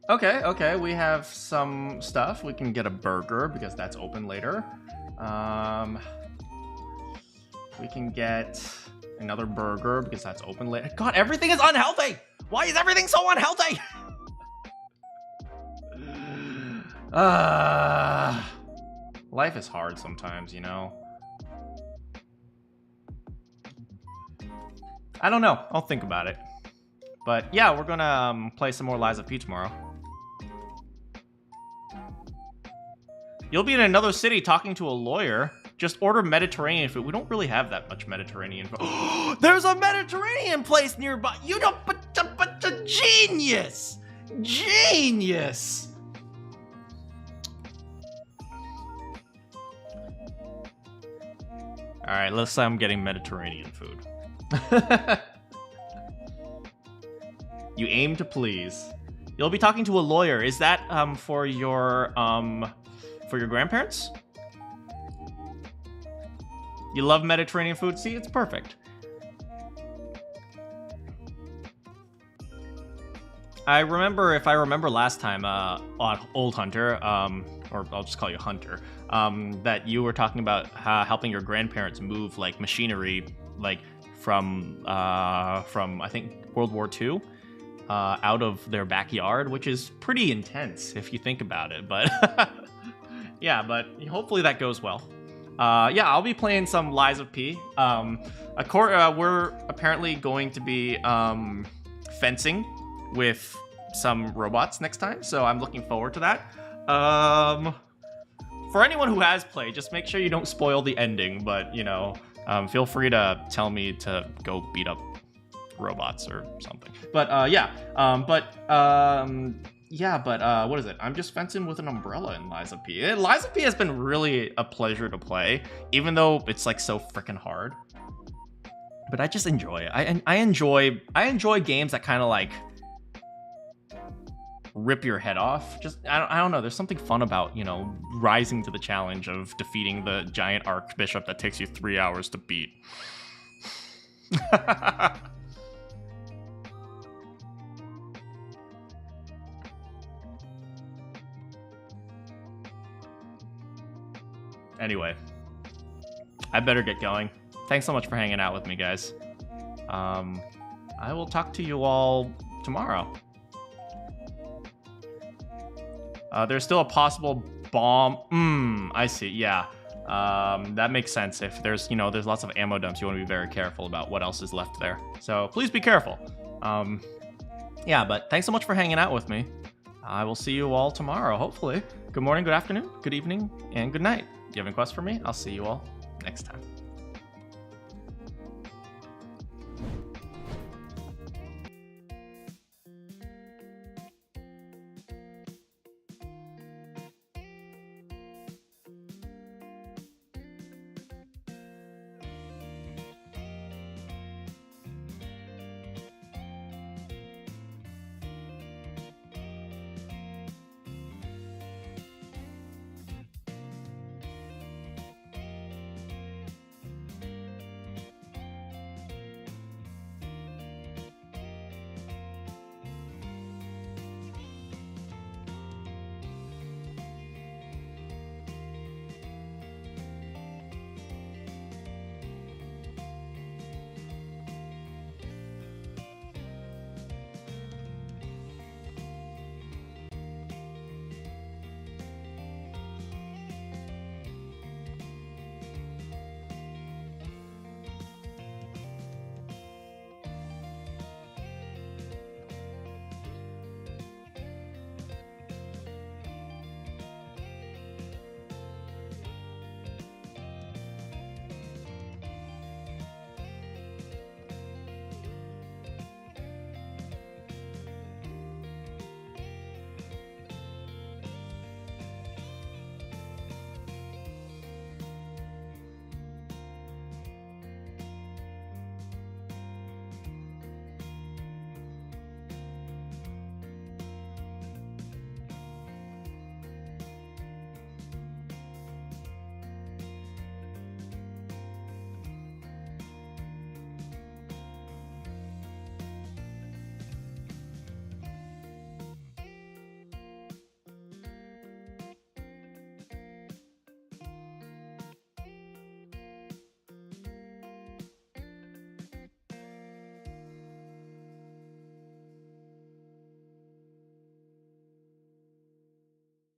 Okay, we have some stuff. We can get a burger because that's open later. We can get another burger because that's open later. God, everything is unhealthy! Why is everything so unhealthy? Life is hard sometimes, you know? I don't know. I'll think about it. But yeah, we're gonna play some more Lies of P tomorrow. You'll be in another city talking to a lawyer. Just order Mediterranean food. We don't really have that much Mediterranean food. There's a Mediterranean place nearby. You don't, but genius! Genius! All right, let's say I'm getting Mediterranean food. You aim to please. You'll be talking to a lawyer. Is that for your grandparents? You love Mediterranean food? See, it's perfect. I remember, if I remember last time, on Old Hunter, or I'll just call you Hunter, that you were talking about helping your grandparents move like machinery, like from I think World War II, out of their backyard, which is pretty intense if you think about it. But yeah, but hopefully that goes well. Yeah, I'll be playing some Lies of P. We're apparently going to be fencing with some robots next time, so I'm looking forward to that. For anyone who has played, just make sure you don't spoil the ending, but, you know, feel free to tell me to go beat up robots or something. But, what is it? I'm just fencing with an umbrella in Lies of P. Lies of P has been really a pleasure to play, even though it's, like, so freaking hard. But I just enjoy it. I enjoy games that kind of, like, rip your head off. Just I don't know, there's something fun about, you know, rising to the challenge of defeating the giant archbishop that takes you 3 hours to beat. Anyway, I better get going. Thanks so much for hanging out with me, guys. I will talk to you all tomorrow. There's still a possible bomb. I see. Yeah. That makes sense. If there's, you know, there's lots of ammo dumps, you want to be very careful about what else is left there. So please be careful. Yeah, but thanks so much for hanging out with me. I will see you all tomorrow, hopefully. Good morning, good afternoon, good evening, and good night. Do you have any quests for me? I'll see you all next time.